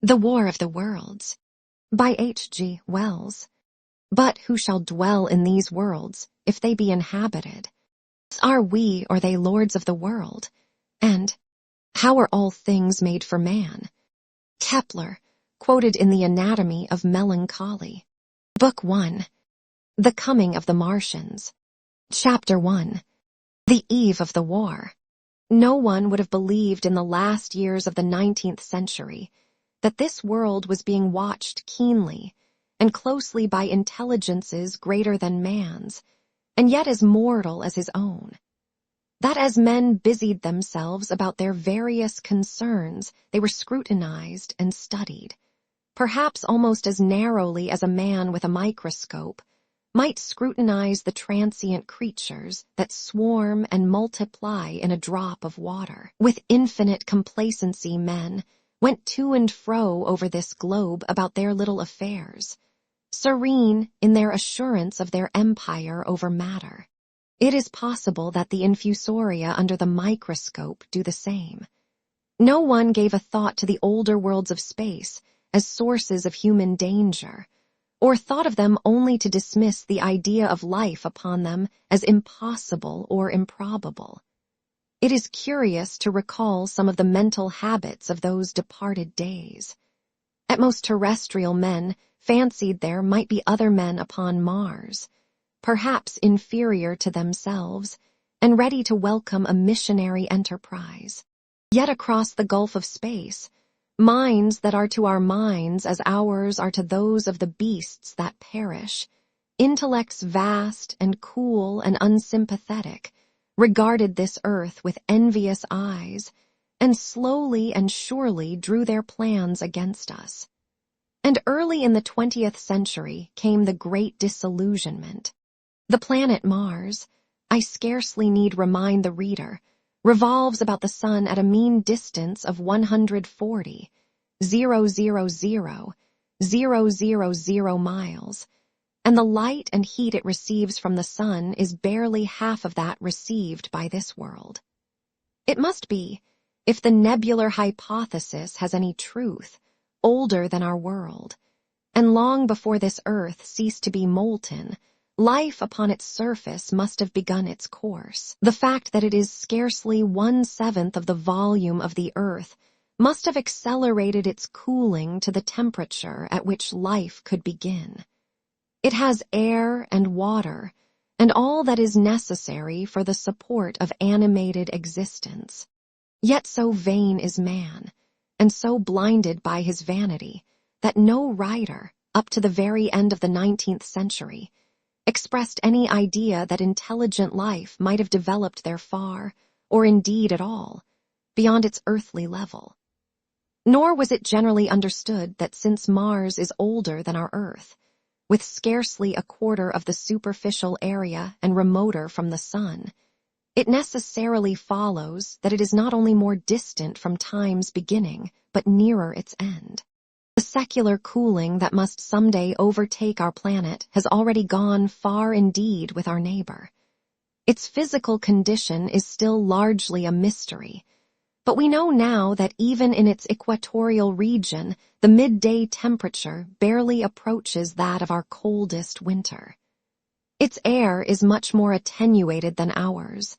The War of the Worlds by H.G. Wells. But who shall dwell in these worlds, if they be inhabited? Are we or they lords of the world? And how are all things made for man? Kepler, quoted in the Anatomy of Melancholy. Book 1. The Coming of the Martians. Chapter 1. The Eve of the War. No one would have believed in the last years of the 19th century that this world was being watched keenly and closely by intelligences greater than man's, and yet as mortal as his own. That as men busied themselves about their various concerns, they were scrutinized and studied, perhaps almost as narrowly as a man with a microscope might scrutinize the transient creatures that swarm and multiply in a drop of water. With infinite complacency, men went to and fro over this globe about their little affairs, serene in their assurance of their empire over matter. It is possible that the infusoria under the microscope do the same. No one gave a thought to the older worlds of space as sources of human danger, or thought of them only to dismiss the idea of life upon them as impossible or improbable. It is curious to recall some of the mental habits of those departed days. At most, terrestrial men fancied there might be other men upon Mars, perhaps inferior to themselves, and ready to welcome a missionary enterprise. Yet across the gulf of space, minds that are to our minds as ours are to those of the beasts that perish, intellects vast and cool and unsympathetic, regarded this earth with envious eyes, and slowly and surely drew their plans against us. And early in the 20th century came the great disillusionment. The planet Mars, I scarcely need remind the reader, revolves about the sun at a mean distance of 140,000,000 miles, and the light and heat it receives from the sun is barely half of that received by this world. It must be, if the nebular hypothesis has any truth, older than our world, and long before this earth ceased to be molten, life upon its surface must have begun its course. The fact that it is scarcely 1/7 of the volume of the earth must have accelerated its cooling to the temperature at which life could begin. It has air and water, and all that is necessary for the support of animated existence. Yet so vain is man, and so blinded by his vanity, that no writer, up to the very end of the 19th century, expressed any idea that intelligent life might have developed there far, or indeed at all, beyond its earthly level. Nor was it generally understood that since Mars is older than our Earth, with scarcely a quarter of the superficial area and remoter from the sun, it necessarily follows that it is not only more distant from time's beginning, but nearer its end. The secular cooling that must someday overtake our planet has already gone far indeed with our neighbor. Its physical condition is still largely a mystery, but we know now that even in its equatorial region, the midday temperature barely approaches that of our coldest winter. Its air is much more attenuated than ours.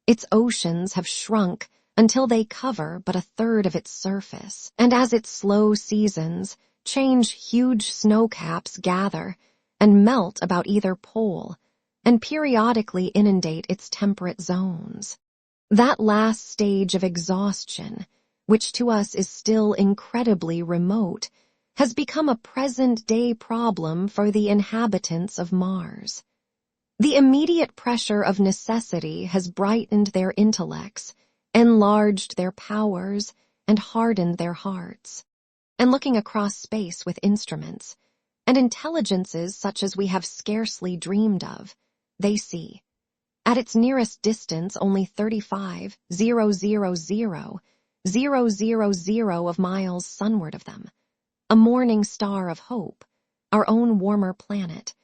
Its oceans have shrunk until they cover but 1/3 of its surface, and as its slow seasons change, huge snowcaps gather and melt about either pole, and periodically inundate its temperate zones. That last stage of exhaustion, which to us is still incredibly remote, has become a present-day problem for the inhabitants of Mars. The immediate pressure of necessity has brightened their intellects, enlarged their powers, and hardened their hearts. And looking across space with instruments, and intelligences such as we have scarcely dreamed of, they see, at its nearest distance only 35,000,000 of miles sunward of them, a morning star of hope, our own warmer planet,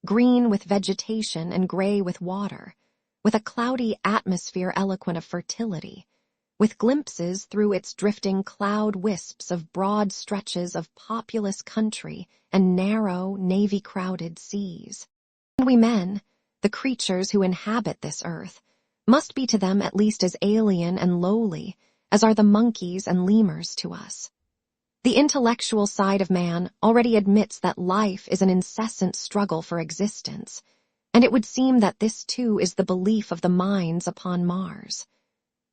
green with vegetation and gray with water, with a cloudy atmosphere eloquent of fertility, with glimpses through its drifting cloud wisps of broad stretches of populous country and narrow, navy-crowded seas. And we men, the creatures who inhabit this earth, must be to them at least as alien and lowly as are the monkeys and lemurs to us. The intellectual side of man already admits that life is an incessant struggle for existence, and it would seem that this too is the belief of the minds upon Mars.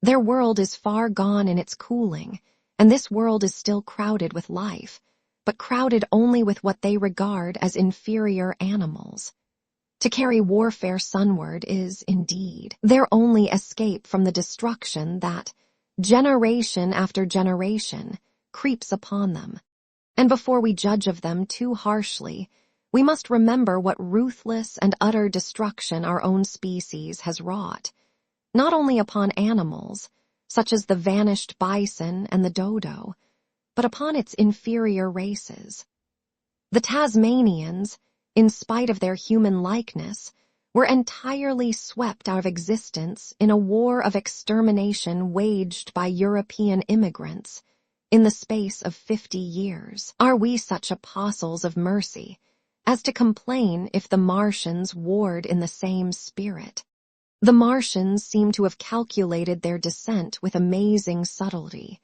Their world is far gone in its cooling, and this world is still crowded with life, but crowded only with what they regard as inferior animals. To carry warfare sunward is, indeed, their only escape from the destruction that, generation after generation, creeps upon them. And before we judge of them too harshly, we must remember what ruthless and utter destruction our own species has wrought, not only upon animals, such as the vanished bison and the dodo, but upon its inferior races. The Tasmanians, in spite of their human likeness, were entirely swept out of existence in a war of extermination waged by European immigrants in the space of 50 years. Are we such apostles of mercy as to complain if the Martians warred in the same spirit? The Martians seem to have calculated their descent with amazing subtlety.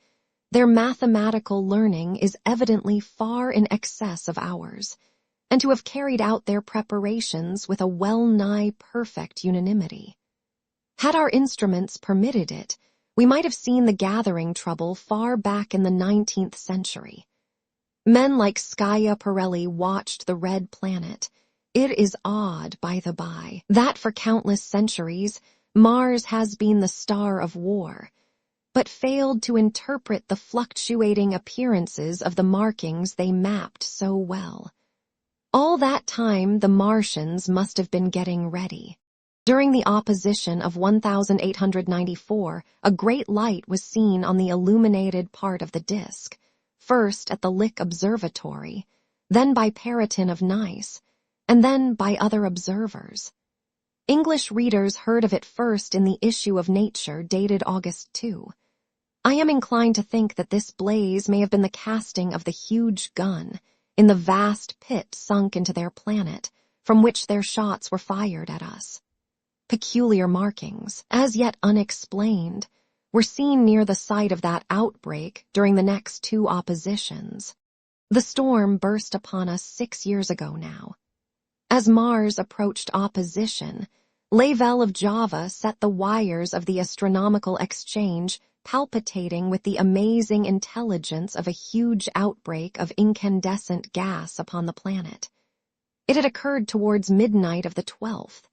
Their mathematical learning is evidently far in excess of ours, and to have carried out their preparations with a well-nigh perfect unanimity. Had our instruments permitted it, we might have seen the gathering trouble far back in the 19th century. Men like Schiaparelli watched the red planet. It is odd, by the by, that for countless centuries Mars has been the star of war, but failed to interpret the fluctuating appearances of the markings they mapped so well. All that time the Martians must have been getting ready. During the opposition of 1894, a great light was seen on the illuminated part of the disk, first at the Lick Observatory, then by Periton of Nice, and then by other observers. English readers heard of it first in the issue of Nature dated August 2. I am inclined to think that this blaze may have been the casting of the huge gun in the vast pit sunk into their planet, from which their shots were fired at us. Peculiar markings, as yet unexplained, were seen near the site of that outbreak during the next two oppositions. The storm burst upon us 6 years ago now. As Mars approached opposition, Lavelle of Java set the wires of the astronomical exchange palpitating with the amazing intelligence of a huge outbreak of incandescent gas upon the planet. It had occurred towards midnight of the 12th,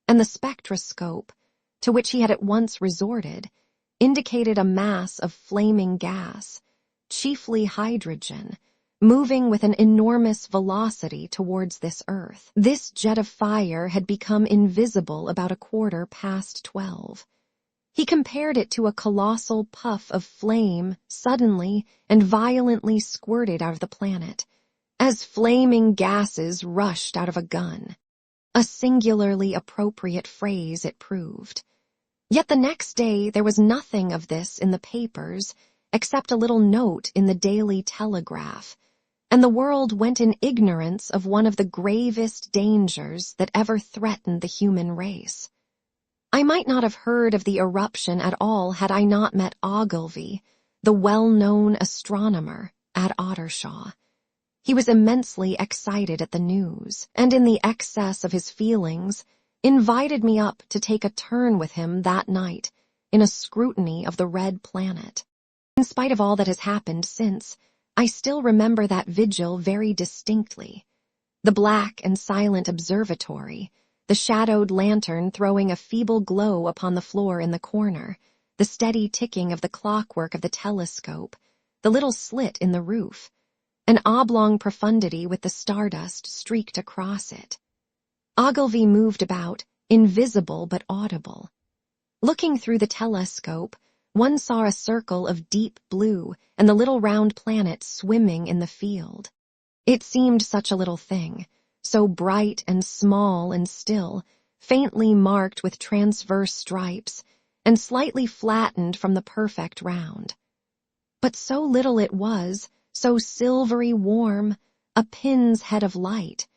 and the spectroscope, to which he had at once resorted, indicated a mass of flaming gas, chiefly hydrogen, moving with an enormous velocity towards this earth. This jet of fire had become invisible about 12:15. He compared it to a colossal puff of flame suddenly and violently squirted out of the planet, as flaming gases rushed out of a gun. A singularly appropriate phrase it proved. Yet the next day there was nothing of this in the papers except a little note in the Daily Telegraph, and the world went in ignorance of one of the gravest dangers that ever threatened the human race. I might not have heard of the eruption at all had I not met Ogilvy, the well-known astronomer, at Ottershaw. He was immensely excited at the news, and in the excess of his feelings, invited me up to take a turn with him that night in a scrutiny of the red planet. In spite of all that has happened since, I still remember that vigil very distinctly. The black and silent observatory, the shadowed lantern throwing a feeble glow upon the floor in the corner, the steady ticking of the clockwork of the telescope, the little slit in the roof, an oblong profundity with the stardust streaked across it. Ogilvy moved about, invisible but audible. Looking through the telescope, one saw a circle of deep blue and the little round planet swimming in the field. It seemed such a little thing, so bright and small and still, faintly marked with transverse stripes, and slightly flattened from the perfect round. But so little it was, so silvery warm, a pin's head of light.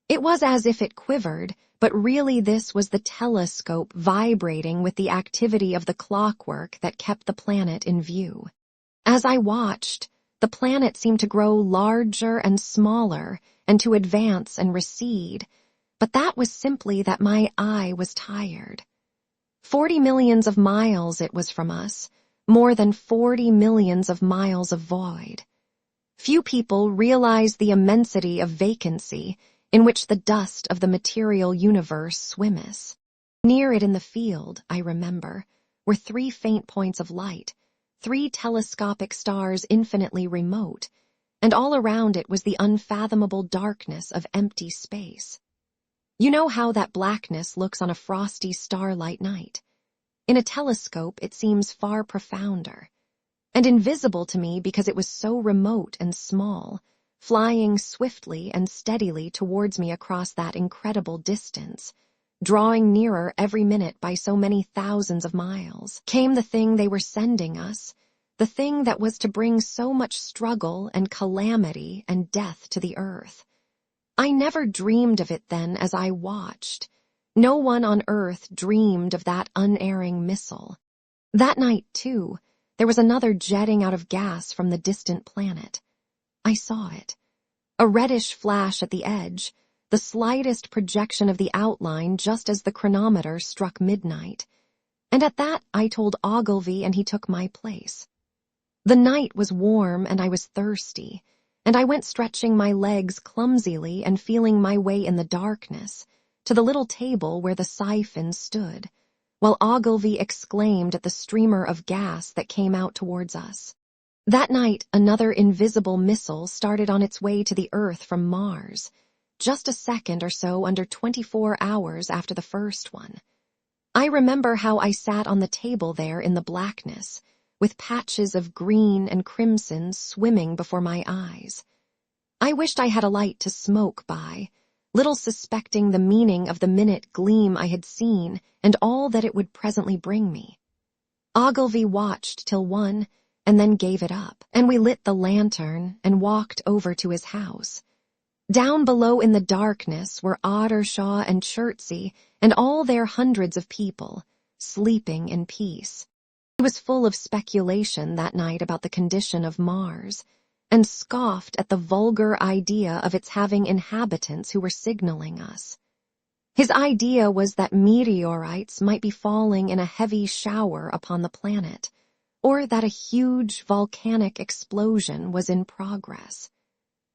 It was as if it quivered, but really this was the telescope vibrating with the activity of the clockwork that kept the planet in view. As I watched, the planet seemed to grow larger and smaller and to advance and recede, but that was simply that my eye was tired. 40 millions of miles it was from us, more than 40 millions of miles of void. Few people realize the immensity of vacancy in which the dust of the material universe swimmeth. Near it in the field, I remember, were 3 faint points of light, 3 telescopic stars infinitely remote, and all around it was the unfathomable darkness of empty space. You know how that blackness looks on a frosty starlight night. In a telescope it seems far profounder, and invisible to me because it was so remote and small, flying swiftly and steadily towards me across that incredible distance, drawing nearer every minute by so many thousands of miles, came the thing they were sending us, the thing that was to bring so much struggle and calamity and death to the earth. I never dreamed of it then as I watched. No one on earth dreamed of that unerring missile. That night, too, there was another jetting out of gas from the distant planet. I saw it. A reddish flash at the edge, the slightest projection of the outline just as the chronometer struck midnight. And at that I told Ogilvy and he took my place. The night was warm and I was thirsty, and I went stretching my legs clumsily and feeling my way in the darkness to the little table where the siphon stood, while Ogilvy exclaimed at the streamer of gas that came out towards us. That night, another invisible missile started on its way to the Earth from Mars, just a second or so under 24 hours after the first one. I remember how I sat on the table there in the blackness, with patches of green and crimson swimming before my eyes. I wished I had a light to smoke by, little suspecting the meaning of the minute gleam I had seen and all that it would presently bring me. Ogilvy watched till 1, and then gave it up, and we lit the lantern and walked over to his house. Down below in the darkness were Ottershaw and Chertsey and all their hundreds of people, sleeping in peace. He was full of speculation that night about the condition of Mars, and scoffed at the vulgar idea of its having inhabitants who were signaling us. His idea was that meteorites might be falling in a heavy shower upon the planet, or that a huge volcanic explosion was in progress.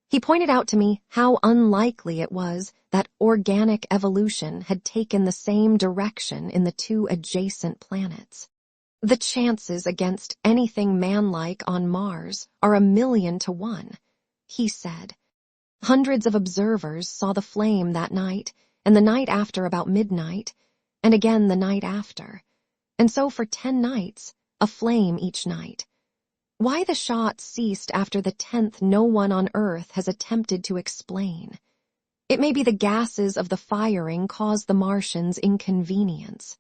He pointed out to me how unlikely it was that organic evolution had taken the same direction in the 2 adjacent planets. The chances against anything manlike on Mars are 1,000,000 to 1, he said. Hundreds of observers saw the flame that night, and the night after about midnight, and again the night after, and so for 10 nights, a flame each night. Why the shots ceased after the 10th no one on Earth has attempted to explain. It may be the gases of the firing caused the Martians inconvenience.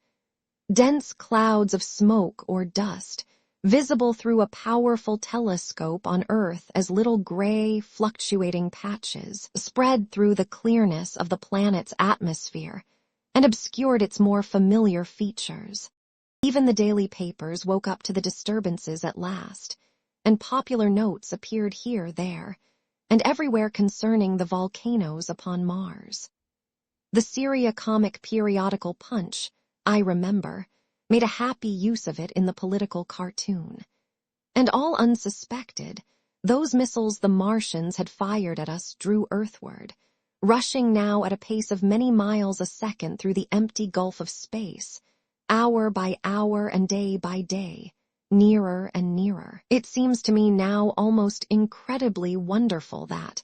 Dense clouds of smoke or dust, visible through a powerful telescope on Earth as little gray, fluctuating patches, spread through the clearness of the planet's atmosphere and obscured its more familiar features. Even the daily papers woke up to the disturbances at last, and popular notes appeared here, there, and everywhere concerning the volcanoes upon Mars. The Syria comic periodical Punch, I remember, made a happy use of it in the political cartoon. And all unsuspected, those missiles the Martians had fired at us drew earthward, rushing now at a pace of many miles a second through the empty gulf of space, hour by hour and day by day, nearer and nearer. It seems to me now almost incredibly wonderful that,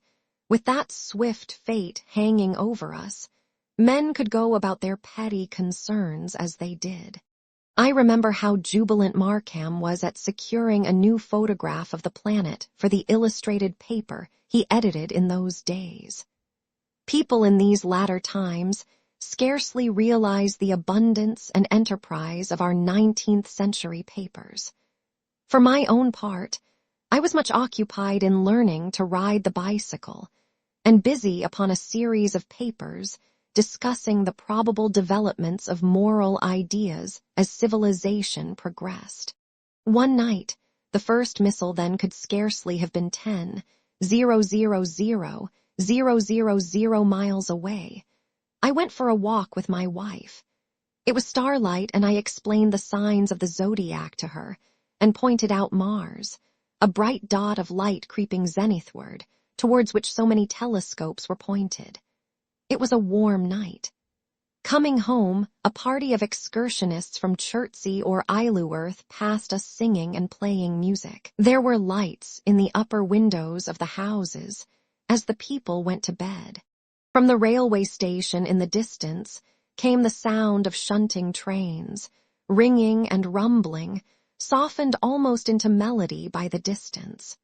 with that swift fate hanging over us, men could go about their petty concerns as they did. I remember how jubilant Markham was at securing a new photograph of the planet for the illustrated paper he edited in those days. People in these latter times scarcely realize the abundance and enterprise of our 19th century papers. For my own part, I was much occupied in learning to ride the bicycle and busy upon a series of papers discussing the probable developments of moral ideas as civilization progressed. One night, the first missile then could scarcely have been 10,000,000 miles away. I went for a walk with my wife. It was starlight, and I explained the signs of the zodiac to her and pointed out Mars, a bright dot of light creeping zenithward, towards which so many telescopes were pointed. It was a warm night. Coming home, a party of excursionists from Chertsey or Isleworth passed us singing and playing music. There were lights in the upper windows of the houses as the people went to bed. From the railway station in the distance came the sound of shunting trains, ringing and rumbling, softened almost into melody by the distance.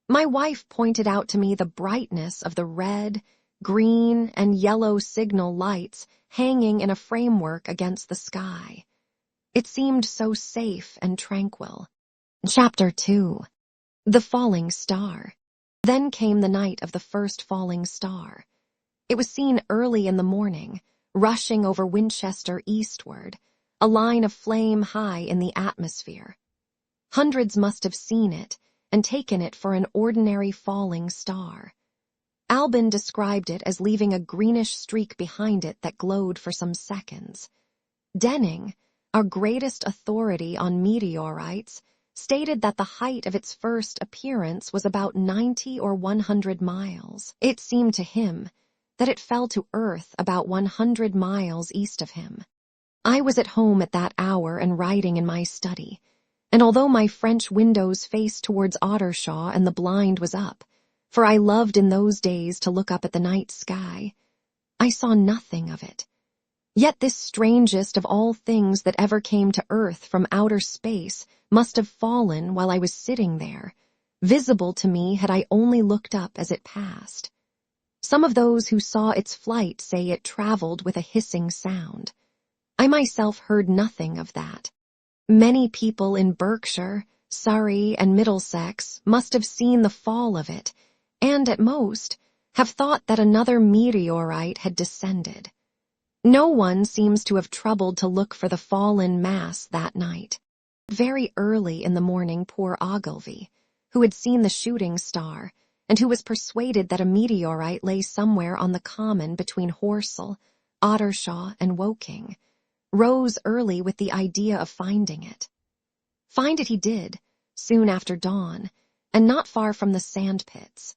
My wife pointed out to me the brightness of the red, green, and yellow signal lights hanging in a framework against the sky. It seemed so safe and tranquil. Chapter 2. The Falling Star. Then came the night of the first falling star. It was seen early in the morning, rushing over Winchester eastward, a line of flame high in the atmosphere. Hundreds must have seen it and taken it for an ordinary falling star. Albin described it as leaving a greenish streak behind it that glowed for some seconds. Denning, our greatest authority on meteorites, stated that the height of its first appearance was about 90 or 100 miles. It seemed to him that it fell to Earth about 100 miles east of him. I was at home at that hour and writing in my study, and although my French windows faced towards Ottershaw and the blind was up, for I loved in those days to look up at the night sky, I saw nothing of it. Yet this strangest of all things that ever came to earth from outer space must have fallen while I was sitting there, visible to me had I only looked up as it passed. Some of those who saw its flight say it traveled with a hissing sound. I myself heard nothing of that. Many people in Berkshire, Surrey, and Middlesex must have seen the fall of it, and at most have thought that another meteorite had descended. No one seems to have troubled to look for the fallen mass that night. Very early in the morning poor Ogilvy, who had seen the shooting star, and who was persuaded that a meteorite lay somewhere on the common between Horsell, Ottershaw, and Woking, rose early with the idea of finding it. Find it he did, soon after dawn, and not far from the sand pits.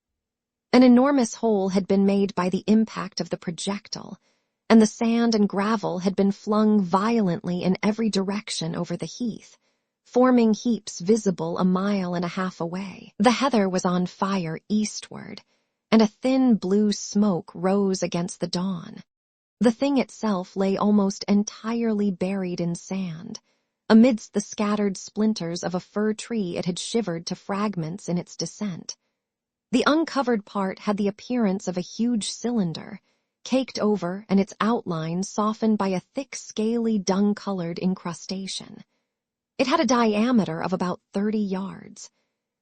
An enormous hole had been made by the impact of the projectile, and the sand and gravel had been flung violently in every direction over the heath, forming heaps visible 1.5 miles away. The heather was on fire eastward, and a thin blue smoke rose against the dawn. The thing itself lay almost entirely buried in sand. Amidst the scattered splinters of a fir tree it had shivered to fragments in its descent. The uncovered part had the appearance of a huge cylinder, caked over and its outline softened by a thick, scaly, dung-colored incrustation. It had a diameter of about 30 yards.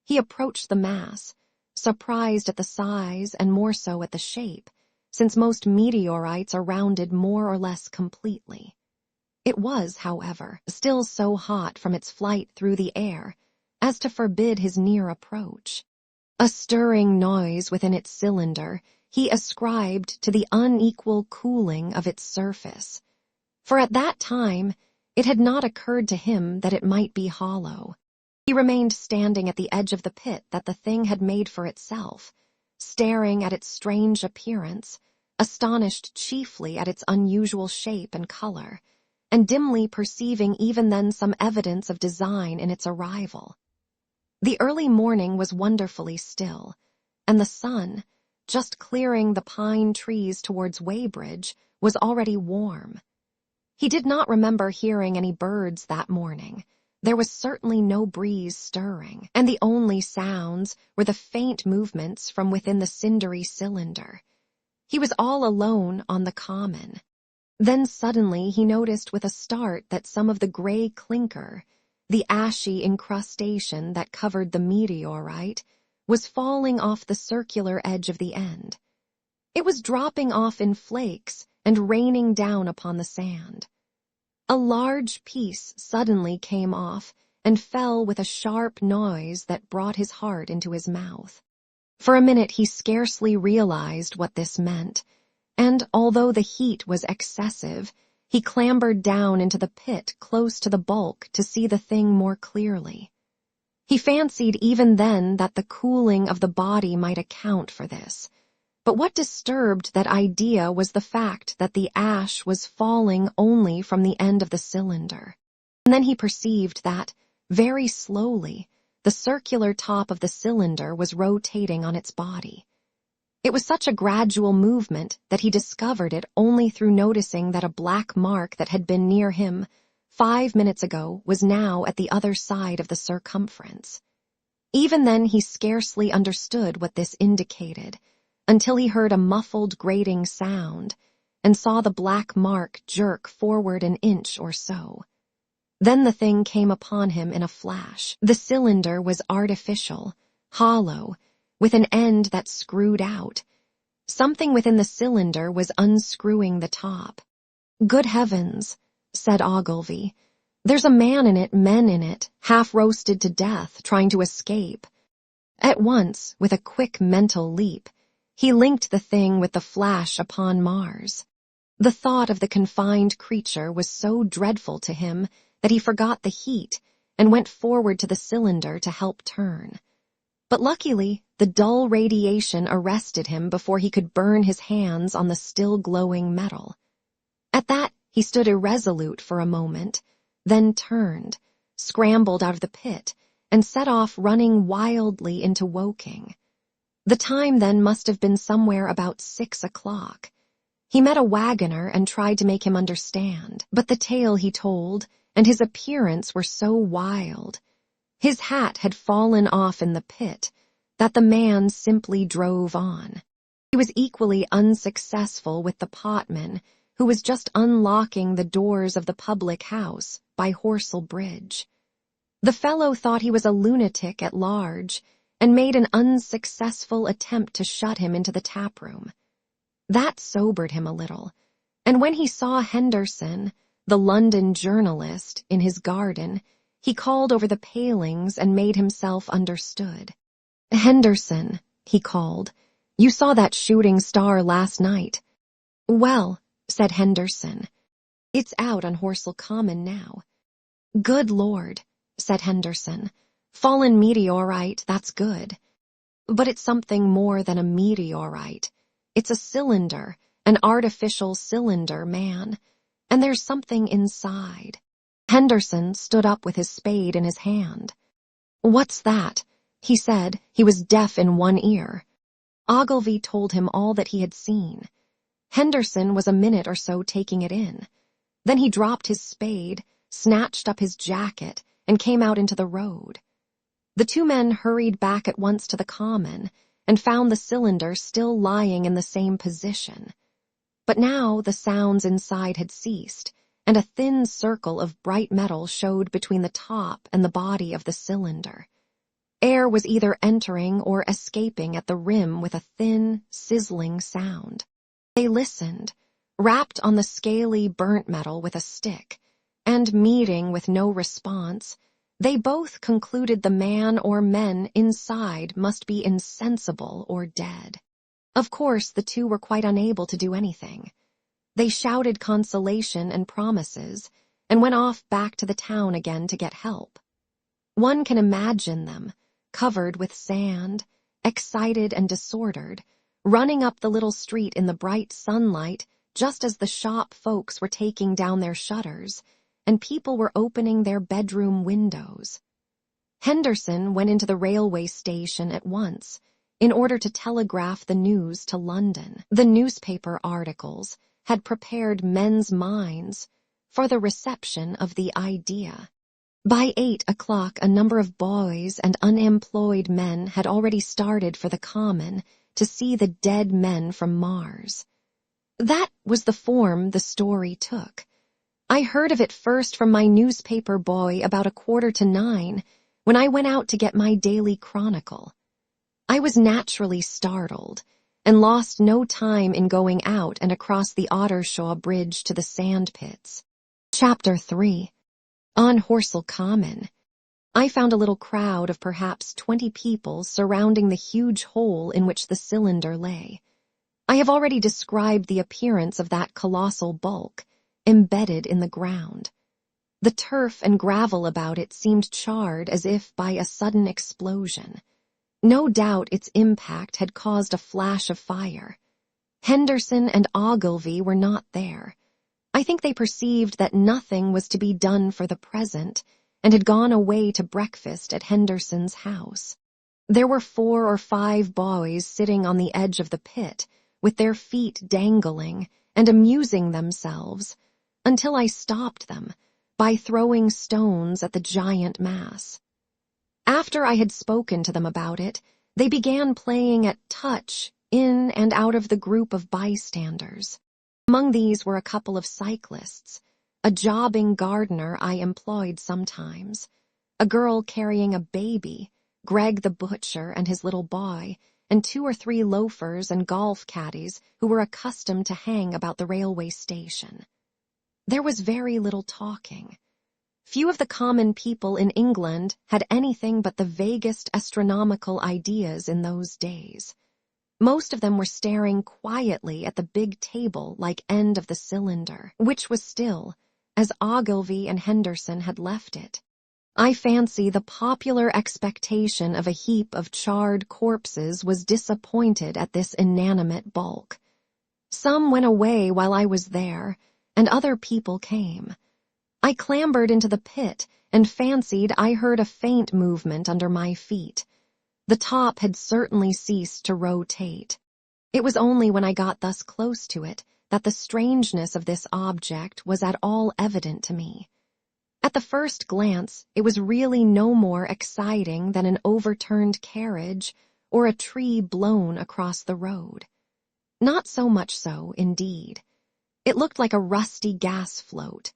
He approached the mass, surprised at the size and more so at the shape, since most meteorites are rounded more or less completely. It was, however, still so hot from its flight through the air as to forbid his near approach. A stirring noise within its cylinder he ascribed to the unequal cooling of its surface, for at that time it had not occurred to him that it might be hollow. He remained standing at the edge of the pit that the thing had made for itself, staring at its strange appearance, astonished chiefly at its unusual shape and color, and dimly perceiving even then some evidence of design in its arrival. The early morning was wonderfully still, and the sun, just clearing the pine trees towards Weybridge, was already warm. He did not remember hearing any birds that morning. There was certainly no breeze stirring, and the only sounds were the faint movements from within the cindery cylinder. He was all alone on the common. Then suddenly he noticed with a start that some of the gray clinker, the ashy incrustation that covered the meteorite, was falling off the circular edge of the end. It was dropping off in flakes and raining down upon the sand. A large piece suddenly came off and fell with a sharp noise that brought his heart into his mouth. For a minute he scarcely realized what this meant, and although the heat was excessive, he clambered down into the pit close to the bulk to see the thing more clearly. He fancied even then that the cooling of the body might account for this, but what disturbed that idea was the fact that the ash was falling only from the end of the cylinder. And then he perceived that, very slowly, the circular top of the cylinder was rotating on its body. It was such a gradual movement that he discovered it only through noticing that a black mark that had been near him 5 minutes ago was now at the other side of the circumference. Even then he scarcely understood what this indicated, until he heard a muffled grating sound and saw the black mark jerk forward an inch or so. Then the thing came upon him in a flash. The cylinder was artificial, hollow, with an end that screwed out. Something within the cylinder was unscrewing the top. "Good heavens," said Ogilvy. "There's a man in it, men in it, half roasted to death, trying to escape." At once, with a quick mental leap, he linked the thing with the flash upon Mars. The thought of the confined creature was so dreadful to him that he forgot the heat and went forward to the cylinder to help turn. But luckily, the dull radiation arrested him before he could burn his hands on the still glowing metal. At that, he stood irresolute for a moment, then turned, scrambled out of the pit, and set off running wildly into Woking. The time then must have been somewhere about 6 o'clock. He met a wagoner and tried to make him understand, but the tale he told and his appearance were so wild. His hat had fallen off in the pit, that the man simply drove on. He was equally unsuccessful with the potman, who was just unlocking the doors of the public house by Horsell Bridge. The fellow thought he was a lunatic at large, and made an unsuccessful attempt to shut him into the taproom. That sobered him a little, and when he saw Henderson, the London journalist, in his garden, he called over the palings and made himself understood. "Henderson," he called, "you saw that shooting star last night." "Well," said Henderson, "it's out on Horsell Common now." "Good Lord," said Henderson, "fallen meteorite, that's good. But it's something more than a meteorite. It's a cylinder, an artificial cylinder, man, and there's something inside." Henderson stood up with his spade in his hand. "What's that?" he said. He was deaf in one ear. Ogilvy told him all that he had seen. Henderson was a minute or so taking it in. Then he dropped his spade, snatched up his jacket, and came out into the road. The two men hurried back at once to the common and found the cylinder still lying in the same position. But now the sounds inside had ceased, and a thin circle of bright metal showed between the top and the body of the cylinder. Air was either entering or escaping at the rim with a thin, sizzling sound. They listened, rapped on the scaly burnt metal with a stick, and meeting with no response, they both concluded the man or men inside must be insensible or dead. Of course, the two were quite unable to do anything. They shouted consolation and promises, and went off back to the town again to get help. One can imagine them, covered with sand, excited and disordered, running up the little street in the bright sunlight just as the shop folks were taking down their shutters, and people were opening their bedroom windows. Henderson went into the railway station at once, in order to telegraph the news to London. The newspaper articles had prepared men's minds for the reception of the idea. By 8 o'clock, a number of boys and unemployed men had already started for the common to see the dead men from Mars. That was the form the story took. I heard of it first from my newspaper boy about 8:45 when I went out to get my daily chronicle. I was naturally startled and lost no time in going out and across the Ottershaw Bridge to the sand pits. Chapter 3. On Horsell Common. I found a little crowd of perhaps 20 people surrounding the huge hole in which the cylinder lay. I have already described the appearance of that colossal bulk, embedded in the ground. The turf and gravel about it seemed charred as if by a sudden explosion. No doubt its impact had caused a flash of fire. Henderson and Ogilvy were not there. I think they perceived that nothing was to be done for the present, and had gone away to breakfast at Henderson's house. There were 4 or 5 boys sitting on the edge of the pit, with their feet dangling and amusing themselves, until I stopped them by throwing stones at the giant mass. After I had spoken to them about it, they began playing at touch in and out of the group of bystanders. Among these were a couple of cyclists, a jobbing gardener I employed sometimes, a girl carrying a baby, Greg the butcher and his little boy, and 2 or 3 loafers and golf caddies who were accustomed to hang about the railway station. There was very little talking. Few of the common people in England had anything but the vaguest astronomical ideas in those days. Most of them were staring quietly at the big table-like end of the cylinder, which was still, as Ogilvy and Henderson had left it. I fancy the popular expectation of a heap of charred corpses was disappointed at this inanimate bulk. Some went away while I was there, and other people came. I clambered into the pit and fancied I heard a faint movement under my feet. The top had certainly ceased to rotate. It was only when I got thus close to it that the strangeness of this object was at all evident to me. At the first glance, it was really no more exciting than an overturned carriage or a tree blown across the road. Not so much so, indeed. It looked like a rusty gas float.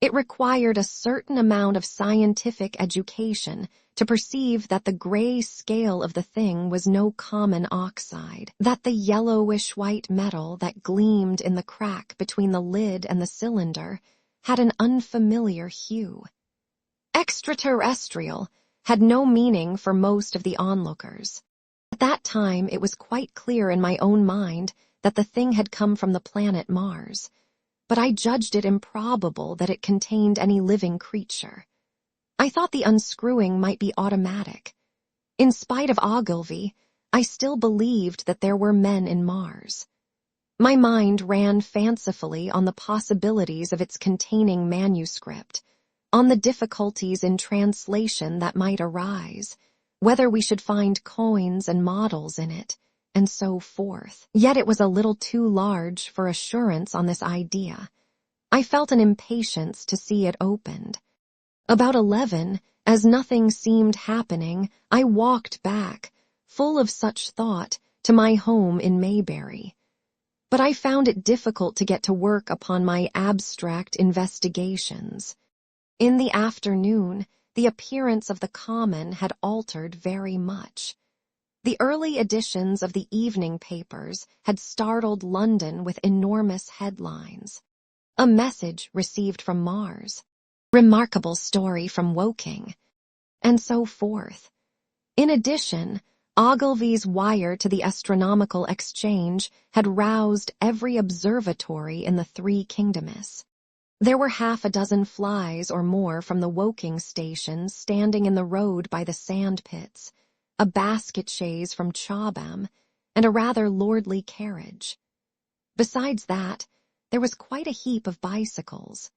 It required a certain amount of scientific education to perceive that the gray scale of the thing was no common oxide, that the yellowish-white metal that gleamed in the crack between the lid and the cylinder had an unfamiliar hue. Extraterrestrial had no meaning for most of the onlookers. At that time it was quite clear in my own mind that the thing had come from the planet Mars, but I judged it improbable that it contained any living creature. I thought the unscrewing might be automatic. In spite of Ogilvy, I still believed that there were men in Mars. My mind ran fancifully on the possibilities of its containing manuscript, on the difficulties in translation that might arise, whether we should find coins and models in it, and so forth. Yet it was a little too large for assurance on this idea. I felt an impatience to see it opened. About 11, as nothing seemed happening, I walked back, full of such thought, to my home in Maybury. But I found it difficult to get to work upon my abstract investigations. In the afternoon, the appearance of the common had altered very much. The early editions of the evening papers had startled London with enormous headlines. A message received from Mars. Remarkable story from Woking. And so forth. In addition, Ogilvy's wire to the Astronomical Exchange had roused every observatory in the 3 kingdoms. There were 6 flies or more from the Woking station standing in the road by the sand pits, a basket chaise from Chobham, and a rather lordly carriage. Besides that, there was quite a heap of bicycles.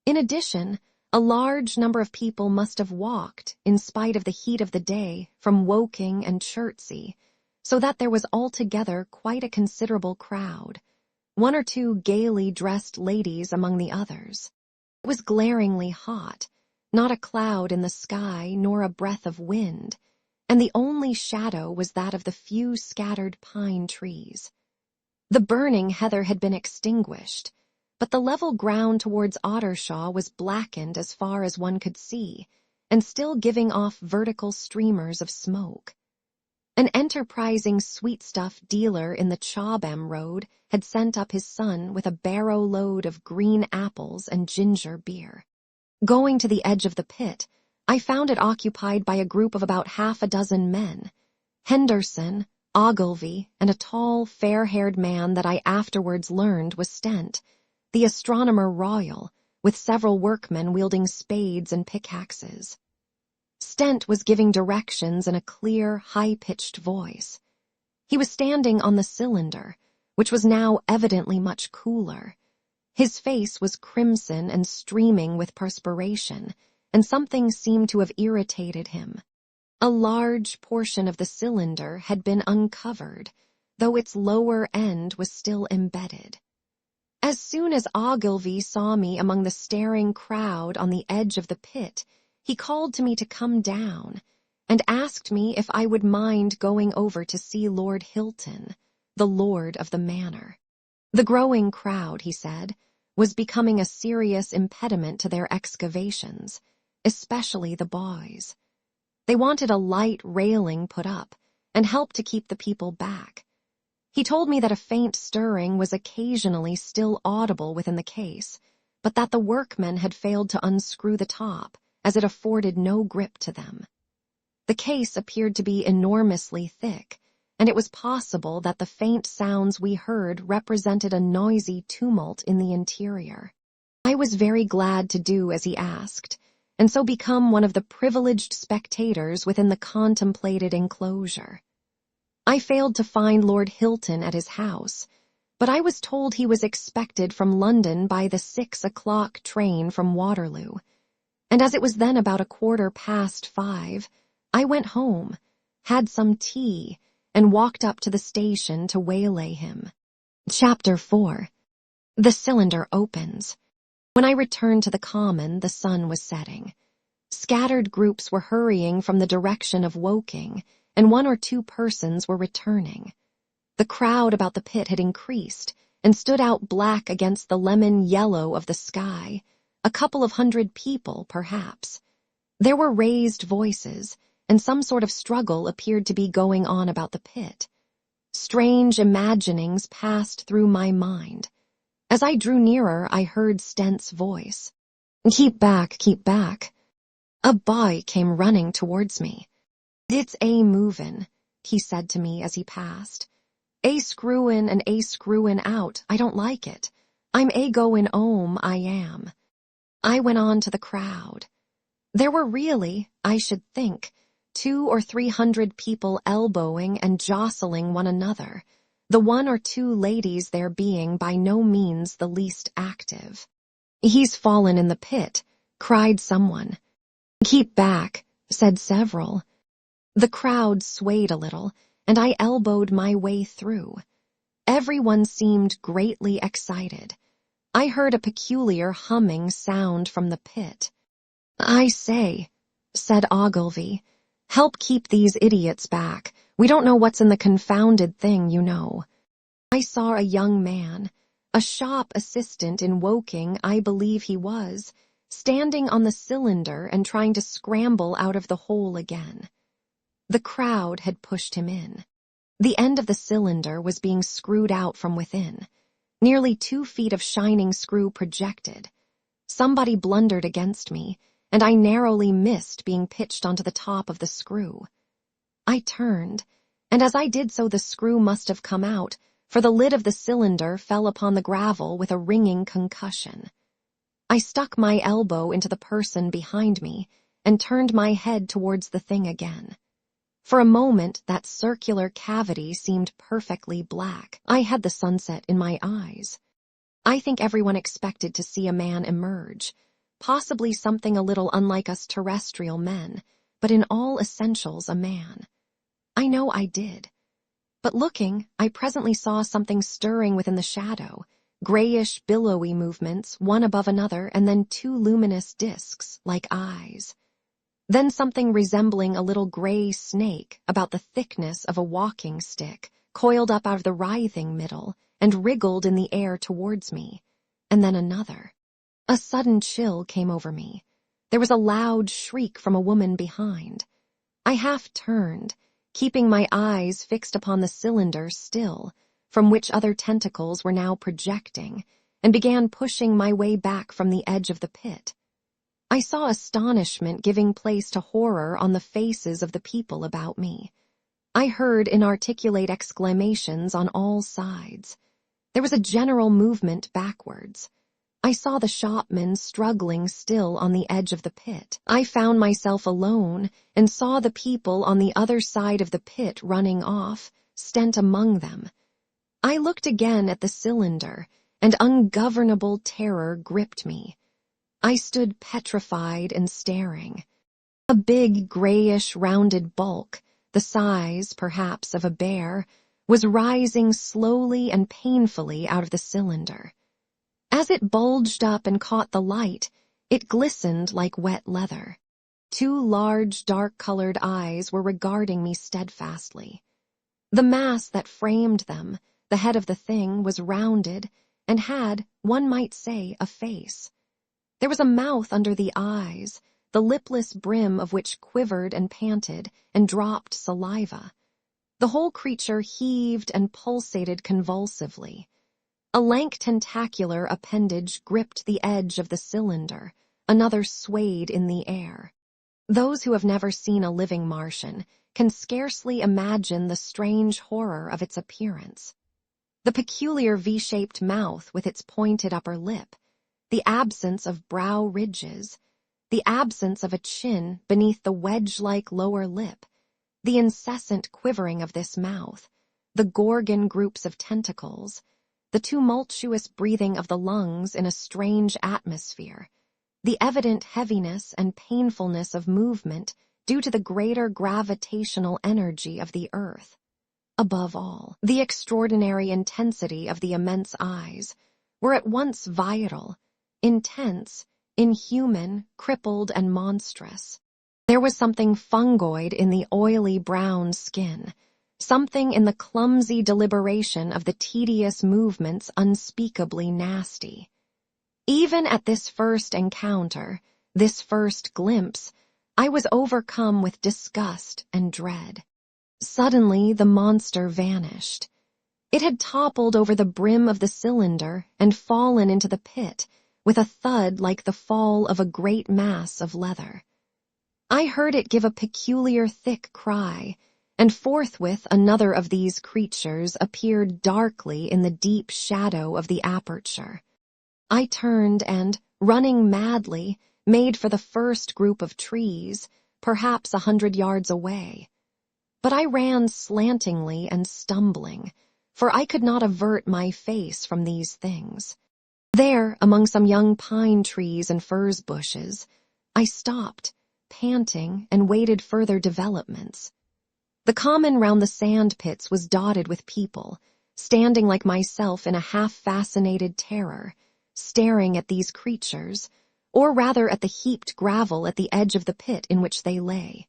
In addition, a large number of people must have walked, in spite of the heat of the day, from Woking and Chertsey, so that there was altogether quite a considerable crowd, 1 or 2 gaily dressed ladies among the others. It was glaringly hot, not a cloud in the sky nor a breath of wind, and the only shadow was that of the few scattered pine trees. The burning heather had been extinguished, but the level ground towards Ottershaw was blackened as far as one could see, and still giving off vertical streamers of smoke. An enterprising sweetstuff dealer in the Chobham Road had sent up his son with a barrow load of green apples and ginger beer. Going to the edge of the pit, I found it occupied by a group of about half a dozen men. Henderson, Ogilvy, and a tall, fair-haired man that I afterwards learned was Stent, the astronomer royal, with several workmen wielding spades and pickaxes. Stent was giving directions in a clear, high-pitched voice. He was standing on the cylinder, which was now evidently much cooler. His face was crimson and streaming with perspiration, and something seemed to have irritated him. A large portion of the cylinder had been uncovered, though its lower end was still embedded. As soon as Ogilvy saw me among the staring crowd on the edge of the pit, he called to me to come down, and asked me if I would mind going over to see Lord Hilton, the lord of the manor. The growing crowd, he said, was becoming a serious impediment to their excavations, especially the boys. They wanted a light railing put up, and help to keep the people back. He told me that a faint stirring was occasionally still audible within the case, but that the workmen had failed to unscrew the top, as it afforded no grip to them. The case appeared to be enormously thick, and it was possible that the faint sounds we heard represented a noisy tumult in the interior. I was very glad to do as he asked, and so become one of the privileged spectators within the contemplated enclosure. I failed to find Lord Hilton at his house, but I was told he was expected from London by the 6 o'clock train from Waterloo, and as it was then about 5:15, I went home, had some tea, and walked up to the station to waylay him. Chapter 4. The cylinder opens. When I returned to the common, the sun was setting. Scattered groups were hurrying from the direction of Woking, and 1 or 2 persons were returning. The crowd about the pit had increased, and stood out black against the lemon yellow of the sky, a couple of 100 people, perhaps. There were raised voices, and some sort of struggle appeared to be going on about the pit. Strange imaginings passed through my mind. As I drew nearer, I heard Stent's voice. "Keep back, keep back." A boy came running towards me. "It's a movin'," he said to me as he passed. "A screwin' and a screwin' out, I don't like it. I'm a goin' 'ome, I am." I went on to the crowd. There were really, I should think, 200 or 300 people elbowing and jostling one another, the 1 or 2 ladies there being by no means the least active. "He's fallen in the pit," cried someone. "Keep back," said several. The crowd swayed a little, and I elbowed my way through. Everyone seemed greatly excited. I heard a peculiar humming sound from the pit. "I say," said Ogilvy, "help keep these idiots back. We don't know what's in the confounded thing, you know." I saw a young man, a shop assistant in Woking, I believe he was, standing on the cylinder and trying to scramble out of the hole again. The crowd had pushed him in. The end of the cylinder was being screwed out from within. Nearly 2 feet of shining screw projected. Somebody blundered against me, and I narrowly missed being pitched onto the top of the screw. I turned, and as I did so the screw must have come out, for the lid of the cylinder fell upon the gravel with a ringing concussion. I stuck my elbow into the person behind me and turned my head towards the thing again. For a moment that circular cavity seemed perfectly black. I had the sunset in my eyes. I think everyone expected to see a man emerge, possibly something a little unlike us terrestrial men, but in all essentials a man. I know I did. But looking, I presently saw something stirring within the shadow, grayish, billowy movements, one above another, and then 2 luminous discs, like eyes. Then something resembling a little gray snake, about the thickness of a walking stick, coiled up out of the writhing middle, and wriggled in the air towards me, and then another. A sudden chill came over me. There was a loud shriek from a woman behind. I half turned, keeping my eyes fixed upon the cylinder still, from which other tentacles were now projecting, and began pushing my way back from the edge of the pit. I saw astonishment giving place to horror on the faces of the people about me. I heard inarticulate exclamations on all sides. There was a general movement backwards. I saw the shopman struggling still on the edge of the pit. I found myself alone and saw the people on the other side of the pit running off, Stent among them. I looked again at the cylinder, and ungovernable terror gripped me. I stood petrified and staring. A big, grayish, rounded bulk, the size, perhaps, of a bear, was rising slowly and painfully out of the cylinder. As it bulged up and caught the light, it glistened like wet leather. 2 large, dark-colored eyes were regarding me steadfastly. The mass that framed them, the head of the thing, was rounded and had, one might say, a face. There was a mouth under the eyes, the lipless brim of which quivered and panted and dropped saliva. The whole creature heaved and pulsated convulsively. A lank tentacular appendage gripped the edge of the cylinder, another swayed in the air. Those who have never seen a living Martian can scarcely imagine the strange horror of its appearance. The peculiar V-shaped mouth with its pointed upper lip, the absence of brow ridges, the absence of a chin beneath the wedge-like lower lip, the incessant quivering of this mouth, the Gorgon groups of tentacles, the tumultuous breathing of the lungs in a strange atmosphere, the evident heaviness and painfulness of movement due to the greater gravitational energy of the earth. Above all, the extraordinary intensity of the immense eyes were at once vital, intense, inhuman, crippled, and monstrous. There was something fungoid in the oily brown skin, something in the clumsy deliberation of the tedious movements unspeakably nasty. Even at this first encounter, this first glimpse, I was overcome with disgust and dread. Suddenly the monster vanished. It had toppled over the brim of the cylinder and fallen into the pit, with a thud like the fall of a great mass of leather. I heard it give a peculiar thick cry, and forthwith another of these creatures appeared darkly in the deep shadow of the aperture. I turned and, running madly, made for the first group of trees, perhaps 100 yards away. But I ran slantingly and stumbling, for I could not avert my face from these things. There, among some young pine trees and furze bushes, I stopped, panting, and waited further developments. The common round the sand pits was dotted with people, standing like myself in a half-fascinated terror, staring at these creatures, or rather at the heaped gravel at the edge of the pit in which they lay.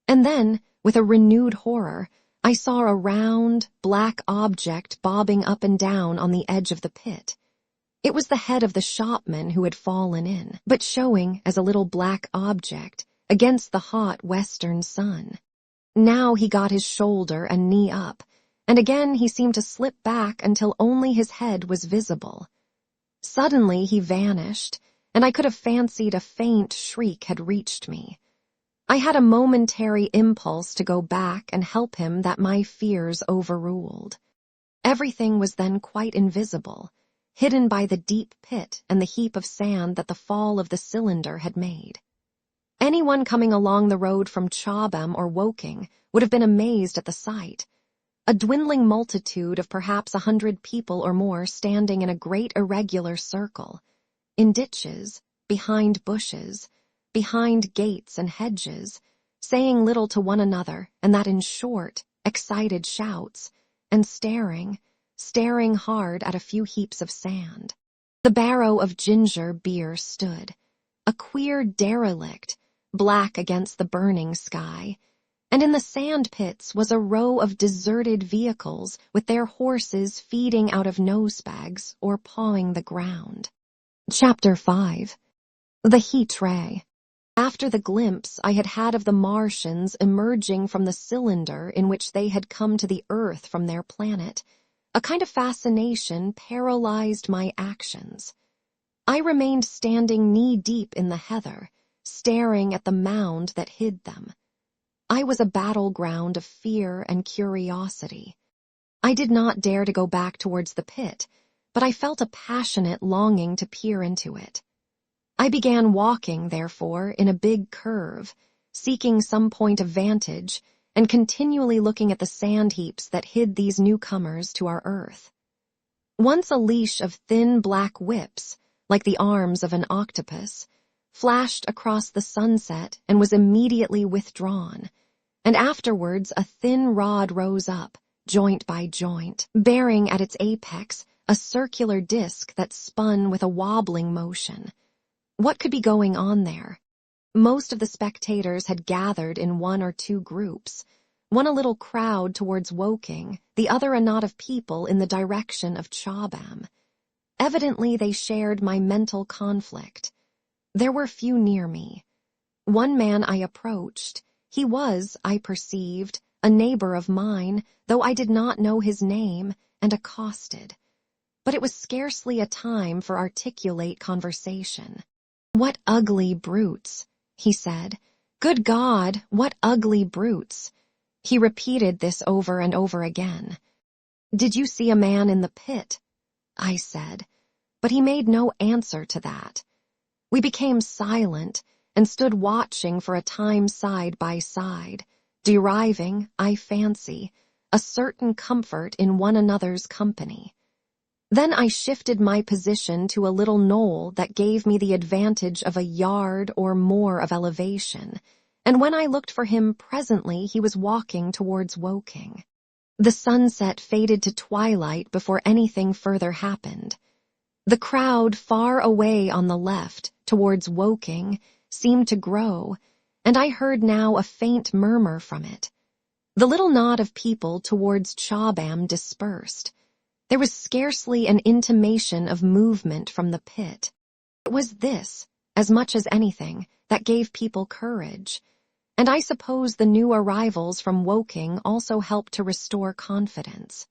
And then, with a renewed horror, I saw a round, black object bobbing up and down on the edge of the pit. It was the head of the shopman who had fallen in, but showing as a little black object against the hot western sun. Now he got his shoulder and knee up, and again he seemed to slip back until only his head was visible. Suddenly he vanished, and I could have fancied a faint shriek had reached me. I had a momentary impulse to go back and help him that my fears overruled. Everything was then quite invisible, hidden by the deep pit and the heap of sand that the fall of the cylinder had made. Anyone coming along the road from Chobham or Woking would have been amazed at the sight. A dwindling multitude of perhaps 100 people or more standing in a great irregular circle, in ditches, behind bushes, behind gates and hedges, saying little to one another, and that in short, excited shouts, and staring hard at a few heaps of sand. The barrow of ginger beer stood, a queer derelict, black against the burning sky, and in the sand pits was a row of deserted vehicles with their horses feeding out of nosebags or pawing the ground. Chapter 5. The Heat Ray. After the glimpse I had had of the Martians emerging from the cylinder in which they had come to the Earth from their planet, a kind of fascination paralyzed my actions. I remained standing knee-deep in the heather, staring at the mound that hid them. I was a battleground of fear and curiosity. I did not dare to go back towards the pit, but I felt a passionate longing to peer into it. I began walking, therefore, in a big curve, seeking some point of vantage and continually looking at the sand heaps that hid these newcomers to our Earth. Once a leash of thin black whips, like the arms of an octopus, flashed across the sunset and was immediately withdrawn, and afterwards a thin rod rose up, joint by joint, bearing at its apex a circular disc that spun with a wobbling motion. What could be going on there? Most of the spectators had gathered in one or two groups, one a little crowd towards Woking, the other a knot of people in the direction of Chobham. Evidently they shared my mental conflict. There were few near me. One man I approached. He was, I perceived, a neighbor of mine, though I did not know his name, and accosted. But it was scarcely a time for articulate conversation. "What ugly brutes," he said. "Good God, what ugly brutes." He repeated this over and over again. "Did you see a man in the pit?" I said, but he made no answer to that. We became silent and stood watching for a time side by side, deriving, I fancy, a certain comfort in one another's company. Then I shifted my position to a little knoll that gave me the advantage of a yard or more of elevation, and when I looked for him presently he was walking towards Woking. The sunset faded to twilight before anything further happened. The crowd far away on the left, towards Woking, seemed to grow, and I heard now a faint murmur from it. The little knot of people towards Chobham dispersed. There was scarcely an intimation of movement from the pit. It was this, as much as anything, that gave people courage, and I suppose the new arrivals from Woking also helped to restore confidence.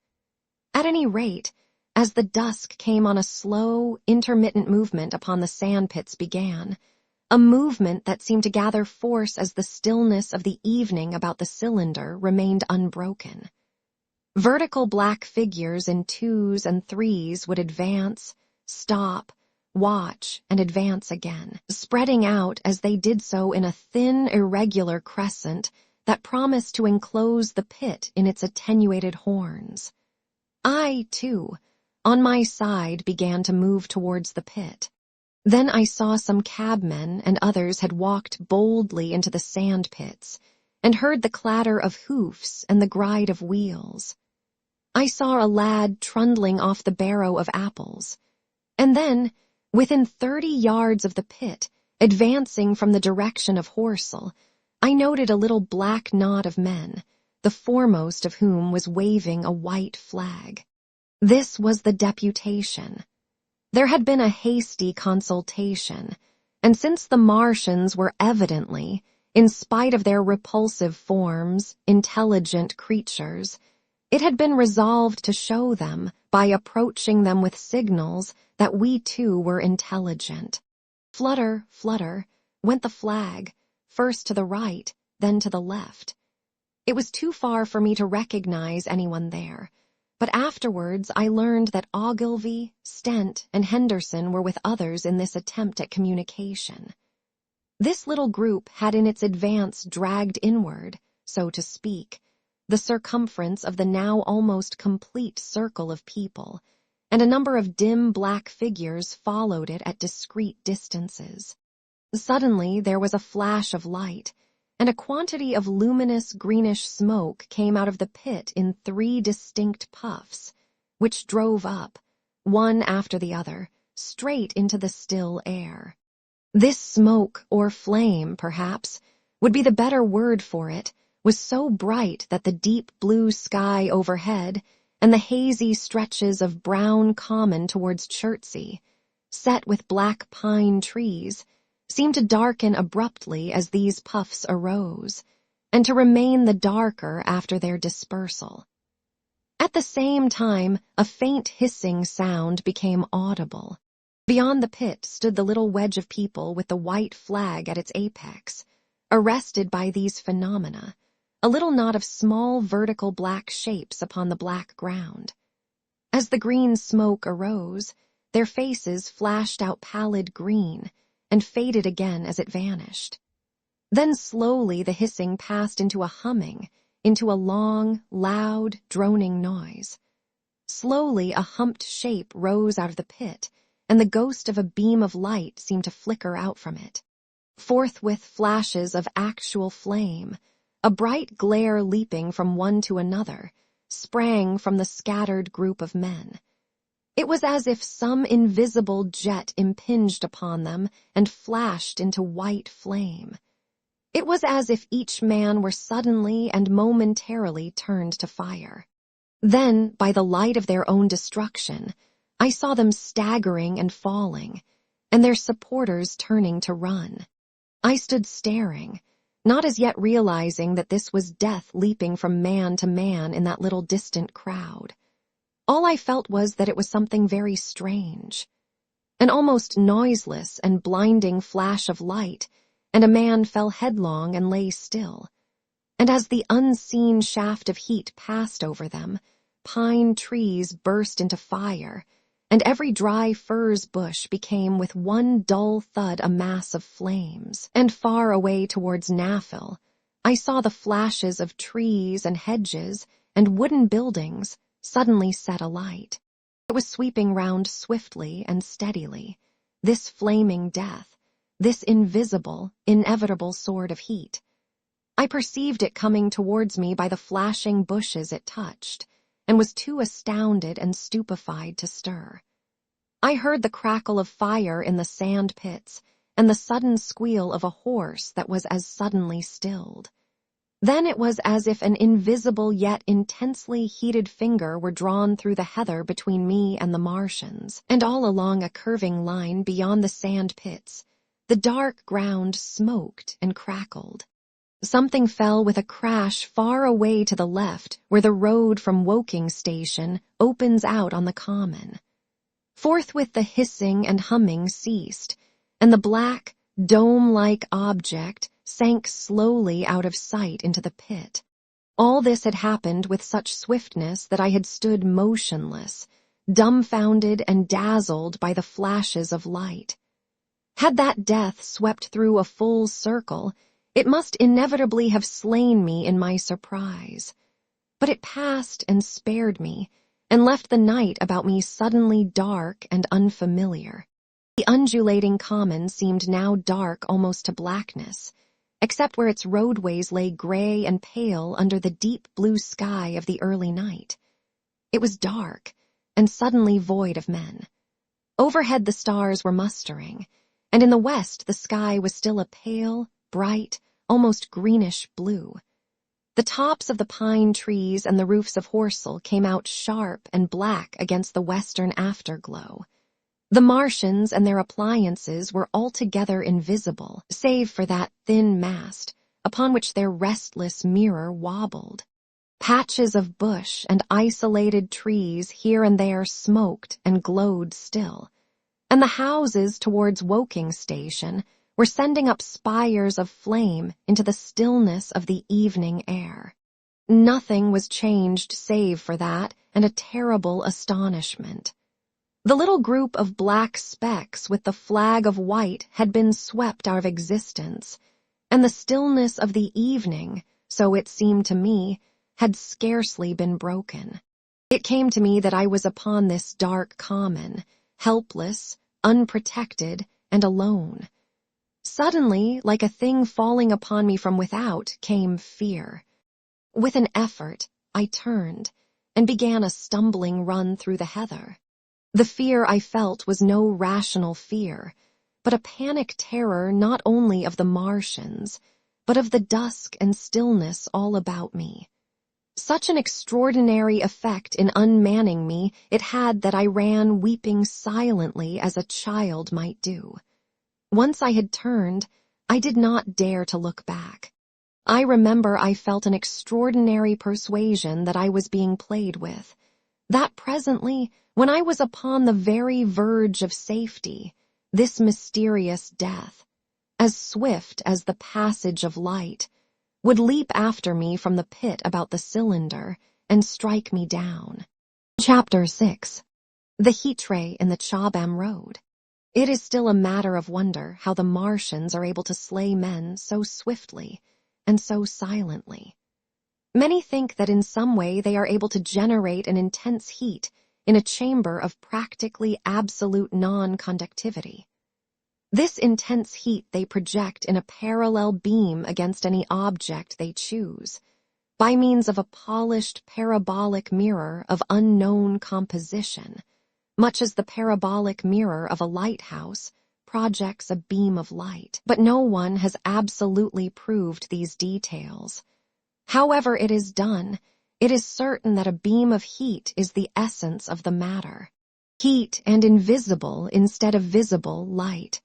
At any rate, as the dusk came on, a slow, intermittent movement upon the sandpits began, a movement that seemed to gather force as the stillness of the evening about the cylinder remained unbroken. Vertical black figures in twos and threes would advance, stop, watch, and advance again, spreading out as they did so in a thin, irregular crescent that promised to enclose the pit in its attenuated horns. I, too, on my side, began to move towards the pit. Then I saw some cabmen and others had walked boldly into the sand pits, and heard the clatter of hoofs and the gride of wheels. I saw a lad trundling off the barrow of apples, and then, within 30 yards of the pit, advancing from the direction of Horsell, I noted a little black knot of men, the foremost of whom was waving a white flag. This was the deputation. There had been a hasty consultation, and since the Martians were evidently, in spite of their repulsive forms, intelligent creatures, it had been resolved to show them, by approaching them with signals, that we too were intelligent. Flutter, flutter, went the flag, first to the right, then to the left. It was too far for me to recognize anyone there, but afterwards I learned that Ogilvy, Stent, and Henderson were with others in this attempt at communication. This little group had in its advance dragged inward, so to speak, the circumference of the now almost complete circle of people, and a number of dim black figures followed it at discreet distances. Suddenly there was a flash of light, and a quantity of luminous greenish smoke came out of the pit in 3 distinct puffs, which drove up, one after the other, straight into the still air. This smoke, or flame, perhaps, would be the better word for it, was so bright that the deep blue sky overhead and the hazy stretches of brown common towards Chertsey, set with black pine trees, seemed to darken abruptly as these puffs arose, and to remain the darker after their dispersal. At the same time, a faint hissing sound became audible. Beyond the pit stood the little wedge of people with the white flag at its apex, arrested by these phenomena, a little knot of small vertical black shapes upon the black ground. As the green smoke arose, their faces flashed out pallid green and faded again as it vanished. Then slowly the hissing passed into a humming, into a long, loud, droning noise. Slowly a humped shape rose out of the pit, and the ghost of a beam of light seemed to flicker out from it. Forthwith flashes of actual flame, a bright glare leaping from one to another, sprang from the scattered group of men. It was as if some invisible jet impinged upon them and flashed into white flame. It was as if each man were suddenly and momentarily turned to fire. Then, by the light of their own destruction, I saw them staggering and falling, and their supporters turning to run. I stood staring, not as yet realizing that this was death leaping from man to man in that little distant crowd. All I felt was that it was something very strange. An almost noiseless and blinding flash of light, and a man fell headlong and lay still. And as the unseen shaft of heat passed over them, pine trees burst into fire, and every dry furze bush became with one dull thud a mass of flames. And far away towards Nafil, I saw the flashes of trees and hedges and wooden buildings suddenly set alight. It was sweeping round swiftly and steadily, this flaming death, this invisible, inevitable sword of heat. I perceived it coming towards me by the flashing bushes it touched, and was too astounded and stupefied to stir. I heard the crackle of fire in the sand pits, and the sudden squeal of a horse that was as suddenly stilled. Then it was as if an invisible yet intensely heated finger were drawn through the heather between me and the Martians, and all along a curving line beyond the sand pits, the dark ground smoked and crackled. Something fell with a crash far away to the left, where the road from Woking Station opens out on the common. Forthwith the hissing and humming ceased, and the black, dome-like object sank slowly out of sight into the pit. All this had happened with such swiftness that I had stood motionless, dumbfounded and dazzled by the flashes of light. Had that death swept through a full circle, it must inevitably have slain me in my surprise. But it passed and spared me, and left the night about me suddenly dark and unfamiliar. The undulating common seemed now dark almost to blackness, except where its roadways lay gray and pale under the deep blue sky of the early night. It was dark, and suddenly void of men. Overhead the stars were mustering, and in the west the sky was still a pale, bright, almost greenish blue. The tops of the pine trees and the roofs of Horsell came out sharp and black against the western afterglow. The Martians and their appliances were altogether invisible, save for that thin mast upon which their restless mirror wobbled. Patches of bush and isolated trees here and there smoked and glowed still, and the houses towards Woking Station were sending up spires of flame into the stillness of the evening air. Nothing was changed save for that and a terrible astonishment. The little group of black specks with the flag of white had been swept out of existence, and the stillness of the evening, so it seemed to me, had scarcely been broken. It came to me that I was upon this dark common, helpless, unprotected, and alone. Suddenly, like a thing falling upon me from without, came fear. With an effort, I turned, and began a stumbling run through the heather. The fear I felt was no rational fear, but a panic terror not only of the Martians, but of the dusk and stillness all about me. Such an extraordinary effect in unmanning me it had that I ran weeping silently as a child might do. Once I had turned, I did not dare to look back. I remember I felt an extraordinary persuasion that I was being played with, that presently, when I was upon the very verge of safety, this mysterious death, as swift as the passage of light, would leap after me from the pit about the cylinder and strike me down. Chapter 6. The heat ray in the Chobham Road. It is still a matter of wonder how the Martians are able to slay men so swiftly and so silently. Many think that in some way they are able to generate an intense heat in a chamber of practically absolute non-conductivity. This intense heat they project in a parallel beam against any object they choose, by means of a polished parabolic mirror of unknown composition, much as the parabolic mirror of a lighthouse projects a beam of light. But no one has absolutely proved these details. However it is done, it is certain that a beam of heat is the essence of the matter. Heat and invisible instead of visible light.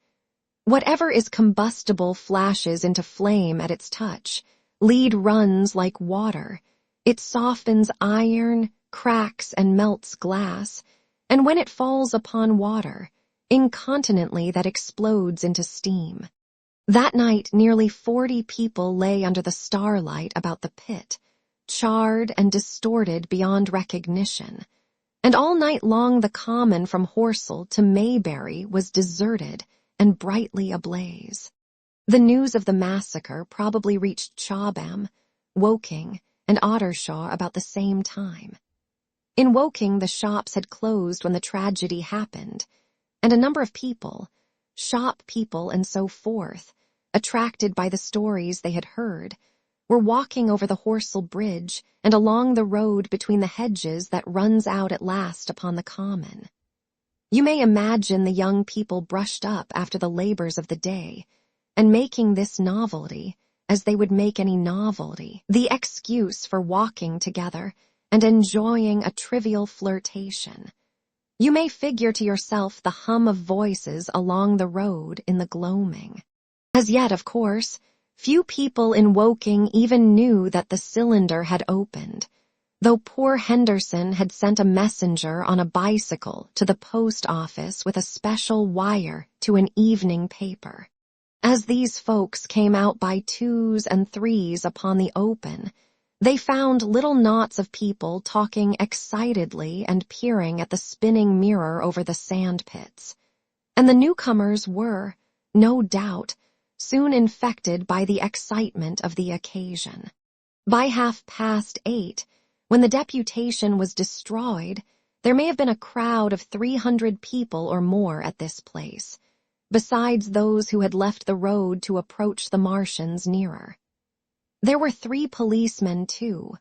Whatever is combustible flashes into flame at its touch. Lead runs like water. It softens iron, cracks and melts glass, and when it falls upon water, incontinently that explodes into steam. That night nearly 40 people lay under the starlight about the pit, charred and distorted beyond recognition, and all night long the common from Horsell to Maybury was deserted and brightly ablaze. The news of the massacre probably reached Chobham, Woking, and Ottershaw about the same time. In Woking the shops had closed when the tragedy happened, and a number of people, shop people and so forth, attracted by the stories they had heard, were walking over the Horsell Bridge and along the road between the hedges that runs out at last upon the common. You may imagine the young people brushed up after the labors of the day, and making this novelty, as they would make any novelty, the excuse for walking together and enjoying a trivial flirtation. You may figure to yourself the hum of voices along the road in the gloaming. As yet, of course, few people in Woking even knew that the cylinder had opened, though poor Henderson had sent a messenger on a bicycle to the post office with a special wire to an evening paper. As these folks came out by twos and threes upon the open, they found little knots of people talking excitedly and peering at the spinning mirror over the sand pits. And the newcomers were, no doubt, soon infected by the excitement of the occasion. By 8:30, when the deputation was destroyed, there may have been a crowd of 300 people or more at this place, besides those who had left the road to approach the Martians nearer. There were 3 policemen, too,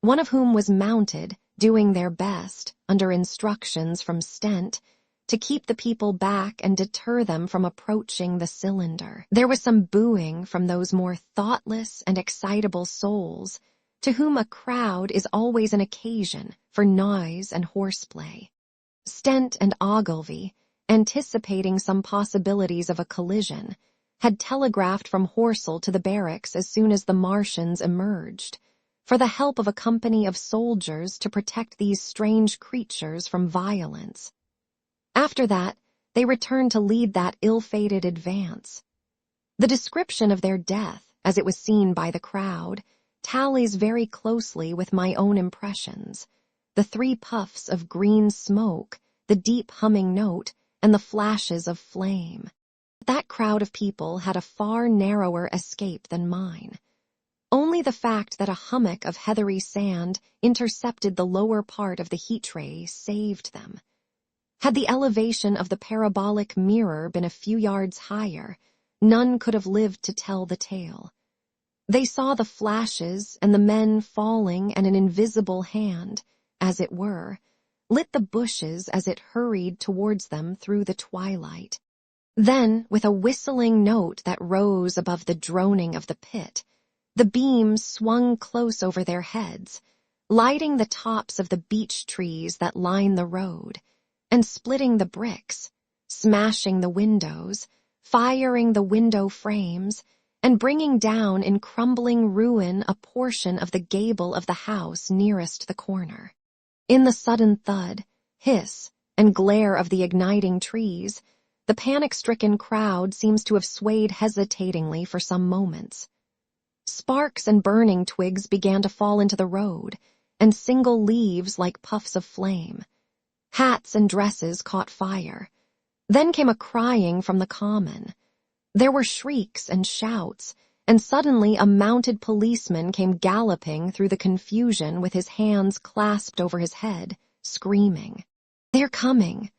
one of whom was mounted, doing their best, under instructions from Stent, to keep the people back and deter them from approaching the cylinder. There was some booing from those more thoughtless and excitable souls, to whom a crowd is always an occasion for noise and horseplay. Stent and Ogilvy, anticipating some possibilities of a collision, had telegraphed from Horsell to the barracks as soon as the Martians emerged, for the help of a company of soldiers to protect these strange creatures from violence. After that, they returned to lead that ill-fated advance. The description of their death, as it was seen by the crowd, tallies very closely with my own impressions. The 3 puffs of green smoke, the deep humming note, and the flashes of flame. That crowd of people had a far narrower escape than mine. Only the fact that a hummock of heathery sand intercepted the lower part of the heat ray saved them. Had the elevation of the parabolic mirror been a few yards higher, none could have lived to tell the tale. They saw the flashes and the men falling, and an invisible hand, as it were, lit the bushes as it hurried towards them through the twilight. Then, with a whistling note that rose above the droning of the pit, the beams swung close over their heads, lighting the tops of the beech trees that line the road, and splitting the bricks, smashing the windows, firing the window frames, and bringing down in crumbling ruin a portion of the gable of the house nearest the corner. In the sudden thud, hiss, and glare of the igniting trees, the panic-stricken crowd seems to have swayed hesitatingly for some moments. Sparks and burning twigs began to fall into the road, and single leaves like puffs of flame. Hats and dresses caught fire. Then came a crying from the common. There were shrieks and shouts, and suddenly a mounted policeman came galloping through the confusion with his hands clasped over his head, screaming, "They're coming!"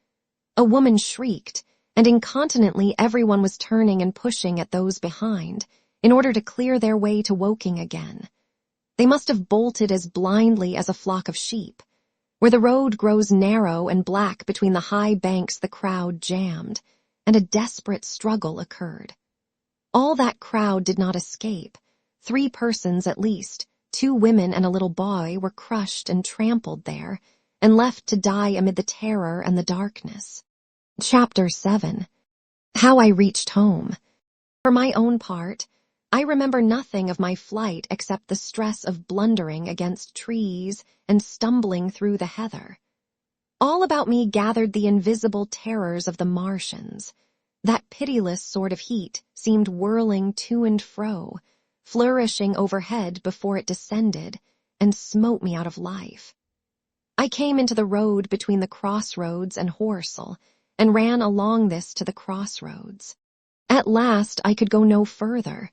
A woman shrieked, and incontinently everyone was turning and pushing at those behind, in order to clear their way to Woking again. They must have bolted as blindly as a flock of sheep. Where the road grows narrow and black between the high banks the crowd jammed, and a desperate struggle occurred. All that crowd did not escape. 3 persons at least, 2 women and a little boy, were crushed and trampled there, and left to die amid the terror and the darkness. Chapter 7. How I reached home. For my own part, I remember nothing of my flight except the stress of blundering against trees and stumbling through the heather. All about me gathered the invisible terrors of the Martians. That pitiless sort of heat seemed whirling to and fro, flourishing overhead before it descended, and smote me out of life. I came into the road between the crossroads and Horsell, and ran along this to the crossroads. At last I could go no further.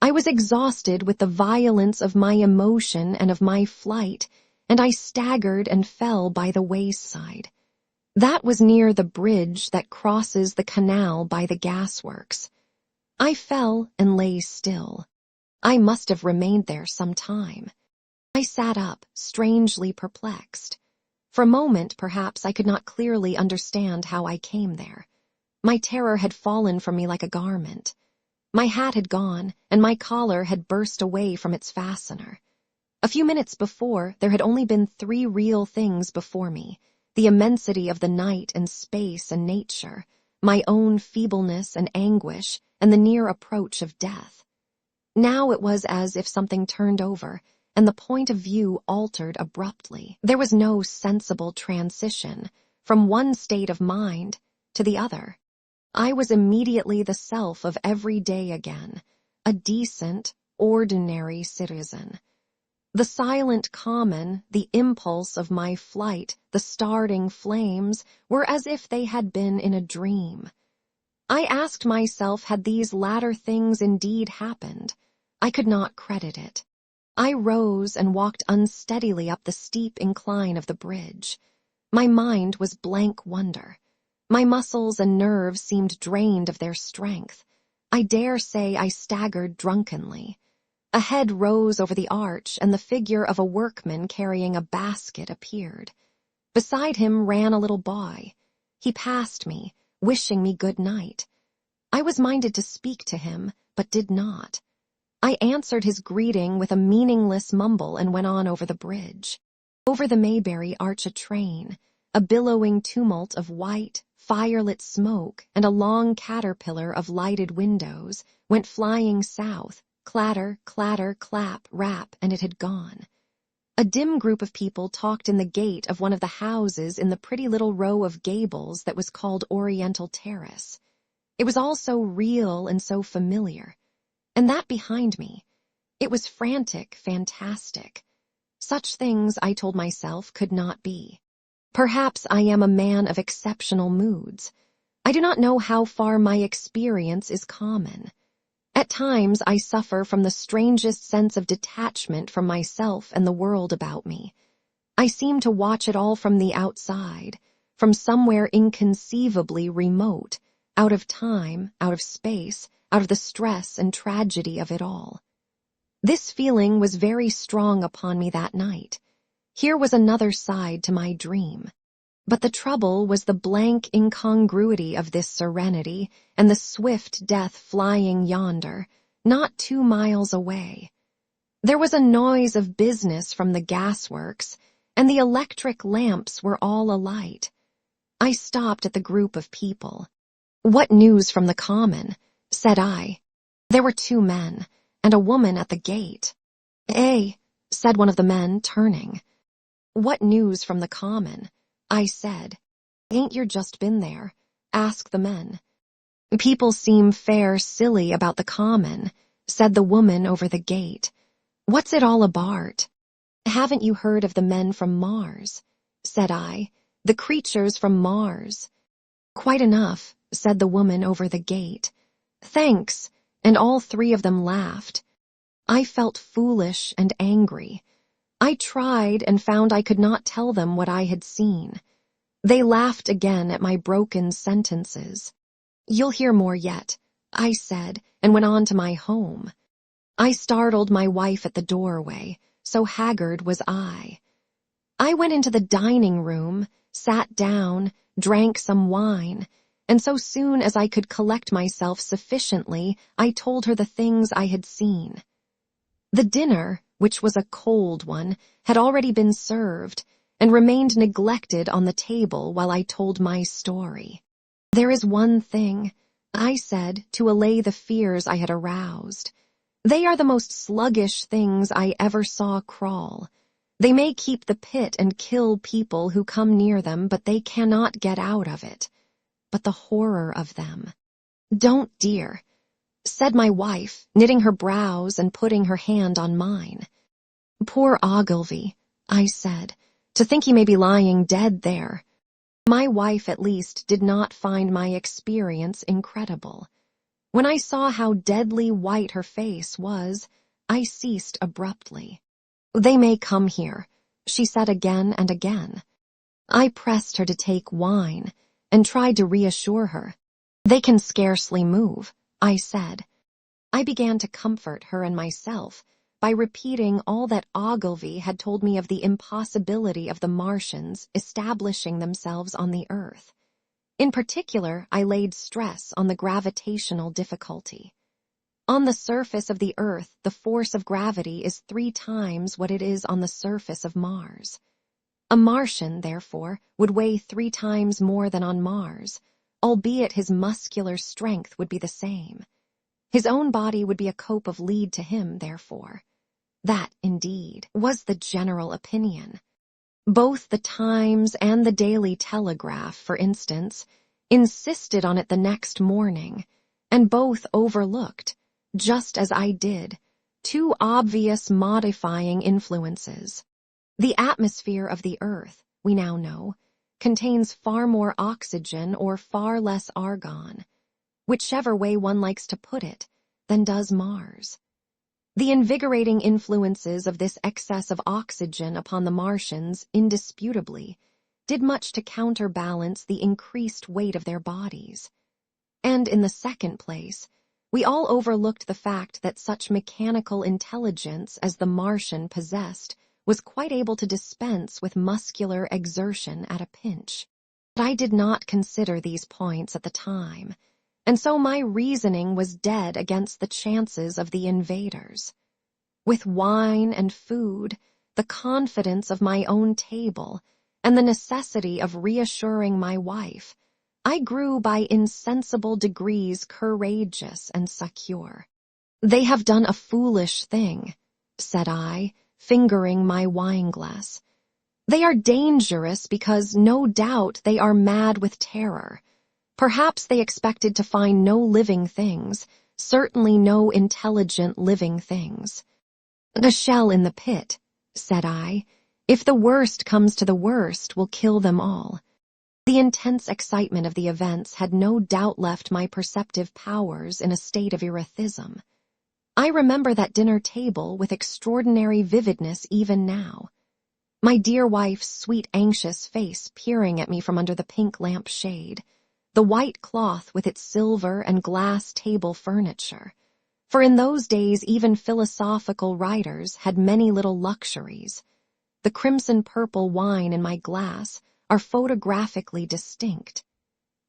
I was exhausted with the violence of my emotion and of my flight, and I staggered and fell by the wayside. That was near the bridge that crosses the canal by the gasworks. I fell and lay still. I must have remained there some time. I sat up, strangely perplexed. For a moment, perhaps, I could not clearly understand how I came there. My terror had fallen from me like a garment. My hat had gone, and my collar had burst away from its fastener. A few minutes before, there had only been 3 real things before me: the immensity of the night and space and nature, my own feebleness and anguish, and the near approach of death. Now it was as if something turned over, and the point of view altered abruptly. There was no sensible transition from one state of mind to the other. I was immediately the self of every day again, a decent, ordinary citizen. The silent common, the impulse of my flight, the starting flames, were as if they had been in a dream. I asked myself, had these latter things indeed happened? I could not credit it. I rose and walked unsteadily up the steep incline of the bridge. My mind was blank wonder. My muscles and nerves seemed drained of their strength. I dare say I staggered drunkenly. A head rose over the arch, and the figure of a workman carrying a basket appeared. Beside him ran a little boy. He passed me, wishing me good night. I was minded to speak to him, but did not. I answered his greeting with a meaningless mumble and went on over the bridge. Over the Mayberry arch a train, a billowing tumult of white, firelit smoke, and a long caterpillar of lighted windows, went flying south, clatter, clatter, clap, rap, and it had gone. A dim group of people talked in the gate of one of the houses in the pretty little row of gables that was called Oriental Terrace. It was all so real and so familiar. And that behind me. It was frantic, fantastic. Such things, I told myself, could not be. Perhaps I am a man of exceptional moods. I do not know how far my experience is common. At times I suffer from the strangest sense of detachment from myself and the world about me. I seem to watch it all from the outside, from somewhere inconceivably remote, out of time, out of space, out of the stress and tragedy of it all. This feeling was very strong upon me that night. Here was another side to my dream. But the trouble was the blank incongruity of this serenity and the swift death flying yonder, not 2 miles away. There was a noise of business from the gasworks, and the electric lamps were all alight. I stopped at the group of people. "What news from the common?" said I. There were 2 men, and a woman at the gate. "Eh," said one of the men, turning. "What news from the common?" I said. "Ain't you just been there?" asked the men. "People seem fair silly about the common," said the woman over the gate. "What's it all about?" "Haven't you heard of the men from Mars?" said I. "The creatures from Mars." "Quite enough," said the woman over the gate. "Thanks," and all 3 of them laughed. I felt foolish and angry. I tried and found I could not tell them what I had seen. They laughed again at my broken sentences. "You'll hear more yet," I said, and went on to my home. I startled my wife at the doorway, so haggard was I. I went into the dining room, sat down, drank some wine, and so soon as I could collect myself sufficiently, I told her the things I had seen. The dinner, which was a cold one, had already been served, and remained neglected on the table while I told my story. "There is one thing," I said, to allay the fears I had aroused. "They are the most sluggish things I ever saw crawl. They may keep the pit and kill people who come near them, but they cannot get out of it. But the horror of them." "Don't, dear," said my wife, knitting her brows and putting her hand on mine. "Poor Ogilvy," I said, "to think he may be lying dead there." My wife, at least, did not find my experience incredible. When I saw how deadly white her face was, I ceased abruptly. "They may come here," she said again and again. I pressed her to take wine and tried to reassure her. "They can scarcely move," I said. I began to comfort her and myself by repeating all that Ogilvy had told me of the impossibility of the Martians establishing themselves on the Earth. In particular, I laid stress on the gravitational difficulty. On the surface of the Earth, the force of gravity is 3 times what it is on the surface of Mars. A Martian, therefore, would weigh 3 times more than on Mars, albeit his muscular strength would be the same. His own body would be a cope of lead to him, therefore. That, indeed, was the general opinion. Both the Times and the Daily Telegraph, for instance, insisted on it the next morning, and both overlooked, just as I did, 2 obvious modifying influences. The atmosphere of the Earth, we now know, contains far more oxygen or far less argon, whichever way one likes to put it, than does Mars. The invigorating influences of this excess of oxygen upon the Martians, indisputably, did much to counterbalance the increased weight of their bodies. And in the second place, we all overlooked the fact that such mechanical intelligence as the Martian possessed was quite able to dispense with muscular exertion at a pinch. But I did not consider these points at the time, and so my reasoning was dead against the chances of the invaders. With wine and food, the confidence of my own table, and the necessity of reassuring my wife, I grew by insensible degrees courageous and secure. "They have done a foolish thing," said I, fingering my wineglass. "They are dangerous because no doubt they are mad with terror. Perhaps they expected to find no living things, certainly no intelligent living things." "A shell in the pit," said I, "if the worst comes to the worst, will kill them all." The intense excitement of the events had no doubt left my perceptive powers in a state of erethism. I remember that dinner table with extraordinary vividness even now. My dear wife's sweet, anxious face peering at me from under the pink lamp shade, the white cloth with its silver and glass table furniture. For in those days even philosophical writers had many little luxuries. The crimson-purple wine in my glass, are photographically distinct.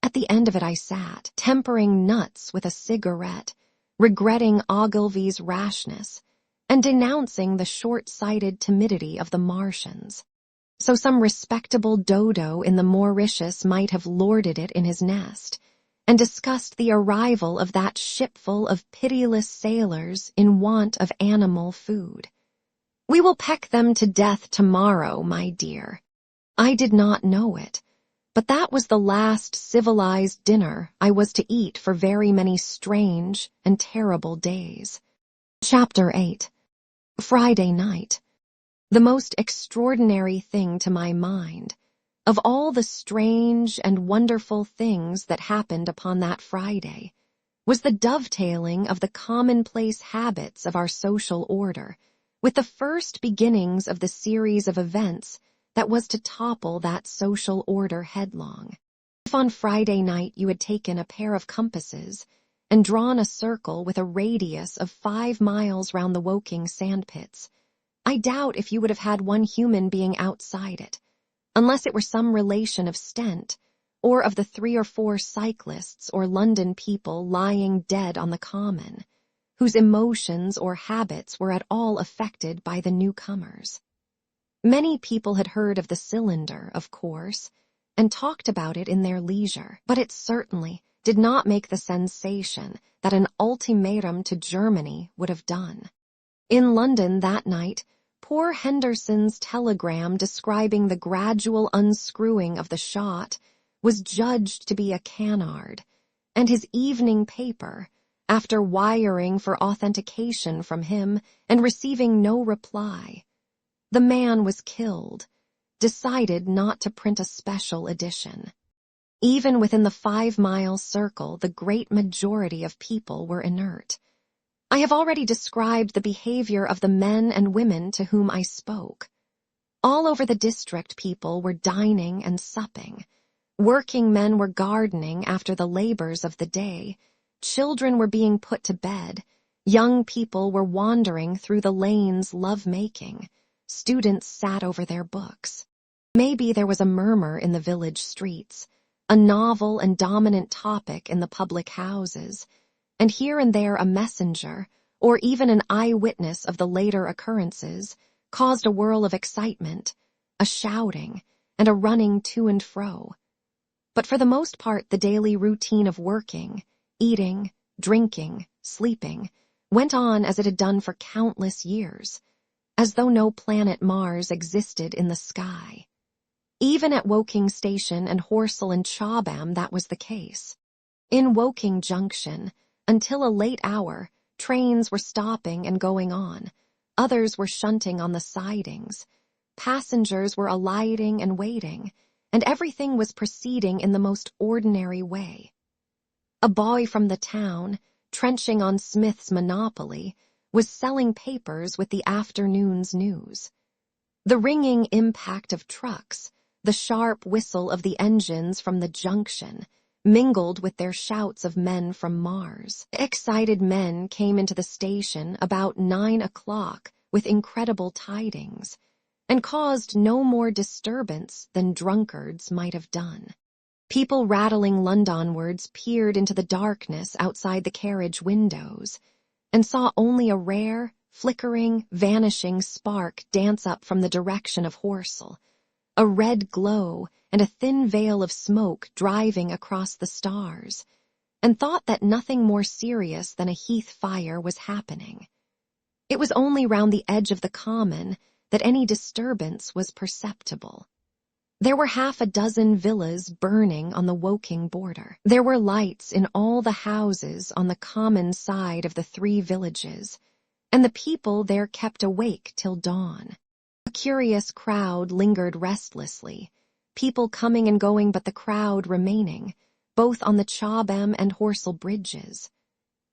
At the end of it I sat, tempering nuts with a cigarette, regretting Ogilvy's rashness, and denouncing the short-sighted timidity of the Martians. So some respectable dodo in the Mauritius might have lorded it in his nest, and discussed the arrival of that shipful of pitiless sailors in want of animal food. "We will peck them to death tomorrow, my dear." I did not know it, but that was the last civilized dinner I was to eat for very many strange and terrible days. Chapter 8. Friday night. The most extraordinary thing to my mind, of all the strange and wonderful things that happened upon that Friday, was the dovetailing of the commonplace habits of our social order with the first beginnings of the series of events that was to topple that social order headlong. If on Friday night you had taken a pair of compasses and drawn a circle with a radius of 5 miles round the Woking sandpits, I doubt if you would have had one human being outside it, unless it were some relation of Stent, or of the 3 or 4 cyclists or London people lying dead on the common, whose emotions or habits were at all affected by the newcomers. Many people had heard of the cylinder, of course, and talked about it in their leisure, but it certainly did not make the sensation that an ultimatum to Germany would have done. In London that night, poor Henderson's telegram describing the gradual unscrewing of the shot was judged to be a canard, and his evening paper, after wiring for authentication from him and receiving no reply, "The man was killed," decided not to print a special edition. Even within the 5-mile circle, the great majority of people were inert. I have already described the behavior of the men and women to whom I spoke. All over the district people were dining and supping. Working men were gardening after the labors of the day. Children were being put to bed. Young people were wandering through the lanes love-making. Students sat over their books. Maybe there was a murmur in the village streets, a novel and dominant topic in the public houses, and here and there a messenger, or even an eyewitness of the later occurrences, caused a whirl of excitement, a shouting, and a running to and fro. But for the most part the daily routine of working, eating, drinking, sleeping, went on as it had done for countless years, as though no planet Mars existed in the sky. Even at Woking Station and Horsell and Chobham that was the case. In Woking Junction, until a late hour, trains were stopping and going on. Others were shunting on the sidings. Passengers were alighting and waiting, and everything was proceeding in the most ordinary way. A boy from the town, trenching on Smith's monopoly, was selling papers with the afternoon's news. The ringing impact of trucks, the sharp whistle of the engines from the junction, mingled with their shouts of men from Mars. Excited men came into the station about 9 o'clock with incredible tidings, and caused no more disturbance than drunkards might have done. People rattling Londonwards peered into the darkness outside the carriage windows, and saw only a rare, flickering, vanishing spark dance up from the direction of Horsell, a red glow and a thin veil of smoke driving across the stars, and thought that nothing more serious than a heath fire was happening. It was only round the edge of the common that any disturbance was perceptible. There were 6 villas burning on the Woking border. There were lights in all the houses on the common side of the 3 villages, and the people there kept awake till dawn. A curious crowd lingered restlessly, people coming and going but the crowd remaining, both on the Chobham and Horsell bridges.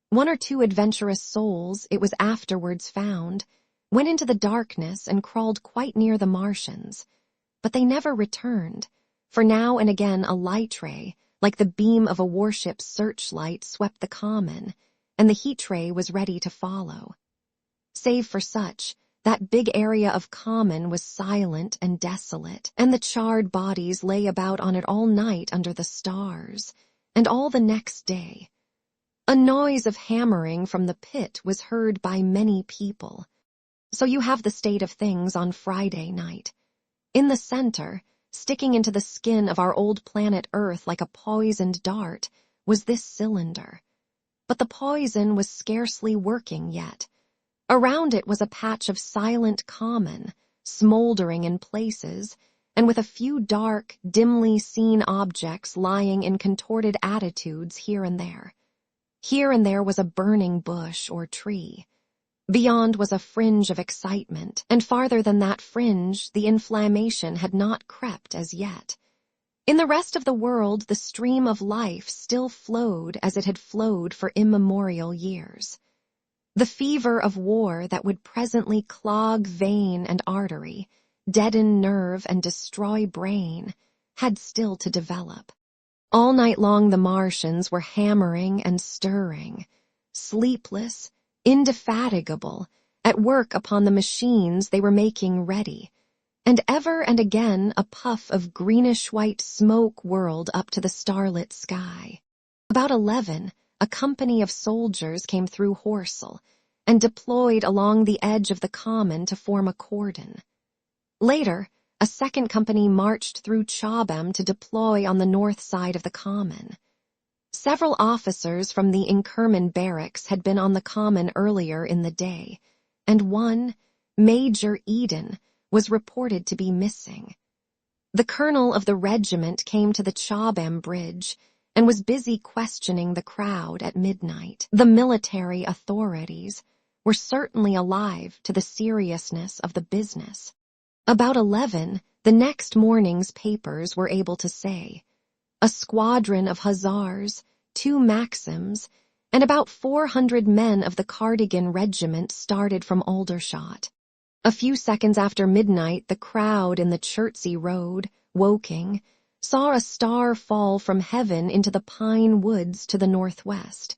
1 or 2 adventurous souls, it was afterwards found, went into the darkness and crawled quite near the Martians, but they never returned, for now and again a light ray, like the beam of a warship's searchlight, swept the common, and the heat ray was ready to follow. Save for such, that big area of common was silent and desolate, and the charred bodies lay about on it all night under the stars, and all the next day. A noise of hammering from the pit was heard by many people. So you have the state of things on Friday night. In the center, sticking into the skin of our old planet Earth like a poisoned dart, was this cylinder. But the poison was scarcely working yet. Around it was a patch of silent common, smoldering in places, and with a few dark, dimly seen objects lying in contorted attitudes here and there. Here and there was a burning bush or tree. Beyond was a fringe of excitement, and farther than that fringe, the inflammation had not crept as yet. In the rest of the world, the stream of life still flowed as it had flowed for immemorial years. The fever of war that would presently clog vein and artery, deaden nerve and destroy brain, had still to develop. All night long the Martians were hammering and stirring, sleepless, indefatigable, at work upon the machines they were making ready, and ever and again a puff of greenish-white smoke whirled up to the starlit sky. About 11, a company of soldiers came through Horsell and deployed along the edge of the common to form a cordon. Later, a second company marched through Chobham to deploy on the north side of the common. Several officers from the Inkerman barracks had been on the common earlier in the day, and one, Major Eden, was reported to be missing. The colonel of the regiment came to the Chobham Bridge and was busy questioning the crowd at midnight. The military authorities were certainly alive to the seriousness of the business. About 11, the next morning's papers were able to say, a squadron of hussars, 2 Maxims, and about 400 men of the Cardigan Regiment started from Aldershot. A few seconds after midnight, the crowd in the Chertsey Road, Woking, saw a star fall from heaven into the pine woods to the northwest.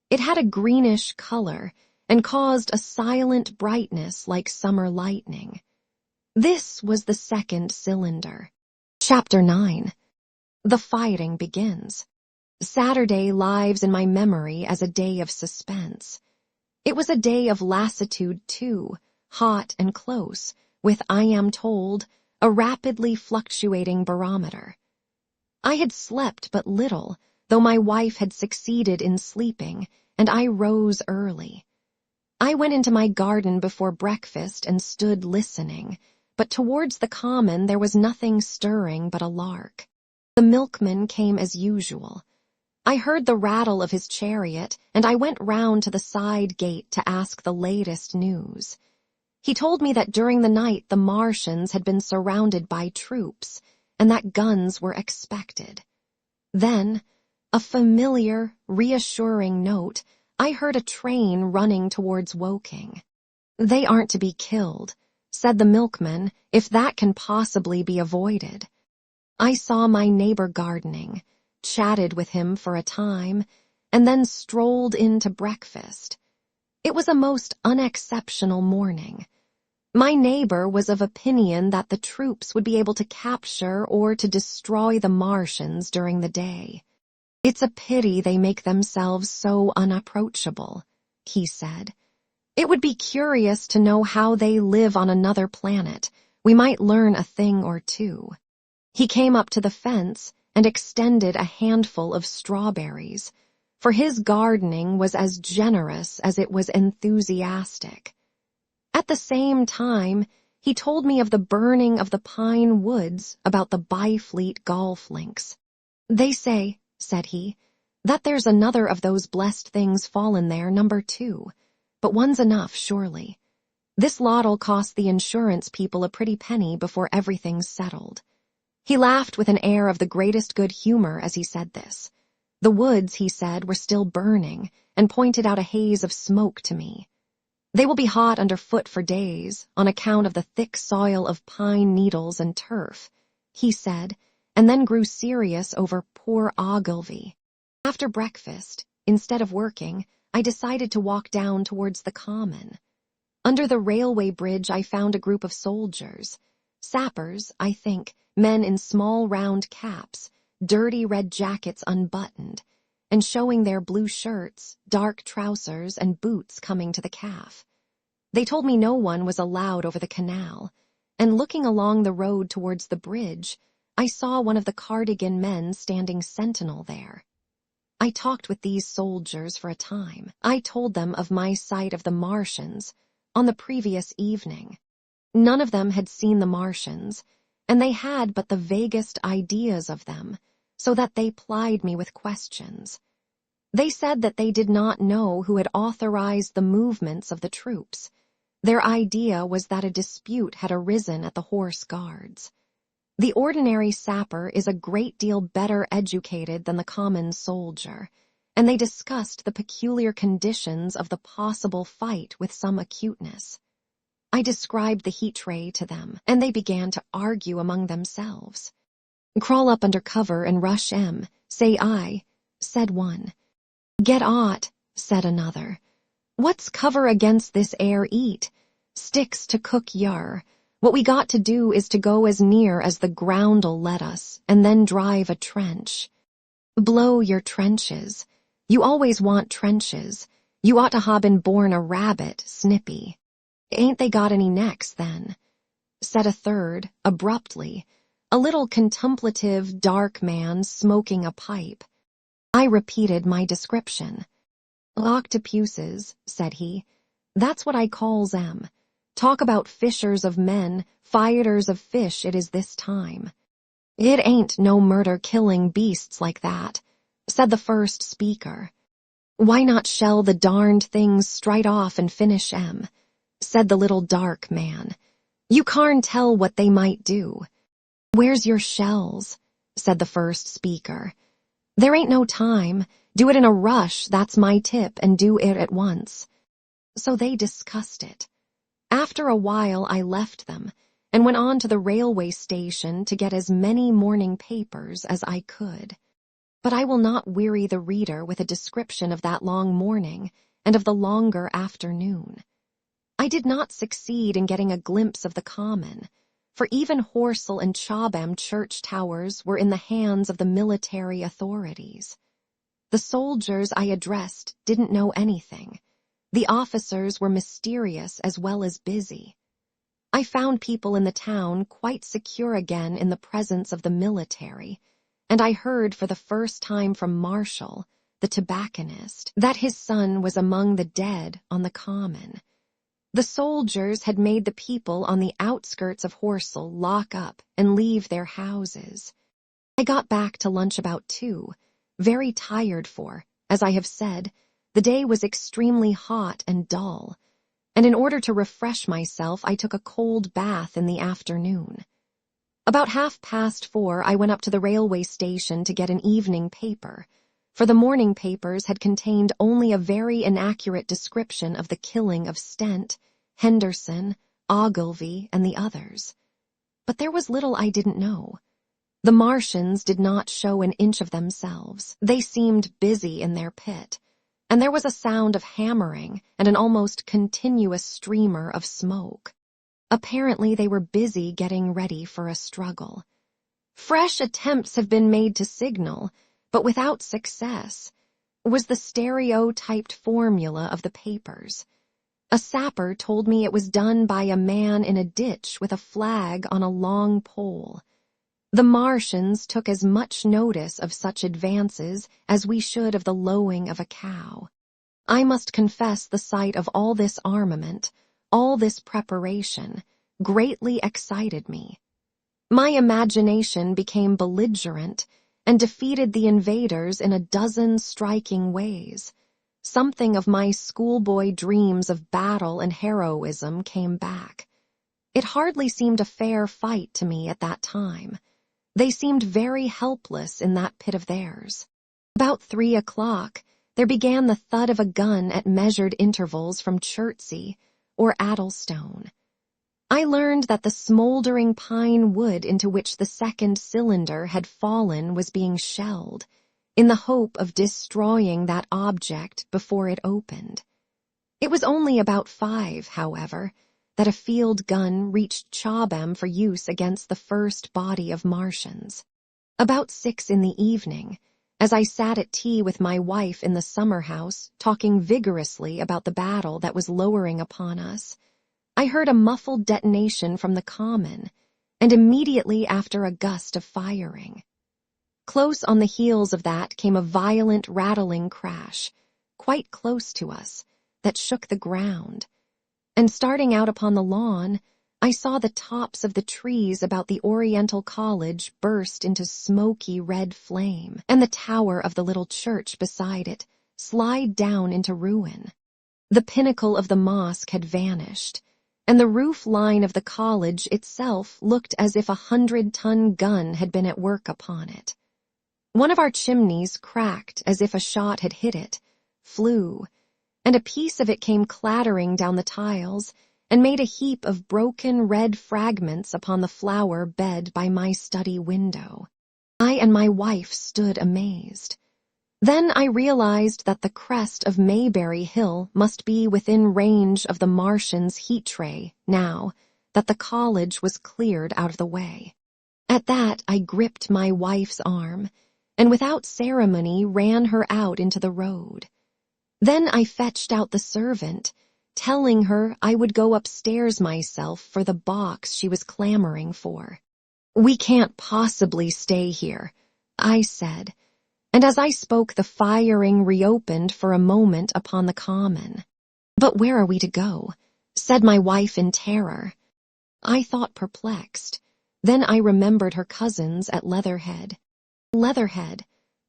It had a greenish color and caused a silent brightness like summer lightning. This was the second cylinder. Chapter 9. The fighting begins. Saturday lives in my memory as a day of suspense. It was a day of lassitude too, hot and close, with, I am told, a rapidly fluctuating barometer. I had slept but little, though my wife had succeeded in sleeping, and I rose early. I went into my garden before breakfast and stood listening, but towards the common there was nothing stirring but a lark. The milkman came as usual. I heard the rattle of his chariot, and I went round to the side gate to ask the latest news. He told me that during the night the Martians had been surrounded by troops, and that guns were expected. Then, a familiar, reassuring note, I heard a train running towards Woking. They aren't to be killed, said the milkman, if that can possibly be avoided. I saw my neighbor gardening, chatted with him for a time, and then strolled in to breakfast. It was a most unexceptional morning. My neighbor was of opinion that the troops would be able to capture or to destroy the Martians during the day. It's a pity they make themselves so unapproachable, he said. It would be curious to know how they live on another planet. We might learn a thing or two. He came up to the fence and extended a handful of strawberries, for his gardening was as generous as it was enthusiastic. At the same time, he told me of the burning of the pine woods about the Byfleet golf links. They say, said he, that there's another of those blessed things fallen there, number 2, but one's enough, surely. This lot'll cost the insurance people a pretty penny before everything's settled. He laughed with an air of the greatest good humor as he said this. The woods, he said, were still burning, and pointed out a haze of smoke to me. They will be hot underfoot for days, on account of the thick soil of pine needles and turf, he said, and then grew serious over poor Ogilvy. After breakfast, instead of working, I decided to walk down towards the common. Under the railway bridge I found a group of soldiers. Sappers, I think, men in small round caps, dirty red jackets unbuttoned, and showing their blue shirts, dark trousers, and boots coming to the calf. They told me no one was allowed over the canal, and looking along the road towards the bridge, I saw one of the cardigan men standing sentinel there. I talked with these soldiers for a time. I told them of my sight of the Martians on the previous evening. None of them had seen the Martians, and they had but the vaguest ideas of them, so that they plied me with questions. They said that they did not know who had authorized the movements of the troops. Their idea was that a dispute had arisen at the Horse Guards. The ordinary sapper is a great deal better educated than the common soldier, and they discussed the peculiar conditions of the possible fight with some acuteness. I described the heat ray to them, and they began to argue among themselves. "Crawl up under cover and rush 'em, say I," said one. "Get ought," said another. "What's cover against this air eat? Sticks to cook yar. What we got to do is to go as near as the ground'll let us, and then drive a trench." "Blow your trenches. You always want trenches. You ought to ha' been born a rabbit, Snippy." "Ain't they got any necks, then?" said a third, abruptly, a little contemplative, dark man smoking a pipe. I repeated my description. "Octopuses," said he. "That's what I calls 'em. Talk about fishers of men, fighters of fish it is this time." "It ain't no murder-killing beasts like that," said the first speaker. "Why not shell the darned things straight off and finish 'em?" said the little dark man. "You carn't tell what they might do." "Where's your shells?" said the first speaker. "There ain't no time. Do it in a rush, that's my tip, and do it at once." So they discussed it. After a while I left them, and went on to the railway station to get as many morning papers as I could. But I will not weary the reader with a description of that long morning and of the longer afternoon. I did not succeed in getting a glimpse of the common, for even Horsell and Chobham church towers were in the hands of the military authorities. The soldiers I addressed didn't know anything. The officers were mysterious as well as busy. I found people in the town quite secure again in the presence of the military, and I heard for the first time from Marshall, the tobacconist, that his son was among the dead on the common. The soldiers had made the people on the outskirts of Horsell lock up and leave their houses. I got back to lunch about 2, very tired for, as I have said, the day was extremely hot and dull, and in order to refresh myself I took a cold bath in the afternoon. About 4:30 I went up to the railway station to get an evening paper, for the morning papers had contained only a very inaccurate description of the killing of Stent, Henderson, Ogilvy, and the others. But there was little I didn't know. The Martians did not show an inch of themselves. They seemed busy in their pit, and there was a sound of hammering and an almost continuous streamer of smoke. Apparently they were busy getting ready for a struggle. "Fresh attempts have been made to signal, but without success," was the stereotyped formula of the papers. A sapper told me it was done by a man in a ditch with a flag on a long pole. The Martians took as much notice of such advances as we should of the lowing of a cow. I must confess the sight of all this armament, all this preparation, greatly excited me. My imagination became belligerent and defeated the invaders in a dozen striking ways. Something of my schoolboy dreams of battle and heroism came back. It hardly seemed a fair fight to me at that time. They seemed very helpless in that pit of theirs. About 3 o'clock, there began the thud of a gun at measured intervals from Chertsey or Addlestone. I learned that the smoldering pine wood into which the second cylinder had fallen was being shelled, in the hope of destroying that object before it opened. It was only about 5, however, that a field gun reached Chobham for use against the first body of Martians. About 6 in the evening, as I sat at tea with my wife in the summer house, talking vigorously about the battle that was lowering upon us, I heard a muffled detonation from the common, and immediately after a gust of firing. Close on the heels of that came a violent rattling crash, quite close to us, that shook the ground, and starting out upon the lawn, I saw the tops of the trees about the Oriental College burst into smoky red flame, and the tower of the little church beside it slide down into ruin. The pinnacle of the mosque had vanished, and the roof line of the college itself looked as if a 100-ton gun had been at work upon it. One of our chimneys cracked as if a shot had hit it, flew, and a piece of it came clattering down the tiles and made a heap of broken red fragments upon the flower bed by my study window. I and my wife stood amazed. Then I realized that the crest of Mayberry Hill must be within range of the Martians' heat ray now that the college was cleared out of the way. At that I gripped my wife's arm and without ceremony ran her out into the road. Then I fetched out the servant, telling her I would go upstairs myself for the box she was clamoring for. "We can't possibly stay here," I said, and as I spoke the firing reopened for a moment upon the common. "But where are we to go?" said my wife in terror. I thought perplexed. Then I remembered her cousins at Leatherhead. "Leatherhead,"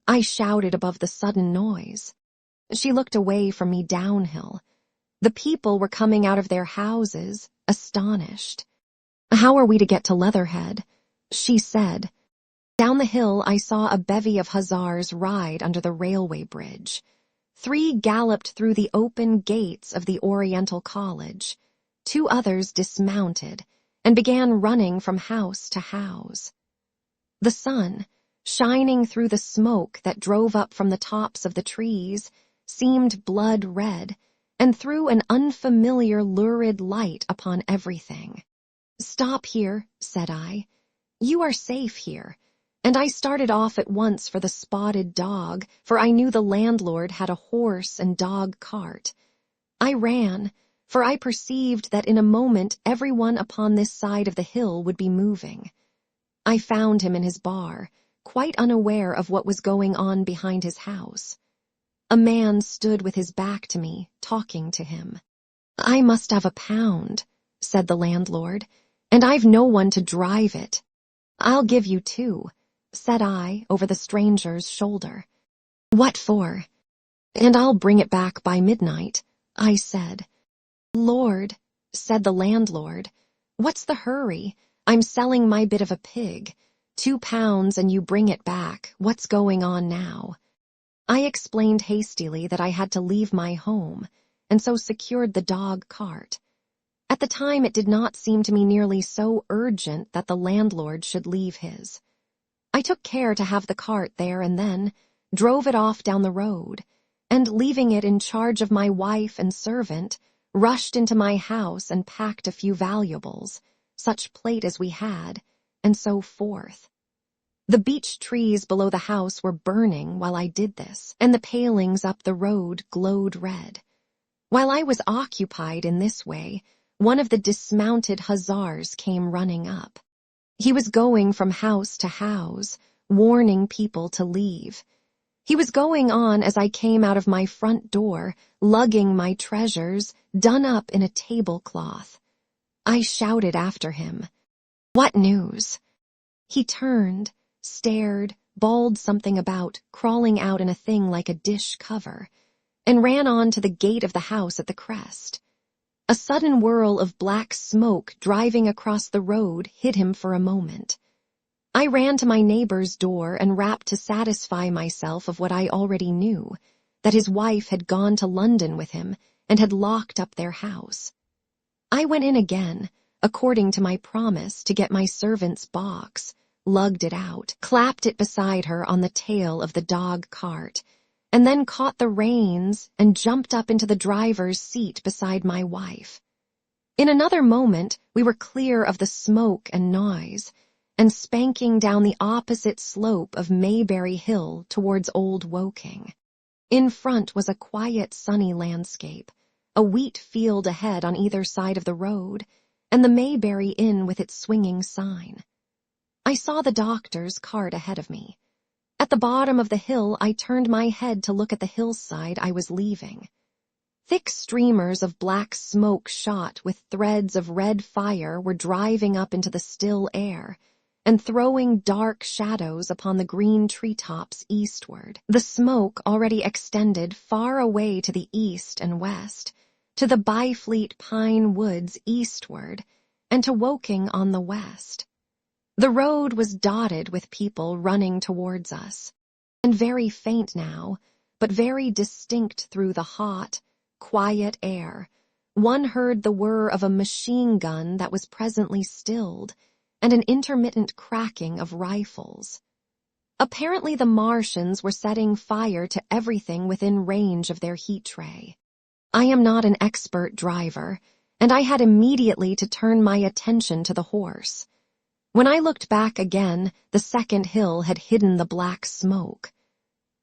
I shouted above the sudden noise. She looked away from me downhill. The people were coming out of their houses, astonished. "How are we to get to Leatherhead?" she said. Down the hill I saw a bevy of hussars ride under the railway bridge. 3 galloped through the open gates of the Oriental College. 2 others dismounted and began running from house to house. The sun, shining through the smoke that drove up from the tops of the trees, seemed blood red, and threw an unfamiliar lurid light upon everything. "Stop here," said I. "You are safe here," and I started off at once for the Spotted Dog, for I knew the landlord had a horse and dog cart. I ran, for I perceived that in a moment everyone upon this side of the hill would be moving. I found him in his bar, quite unaware of what was going on behind his house. A man stood with his back to me, talking to him. "I must have £1," said the landlord, "and I've no one to drive it." "I'll give you 2, said I over the stranger's shoulder. "What for?" "And I'll bring it back by midnight," I said. "Lord," said the landlord, "what's the hurry? I'm selling my bit of a pig. £2 and you bring it back. What's going on now?" I explained hastily that I had to leave my home, and so secured the dog cart. At the time it did not seem to me nearly so urgent that the landlord should leave his. I took care to have the cart there and then, drove it off down the road, and leaving it in charge of my wife and servant, rushed into my house and packed a few valuables, such plate as we had, and so forth. The beech trees below the house were burning while I did this, and the palings up the road glowed red. While I was occupied in this way, one of the dismounted hussars came running up. He was going from house to house, warning people to leave. He was going on as I came out of my front door, lugging my treasures, done up in a tablecloth. I shouted after him, "What news?" He turned, stared, bawled something about crawling out in a thing like a dish cover, and ran on to the gate of the house at the crest. A sudden whirl of black smoke driving across the road hid him for a moment. I ran to my neighbor's door and rapped to satisfy myself of what I already knew, that his wife had gone to London with him and had locked up their house. I went in again, according to my promise, to get my servant's box, lugged it out, clapped it beside her on the tail of the dog cart, and then caught the reins and jumped up into the driver's seat beside my wife. In another moment, we were clear of the smoke and noise, and spanking down the opposite slope of Mayberry Hill towards Old Woking. In front was a quiet, sunny landscape, a wheat field ahead on either side of the road, and the Mayberry Inn with its swinging sign. I saw the doctor's cart ahead of me. At the bottom of the hill, I turned my head to look at the hillside I was leaving. Thick streamers of black smoke shot with threads of red fire were driving up into the still air and throwing dark shadows upon the green treetops eastward. The smoke already extended far away to the east and west, to the Byfleet pine woods eastward, and to Woking on the west. The road was dotted with people running towards us, and very faint now, but very distinct through the hot, quiet air. One heard the whir of a machine gun that was presently stilled, and an intermittent cracking of rifles. Apparently the Martians were setting fire to everything within range of their heat ray. I am not an expert driver, and I had immediately to turn my attention to the horse. When I looked back again, the second hill had hidden the black smoke.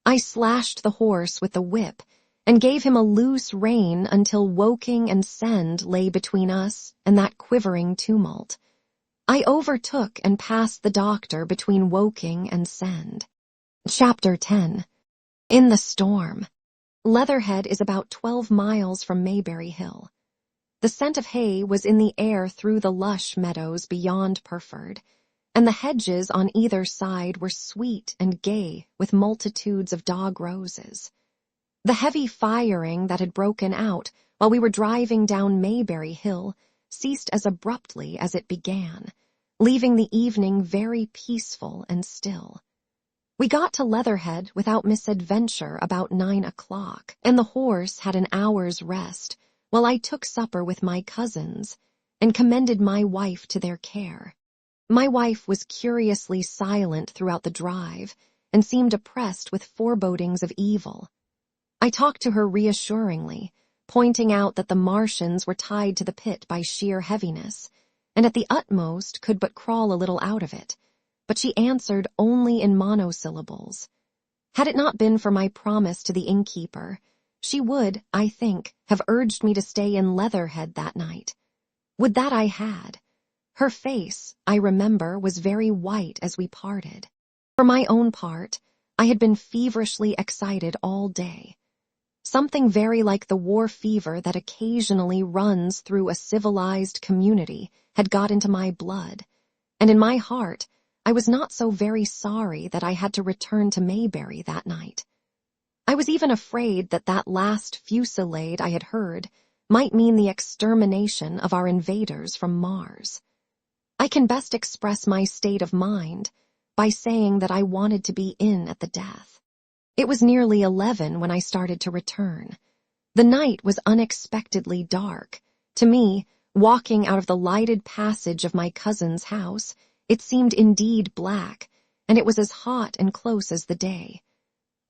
I slashed the horse with the whip and gave him a loose rein until Woking and Send lay between us and that quivering tumult. I overtook and passed the doctor between Woking and Send. Chapter 10. In the Storm. Leatherhead is about 12 miles from Mayberry Hill. The scent of hay was in the air through the lush meadows beyond Purford, and the hedges on either side were sweet and gay with multitudes of dog roses. The heavy firing that had broken out while we were driving down Mayberry Hill ceased as abruptly as it began, leaving the evening very peaceful and still. We got to Leatherhead without misadventure about 9 o'clock, and the horse had an hour's rest while I took supper with my cousins and commended my wife to their care. My wife was curiously silent throughout the drive and seemed oppressed with forebodings of evil. I talked to her reassuringly, pointing out that the Martians were tied to the pit by sheer heaviness, and at the utmost could but crawl a little out of it, but she answered only in monosyllables. Had it not been for my promise to the innkeeper, she would, I think, have urged me to stay in Leatherhead that night. Would that I had. Her face, I remember, was very white as we parted. For my own part, I had been feverishly excited all day. Something very like the war fever that occasionally runs through a civilized community had got into my blood, and in my heart I was not so very sorry that I had to return to Mayberry that night. I was even afraid that that last fusillade I had heard might mean the extermination of our invaders from Mars. I can best express my state of mind by saying that I wanted to be in at the death. It was nearly 11 when I started to return. The night was unexpectedly dark. To me, walking out of the lighted passage of my cousin's house, it seemed indeed black, and it was as hot and close as the day.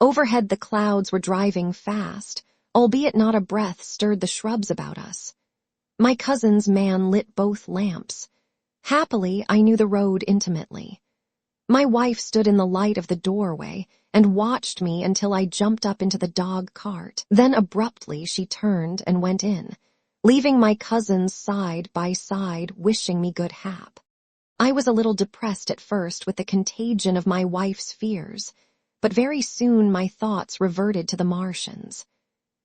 Overhead the clouds were driving fast, albeit not a breath stirred the shrubs about us. My cousin's man lit both lamps. Happily, I knew the road intimately. My wife stood in the light of the doorway and watched me until I jumped up into the dog cart. Then abruptly she turned and went in, leaving my cousins side by side wishing me good hap. I was a little depressed at first with the contagion of my wife's fears, but very soon my thoughts reverted to the Martians.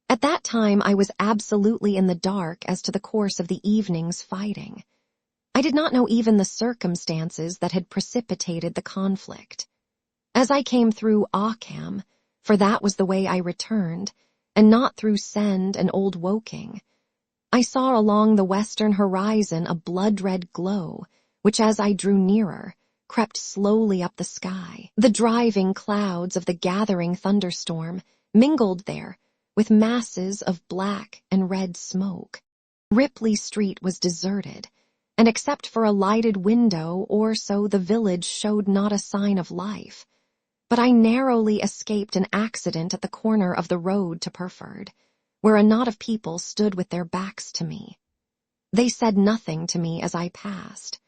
At that time I was absolutely in the dark as to the course of the evening's fighting. I did not know even the circumstances that had precipitated the conflict. As I came through Ockham, for that was the way I returned, and not through Send and Old Woking, I saw along the western horizon a blood-red glow, which as I drew nearer, crept slowly up the sky. The driving clouds of the gathering thunderstorm mingled there with masses of black and red smoke. Ripley Street was deserted, and except for a lighted window or so the village showed not a sign of life. but I narrowly escaped an accident at the corner of the road to Purford, where a knot of people stood with their backs to me. They said nothing to me as I passed.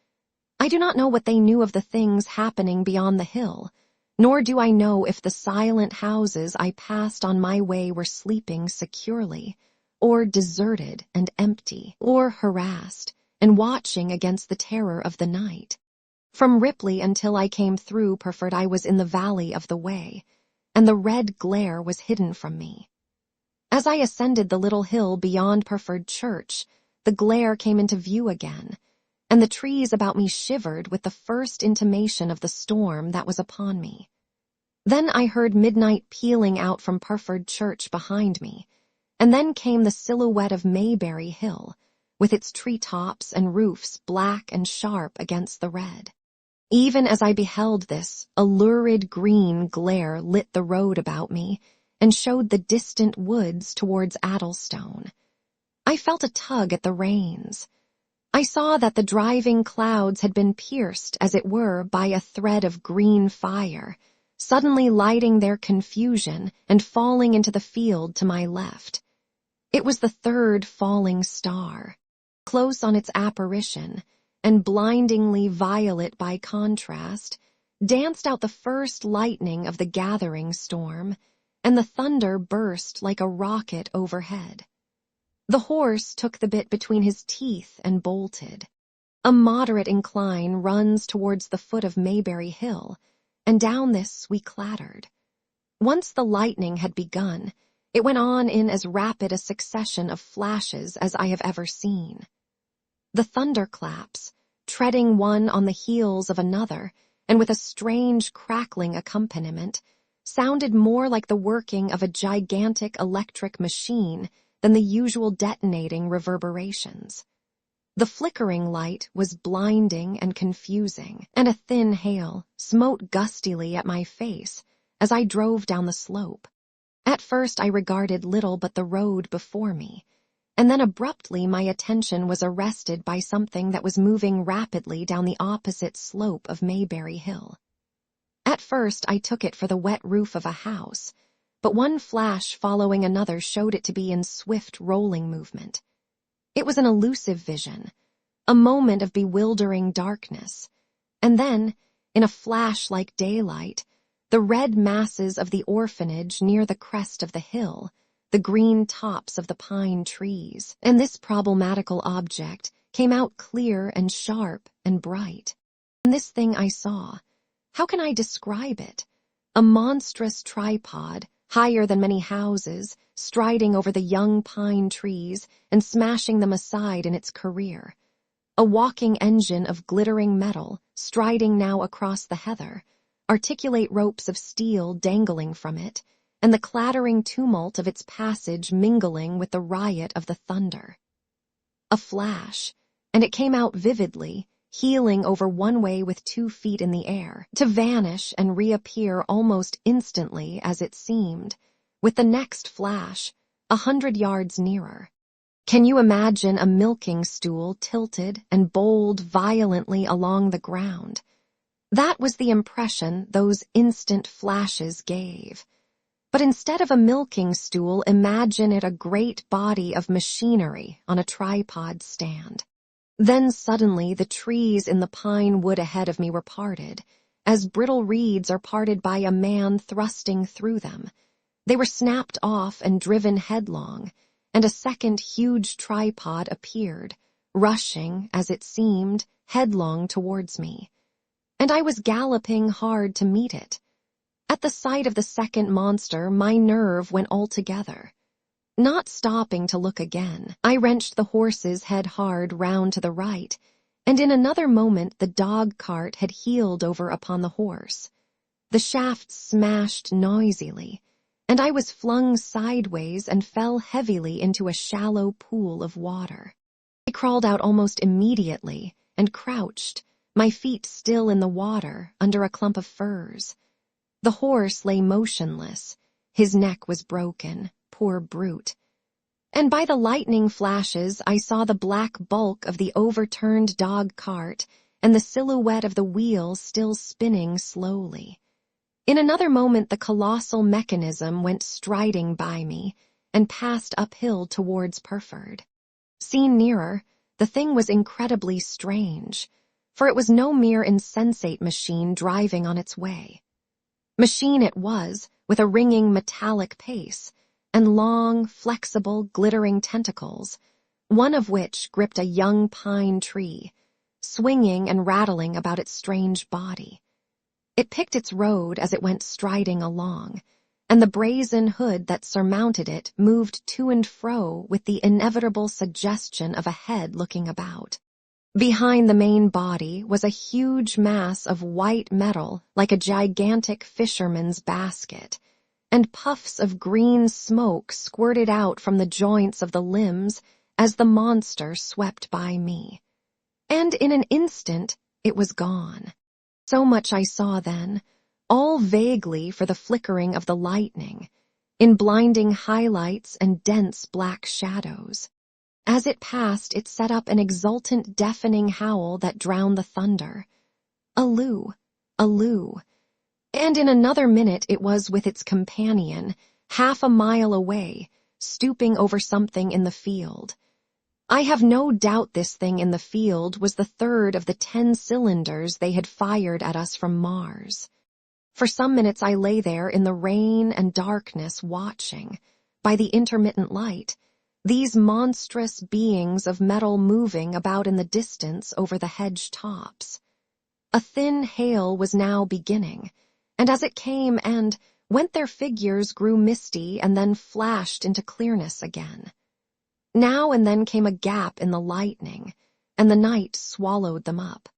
I do not know what they knew of the things happening beyond the hill, nor do I know if the silent houses I passed on my way were sleeping securely, or deserted and empty, or harassed and watching against the terror of the night. From Ripley until I came through Purford I was in the valley of the Way, and the red glare was hidden from me. As I ascended the little hill beyond Purford Church, the glare came into view again, and the trees about me shivered with the first intimation of the storm that was upon me. Then I heard midnight pealing out from Purford Church behind me, and then came the silhouette of Maybury Hill, with its treetops and roofs black and sharp against the red. Even as I beheld this, a lurid green glare lit the road about me and showed the distant woods towards Addlestone. I felt a tug at the reins. I saw that the driving clouds had been pierced, as it were, by a thread of green fire, suddenly lighting their confusion and falling into the field to my left. It was the third falling star, close on its apparition, and blindingly violet by contrast, danced out the first lightning of the gathering storm, and the thunder burst like a rocket overhead. The horse took the bit between his teeth and bolted. A moderate incline runs towards the foot of Maybury Hill, and down this we clattered. Once the lightning had begun, it went on in as rapid a succession of flashes as I have ever seen. The thunderclaps, treading one on the heels of another, and with a strange crackling accompaniment, sounded more like the working of a gigantic electric machine than the usual detonating reverberations. The flickering light was blinding and confusing, and a thin hail smote gustily at my face as I drove down the slope. At first I regarded little but the road before me, and then abruptly my attention was arrested by something that was moving rapidly down the opposite slope of Maybury Hill. At first I took it for the wet roof of a house, but one flash following another showed it to be in swift rolling movement. It was an elusive vision, a moment of bewildering darkness, and then, in a flash like daylight, the red masses of the orphanage near the crest of the hill, the green tops of the pine trees, and this problematical object came out clear and sharp and bright. And this thing I saw, how can I describe it? A monstrous tripod, higher than many houses, striding over the young pine trees and smashing them aside in its career. A walking engine of glittering metal, striding now across the heather, articulate ropes of steel dangling from it, and the clattering tumult of its passage mingling with the riot of the thunder. A flash, and it came out vividly, heeling over one way with 2 feet in the air, to vanish and reappear almost instantly as it seemed, with the next flash, 100 yards nearer. Can you imagine a milking stool tilted and bowled violently along the ground? That was the impression those instant flashes gave. But instead of a milking stool, imagine it a great body of machinery on a tripod stand. Then suddenly the trees in the pine wood ahead of me were parted, as brittle reeds are parted by a man thrusting through them. They were snapped off and driven headlong, and a second huge tripod appeared, rushing, as it seemed, headlong towards me. And I was galloping hard to meet it. At the sight of the second monster, my nerve went altogether. Not stopping to look again, I wrenched the horse's head hard round to the right, and in another moment the dog-cart had heeled over upon the horse. The shafts smashed noisily, and I was flung sideways and fell heavily into a shallow pool of water. I crawled out almost immediately and crouched, my feet still in the water, under a clump of firs. The horse lay motionless. His neck was broken, poor brute. And by the lightning flashes I saw the black bulk of the overturned dog-cart and the silhouette of the wheel still spinning slowly. In another moment the colossal mechanism went striding by me and passed uphill towards Purford. Seen nearer, the thing was incredibly strange, for it was no mere insensate machine driving on its way. Machine it was, with a ringing metallic pace, and long, flexible, glittering tentacles, one of which gripped a young pine tree, swinging and rattling about its strange body. It picked its road as it went striding along, and the brazen hood that surmounted it moved to and fro with the inevitable suggestion of a head looking about. Behind the main body was a huge mass of white metal like a gigantic fisherman's basket, and puffs of green smoke squirted out from the joints of the limbs as the monster swept by me. And in an instant it was gone. So much I saw then, all vaguely for the flickering of the lightning, in blinding highlights and dense black shadows. As it passed, it set up an exultant, deafening howl that drowned the thunder. Aloo, aloo. And in another minute it was with its companion, half a mile away, stooping over something in the field. I have no doubt this thing in the field was the third of the 10 cylinders they had fired at us from Mars. For some minutes I lay there in the rain and darkness watching, by the intermittent light, these monstrous beings of metal moving about in the distance over the hedge tops. A thin hail was now beginning, and as it came and went their figures grew misty and then flashed into clearness again. Now and then came a gap in the lightning, and the night swallowed them up.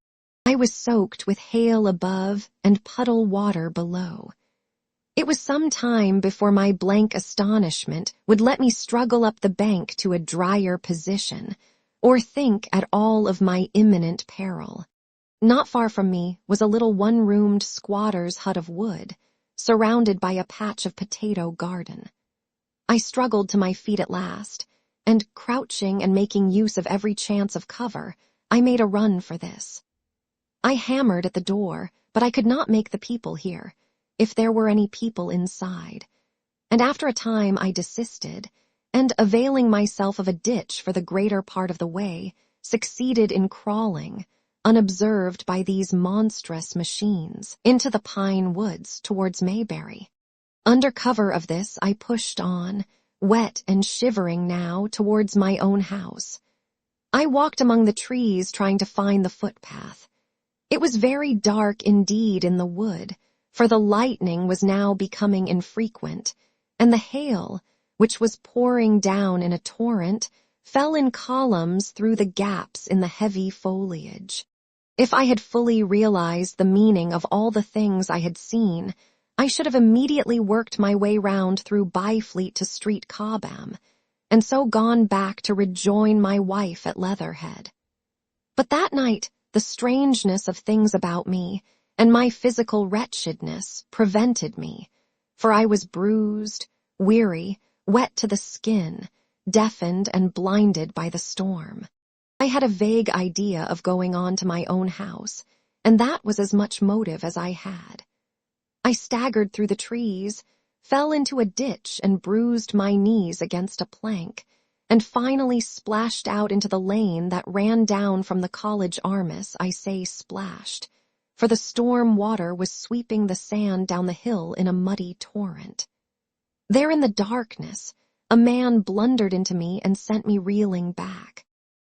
I was soaked with hail above and puddle water below. It was some time before my blank astonishment would let me struggle up the bank to a drier position, or think at all of my imminent peril. Not far from me was a little one-roomed squatter's hut of wood, surrounded by a patch of potato garden. I struggled to my feet at last, and crouching and making use of every chance of cover, I made a run for this. I hammered at the door, but I could not make the people hear, if there were any people inside. And after a time I desisted, and availing myself of a ditch for the greater part of the way, succeeded in crawling, unobserved by these monstrous machines, into the pine woods towards Mayberry. Under cover of this I pushed on, wet and shivering now, towards my own house. I walked among the trees trying to find the footpath. It was very dark indeed in the wood, for the lightning was now becoming infrequent, and the hail, which was pouring down in a torrent, fell in columns through the gaps in the heavy foliage. If I had fully realized the meaning of all the things I had seen, I should have immediately worked my way round through Byfleet to Street Cobham, and so gone back to rejoin my wife at Leatherhead. But that night, the strangeness of things about me, and my physical wretchedness, prevented me, for I was bruised, weary, wet to the skin, deafened and blinded by the storm. I had a vague idea of going on to my own house, and that was as much motive as I had. I staggered through the trees, fell into a ditch and bruised my knees against a plank, and finally splashed out into the lane that ran down from the College Armis. I say splashed, for the storm water was sweeping the sand down the hill in a muddy torrent. There in the darkness, a man blundered into me and sent me reeling back.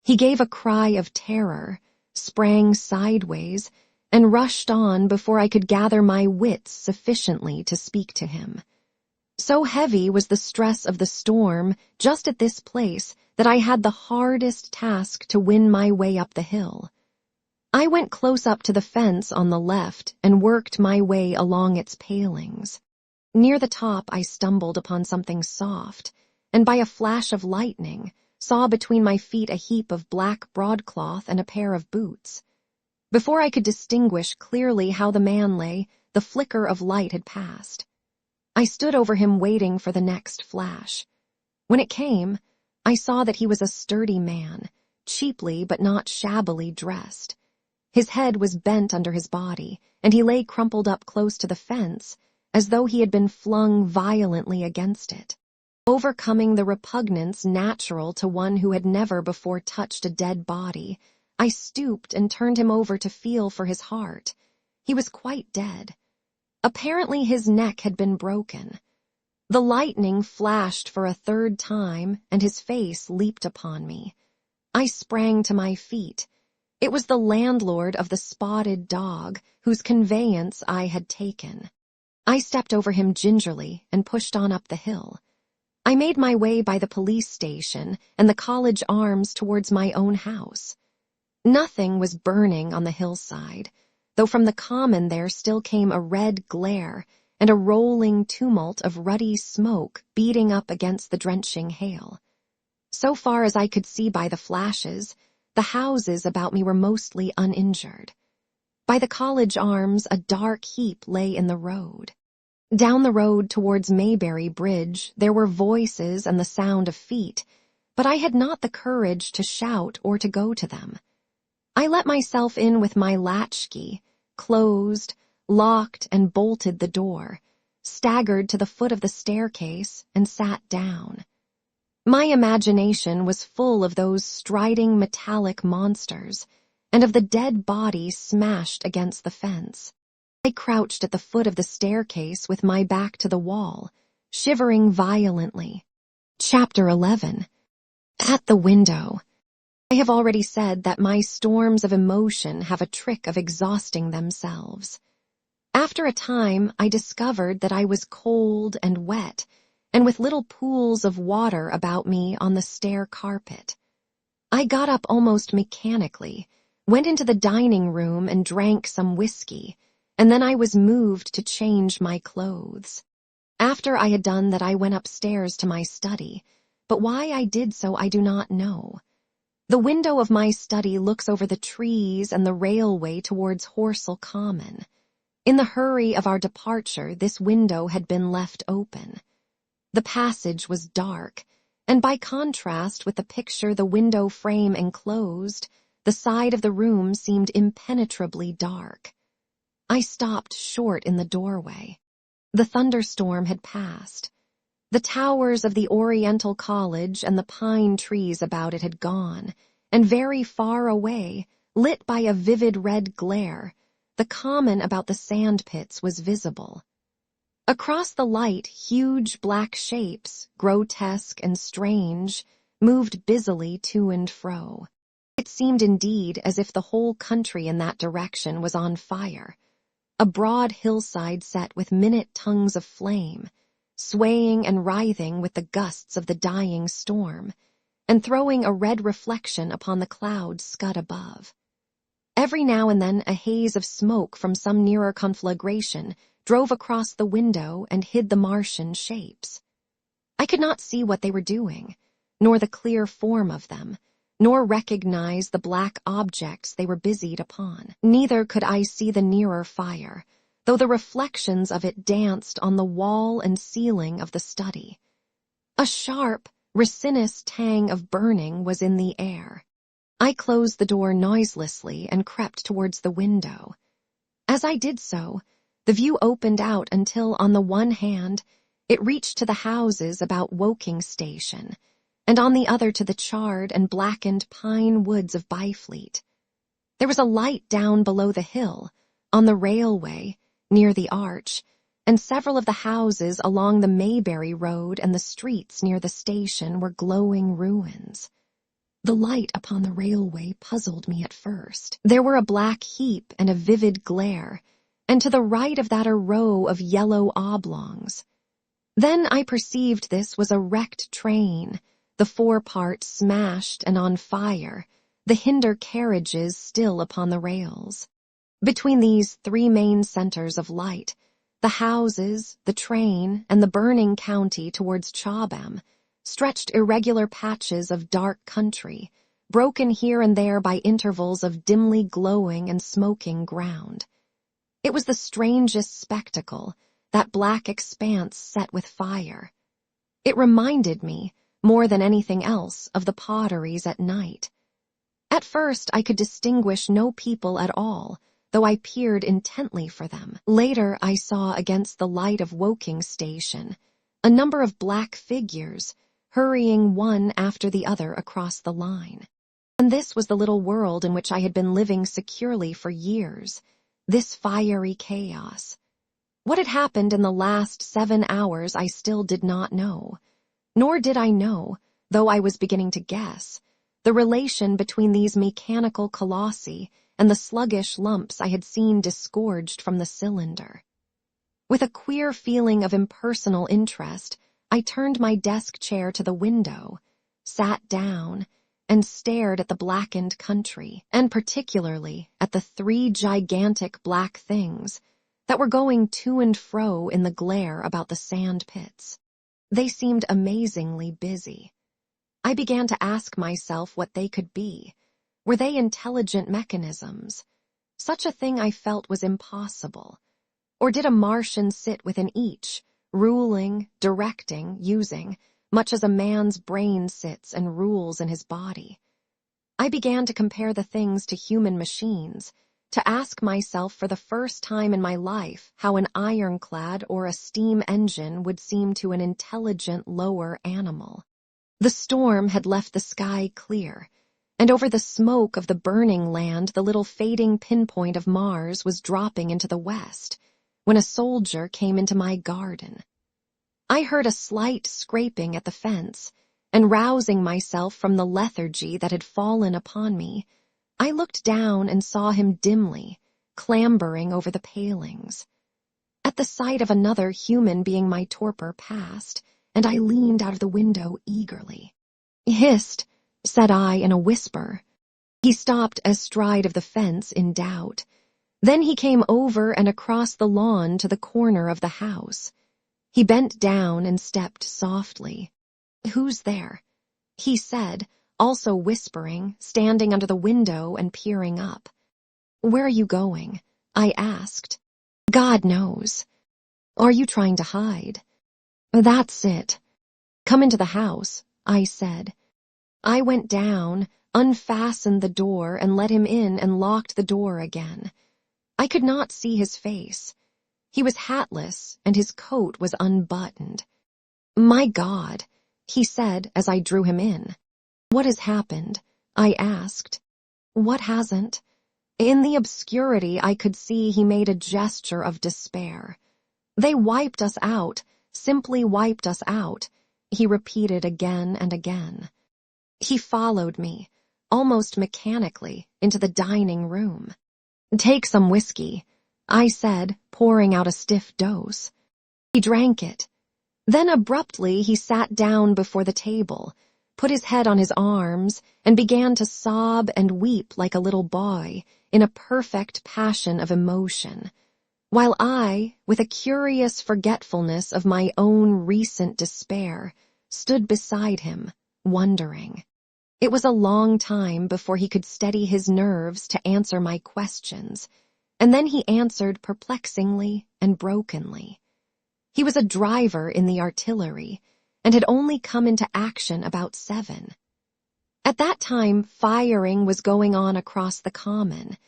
He gave a cry of terror, sprang sideways, and rushed on before I could gather my wits sufficiently to speak to him. So heavy was the stress of the storm just at this place that I had the hardest task to win my way up the hill. I went close up to the fence on the left and worked my way along its palings. Near the top I stumbled upon something soft, and by a flash of lightning saw between my feet a heap of black broadcloth and a pair of boots. Before I could distinguish clearly how the man lay, the flicker of light had passed. I stood over him waiting for the next flash. When it came, I saw that he was a sturdy man, cheaply but not shabbily dressed. His head was bent under his body, and he lay crumpled up close to the fence, as though he had been flung violently against it. Overcoming the repugnance natural to one who had never before touched a dead body, I stooped and turned him over to feel for his heart. He was quite dead. Apparently his neck had been broken. The lightning flashed for a third time, and his face leaped upon me. I sprang to my feet. It was the landlord of the Spotted Dog, whose conveyance I had taken. I stepped over him gingerly and pushed on up the hill. I made my way by the police station and the College Arms towards my own house. Nothing was burning on the hillside, though from the common there still came a red glare and a rolling tumult of ruddy smoke beating up against the drenching hail. So far as I could see by the flashes, the houses about me were mostly uninjured. By the College Arms, a dark heap lay in the road. Down the road towards Mayberry Bridge, there were voices and the sound of feet, but I had not the courage to shout or to go to them. I let myself in with my latchkey, closed, locked, and bolted the door, staggered to the foot of the staircase, and sat down. My imagination was full of those striding metallic monsters, and of the dead body smashed against the fence. I crouched at the foot of the staircase with my back to the wall, shivering violently. Chapter 11. At the window. I have already said that my storms of emotion have a trick of exhausting themselves. After a time, I discovered that I was cold and wet, and with little pools of water about me on the stair carpet. I got up almost mechanically, went into the dining room and drank some whiskey, and then I was moved to change my clothes. After I had done that, I went upstairs to my study, but why I did so I do not know. The window of my study looks over the trees and the railway towards Horsell Common. In the hurry of our departure, this window had been left open. The passage was dark, and by contrast with the picture the window frame enclosed, the side of the room seemed impenetrably dark. I stopped short in the doorway. The thunderstorm had passed. The towers of the Oriental College and the pine trees about it had gone, and very far away, lit by a vivid red glare, the common about the sandpits was visible. Across the light, huge black shapes, grotesque and strange, moved busily to and fro. It seemed indeed as if the whole country in that direction was on fire. A broad hillside set with minute tongues of flame, swaying and writhing with the gusts of the dying storm, and throwing a red reflection upon the clouds scud above. Every now and then a haze of smoke from some nearer conflagration drove across the window and hid the Martian shapes. I could not see what they were doing, nor the clear form of them, nor recognize the black objects they were busied upon. Neither could I see the nearer fire, though the reflections of it danced on the wall and ceiling of the study. A sharp, resinous tang of burning was in the air. I closed the door noiselessly and crept towards the window. As I did so, the view opened out until, on the one hand, it reached to the houses about Woking Station, and on the other to the charred and blackened pine woods of Byfleet. There was a light down below the hill, on the railway, near the arch, and several of the houses along the Mayberry Road and the streets near the station were glowing ruins. The light upon the railway puzzled me at first. There were a black heap and a vivid glare, and to the right of that a row of yellow oblongs. Then I perceived this was a wrecked train, the forepart smashed and on fire, the hinder carriages still upon the rails. Between these three main centers of light, the houses, the train, and the burning county towards Chobham, stretched irregular patches of dark country, broken here and there by intervals of dimly glowing and smoking ground. It was the strangest spectacle, that black expanse set with fire. It reminded me, more than anything else, of the potteries at night. At first, I could distinguish no people at all, though I peered intently for them. Later, I saw against the light of Woking Station a number of black figures hurrying one after the other across the line. And this was the little world in which I had been living securely for years, this fiery chaos. What had happened in the last 7 hours I still did not know, nor did I know, though I was beginning to guess, the relation between these mechanical colossi and the sluggish lumps I had seen disgorged from the cylinder. With a queer feeling of impersonal interest, I turned my desk chair to the window, sat down, and stared at the blackened country, and particularly at the 3 gigantic black things that were going to and fro in the glare about the sand pits. They seemed amazingly busy. I began to ask myself what they could be. Were they intelligent mechanisms? Such a thing I felt was impossible. Or did a Martian sit within each, ruling, directing, using, much as a man's brain sits and rules in his body? I began to compare the things to human machines, to ask myself for the first time in my life how an ironclad or a steam engine would seem to an intelligent lower animal. The storm had left the sky clear, and over the smoke of the burning land the little fading pinpoint of Mars was dropping into the west, when a soldier came into my garden. I heard a slight scraping at the fence, and rousing myself from the lethargy that had fallen upon me, I looked down and saw him dimly, clambering over the palings. At the sight of another human being my torpor passed, and I leaned out of the window eagerly. "Hist," said I in a whisper. He stopped astride of the fence in doubt. Then he came over and across the lawn to the corner of the house. He bent down and stepped softly. "Who's there?" he said, also whispering, standing under the window and peering up. "Where are you going?" I asked. "God knows." "Are you trying to hide?" "That's it." "Come into the house," I said. I went down, unfastened the door, and let him in and locked the door again. I could not see his face. He was hatless, and his coat was unbuttoned. "My God," he said as I drew him in. "What has happened?" I asked. "What hasn't?" In the obscurity I could see he made a gesture of despair. "They wiped us out, simply wiped us out," he repeated again and again. He followed me, almost mechanically, into the dining room. "Take some whiskey," I said, pouring out a stiff dose. He drank it. Then abruptly he sat down before the table, put his head on his arms, and began to sob and weep like a little boy, in a perfect passion of emotion, while I, with a curious forgetfulness of my own recent despair, stood beside him, wondering. It was a long time before he could steady his nerves to answer my questions, and then he answered perplexingly and brokenly. He was a driver in the artillery, and had only come into action about 7. At that time, firing was going on across the common,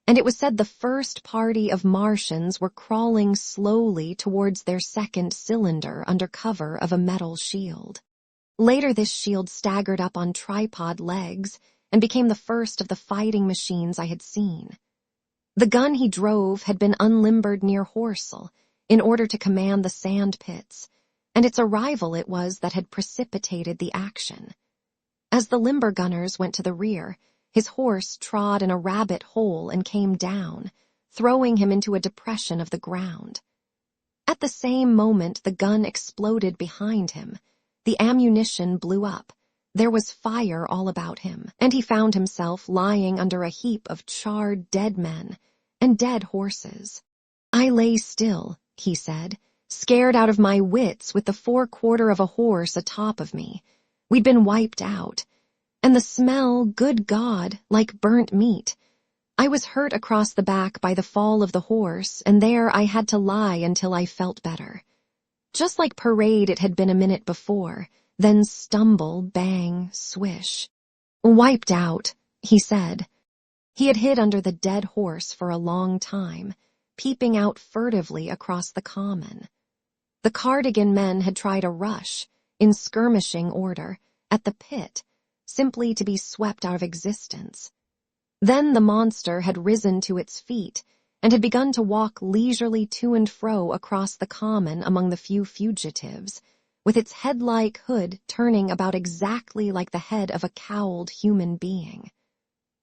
and it was said the first party of Martians were crawling slowly towards their second cylinder under cover of a metal shield. Later this shield staggered up on tripod legs and became the first of the fighting machines I had seen. The gun he drove had been unlimbered near Horsell in order to command the sand pits, and its arrival it was that had precipitated the action. As the limber gunners went to the rear, his horse trod in a rabbit hole and came down, throwing him into a depression of the ground. At the same moment the gun exploded behind him. The ammunition blew up. There was fire all about him, and he found himself lying under a heap of charred dead men and dead horses. "I lay still," he said, "scared out of my wits with the forequarter of a horse atop of me. We'd been wiped out. And the smell, good God, like burnt meat. I was hurt across the back by the fall of the horse, and there I had to lie until I felt better. Just like parade it had been a minute before, then stumble, bang, swish. Wiped out," he said. He had hid under the dead horse for a long time, peeping out furtively across the common. The cardigan men had tried a rush, in skirmishing order, at the pit, simply to be swept out of existence. Then the monster had risen to its feet and had begun to walk leisurely to and fro across the common among the few fugitives, with its head-like hood turning about exactly like the head of a cowled human being.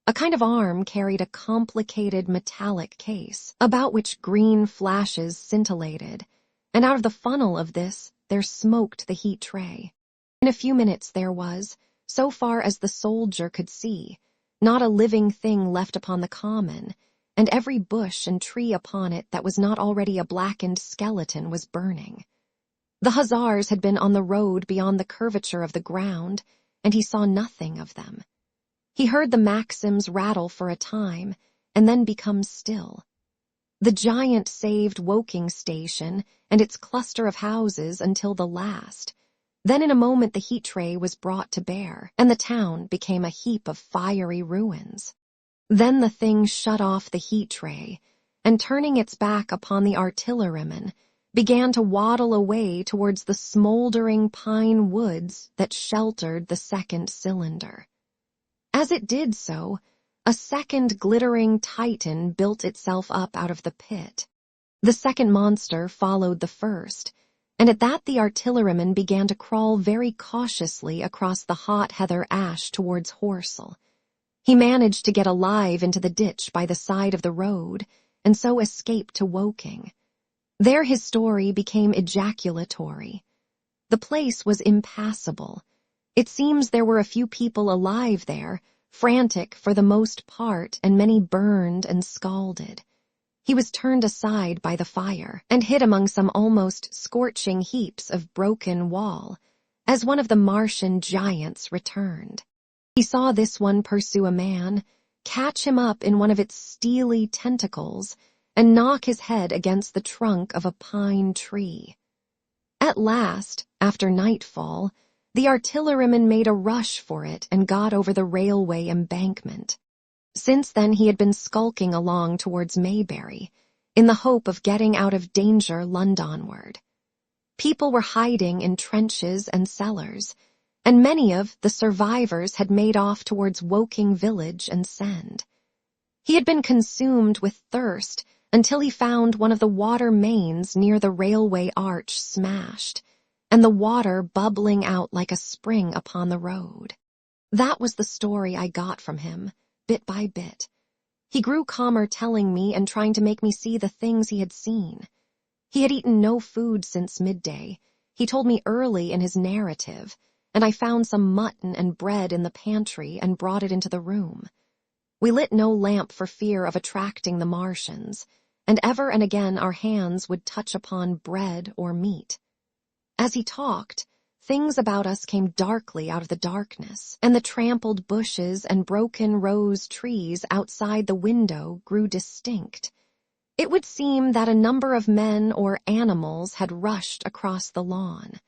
A kind of arm carried a complicated metallic case, about which green flashes scintillated, and out of the funnel of this there smoked the heat tray. In a few minutes there was, so far as the soldier could see, not a living thing left upon the common, and every bush and tree upon it that was not already a blackened skeleton was burning. The hussars had been on the road beyond the curvature of the ground, and he saw nothing of them. He heard the Maxims rattle for a time, and then become still. The giant saved Woking station and its cluster of houses until the last. Then in a moment the heat tray was brought to bear, and the town became a heap of fiery ruins. Then the thing shut off the heat tray, and turning its back upon the artillerymen, began to waddle away towards the smoldering pine woods that sheltered the second cylinder. As it did so, a second glittering titan built itself up out of the pit. The second monster followed the first, and at that the artilleryman began to crawl very cautiously across the hot heather ash towards Horsell. He managed to get alive into the ditch by the side of the road, and so escaped to Woking. There his story became ejaculatory. The place was impassable. It seems there were a few people alive there, frantic for the most part, and many burned and scalded. He was turned aside by the fire, and hid among some almost scorching heaps of broken wall, as one of the Martian giants returned. He saw this one pursue a man, catch him up in one of its steely tentacles, and knock his head against the trunk of a pine tree. At last, after nightfall, the artilleryman made a rush for it and got over the railway embankment. Since then he had been skulking along towards Maybury, in the hope of getting out of danger Londonward. People were hiding in trenches and cellars, and many of the survivors had made off towards Woking village and Send. He had been consumed with thirst until he found one of the water mains near the railway arch smashed, and the water bubbling out like a spring upon the road. That was the story I got from him, bit by bit. He grew calmer telling me and trying to make me see the things he had seen. He had eaten no food since midday. He told me early in his narrative, and I found some mutton and bread in the pantry and brought it into the room. We lit no lamp for fear of attracting the Martians, and ever and again our hands would touch upon bread or meat. As he talked, things about us came darkly out of the darkness, and the trampled bushes and broken rose trees outside the window grew distinct. It would seem that a number of men or animals had rushed across the lawn.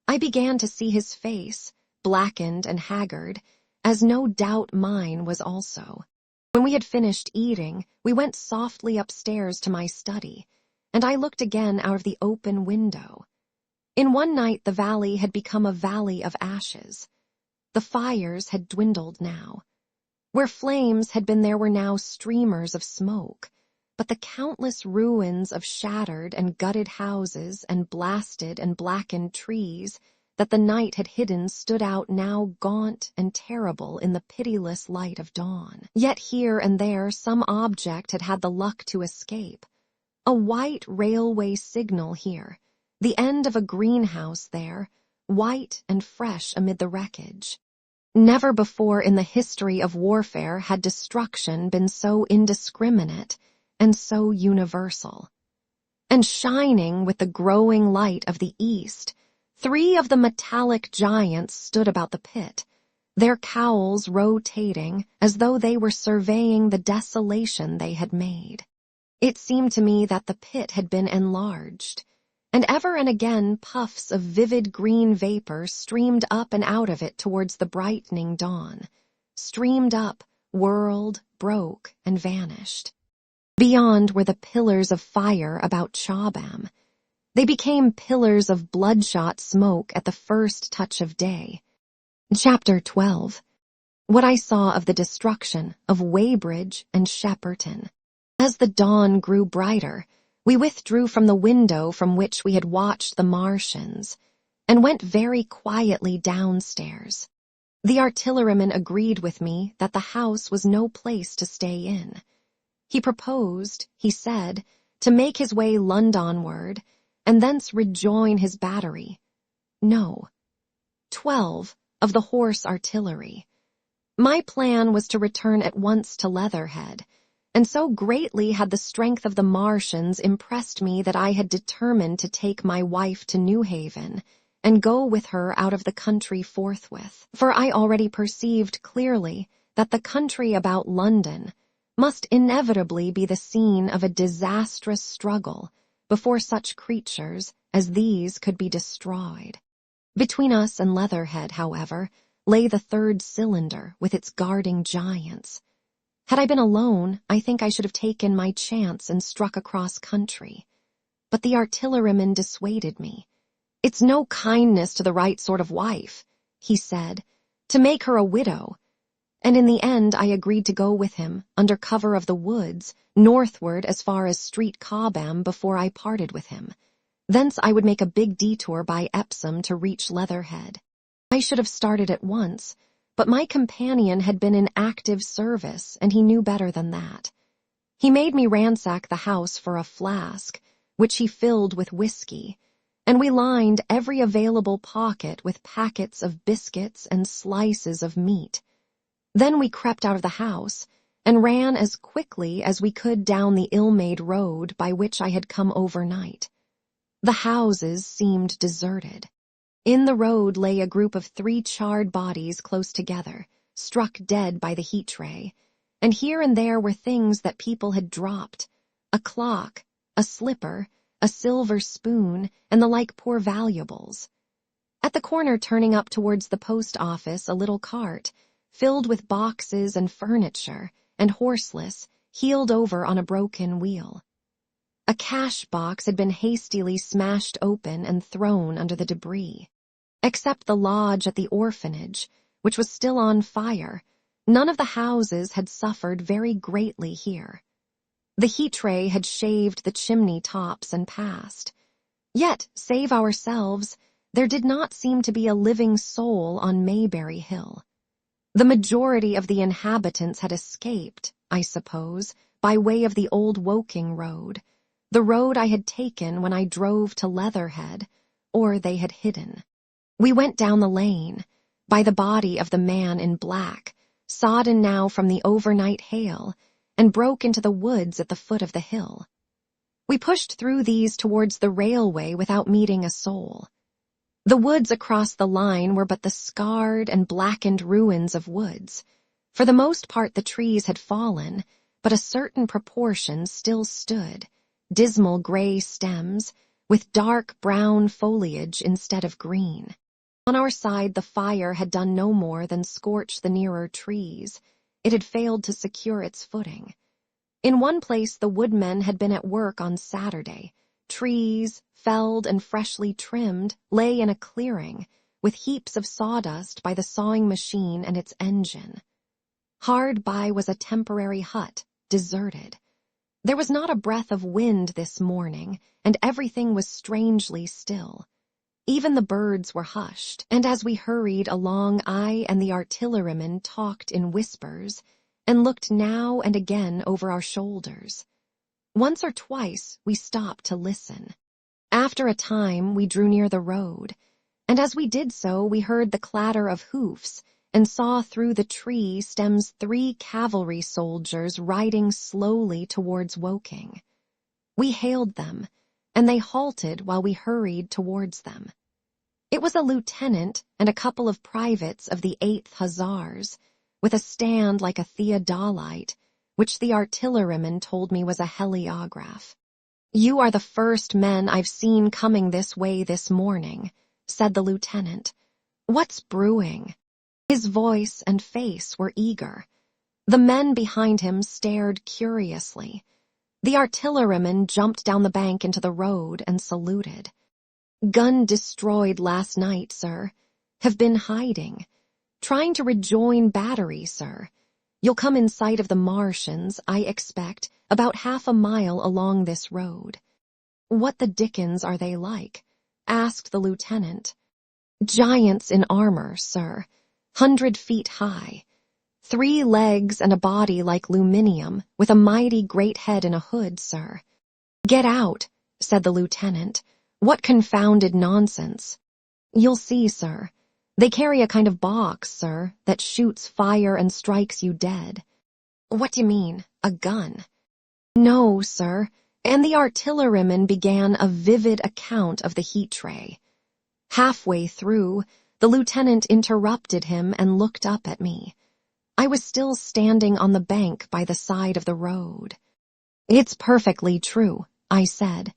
I began to see his face, blackened and haggard, as no doubt mine was also. When we had finished eating, we went softly upstairs to my study, and I looked again out of the open window. In one night the valley had become a valley of ashes. The fires had dwindled now. Where flames had been there were now streamers of smoke, but the countless ruins of shattered and gutted houses and blasted and blackened trees that the night had hidden stood out now gaunt and terrible in the pitiless light of dawn. Yet here and there some object had had the luck to escape. A white railway signal here, the end of a greenhouse there, white and fresh amid the wreckage. Never before in the history of warfare had destruction been so indiscriminate and so universal. And shining with the growing light of the east, 3 of the metallic giants stood about the pit, their cowls rotating as though they were surveying the desolation they had made. It seemed to me that the pit had been enlarged, and ever and again puffs of vivid green vapor streamed up and out of it towards the brightening dawn, streamed up, whirled, broke, and vanished. Beyond were the pillars of fire about Chobham. They became pillars of bloodshot smoke at the first touch of day. Chapter 12. What I saw of the destruction of Weybridge and Shepperton. As the dawn grew brighter, we withdrew from the window from which we had watched the Martians, and went very quietly downstairs. The artilleryman agreed with me that the house was no place to stay in. He proposed, he said, to make his way Londonward, and thence rejoin his battery. No, 12 of the horse artillery. My plan was to return at once to Leatherhead, and so greatly had the strength of the Martians impressed me that I had determined to take my wife to Newhaven, and go with her out of the country forthwith, for I already perceived clearly that the country about London must inevitably be the scene of a disastrous struggle before such creatures as these could be destroyed. Between us and Leatherhead, however, lay the third cylinder with its guarding giants. Had I been alone, I think I should have taken my chance and struck across country. But the artilleryman dissuaded me. "It's no kindness to the right sort of wife," he said, "to make her a widow." And in the end I agreed to go with him, under cover of the woods, northward as far as Street Cobham before I parted with him. Thence I would make a big detour by Epsom to reach Leatherhead. I should have started at once, but my companion had been in active service, and he knew better than that. He made me ransack the house for a flask, which he filled with whiskey, and we lined every available pocket with packets of biscuits and slices of meat. Then we crept out of the house, and ran as quickly as we could down the ill-made road by which I had come overnight. The houses seemed deserted. In the road lay a group of 3 charred bodies close together, struck dead by the heat ray, and here and there were things that people had dropped: a clock, a slipper, a silver spoon, and the like poor valuables. At the corner turning up towards the post office, a little cart, filled with boxes and furniture, and horseless, heeled over on a broken wheel. A cash box had been hastily smashed open and thrown under the debris. Except the lodge at the orphanage, which was still on fire, none of the houses had suffered very greatly here. The heat ray had shaved the chimney tops and passed. Yet, save ourselves, there did not seem to be a living soul on Maybury Hill. The majority of the inhabitants had escaped, I suppose, by way of the old Woking road, the road I had taken when I drove to Leatherhead, or they had hidden. We went down the lane, by the body of the man in black, sodden now from the overnight hail, and broke into the woods at the foot of the hill. We pushed through these towards the railway without meeting a soul. The woods across the line were but the scarred and blackened ruins of woods. For the most part the trees had fallen, but a certain proportion still stood, dismal gray stems, with dark brown foliage instead of green. On our side the fire had done no more than scorch the nearer trees. It had failed to secure its footing. In one place the woodmen had been at work on Saturday. Trees, felled and freshly trimmed, lay in a clearing, with heaps of sawdust by the sawing machine and its engine. Hard by was a temporary hut, deserted. There was not a breath of wind this morning, and everything was strangely still. Even the birds were hushed, and as we hurried along I and the artilleryman talked in whispers, and looked now and again over our shoulders. Once or twice we stopped to listen. After a time we drew near the road, and as we did so we heard the clatter of hoofs, and saw through the tree stems 3 cavalry soldiers riding slowly towards Woking. We hailed them, and they halted while we hurried towards them. It was a lieutenant and a couple of privates of the 8th Hussars, with a stand like a theodolite, which the artilleryman told me was a heliograph. "You are the first men I've seen coming this way this morning," said the lieutenant. "What's brewing?" His voice and face were eager. The men behind him stared curiously. The artilleryman jumped down the bank into the road and saluted. "Gun destroyed last night, sir. Have been hiding. Trying to rejoin battery, sir. You'll come in sight of the Martians, I expect, about half a mile along this road." "What the dickens are they like?" asked the lieutenant. "Giants in armor, sir. 100 feet high. 3 legs and a body like luminium, with a mighty great head and a hood, sir." "Get out," said the lieutenant. "What confounded nonsense." "You'll see, sir. They carry a kind of box, sir, that shoots fire and strikes you dead." "What do you mean, a gun?" "No, sir," and the artilleryman began a vivid account of the heat ray. Halfway through, the lieutenant interrupted him and looked up at me. I was still standing on the bank by the side of the road. "It's perfectly true," I said.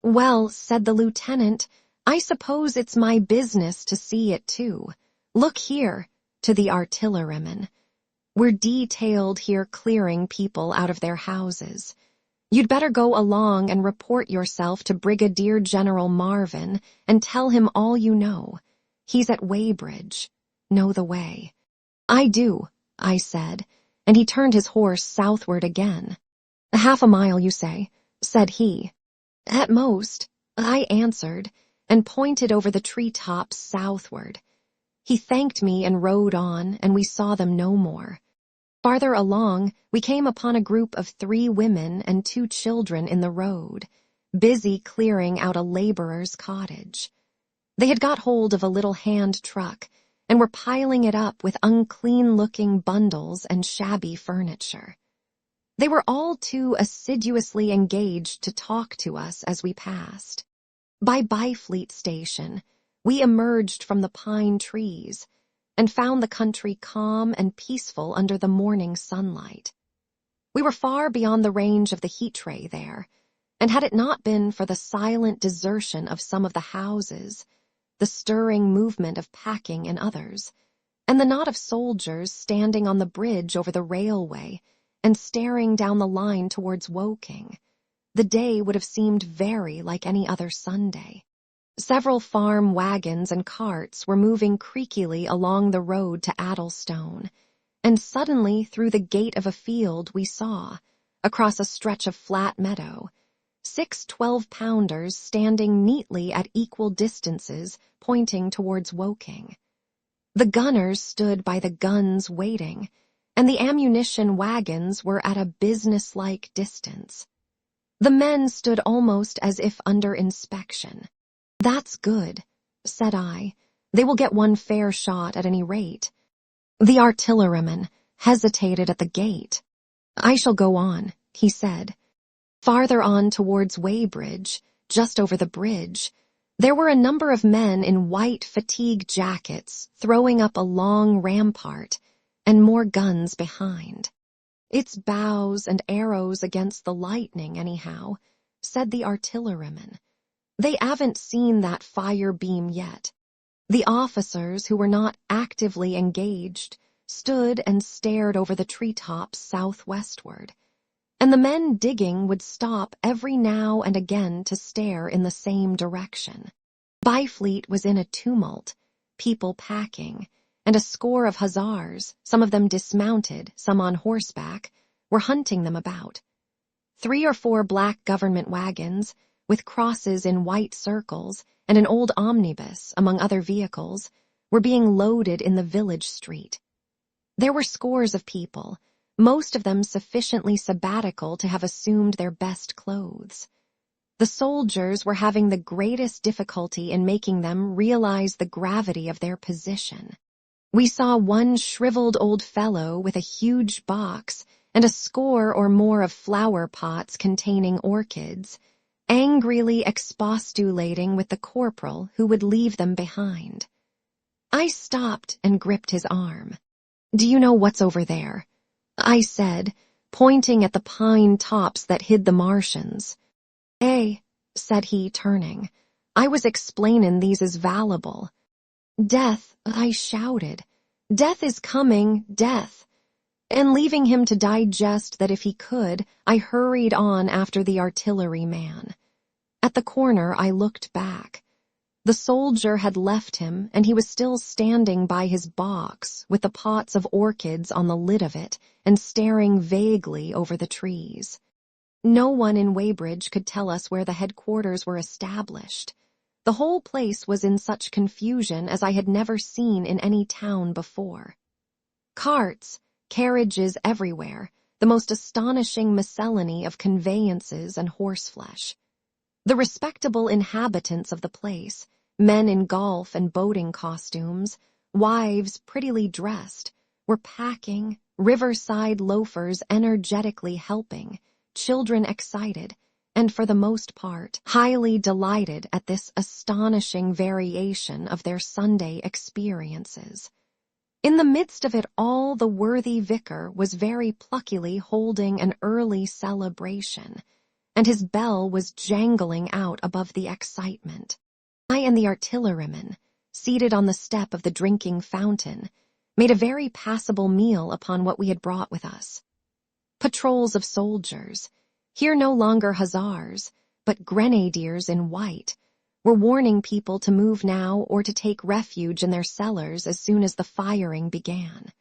"Well," said the lieutenant, "I suppose it's my business to see it too. Look here," to the artilleryman. "We're detailed here clearing people out of their houses. You'd better go along and report yourself to Brigadier General Marvin and tell him all you know. He's at Weybridge. Know the way." "I do," I said, and he turned his horse southward again. "Half a mile, you say?" said he. "At most," I answered, and pointed over the treetops southward. He thanked me and rode on, and we saw them no more. Farther along, we came upon a group of 3 women and 2 children in the road, busy clearing out a laborer's cottage. They had got hold of a little hand truck and were piling it up with unclean-looking bundles and shabby furniture. They were all too assiduously engaged to talk to us as we passed. By Byfleet Station, we emerged from the pine trees and found the country calm and peaceful under the morning sunlight. We were far beyond the range of the heat ray there, and had it not been for the silent desertion of some of the houses, the stirring movement of packing in others, and the knot of soldiers standing on the bridge over the railway and staring down the line towards Woking, the day would have seemed very like any other Sunday. Several farm wagons and carts were moving creakily along the road to Addlestone, and suddenly through the gate of a field we saw, across a stretch of flat meadow, 6 12-pounders standing neatly at equal distances pointing towards Woking. The gunners stood by the guns waiting, and the ammunition wagons were at a businesslike distance. The men stood almost as if under inspection. "That's good," said I. "They will get one fair shot at any rate." The artilleryman hesitated at the gate. "I shall go on," he said. Farther on towards Weybridge, just over the bridge, there were a number of men in white fatigue jackets throwing up a long rampart, and more guns behind. "It's bows and arrows against the lightning, anyhow," said the artilleryman. "They haven't seen that fire beam yet." The officers, who were not actively engaged, stood and stared over the treetops southwestward, and the men digging would stop every now and again to stare in the same direction. Byfleet was in a tumult, people packing, and a score of hussars, some of them dismounted, some on horseback, were hunting them about. 3 or 4 black government wagons, with crosses in white circles, and an old omnibus, among other vehicles, were being loaded in the village street. There were scores of people, most of them sufficiently sabbatical to have assumed their best clothes. The soldiers were having the greatest difficulty in making them realize the gravity of their position. We saw one shriveled old fellow with a huge box and a score or more of flower pots containing orchids, angrily expostulating with the corporal who would leave them behind. I stopped and gripped his arm. "Do you know what's over there?" I said, pointing at the pine tops that hid the Martians. Said he, turning. "I was explainin' these is valuable." "Death," I shouted. "Death is coming, death." And leaving him to digest that if he could, I hurried on after the artilleryman. At the corner, I looked back. The soldier had left him, and he was still standing by his box with the pots of orchids on the lid of it and staring vaguely over the trees. No one in Weybridge could tell us where the headquarters were established. The whole place was in such confusion as I had never seen in any town before. Carts, carriages everywhere, the most astonishing miscellany of conveyances and horseflesh. The respectable inhabitants of the place, men in golf and boating costumes, wives prettily dressed, were packing, riverside loafers energetically helping, children excited, and for the most part, highly delighted at this astonishing variation of their Sunday experiences. In the midst of it all, the worthy vicar was very pluckily holding an early celebration, and his bell was jangling out above the excitement. I and the artilleryman, seated on the step of the drinking fountain, made a very passable meal upon what we had brought with us. Patrols of soldiers, here no longer hussars, but grenadiers in white, were warning people to move now or to take refuge in their cellars as soon as the firing began.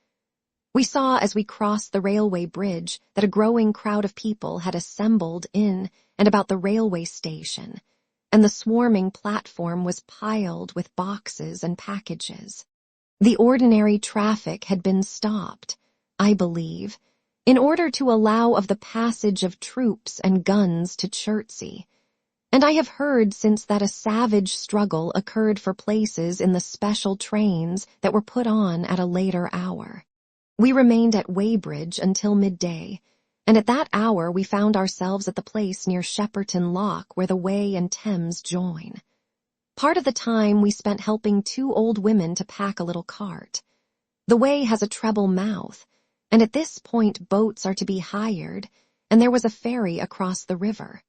We saw as we crossed the railway bridge that a growing crowd of people had assembled in and about the railway station, and the swarming platform was piled with boxes and packages. The ordinary traffic had been stopped, I believe, in order to allow of the passage of troops and guns to Chertsey, and I have heard since that a savage struggle occurred for places in the special trains that were put on at a later hour. We remained at Weybridge until midday, and at that hour we found ourselves at the place near Shepperton Lock where the Wey and Thames join. Part of the time we spent helping 2 old women to pack a little cart. The Wey has a treble mouth, and at this point boats are to be hired, and there was a ferry across the river.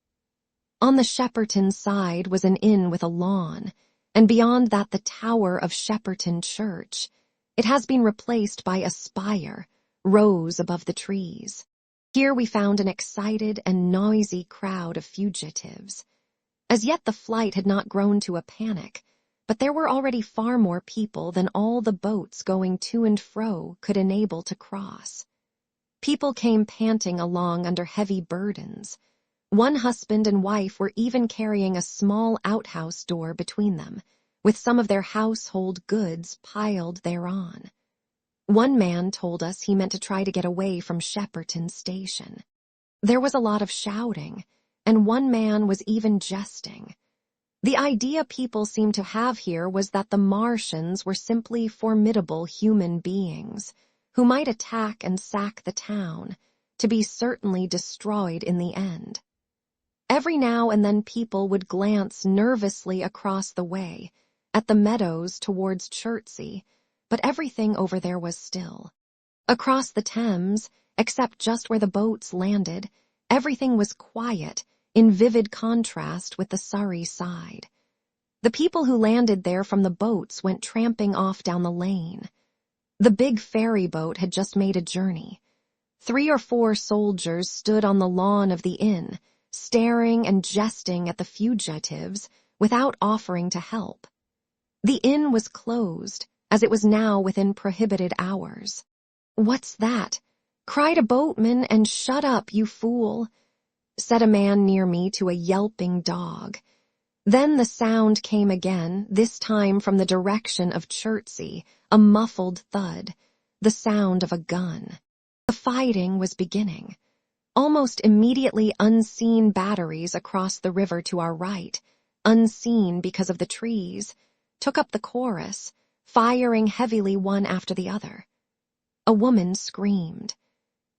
On the Shepperton side was an inn with a lawn, and beyond that the tower of Shepperton Church. It has been replaced by a spire, rose above the trees. Here we found an excited and noisy crowd of fugitives. As yet the flight had not grown to a panic, but there were already far more people than all the boats going to and fro could enable to cross. People came panting along under heavy burdens. One husband and wife were even carrying a small outhouse door between them, with some of their household goods piled thereon. One man told us he meant to try to get away from Shepperton Station. There was a lot of shouting, and one man was even jesting. The idea people seemed to have here was that the Martians were simply formidable human beings, who might attack and sack the town, to be certainly destroyed in the end. Every now and then people would glance nervously across the way, at the meadows towards Chertsey, but everything over there was still. Across the Thames, except just where the boats landed, everything was quiet, in vivid contrast with the Surrey side. The people who landed there from the boats went tramping off down the lane. The big ferry boat had just made a journey. 3 or 4 soldiers stood on the lawn of the inn, staring and jesting at the fugitives without offering to help. The inn was closed, as it was now within prohibited hours. "What's that? Cried a boatman, and shut up, you fool," said a man near me to a yelping dog. Then the sound came again, this time from the direction of Chertsey, a muffled thud, the sound of a gun. The fighting was beginning. Almost immediately unseen batteries across the river to our right, unseen because of the trees, took up the chorus, firing heavily one after the other. A woman screamed.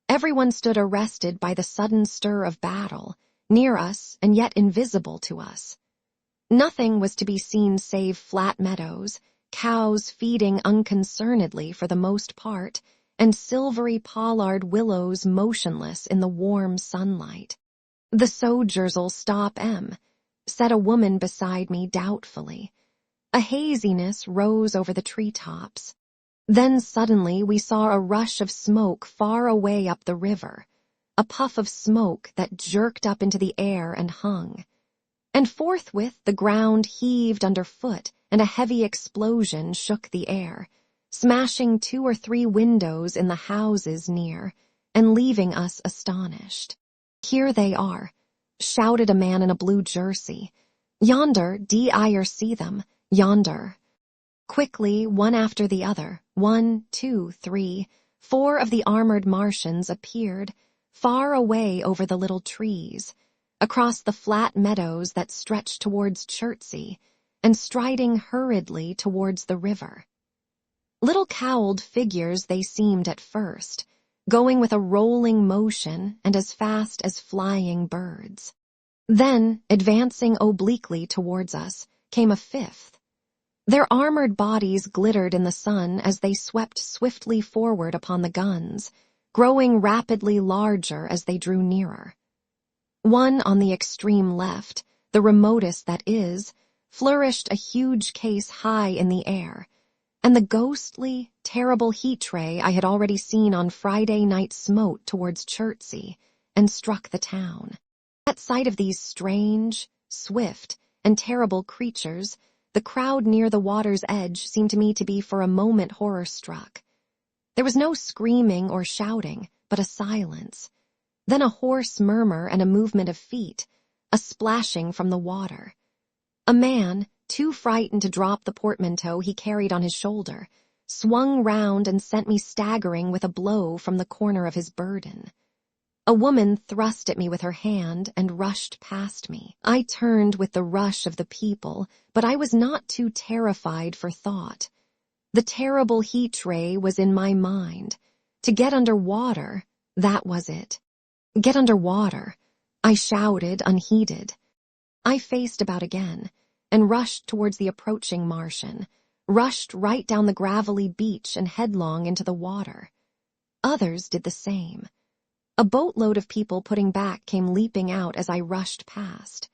Everyone stood arrested by the sudden stir of battle, near us and yet invisible to us. Nothing was to be seen save flat meadows, cows feeding unconcernedly for the most part, and silvery pollard willows motionless in the warm sunlight. "The soldiers'll stop 'em," said a woman beside me doubtfully. A haziness rose over the treetops. Then suddenly we saw a rush of smoke far away up the river, a puff of smoke that jerked up into the air and hung. And forthwith the ground heaved underfoot, and a heavy explosion shook the air, smashing 2 or 3 windows in the houses near, and leaving us astonished. "Here they are," shouted a man in a blue jersey. "Yonder, d'ye see them? Yonder." Quickly, one after the other, 1, 2, 3, 4 of the armored Martians appeared, far away over the little trees, across the flat meadows that stretched towards Chertsey, and striding hurriedly towards the river. Little cowled figures they seemed at first, going with a rolling motion and as fast as flying birds. Then, advancing obliquely towards us, came a 5th. Their armored bodies glittered in the sun as they swept swiftly forward upon the guns, growing rapidly larger as they drew nearer. One on the extreme left, the remotest that is, flourished a huge case high in the air, and the ghostly, terrible heat ray I had already seen on Friday night smote towards Chertsey and struck the town. At sight of these strange, swift, and terrible creatures, the crowd near the water's edge seemed to me to be for a moment horror-struck. There was no screaming or shouting, but a silence. Then a hoarse murmur and a movement of feet, a splashing from the water. A man, too frightened to drop the portmanteau he carried on his shoulder, swung round and sent me staggering with a blow from the corner of his burden. A woman thrust at me with her hand and rushed past me. I turned with the rush of the people, but I was not too terrified for thought. The terrible heat ray was in my mind. To get under water, that was it. "Get under water," I shouted, unheeded. I faced about again, and rushed towards the approaching Martian, rushed right down the gravelly beach and headlong into the water. Others did the same. A boatload of people putting back came leaping out as I rushed past.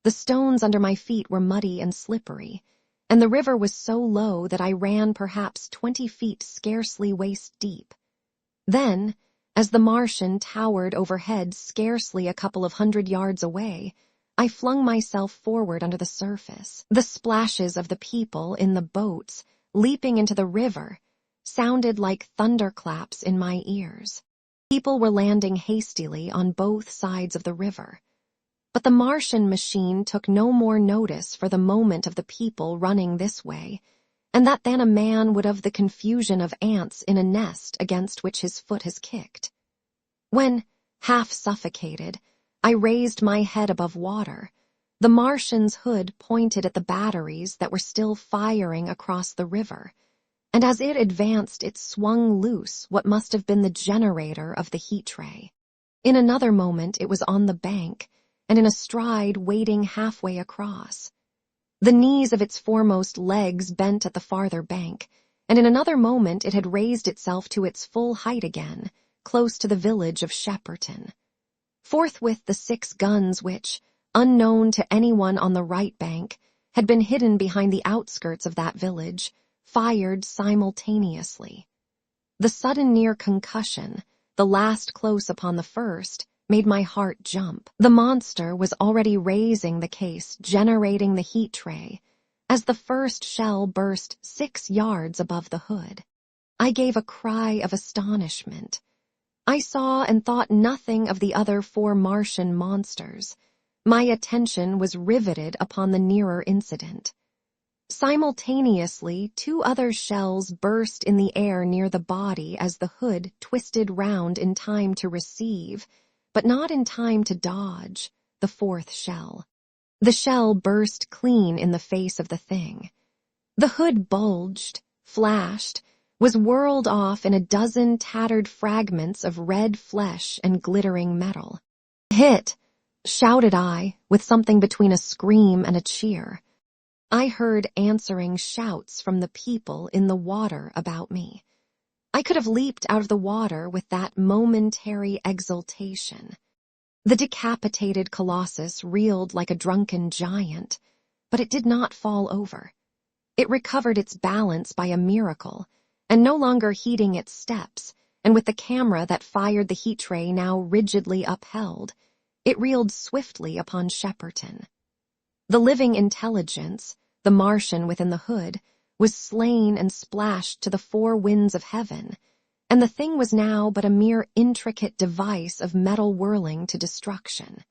The stones under my feet were muddy and slippery, and the river was so low that I ran perhaps 20 feet scarcely waist deep. Then, as the Martian towered overhead scarcely a couple of 100 yards away, I flung myself forward under the surface. The splashes of the people in the boats, leaping into the river, sounded like thunderclaps in my ears. People were landing hastily on both sides of the river. But the Martian machine took no more notice for the moment of the people running this way, and that than a man would of the confusion of ants in a nest against which his foot has kicked. When, half suffocated, I raised my head above water, the Martian's hood pointed at the batteries that were still firing across the river, and as it advanced it swung loose what must have been the generator of the heat ray. In another moment it was on the bank, and in a stride wading halfway across. The knees of its foremost legs bent at the farther bank, and in another moment it had raised itself to its full height again, close to the village of Shepperton. Forthwith the 6 guns which, unknown to anyone on the right bank, had been hidden behind the outskirts of that village, fired simultaneously. The sudden near concussion, the last close upon the first, made my heart jump. The monster was already raising the case, generating the heat ray, as the first shell burst 6 yards above the hood. I gave a cry of astonishment. I saw and thought nothing of the other 4 Martian monsters. My attention was riveted upon the nearer incident. Simultaneously, 2 other shells burst in the air near the body as the hood twisted round in time to receive, but not in time to dodge, the 4th shell. The shell burst clean in the face of the thing. The hood bulged, flashed, was whirled off in a dozen tattered fragments of red flesh and glittering metal. "Hit!" shouted I, with something between a scream and a cheer. I heard answering shouts from the people in the water about me. I could have leaped out of the water with that momentary exultation. The decapitated colossus reeled like a drunken giant, but it did not fall over. It recovered its balance by a miracle, and no longer heeding its steps, and with the camera that fired the heat ray now rigidly upheld, it reeled swiftly upon Shepperton. The living intelligence, the Martian within the hood, was slain and splashed to the four winds of heaven, and the thing was now but a mere intricate device of metal whirling to destruction.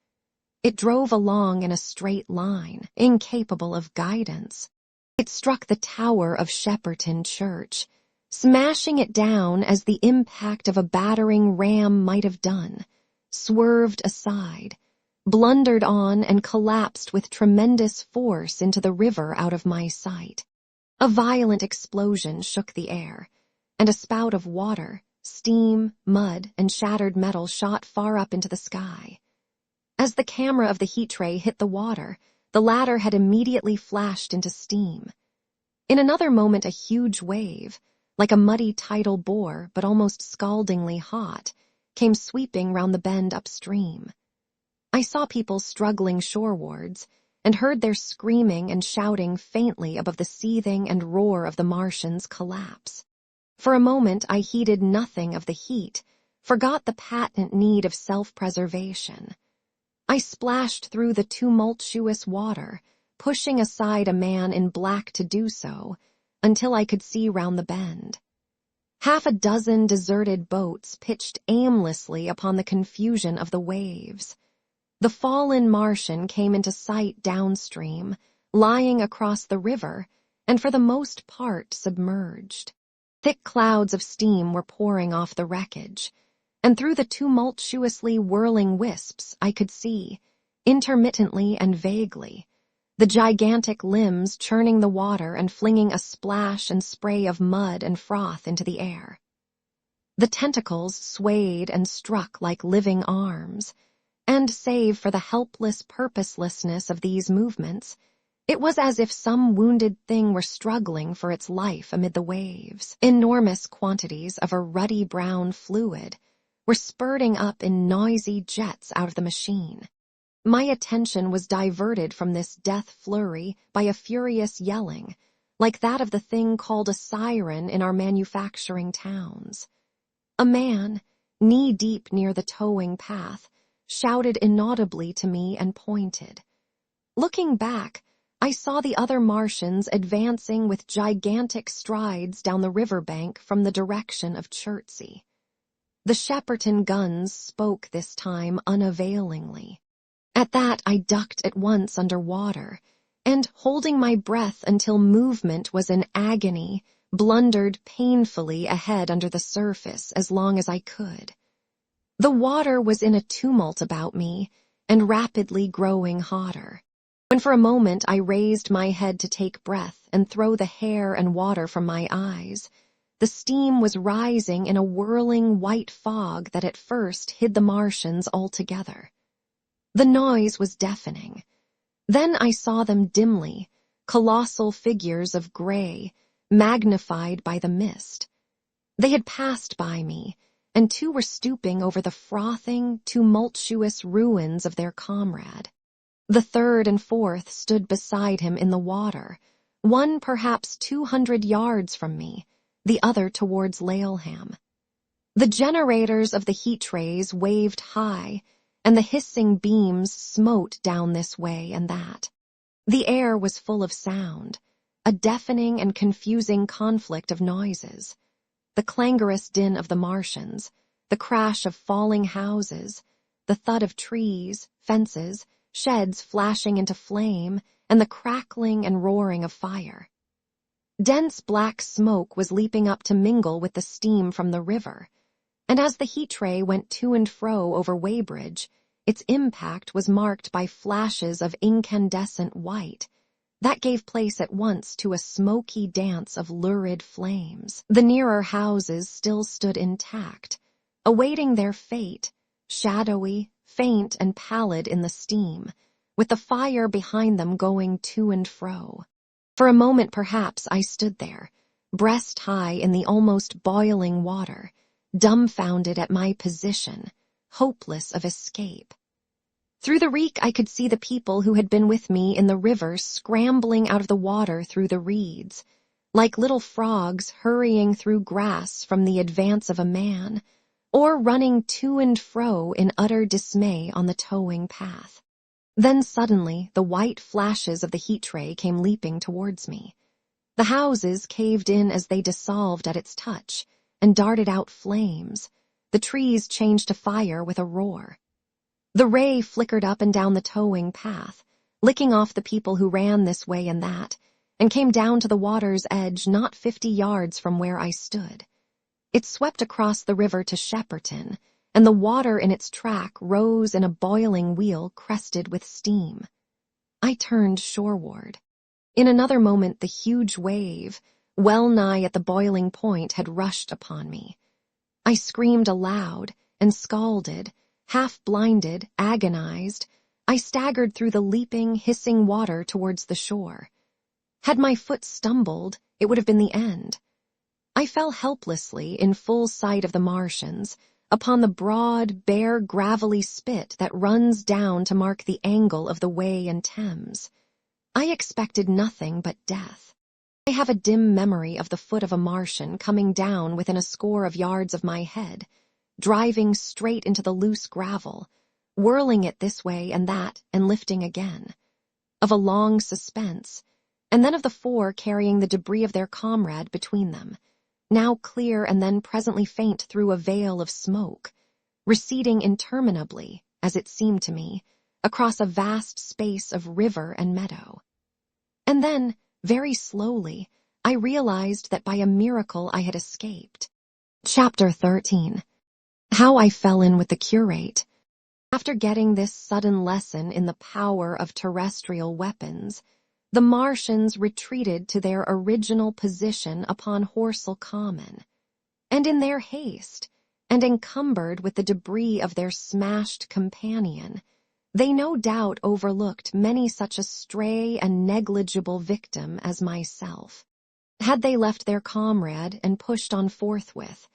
It drove along in a straight line, incapable of guidance. It struck the tower of Shepperton Church, smashing it down as the impact of a battering ram might have done, swerved aside, blundered on and collapsed with tremendous force into the river out of my sight. A violent explosion shook the air, and a spout of water, steam, mud, and shattered metal shot far up into the sky. As the camera of the heat ray hit the water, the latter had immediately flashed into steam. In another moment a huge wave, like a muddy tidal bore but almost scaldingly hot, came sweeping round the bend upstream. I saw people struggling shorewards, and heard their screaming and shouting faintly above the seething and roar of the Martian's collapse. For a moment I heeded nothing of the heat, forgot the patent need of self-preservation. I splashed through the tumultuous water, pushing aside a man in black to do so, until I could see round the bend. Half a dozen deserted boats pitched aimlessly upon the confusion of the waves. The fallen Martian came into sight downstream, lying across the river, and for the most part submerged. Thick clouds of steam were pouring off the wreckage, and through the tumultuously whirling wisps I could see, intermittently and vaguely, the gigantic limbs churning the water and flinging a splash and spray of mud and froth into the air. The tentacles swayed and struck like living arms, and save for the helpless purposelessness of these movements, it was as if some wounded thing were struggling for its life amid the waves. Enormous quantities of a ruddy brown fluid were spurting up in noisy jets out of the machine. My attention was diverted from this death flurry by a furious yelling, like that of the thing called a siren in our manufacturing towns. A man, knee-deep near the towing path, shouted inaudibly to me and pointed. Looking back, I saw the other Martians advancing with gigantic strides down the riverbank from the direction of Chertsey. The Shepperton guns spoke this time unavailingly. At that I ducked at once under water, and, holding my breath until movement was an agony, blundered painfully ahead under the surface as long as I could. The water was in a tumult about me, and rapidly growing hotter. When for a moment I raised my head to take breath and throw the hair and water from my eyes, the steam was rising in a whirling white fog that at first hid the Martians altogether. The noise was deafening. Then I saw them dimly, colossal figures of gray, magnified by the mist. They had passed by me, and two were stooping over the frothing, tumultuous ruins of their comrade. The third and fourth stood beside him in the water, one perhaps 200 yards from me, the other towards Laleham. The generators of the heat rays waved high, and the hissing beams smote down this way and that. The air was full of sound, a deafening and confusing conflict of noises. The clangorous din of the Martians, the crash of falling houses, the thud of trees, fences, sheds flashing into flame, and the crackling and roaring of fire. Dense black smoke was leaping up to mingle with the steam from the river, and as the heat ray went to and fro over Weybridge, its impact was marked by flashes of incandescent white that gave place at once to a smoky dance of lurid flames. The nearer houses still stood intact, awaiting their fate, shadowy, faint and pallid in the steam, with the fire behind them going to and fro. For a moment perhaps I stood there, breast high in the almost boiling water, dumbfounded at my position, hopeless of escape. Through the reek I could see the people who had been with me in the river scrambling out of the water through the reeds, like little frogs hurrying through grass from the advance of a man, or running to and fro in utter dismay on the towing path. Then suddenly the white flashes of the heat ray came leaping towards me. The houses caved in as they dissolved at its touch, and darted out flames. The trees changed to fire with a roar. The ray flickered up and down the towing path, licking off the people who ran this way and that, and came down to the water's edge not 50 yards from where I stood. It swept across the river to Shepperton, and the water in its track rose in a boiling wheel crested with steam. I turned shoreward. In another moment the huge wave, well nigh at the boiling point, had rushed upon me. I screamed aloud and scalded, half-blinded, agonized. I staggered through the leaping, hissing water towards the shore. Had my foot stumbled, it would have been the end. I fell helplessly, in full sight of the Martians, upon the broad, bare, gravelly spit that runs down to mark the angle of the Wey and Thames. I expected nothing but death. I have a dim memory of the foot of a Martian coming down within a score of yards of my head, driving straight into the loose gravel, whirling it this way and that and lifting again. Of a long suspense, and then of the four carrying the debris of their comrade between them, now clear and then presently faint through a veil of smoke, receding interminably, as it seemed to me, across a vast space of river and meadow. And then, very slowly, I realized that by a miracle I had escaped. Chapter 13. How I Fell in with the Curate. After getting this sudden lesson in the power of terrestrial weapons, the Martians retreated to their original position upon Horsell Common, and in their haste, and encumbered with the debris of their smashed companion, they no doubt overlooked many such a stray and negligible victim as myself. Had they left their comrade and pushed on forthwith,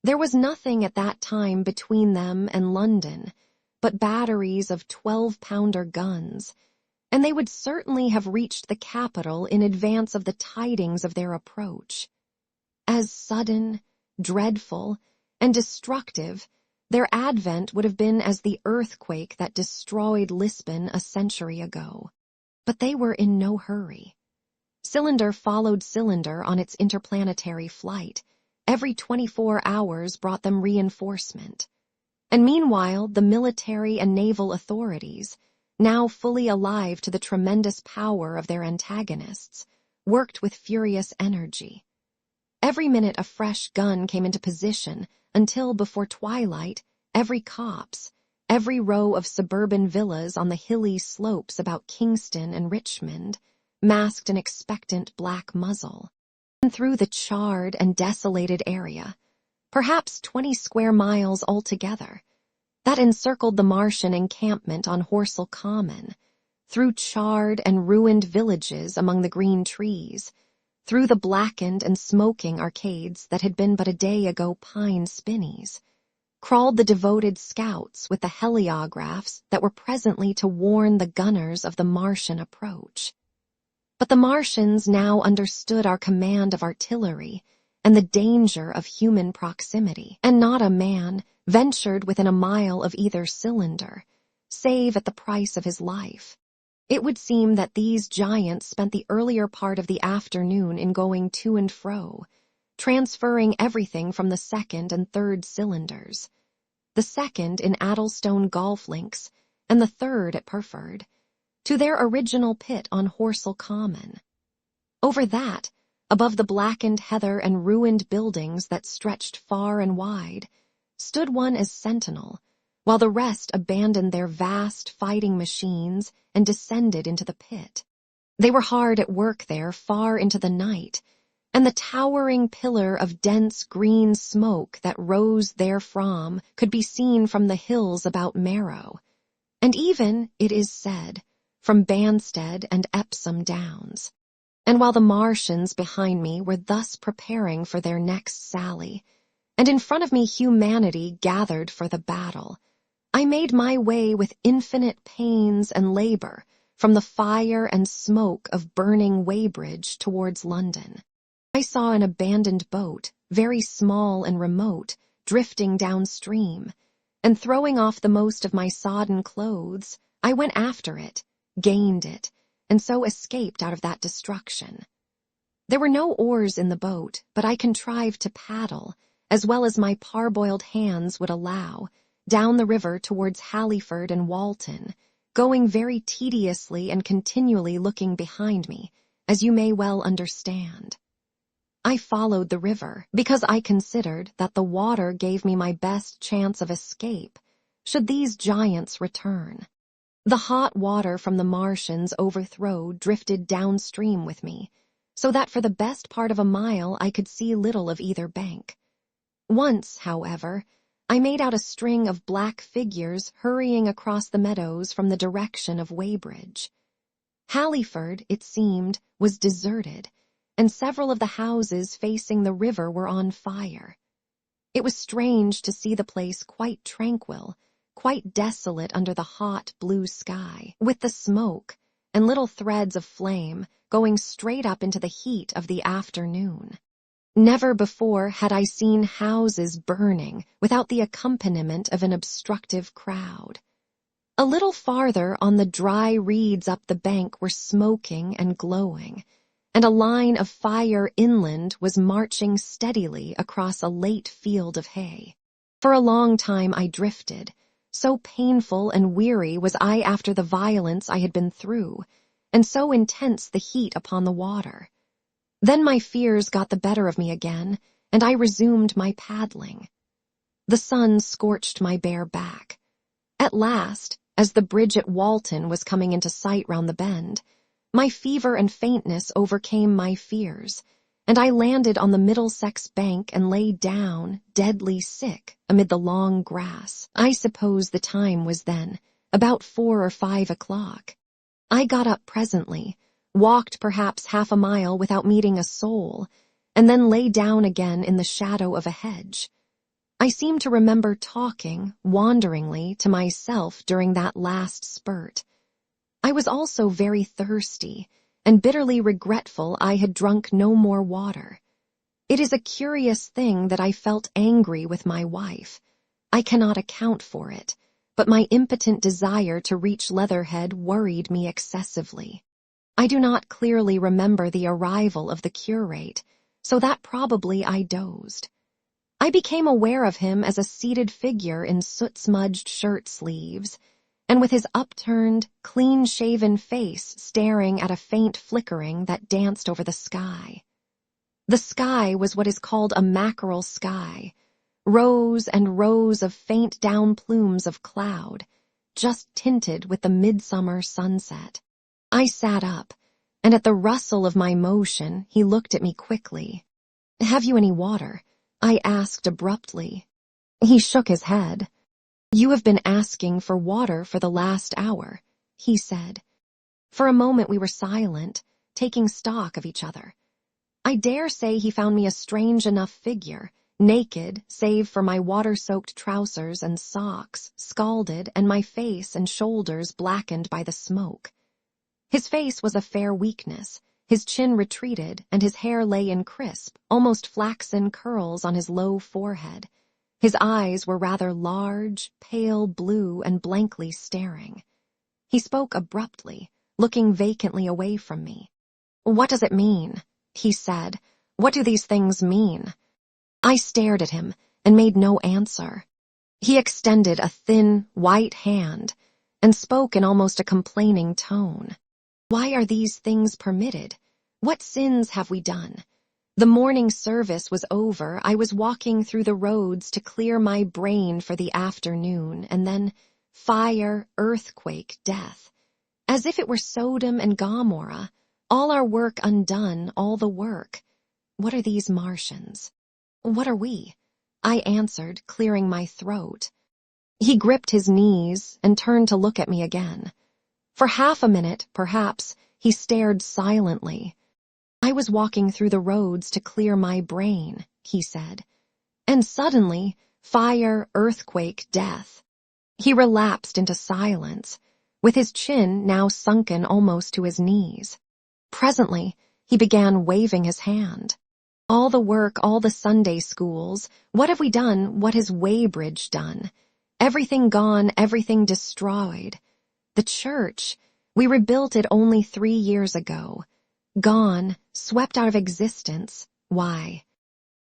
there was nothing at that time between them and London but batteries of 12-pounder guns, and they would certainly have reached the capital in advance of the tidings of their approach. As sudden, dreadful, and destructive, their advent would have been as the earthquake that destroyed Lisbon a century ago. But they were in no hurry. Cylinder followed cylinder on its interplanetary flight. Every 24 hours brought them reinforcement. And meanwhile, the military and naval authorities, now fully alive to the tremendous power of their antagonists, worked with furious energy. Every minute a fresh gun came into position until, before twilight, every copse, every row of suburban villas on the hilly slopes about Kingston and Richmond, masked an expectant black muzzle. And through the charred and desolated area, perhaps 20 square miles altogether, that encircled the Martian encampment on Horsell Common, through charred and ruined villages among the green trees, through the blackened and smoking arcades that had been but a day ago pine spinneys, crawled the devoted scouts with the heliographs that were presently to warn the gunners of the Martian approach. But the Martians now understood our command of artillery and the danger of human proximity, and not a man ventured within a mile of either cylinder, save at the price of his life. It would seem that these giants spent the earlier part of the afternoon in going to and fro, transferring everything from the second and third cylinders, the second in Addlestone golf links and the third at Purford, to their original pit on Horsell Common. Over that, above the blackened heather and ruined buildings that stretched far and wide, stood one as sentinel, while the rest abandoned their vast fighting machines and descended into the pit. They were hard at work there far into the night, and the towering pillar of dense green smoke that rose therefrom could be seen from the hills about Marrow, and even, it is said, from Banstead and Epsom Downs. And while the Martians behind me were thus preparing for their next sally, and in front of me humanity gathered for the battle, I made my way with infinite pains and labor from the fire and smoke of burning Weybridge towards London. I saw an abandoned boat, very small and remote, drifting downstream, and throwing off the most of my sodden clothes, I went after it, gained it, and so escaped out of that destruction. There were no oars in the boat, but I contrived to paddle, as well as my parboiled hands would allow, down the river towards Halliford and Walton, going very tediously and continually looking behind me, as you may well understand. I followed the river because I considered that the water gave me my best chance of escape, should these giants return. The hot water from the Martians' overthrow drifted downstream with me, so that for the best part of a mile I could see little of either bank. Once, however, I made out a string of black figures hurrying across the meadows from the direction of Weybridge. Halliford, it seemed, was deserted, and several of the houses facing the river were on fire. It was strange to see the place quite tranquil, quite desolate under the hot blue sky, with the smoke and little threads of flame going straight up into the heat of the afternoon. Never before had I seen houses burning without the accompaniment of an obstructive crowd. A little farther on the dry reeds up the bank were smoking and glowing, and a line of fire inland was marching steadily across a late field of hay. For a long time I drifted, so painful and weary was I after the violence I had been through, and so intense the heat upon the water. Then my fears got the better of me again, and I resumed my paddling. The sun scorched my bare back. At last, as the bridge at Walton was coming into sight round the bend, my fever and faintness overcame my fears, and I landed on the Middlesex bank and lay down, deadly sick, amid the long grass. I suppose the time was then about 4 or 5 o'clock. I got up presently, walked perhaps half a mile without meeting a soul, and then lay down again in the shadow of a hedge. I seem to remember talking, wanderingly, to myself during that last spurt. I was also very thirsty, and bitterly regretful I had drunk no more water. It is a curious thing that I felt angry with my wife. I cannot account for it, but my impotent desire to reach Leatherhead worried me excessively. I do not clearly remember the arrival of the curate, so that probably I dozed. I became aware of him as a seated figure in soot-smudged shirt sleeves, and with his upturned, clean-shaven face staring at a faint flickering that danced over the sky. The sky was what is called a mackerel sky, rows and rows of faint down plumes of cloud, just tinted with the midsummer sunset. I sat up, and at the rustle of my motion, he looked at me quickly. "Have you any water?" I asked abruptly. He shook his head. "You have been asking for water for the last hour," he said. For a moment we were silent, taking stock of each other. I dare say he found me a strange enough figure, naked, save for my water-soaked trousers and socks, scalded, and my face and shoulders blackened by the smoke. His face was a fair weakness, his chin retreated, and his hair lay in crisp, almost flaxen curls on his low forehead. His eyes were rather large, pale blue, and blankly staring. He spoke abruptly, looking vacantly away from me. "What does it mean?" he said. "What do these things mean?" I stared at him and made no answer. He extended a thin, white hand and spoke in almost a complaining tone. "Why are these things permitted? What sins have we done?" The morning service was over. I was walking through the roads to clear my brain for the afternoon, and then fire, earthquake, death. As if it were Sodom and Gomorrah, all our work undone, all the work. What are these Martians? What are we? I answered, clearing my throat. He gripped his knees and turned to look at me again. For half a minute, perhaps, he stared silently. "I was walking through the roads to clear my brain," he said. And suddenly, fire, earthquake, death. He relapsed into silence, with his chin now sunken almost to his knees. Presently, he began waving his hand. All the work, all the Sunday schools. What have we done? What has Weybridge done? Everything gone, everything destroyed. The church. We rebuilt it only 3 years ago. Gone, swept out of existence. Why?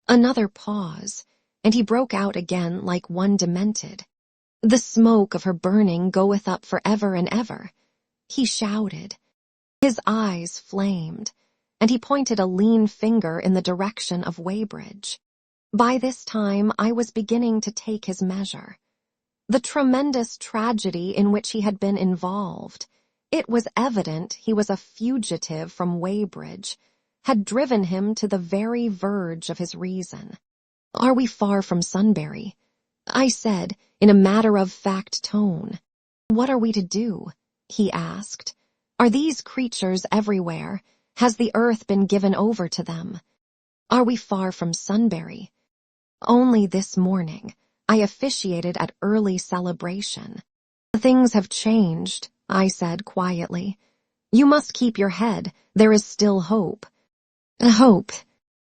Another pause, and he broke out again like one demented. The smoke of her burning goeth up for ever and ever. He shouted. His eyes flamed, and he pointed a lean finger in the direction of Weybridge. By this time, I was beginning to take his measure. The tremendous tragedy in which he had been involved, it was evident he was a fugitive from Weybridge, had driven him to the very verge of his reason. Are we far from Sunbury? I said, in a matter-of-fact tone. What are we to do? He asked. Are these creatures everywhere? Has the earth been given over to them? Are we far from Sunbury? Only this morning, I officiated at early celebration. Things have changed, I said quietly. You must keep your head. There is still hope. Hope.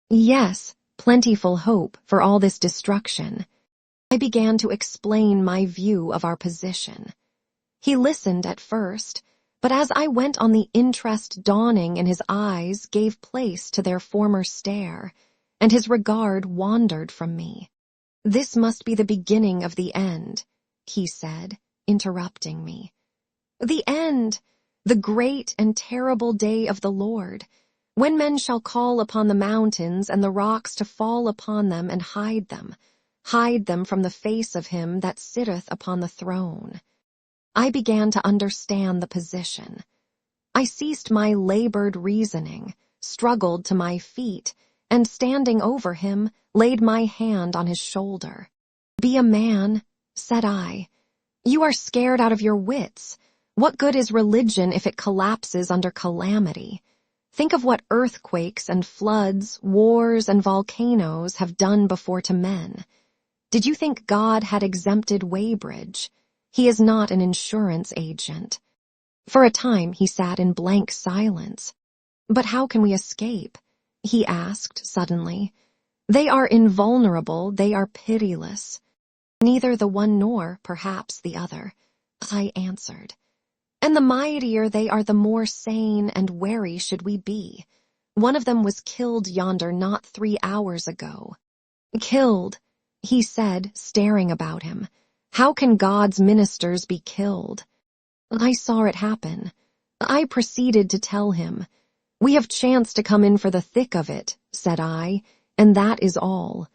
Yes, plentiful hope for all this destruction. I began to explain my view of our position. He listened at first, but as I went on, the interest dawning in his eyes gave place to their former stare, and his regard wandered from me. This must be the beginning of the end, he said, interrupting me. The end, the great and terrible day of the Lord, when men shall call upon the mountains and the rocks to fall upon them and hide them from the face of him that sitteth upon the throne. I began to understand the position. I ceased my labored reasoning, struggled to my feet, and standing over him, laid my hand on his shoulder. Be a man, said I. You are scared out of your wits. What good is religion if it collapses under calamity? Think of what earthquakes and floods, wars and volcanoes have done before to men. Did you think God had exempted Weybridge? He is not an insurance agent. For a time he sat in blank silence. But how can we escape? He asked suddenly. They are invulnerable, they are pitiless. Neither the one nor, perhaps, the other, I answered. And the mightier they are, the more sane and wary should we be. One of them was killed yonder not 3 hours ago. Killed, he said, staring about him. How can God's ministers be killed? I saw it happen. I proceeded to tell him. We have chanced to come in for the thick of it, said I, and that is all.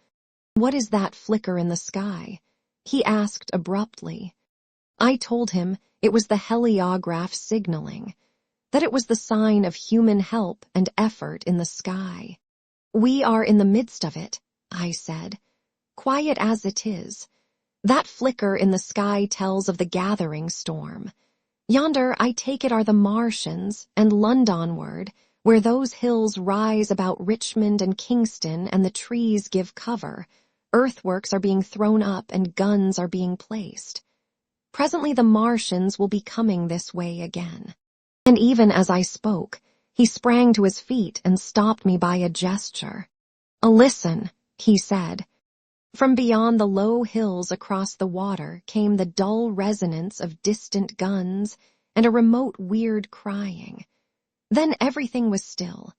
What is that flicker in the sky? He asked abruptly. I told him it was the heliograph signaling, that it was the sign of human help and effort in the sky. We are in the midst of it, I said. Quiet as it is. That flicker in the sky tells of the gathering storm. Yonder, I take it, are the Martians, and Londonward, where those hills rise about Richmond and Kingston and the trees give cover, earthworks are being thrown up and guns are being placed. Presently the Martians will be coming this way again. And even as I spoke, he sprang to his feet and stopped me by a gesture. Listen, he said. From beyond the low hills across the water came the dull resonance of distant guns and a remote weird crying. Then everything was still.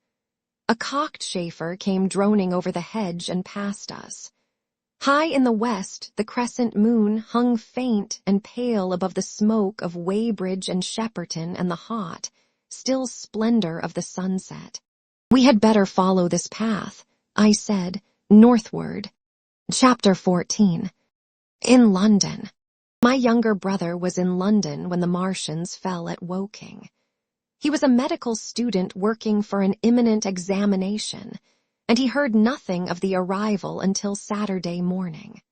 A cockchafer came droning over the hedge and past us. High in the west, the crescent moon hung faint and pale above the smoke of Weybridge and Shepperton and the hot, still splendor of the sunset. We had better follow this path, I said, northward. Chapter 14. In London. My younger brother was in London when the Martians fell at Woking. He was a medical student working for an imminent examination, and he heard nothing of the arrival until Saturday morning.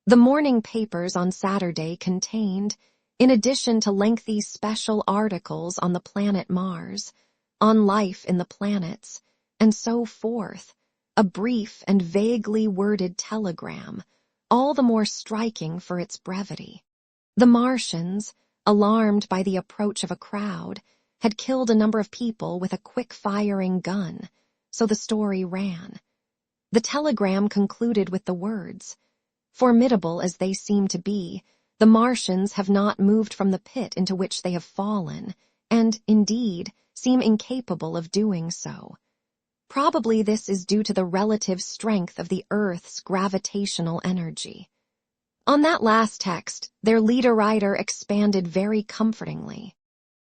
The morning papers on Saturday contained, in addition to lengthy special articles on the planet Mars, on life in the planets, and so forth, a brief and vaguely worded telegram, all the more striking for its brevity. The Martians, alarmed by the approach of a crowd, had killed a number of people with a quick-firing gun, so the story ran. The telegram concluded with the words, "Formidable as they seem to be, the Martians have not moved from the pit into which they have fallen, and, indeed, seem incapable of doing so. Probably this is due to the relative strength of the Earth's gravitational energy." On that last text, their leader writer expanded very comfortingly.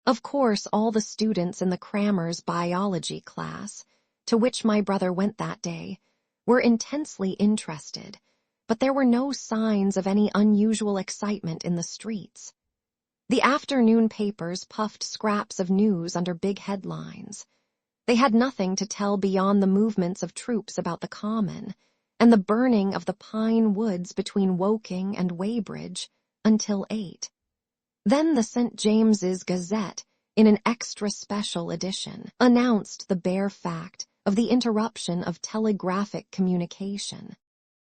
Of course, all the students in the crammer's biology class, to which my brother went that day, were intensely interested, but there were no signs of any unusual excitement in the streets. The afternoon papers puffed scraps of news under big headlines. They had nothing to tell beyond the movements of troops about the common, and the burning of the pine woods between Woking and Weybridge until 8. Then the St. James's Gazette, in an extra special edition, announced the bare fact of the interruption of telegraphic communication.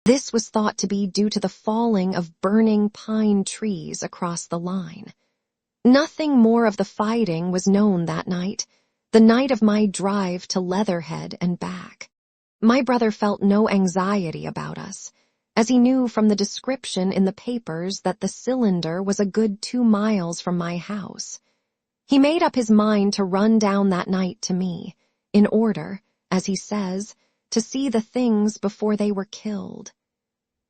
This was thought to be due to the falling of burning pine trees across the line. Nothing more of the fighting was known that night, the night of my drive to Leatherhead and back. My brother felt no anxiety about us, as he knew from the description in the papers that the cylinder was a good 2 miles from my house. He made up his mind to run down that night to me, in order, as he says, to see the things before they were killed.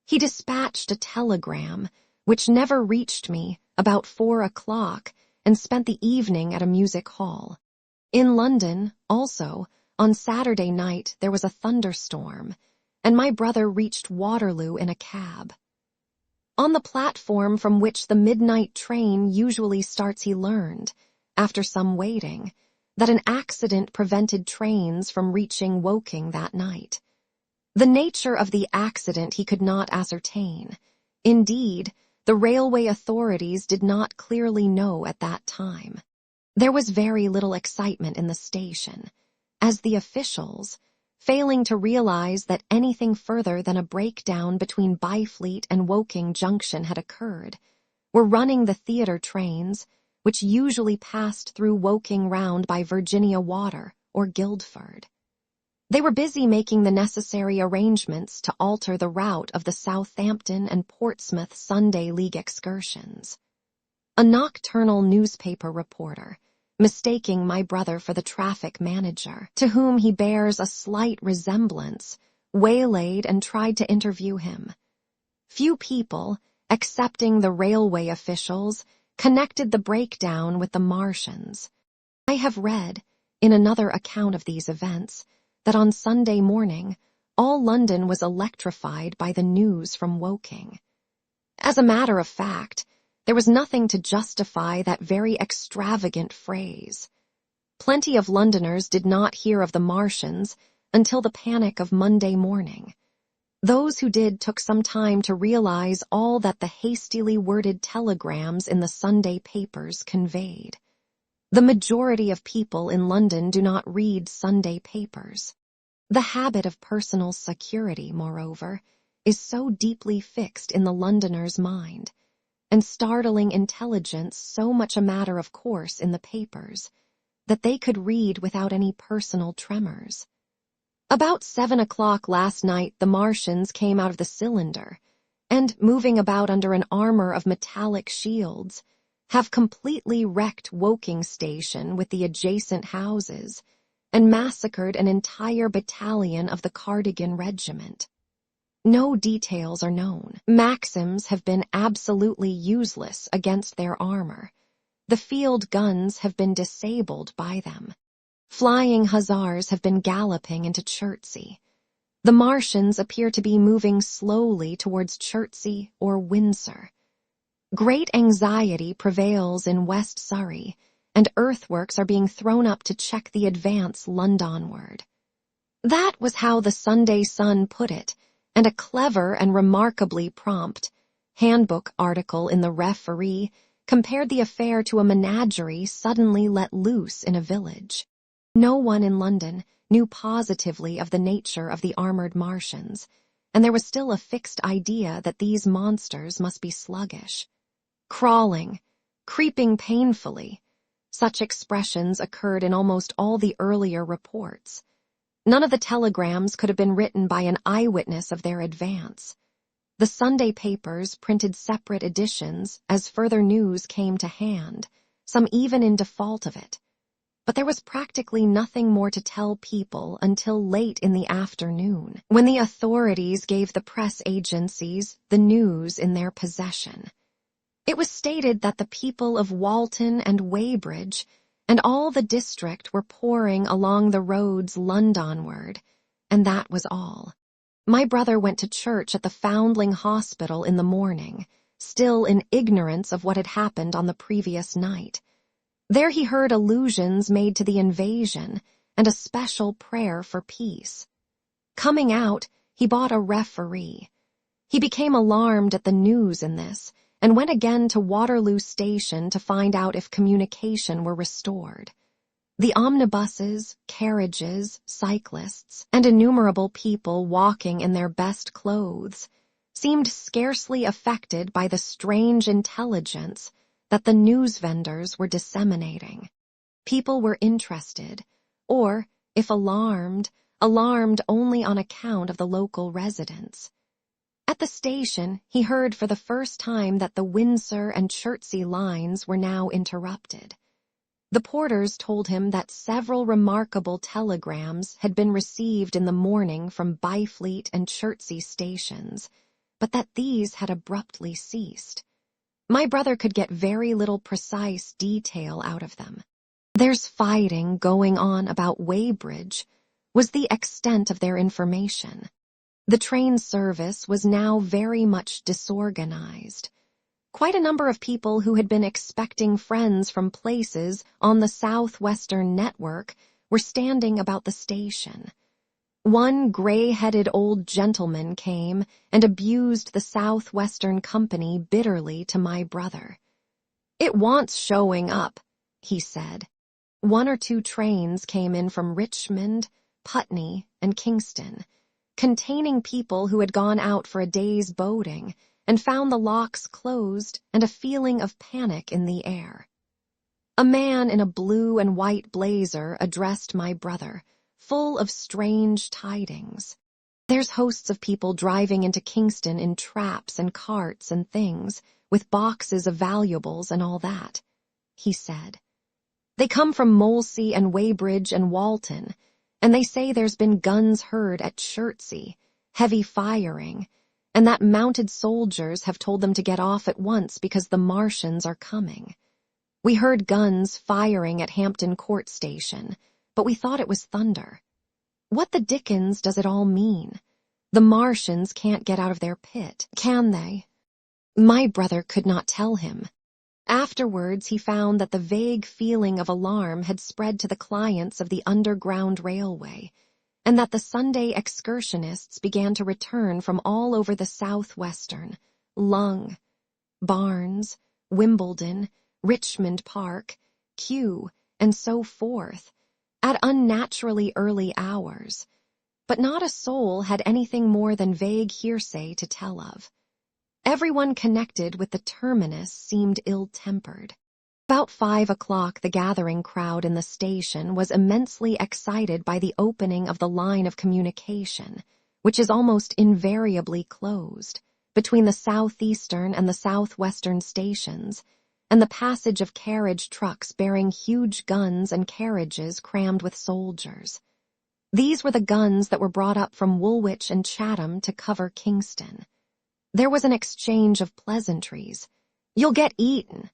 He dispatched a telegram, which never reached me, about 4 o'clock, and spent the evening at a music hall. In London, also, on Saturday night there was a thunderstorm, and my brother reached Waterloo in a cab. On the platform from which the midnight train usually starts he learned, after some waiting, that an accident prevented trains from reaching Woking that night. The nature of the accident he could not ascertain. Indeed, the railway authorities did not clearly know at that time. There was very little excitement in the station, as the officials, failing to realize that anything further than a breakdown between Byfleet and Woking Junction had occurred, were running the theatre trains, which usually passed through Woking round by Virginia Water or Guildford. They were busy making the necessary arrangements to alter the route of the Southampton and Portsmouth Sunday League excursions. A nocturnal newspaper reporter, mistaking my brother for the traffic manager, to whom he bears a slight resemblance, waylaid and tried to interview him. Few people, excepting the railway officials, connected the breakdown with the Martians. I have read, in another account of these events, that on Sunday morning, all London was electrified by the news from Woking. As a matter of fact, there was nothing to justify that very extravagant phrase. Plenty of Londoners did not hear of the Martians until the panic of Monday morning. Those who did took some time to realize all that the hastily worded telegrams in the Sunday papers conveyed. The majority of people in London do not read Sunday papers. The habit of personal security, moreover, is so deeply fixed in the Londoner's mind, and startling intelligence so much a matter of course in the papers, that they could read without any personal tremors. About 7 o'clock last night the Martians came out of the cylinder, and, moving about under an armor of metallic shields, have completely wrecked Woking Station with the adjacent houses, and massacred an entire battalion of the Cardigan Regiment. No details are known. Maxims have been absolutely useless against their armor. The field guns have been disabled by them. Flying hussars have been galloping into Chertsey. The Martians appear to be moving slowly towards Chertsey or Windsor. Great anxiety prevails in West Surrey, and earthworks are being thrown up to check the advance Londonward. That was how the Sunday Sun put it, and a clever and remarkably prompt handbook article in the Referee compared the affair to a menagerie suddenly let loose in a village. No one in London knew positively of the nature of the armored Martians, and there was still a fixed idea that these monsters must be sluggish. Crawling, creeping painfully, such expressions occurred in almost all the earlier reports. None of the telegrams could have been written by an eyewitness of their advance. The Sunday papers printed separate editions as further news came to hand, some even in default of it. But there was practically nothing more to tell people until late in the afternoon, when the authorities gave the press agencies the news in their possession. It was stated that the people of Walton and Weybridge and all the district were pouring along the roads Londonward, and that was all. My brother went to church at the Foundling Hospital in the morning, still in ignorance of what had happened on the previous night. There he heard allusions made to the invasion and a special prayer for peace. Coming out, he bought a referee. He became alarmed at the news in this and went again to Waterloo Station to find out if communication were restored. The omnibuses, carriages, cyclists, and innumerable people walking in their best clothes seemed scarcely affected by the strange intelligence that the news vendors were disseminating. People were interested, or, if alarmed only on account of the local residents. At the station, he heard for the first time that the Windsor and Chertsey lines were now interrupted. The porters told him that several remarkable telegrams had been received in the morning from Byfleet and Chertsey stations, but that these had abruptly ceased. My brother could get very little precise detail out of them. "There's fighting going on about Weybridge," was the extent of their information. The train service was now very much disorganized. Quite a number of people who had been expecting friends from places on the southwestern network were standing about the station. One gray-headed old gentleman came and abused the Southwestern Company bitterly to my brother. "It wants showing up," he said. 1 or 2 trains came in from Richmond, Putney, and Kingston, containing people who had gone out for a day's boating and found the locks closed and a feeling of panic in the air. A man in a blue and white blazer addressed my brother, full of strange tidings. "There's hosts of people driving into Kingston in traps and carts and things, with boxes of valuables and all that," he said. "They come from Molesey and Weybridge and Walton, and they say there's been guns heard at Chertsey, heavy firing, and that mounted soldiers have told them to get off at once because the Martians are coming. We heard guns firing at Hampton Court Station, but we thought it was thunder. What the dickens does it all mean? The Martians can't get out of their pit, can they?" My brother could not tell him. Afterwards, he found that the vague feeling of alarm had spread to the clients of the Underground Railway, and that the Sunday excursionists began to return from all over the Southwestern, Lung, Barnes, Wimbledon, Richmond Park, Kew, and so forth, at unnaturally early hours, but not a soul had anything more than vague hearsay to tell of. Everyone connected with the terminus seemed ill-tempered. About 5 o'clock, the gathering crowd in the station was immensely excited by the opening of the line of communication, which is almost invariably closed, between the southeastern and the southwestern stations, and the passage of carriage trucks bearing huge guns and carriages crammed with soldiers. These were the guns that were brought up from Woolwich and Chatham to cover Kingston. There was an exchange of pleasantries. "You'll get eaten,"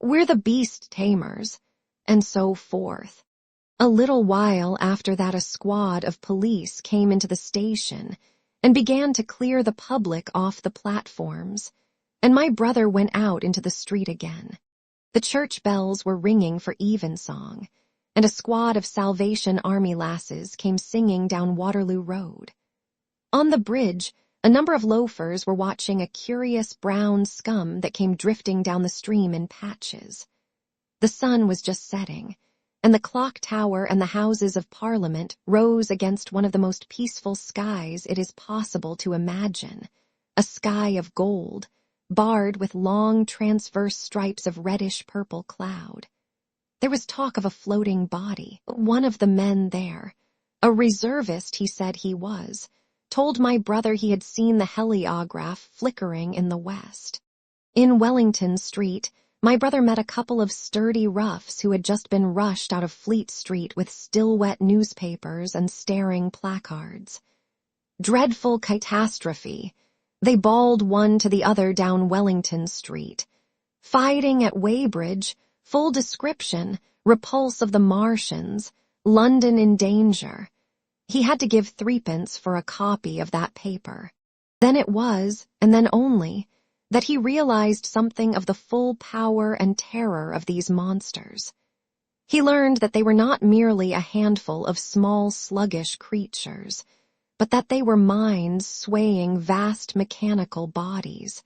"We're the beast tamers," and so forth. A little while after that a squad of police came into the station and began to clear the public off the platforms, and my brother went out into the street again. The church bells were ringing for evensong, and a squad of Salvation Army lasses came singing down Waterloo Road. On the bridge, a number of loafers were watching a curious brown scum that came drifting down the stream in patches. The sun was just setting, and the clock tower and the Houses of Parliament rose against one of the most peaceful skies it is possible to imagine, a sky of gold, barred with long transverse stripes of reddish-purple cloud. There was talk of a floating body. One of the men there, A reservist, he said he was, told my brother he had seen the heliograph flickering in the west. In Wellington Street, my brother met a couple of sturdy roughs who had just been rushed out of Fleet Street with still-wet newspapers and staring placards. Dreadful catastrophe. They bawled one to the other down Wellington Street. Fighting at Weybridge, full description, repulse of the Martians, London in danger. He had to give 3p for a copy of that paper. Then it was, and then only, that he realized something of the full power and terror of these monsters. He learned that they were not merely a handful of small, sluggish creatures, but that they were minds swaying vast mechanical bodies,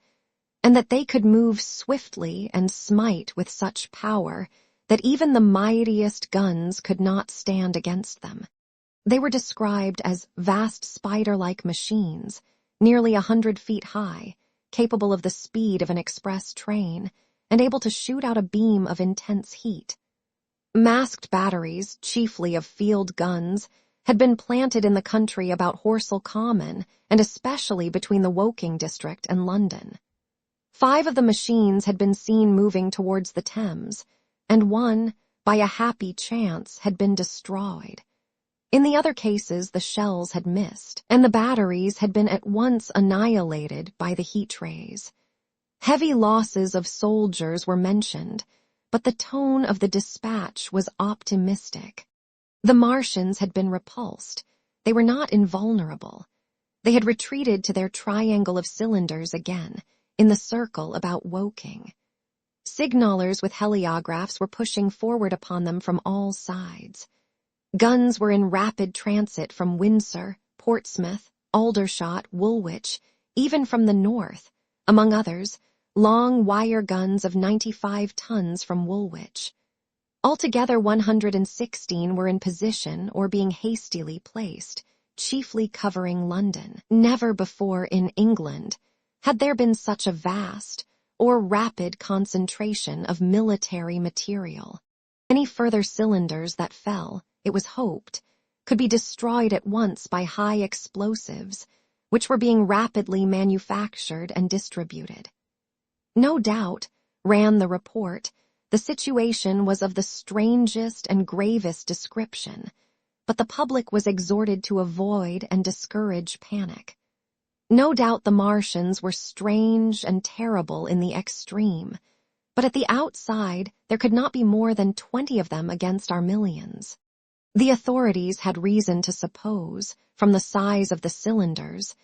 and that they could move swiftly and smite with such power that even the mightiest guns could not stand against them. They were described as vast spider-like machines, nearly 100 feet high, capable of the speed of an express train, and able to shoot out a beam of intense heat. Masked batteries, chiefly of field guns, had been planted in the country about Horsell Common, and especially between the Woking district and London. 5 of the machines had been seen moving towards the Thames, and one, by a happy chance, had been destroyed. In the other cases, the shells had missed, and the batteries had been at once annihilated by the heat rays. Heavy losses of soldiers were mentioned, but the tone of the dispatch was optimistic. The Martians had been repulsed. They were not invulnerable. They had retreated to their triangle of cylinders again, in the circle about Woking. Signalers with heliographs were pushing forward upon them from all sides. Guns were in rapid transit from Windsor, Portsmouth, Aldershot, Woolwich, even from the north, among others, long wire guns of 95 tons from Woolwich. Altogether 116 were in position or being hastily placed, chiefly covering London. Never before in England had there been such a vast or rapid concentration of military material. Any further cylinders that fell, it was hoped, could be destroyed at once by high explosives, which were being rapidly manufactured and distributed. No doubt, ran the report, the situation was of the strangest and gravest description, but the public was exhorted to avoid and discourage panic. No doubt the Martians were strange and terrible in the extreme, but at the outside there could not be more than 20 of them against our millions. The authorities had reason to suppose, from the size of the cylinders,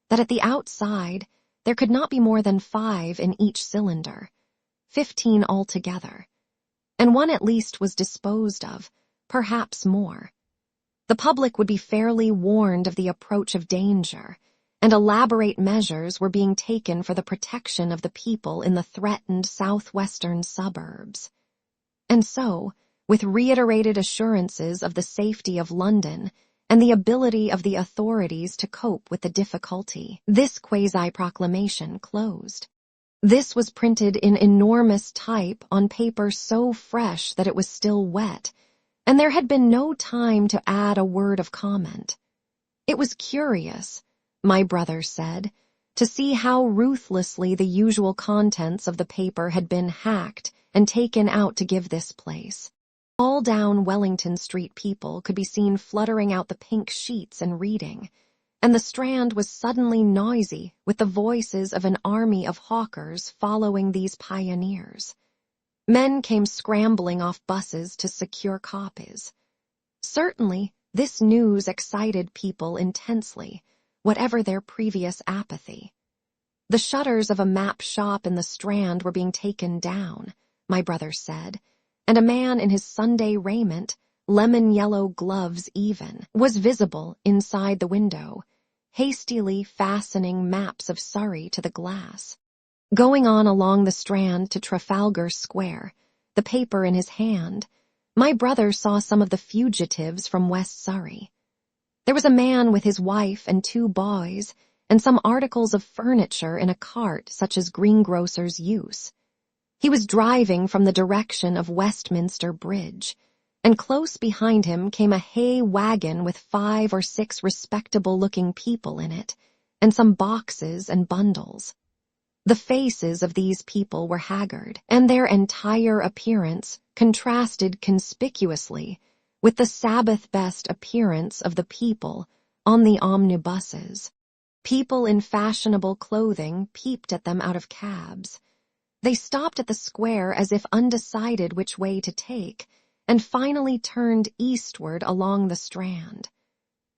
that at the outside there could not be more than 5 in each cylinder, 15 altogether, and one at least was disposed of, perhaps more. The public would be fairly warned of the approach of danger, and elaborate measures were being taken for the protection of the people in the threatened southwestern suburbs. And so, with reiterated assurances of the safety of London and the ability of the authorities to cope with the difficulty, this quasi-proclamation closed. This was printed in enormous type on paper so fresh that it was still wet, and there had been no time to add a word of comment. It was curious, my brother said, to see how ruthlessly the usual contents of the paper had been hacked and taken out to give this place. All down Wellington Street people could be seen fluttering out the pink sheets and reading, and the Strand was suddenly noisy with the voices of an army of hawkers following these pioneers. Men came scrambling off buses to secure copies. Certainly, this news excited people intensely, whatever their previous apathy. The shutters of a map shop in the Strand were being taken down, my brother said, and a man in his Sunday raiment, lemon-yellow gloves even, was visible inside the window, hastily fastening maps of Surrey to the glass. Going on along the Strand to Trafalgar Square, the paper in his hand, my brother saw some of the fugitives from West Surrey. There was a man with his wife and 2 boys, and some articles of furniture in a cart such as greengrocers use. He was driving from the direction of Westminster Bridge, and close behind him came a hay wagon with 5 or 6 respectable-looking people in it, and some boxes and bundles. The faces of these people were haggard, and their entire appearance contrasted conspicuously with the Sabbath-best appearance of the people on the omnibuses. People in fashionable clothing peeped at them out of cabs. They stopped at the square as if undecided which way to take, and finally turned eastward along the Strand.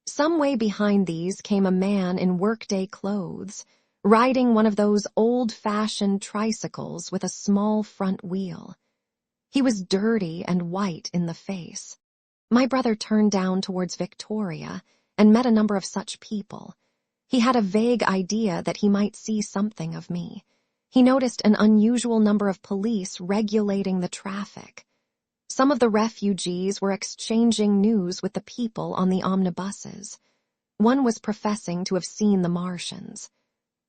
Some way behind these came a man in workday clothes, riding one of those old-fashioned tricycles with a small front wheel. He was dirty and white in the face. My brother turned down towards Victoria and met a number of such people. He had a vague idea that he might see something of me. He noticed an unusual number of police regulating the traffic. Some of the refugees were exchanging news with the people on the omnibuses. One was professing to have seen the Martians.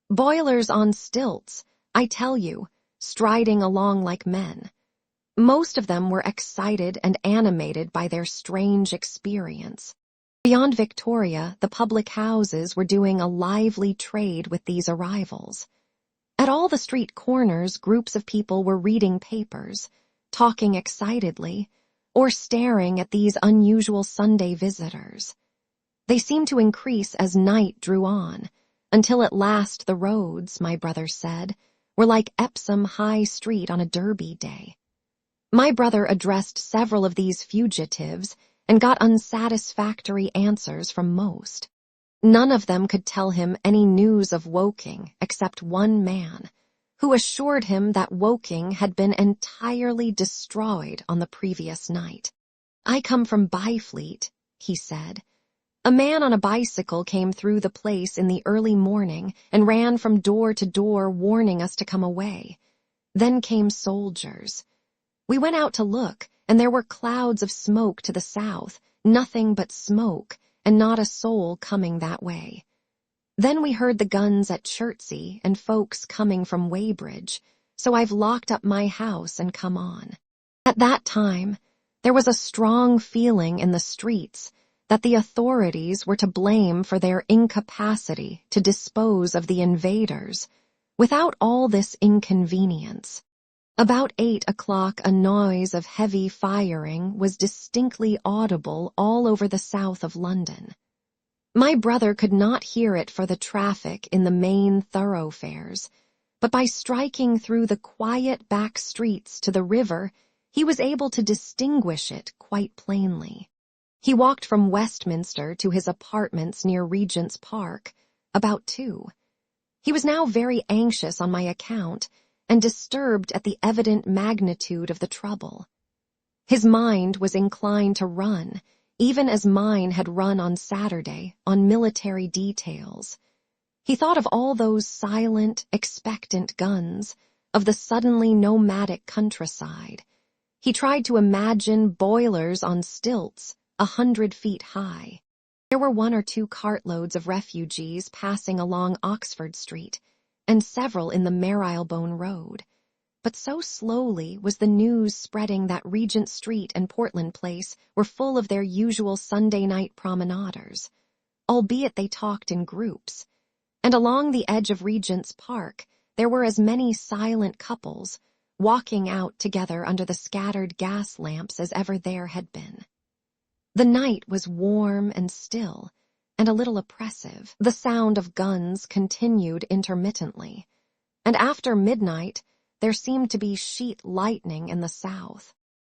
Boilers on stilts, I tell you, striding along like men. Most of them were excited and animated by their strange experience. Beyond Victoria, the public houses were doing a lively trade with these arrivals. At all the street corners, groups of people were reading papers, talking excitedly, or staring at these unusual Sunday visitors. They seemed to increase as night drew on, until at last the roads, my brother said, were like Epsom High Street on a Derby day. My brother addressed several of these fugitives and got unsatisfactory answers from most. None of them could tell him any news of Woking except one man, who assured him that Woking had been entirely destroyed on the previous night. "I come from Byfleet," he said. "A man on a bicycle came through the place in the early morning and ran from door to door warning us to come away. Then came soldiers. We went out to look, and there were clouds of smoke to the south, nothing but smoke, and not a soul coming that way. Then we heard the guns at Chertsey and folks coming from Weybridge, so I've locked up my house and come on." At that time, there was a strong feeling in the streets that the authorities were to blame for their incapacity to dispose of the invaders without all this inconvenience. About 8 o'clock, a noise of heavy firing was distinctly audible all over the south of London. My brother could not hear it for the traffic in the main thoroughfares, but by striking through the quiet back streets to the river, he was able to distinguish it quite plainly. He walked from Westminster to his apartments near Regent's Park, about 2. He was now very anxious on my account, and disturbed at the evident magnitude of the trouble. His mind was inclined to run, even as mine had run on Saturday, on military details. He thought of all those silent, expectant guns, of the suddenly nomadic countryside. He tried to imagine boilers on stilts, 100 feet high. There were 1 or 2 cartloads of refugees passing along Oxford Street, and several in the Marylebone Road. But so slowly was the news spreading that Regent Street and Portland Place were full of their usual Sunday night promenaders, albeit they talked in groups, and along the edge of Regent's Park there were as many silent couples walking out together under the scattered gas lamps as ever there had been. The night was warm and still, and a little oppressive. The sound of guns continued intermittently, and after midnight there seemed to be sheet lightning in the south.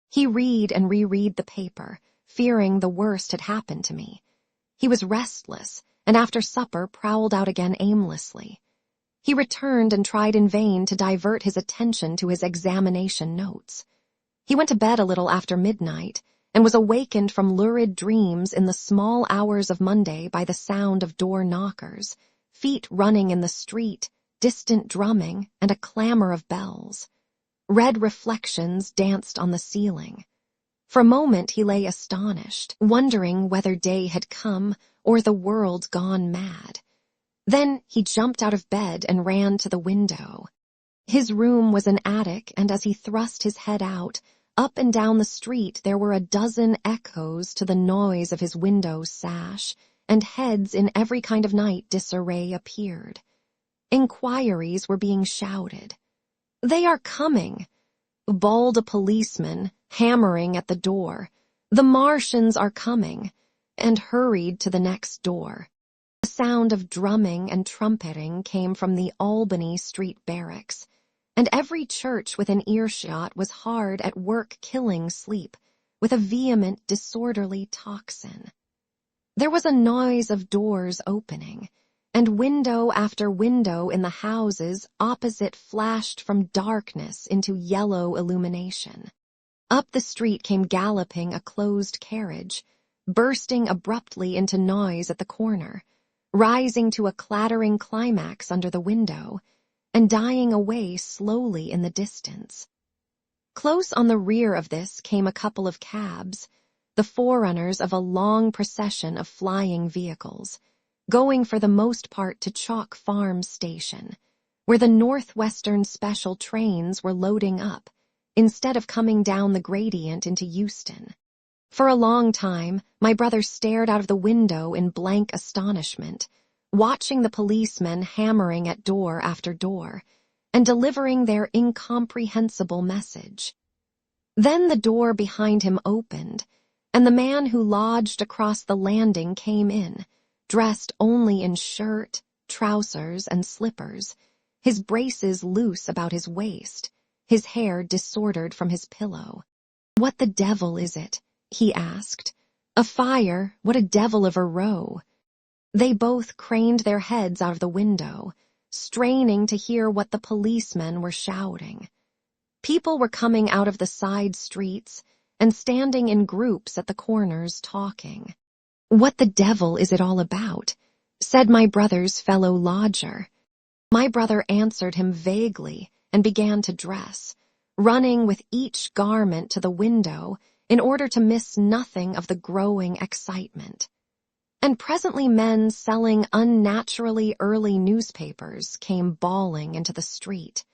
He read and reread the paper, fearing the worst had happened to me. He was restless, and after supper prowled out again aimlessly. He returned and tried in vain to divert his attention to his examination notes. He went to bed a little after midnight, and was awakened from lurid dreams in the small hours of Monday by the sound of door knockers, feet running in the street, distant drumming, and a clamor of bells. Red reflections danced on the ceiling. For a moment he lay astonished, wondering whether day had come or the world gone mad. Then he jumped out of bed and ran to the window. His room was an attic, and as he thrust his head out, Up and down the street there were a dozen echoes to the noise of his window sash, and heads in every kind of night disarray appeared. Inquiries were being shouted. "They are coming!" bawled a policeman, hammering at the door. "The Martians are coming!" and hurried to the next door. The sound of drumming and trumpeting came from the Albany Street barracks, and every church within earshot was hard at work killing sleep with a vehement, disorderly tocsin. There was a noise of doors opening, and window after window in the houses opposite flashed from darkness into yellow illumination. Up the street came galloping a closed carriage, bursting abruptly into noise at the corner, rising to a clattering climax under the window, and dying away slowly in the distance. Close on the rear of this came a couple of cabs, the forerunners of a long procession of flying vehicles, going for the most part to Chalk Farm Station, where the Northwestern special trains were loading up, instead of coming down the gradient into Euston. For a long time, my brother stared out of the window in blank astonishment, watching the policemen hammering at door after door, and delivering their incomprehensible message. Then the door behind him opened, and the man who lodged across the landing came in, dressed only in shirt, trousers, and slippers, his braces loose about his waist, his hair disordered from his pillow. "What the devil is it?" he asked. "A fire, what a devil of a row." They both craned their heads out of the window, straining to hear what the policemen were shouting. People were coming out of the side streets and standing in groups at the corners talking. "What the devil is it all about?" said my brother's fellow lodger. My brother answered him vaguely and began to dress, running with each garment to the window in order to miss nothing of the growing excitement. And presently men selling unnaturally early newspapers came bawling into the street.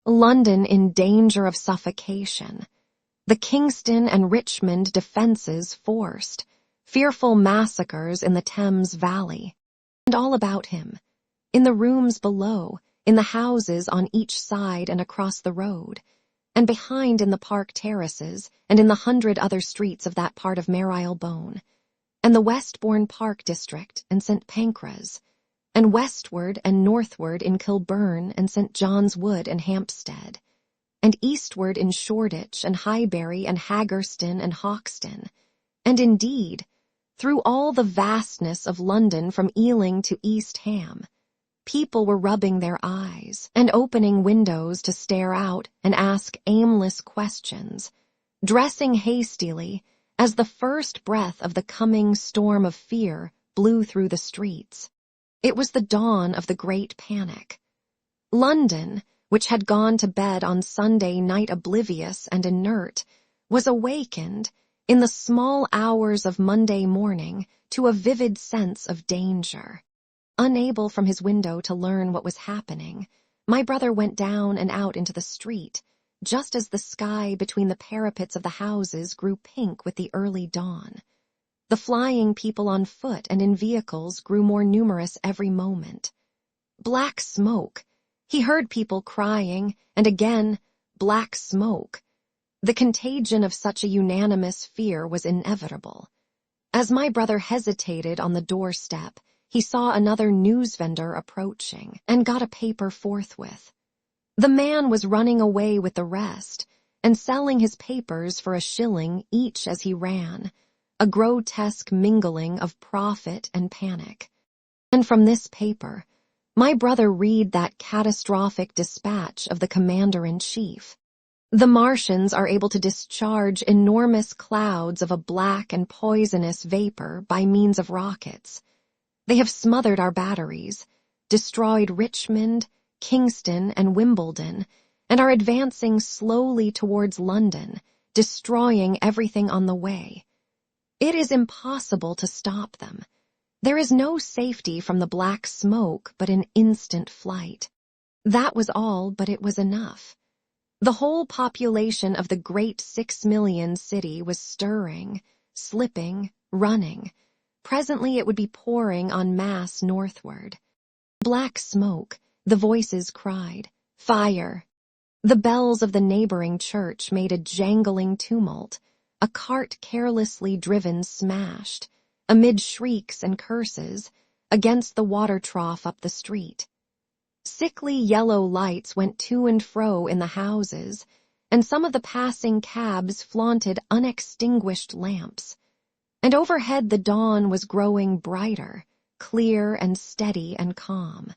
London in danger of suffocation. The Kingston and Richmond defences forced. Fearful massacres in the Thames Valley. And all about him, in the rooms below, in the houses on each side and across the road, and behind in the park terraces and in the 100 other streets of that part of Marylebone, and the Westbourne Park district and St. Pancras, and westward and northward in Kilburn and St. John's Wood and Hampstead, and eastward in Shoreditch and Highbury and Haggerston and Hoxton, and indeed, through all the vastness of London from Ealing to East Ham, people were rubbing their eyes and opening windows to stare out and ask aimless questions, dressing hastily as the first breath of the coming storm of fear blew through the streets. It was the dawn of the Great Panic. London, which had gone to bed on Sunday night oblivious and inert, was awakened in the small hours of Monday morning to a vivid sense of danger. Unable from his window to learn what was happening, my brother went down and out into the street, just as the sky between the parapets of the houses grew pink with the early dawn. The flying people on foot and in vehicles grew more numerous every moment. Black smoke. He heard people crying, and again, black smoke. The contagion of such a unanimous fear was inevitable. As my brother hesitated on the doorstep, he saw another news vendor approaching, and got a paper forthwith. The man was running away with the rest, and selling his papers for $1 each as he ran, a grotesque mingling of profit and panic. And from this paper, my brother read that catastrophic dispatch of the commander-in-chief. The Martians are able to discharge enormous clouds of a black and poisonous vapor by means of rockets. They have smothered our batteries, destroyed Richmond, Kingston, and Wimbledon, and are advancing slowly towards London, destroying everything on the way. It is impossible to stop them. There is no safety from the black smoke but an instant flight. That was all, but it was enough. The whole population of the great 6 million city was stirring, slipping, running. Presently it would be pouring en masse northward. Black smoke, the voices cried, "Fire!" The bells of the neighboring church made a jangling tumult. A cart carelessly driven smashed, amid shrieks and curses, against the water trough up the street. Sickly yellow lights went to and fro in the houses, and some of the passing cabs flaunted unextinguished lamps. And overhead the dawn was growing brighter, clear and steady and calm.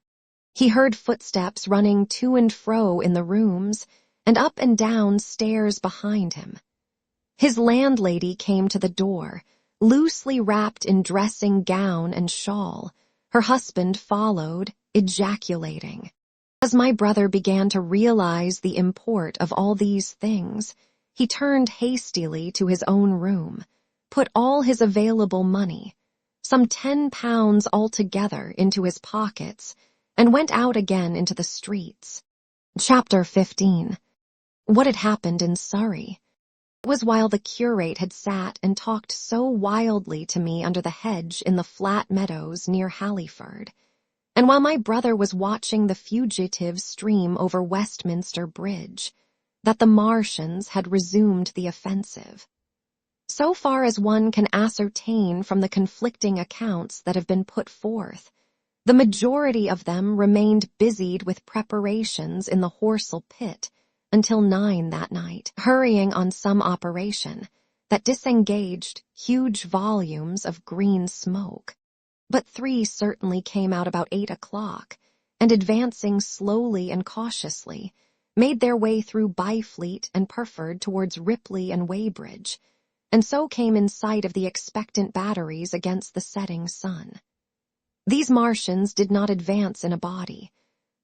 He heard footsteps running to and fro in the rooms, and up and down stairs behind him. His landlady came to the door, loosely wrapped in dressing gown and shawl. Her husband followed, ejaculating. As my brother began to realize the import of all these things, he turned hastily to his own room, put all his available money, some £10 altogether, into his pockets, and went out again into the streets. Chapter 15. What had happened in Surrey? It was while the curate had sat and talked so wildly to me under the hedge in the flat meadows near Halliford, and while my brother was watching the fugitive stream over Westminster Bridge, that the Martians had resumed the offensive. So far as one can ascertain from the conflicting accounts that have been put forth, the majority of them remained busied with preparations in the Horsell pit until 9 that night, hurrying on some operation that disengaged huge volumes of green smoke. But 3 certainly came out about 8 o'clock, and advancing slowly and cautiously, made their way through Byfleet and Purford towards Ripley and Weybridge, and so came in sight of the expectant batteries against the setting sun. These Martians did not advance in a body,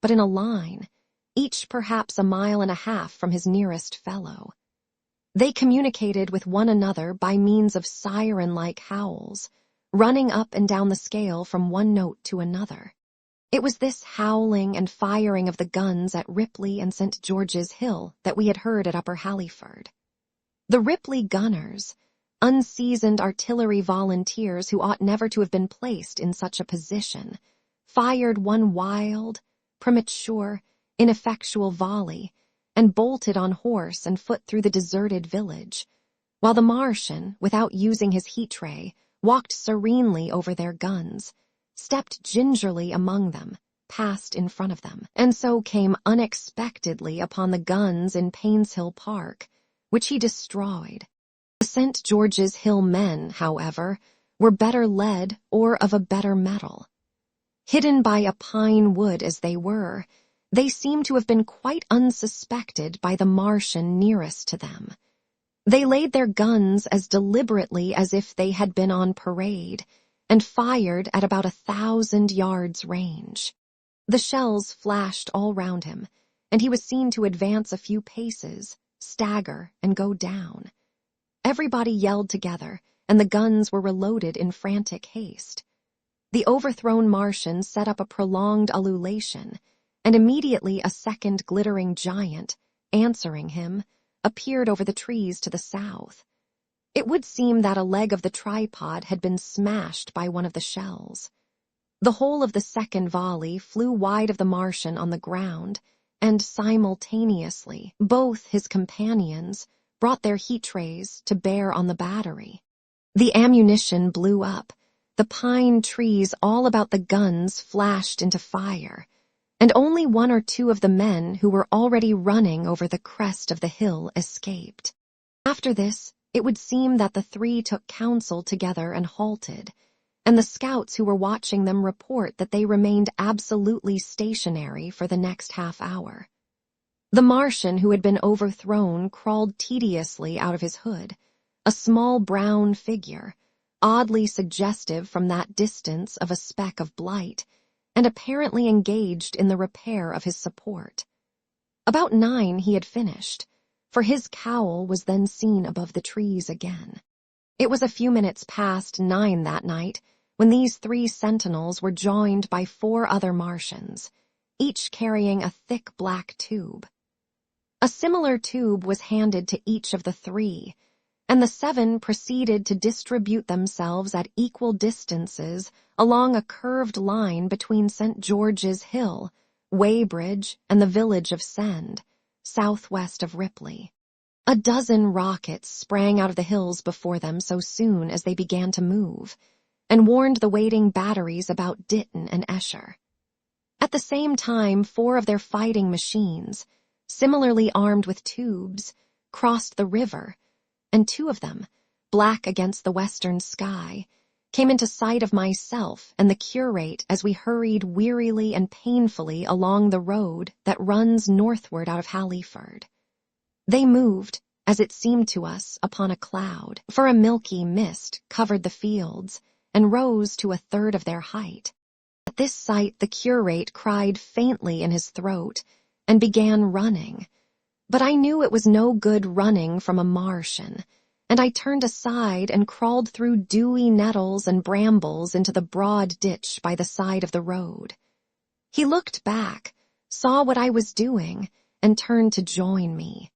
but in a line, each perhaps a mile and a half from his nearest fellow. They communicated with one another by means of siren-like howls, running up and down the scale from one note to another. It was this howling and firing of the guns at Ripley and St. George's Hill that we had heard at Upper Halliford. The Ripley gunners, unseasoned artillery volunteers who ought never to have been placed in such a position, fired one wild, premature, ineffectual volley, and bolted on horse and foot through the deserted village, while the Martian, without using his heat ray, walked serenely over their guns, stepped gingerly among them, passed in front of them, and so came unexpectedly upon the guns in Painshill Park, which he destroyed. The St. George's Hill men, however, were better led or of a better mettle. Hidden by a pine wood as they were, they seemed to have been quite unsuspected by the Martian nearest to them. They laid their guns as deliberately as if they had been on parade, and fired at about 1,000 yards range. The shells flashed all round him, and he was seen to advance a few paces, stagger, and go down. Everybody yelled together, and the guns were reloaded in frantic haste. The overthrown Martian set up a prolonged ululation, and immediately a second glittering giant, answering him, appeared over the trees to the south. It would seem that a leg of the tripod had been smashed by one of the shells. The whole of the second volley flew wide of the Martian on the ground, and simultaneously both his companions brought their heat rays to bear on the battery. The ammunition blew up, the pine trees all about the guns flashed into fire, and only 1 or 2 of the men who were already running over the crest of the hill escaped. After this, it would seem that the 3 took counsel together and halted, and the scouts who were watching them report that they remained absolutely stationary for the next half hour. The Martian who had been overthrown crawled tediously out of his hood, a small brown figure, oddly suggestive from that distance of a speck of blight, and apparently engaged in the repair of his support. About 9 he had finished, for his cowl was then seen above the trees again. It was a few minutes past 9 that night when these 3 sentinels were joined by 4 other Martians, each carrying a thick black tube. A similar tube was handed to each of the 3, and the 7 proceeded to distribute themselves at equal distances along a curved line between St. George's Hill, Weybridge, and the village of Send, southwest of Ripley. A dozen rockets sprang out of the hills before them so soon as they began to move, and warned the waiting batteries about Ditton and Esher. At the same time, 4 of their fighting machines, similarly armed with tubes, crossed the river, and 2 of them, black against the western sky, came into sight of myself and the curate as we hurried wearily and painfully along the road that runs northward out of Halliford. They moved, as it seemed to us, upon a cloud, for a milky mist covered the fields and rose to 1/3 of their height. At this sight the curate cried faintly in his throat and began running, but I knew it was no good running from a Martian, and I turned aside and crawled through dewy nettles and brambles into the broad ditch by the side of the road. He looked back, saw what I was doing, and turned to join me.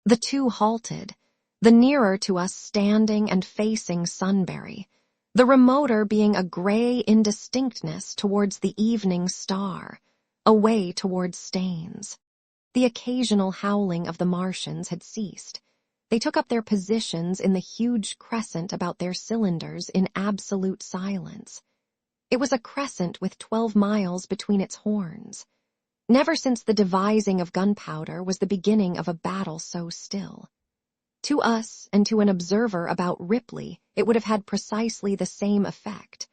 The 2 halted, the nearer to us standing and facing Sunbury, the remoter being a gray indistinctness towards the evening star, away towards Staines. The occasional howling of the Martians had ceased. They took up their positions in the huge crescent about their cylinders in absolute silence. It was a crescent with 12 miles between its horns. Never since the devising of gunpowder was the beginning of a battle so still. To us and to an observer about Ripley, it would have had precisely the same effect.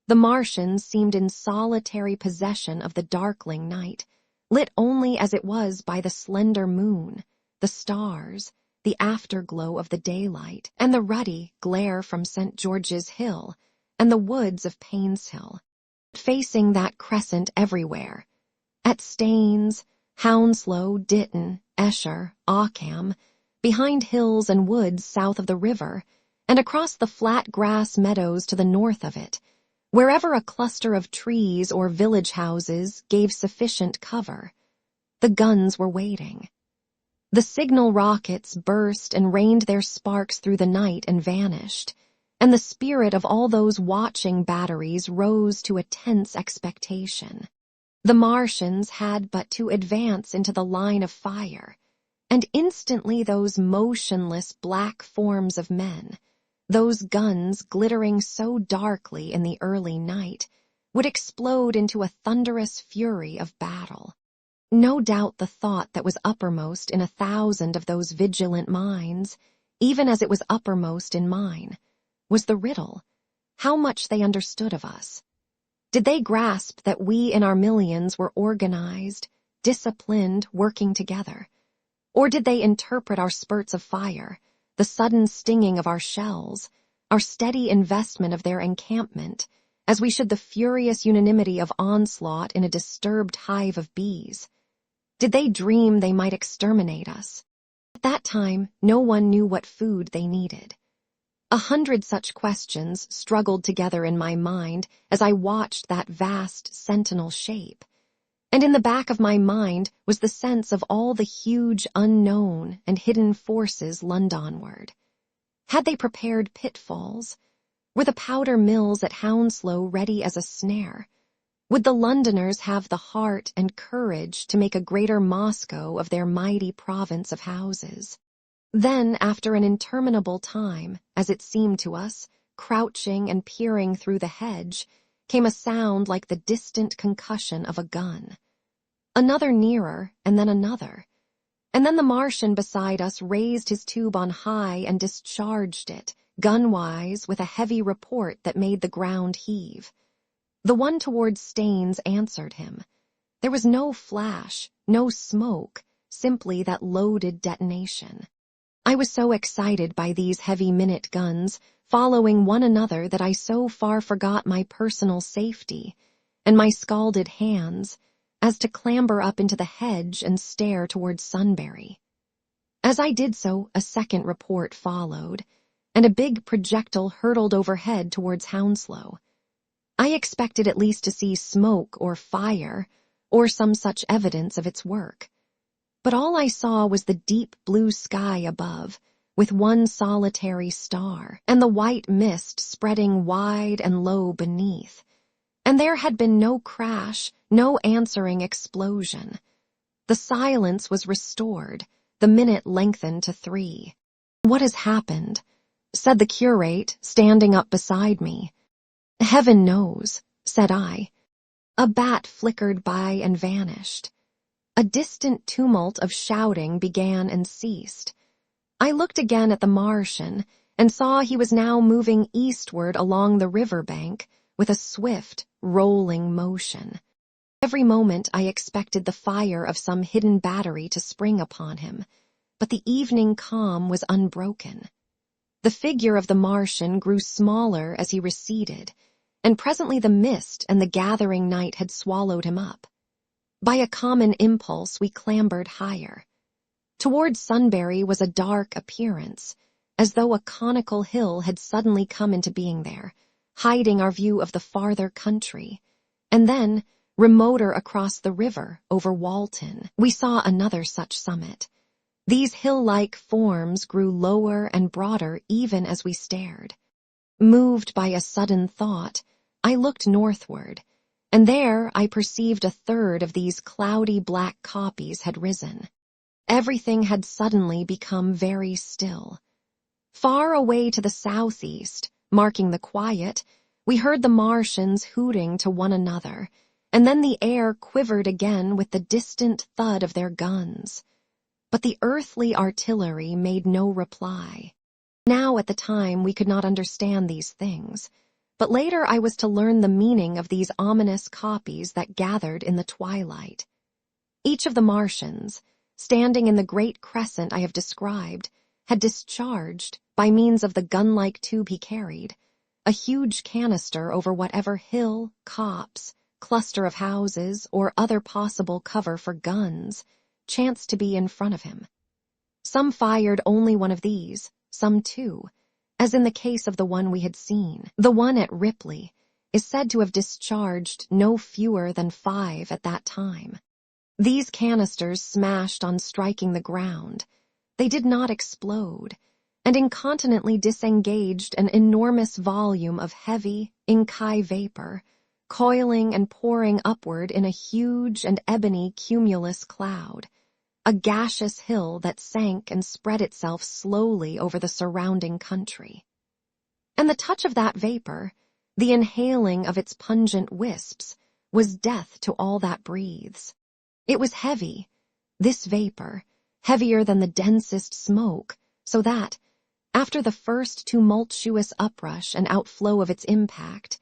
The Martians seemed in solitary possession of the darkling night, lit only as it was by the slender moon, the stars, the afterglow of the daylight, and the ruddy glare from St. George's Hill and the woods of Painshill, facing that crescent everywhere. At Staines, Hounslow, Ditton, Esher, Ockham, behind hills and woods south of the river, and across the flat grass meadows to the north of it, wherever a cluster of trees or village houses gave sufficient cover, the guns were waiting. The signal rockets burst and rained their sparks through the night and vanished, and the spirit of all those watching batteries rose to a tense expectation. The Martians had but to advance into the line of fire, and instantly those motionless black forms of men, those guns glittering so darkly in the early night, would explode into a thunderous fury of battle. No doubt the thought that was uppermost in 1,000 of those vigilant minds, even as it was uppermost in mine, was the riddle, how much they understood of us. Did they grasp that we in our millions were organized, disciplined, working together? Or did they interpret our spurts of fire, the sudden stinging of our shells, our steady investment of their encampment, as we should the furious unanimity of onslaught in a disturbed hive of bees? Did they dream they might exterminate us? At that time, no one knew what food they needed. 100 such questions struggled together in my mind as I watched that vast sentinel shape, and in the back of my mind was the sense of all the huge unknown and hidden forces Londonward. Had they prepared pitfalls? Were the powder mills at Hounslow ready as a snare? Would the Londoners have the heart and courage to make a greater Moscow of their mighty province of houses? Then, after an interminable time, as it seemed to us, crouching and peering through the hedge, came a sound like the distant concussion of a gun. Another nearer, and then another. And then the Martian beside us raised his tube on high and discharged it, gunwise, with a heavy report that made the ground heave. The one towards Staines answered him. There was no flash, no smoke, simply that loaded detonation. I was so excited by these heavy minute guns, following one another, that I so far forgot my personal safety and my scalded hands as to clamber up into the hedge and stare towards Sunbury. As I did so, a second report followed, and a big projectile hurtled overhead towards Hounslow. I expected at least to see smoke or fire, or some such evidence of its work. But all I saw was the deep blue sky above, with one solitary star, and the white mist spreading wide and low beneath. And there had been no crash, no answering explosion. The silence was restored, the minute lengthened to 3. "What has happened?" said the curate, standing up beside me. "Heaven knows," said I. A bat flickered by and vanished. A distant tumult of shouting began and ceased. I looked again at the Martian and saw he was now moving eastward along the river bank with a swift, rolling motion. Every moment I expected the fire of some hidden battery to spring upon him, but the evening calm was unbroken. The figure of the Martian grew smaller as he receded, and presently the mist and the gathering night had swallowed him up. By a common impulse we clambered higher. Toward Sunbury was a dark appearance, as though a conical hill had suddenly come into being there, hiding our view of the farther country. And then, remoter across the river, over Walton, we saw another such summit. These hill-like forms grew lower and broader even as we stared. Moved by a sudden thought, I looked northward, and there I perceived a third of these cloudy black copies had risen. Everything had suddenly become very still. Far away to the southeast, marking the quiet, we heard the Martians hooting to one another, and then the air quivered again with the distant thud of their guns. But the earthly artillery made no reply. Now at the time we could not understand these things, but later I was to learn the meaning of these ominous copies that gathered in the twilight. Each of the Martians, standing in the great crescent I have described, had discharged, by means of the gun-like tube he carried, a huge canister over whatever hill, copse, cluster of houses, or other possible cover for guns chanced to be in front of him. Some fired only one of these, some 2, as in the case of the one we had seen. The one at Ripley is said to have discharged no fewer than 5 at that time. These canisters smashed on striking the ground. They did not explode, and incontinently disengaged an enormous volume of heavy, inky vapor, coiling and pouring upward in a huge and ebony cumulus cloud, a gaseous hill that sank and spread itself slowly over the surrounding country. And the touch of that vapor, the inhaling of its pungent wisps, was death to all that breathes. It was heavy, this vapor, heavier than the densest smoke, so that, after the first tumultuous uprush and outflow of its impact,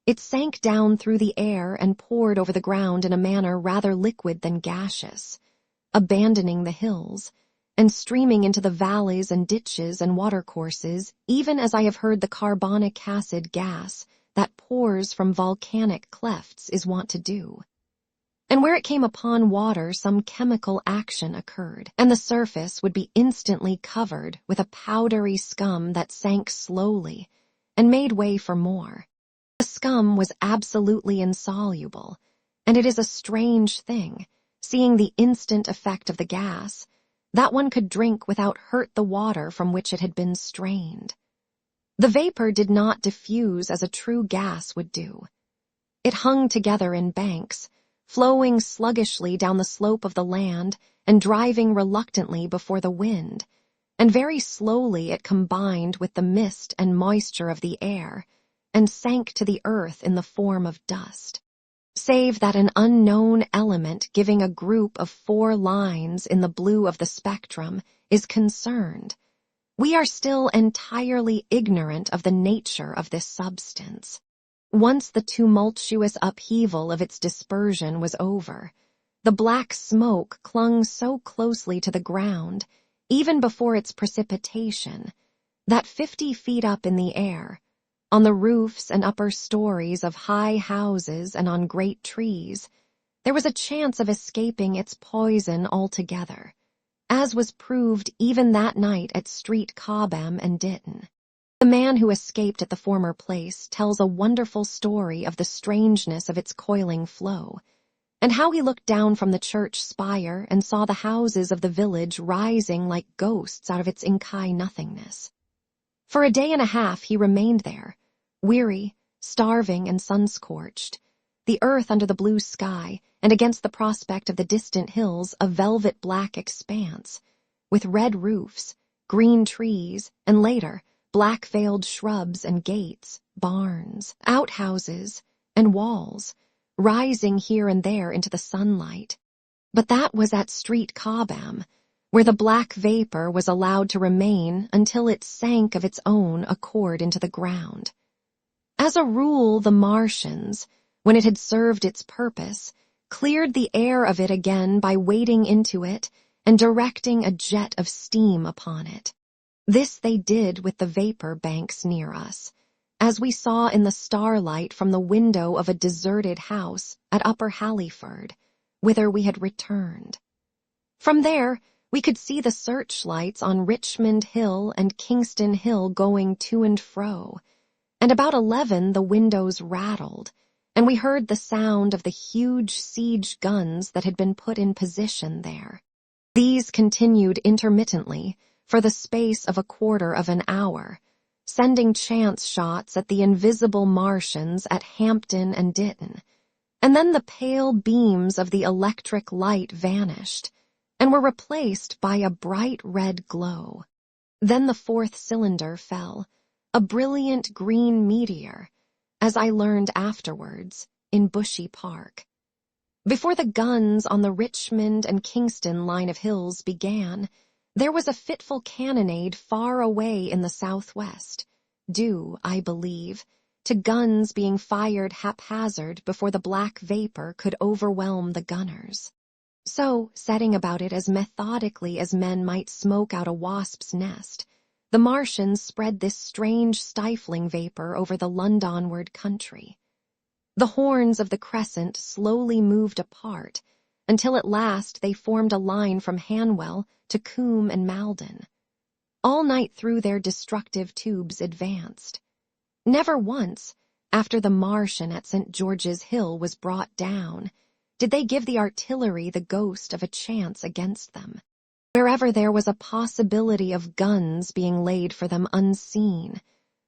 it sank down through the air and poured over the ground in a manner rather liquid than gaseous, abandoning the hills, and streaming into the valleys and ditches and watercourses, even as I have heard the carbonic acid gas that pours from volcanic clefts is wont to do. And where it came upon water, some chemical action occurred, and the surface would be instantly covered with a powdery scum that sank slowly and made way for more. The scum was absolutely insoluble, and it is a strange thing, seeing the instant effect of the gas, that one could drink without hurt the water from which it had been strained. The vapor did not diffuse as a true gas would do. It hung together in banks, flowing sluggishly down the slope of the land and driving reluctantly before the wind, and very slowly it combined with the mist and moisture of the air, and sank to the earth in the form of dust. Save that an unknown element giving a group of 4 lines in the blue of the spectrum is concerned, we are still entirely ignorant of the nature of this substance. Once the tumultuous upheaval of its dispersion was over, the black smoke clung so closely to the ground, even before its precipitation, that 50 feet up in the air, on the roofs and upper stories of high houses and on great trees, there was a chance of escaping its poison altogether, as was proved even that night at Street Cobham and Ditton. The man who escaped at the former place tells a wonderful story of the strangeness of its coiling flow, and how he looked down from the church spire and saw the houses of the village rising like ghosts out of its inky nothingness. For a day and a half he remained there, weary, starving and sun-scorched, the earth under the blue sky, and against the prospect of the distant hills a velvet-black expanse, with red roofs, green trees, and later, black-veiled shrubs and gates, barns, outhouses, and walls, rising here and there into the sunlight. But that was at Street Cobham, where the black vapor was allowed to remain until it sank of its own accord into the ground. As a rule, the Martians, when it had served its purpose, cleared the air of it again by wading into it and directing a jet of steam upon it. This they did with the vapor banks near us, as we saw in the starlight from the window of a deserted house at Upper Halliford, whither we had returned. From there, we could see the searchlights on Richmond Hill and Kingston Hill going to and fro, and about 11 the windows rattled, and we heard the sound of the huge siege guns that had been put in position there. These continued intermittently for the space of a quarter of an hour, sending chance shots at the invisible Martians at Hampton and Ditton, and then the pale beams of the electric light vanished, and were replaced by a bright red glow. Then the fourth cylinder fell, a brilliant green meteor, as I learned afterwards, in Bushy Park. Before the guns on the Richmond and Kingston line of hills began, there was a fitful cannonade far away in the southwest, due, I believe, to guns being fired haphazard before the black vapor could overwhelm the gunners. So, setting about it as methodically as men might smoke out a wasp's nest, the Martians spread this strange stifling vapor over the Londonward country. The horns of the crescent slowly moved apart, until at last they formed a line from Hanwell to Coombe and Malden. All night through their destructive tubes advanced. Never once, after the Martian at St. George's Hill was brought down, did they give the artillery the ghost of a chance against them. Wherever there was a possibility of guns being laid for them unseen,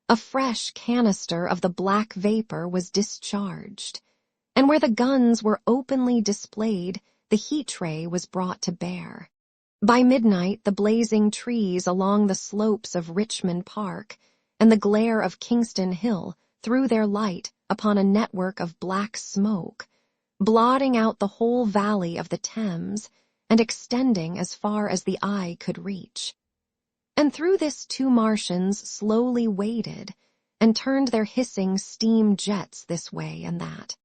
a fresh canister of the black vapor was discharged, and where the guns were openly displayed, the heat ray was brought to bear. By midnight, the blazing trees along the slopes of Richmond Park and the glare of Kingston Hill threw their light upon a network of black smoke, blotting out the whole valley of the Thames and extending as far as the eye could reach. And through this 2 Martians slowly waded and turned their hissing steam jets this way and that.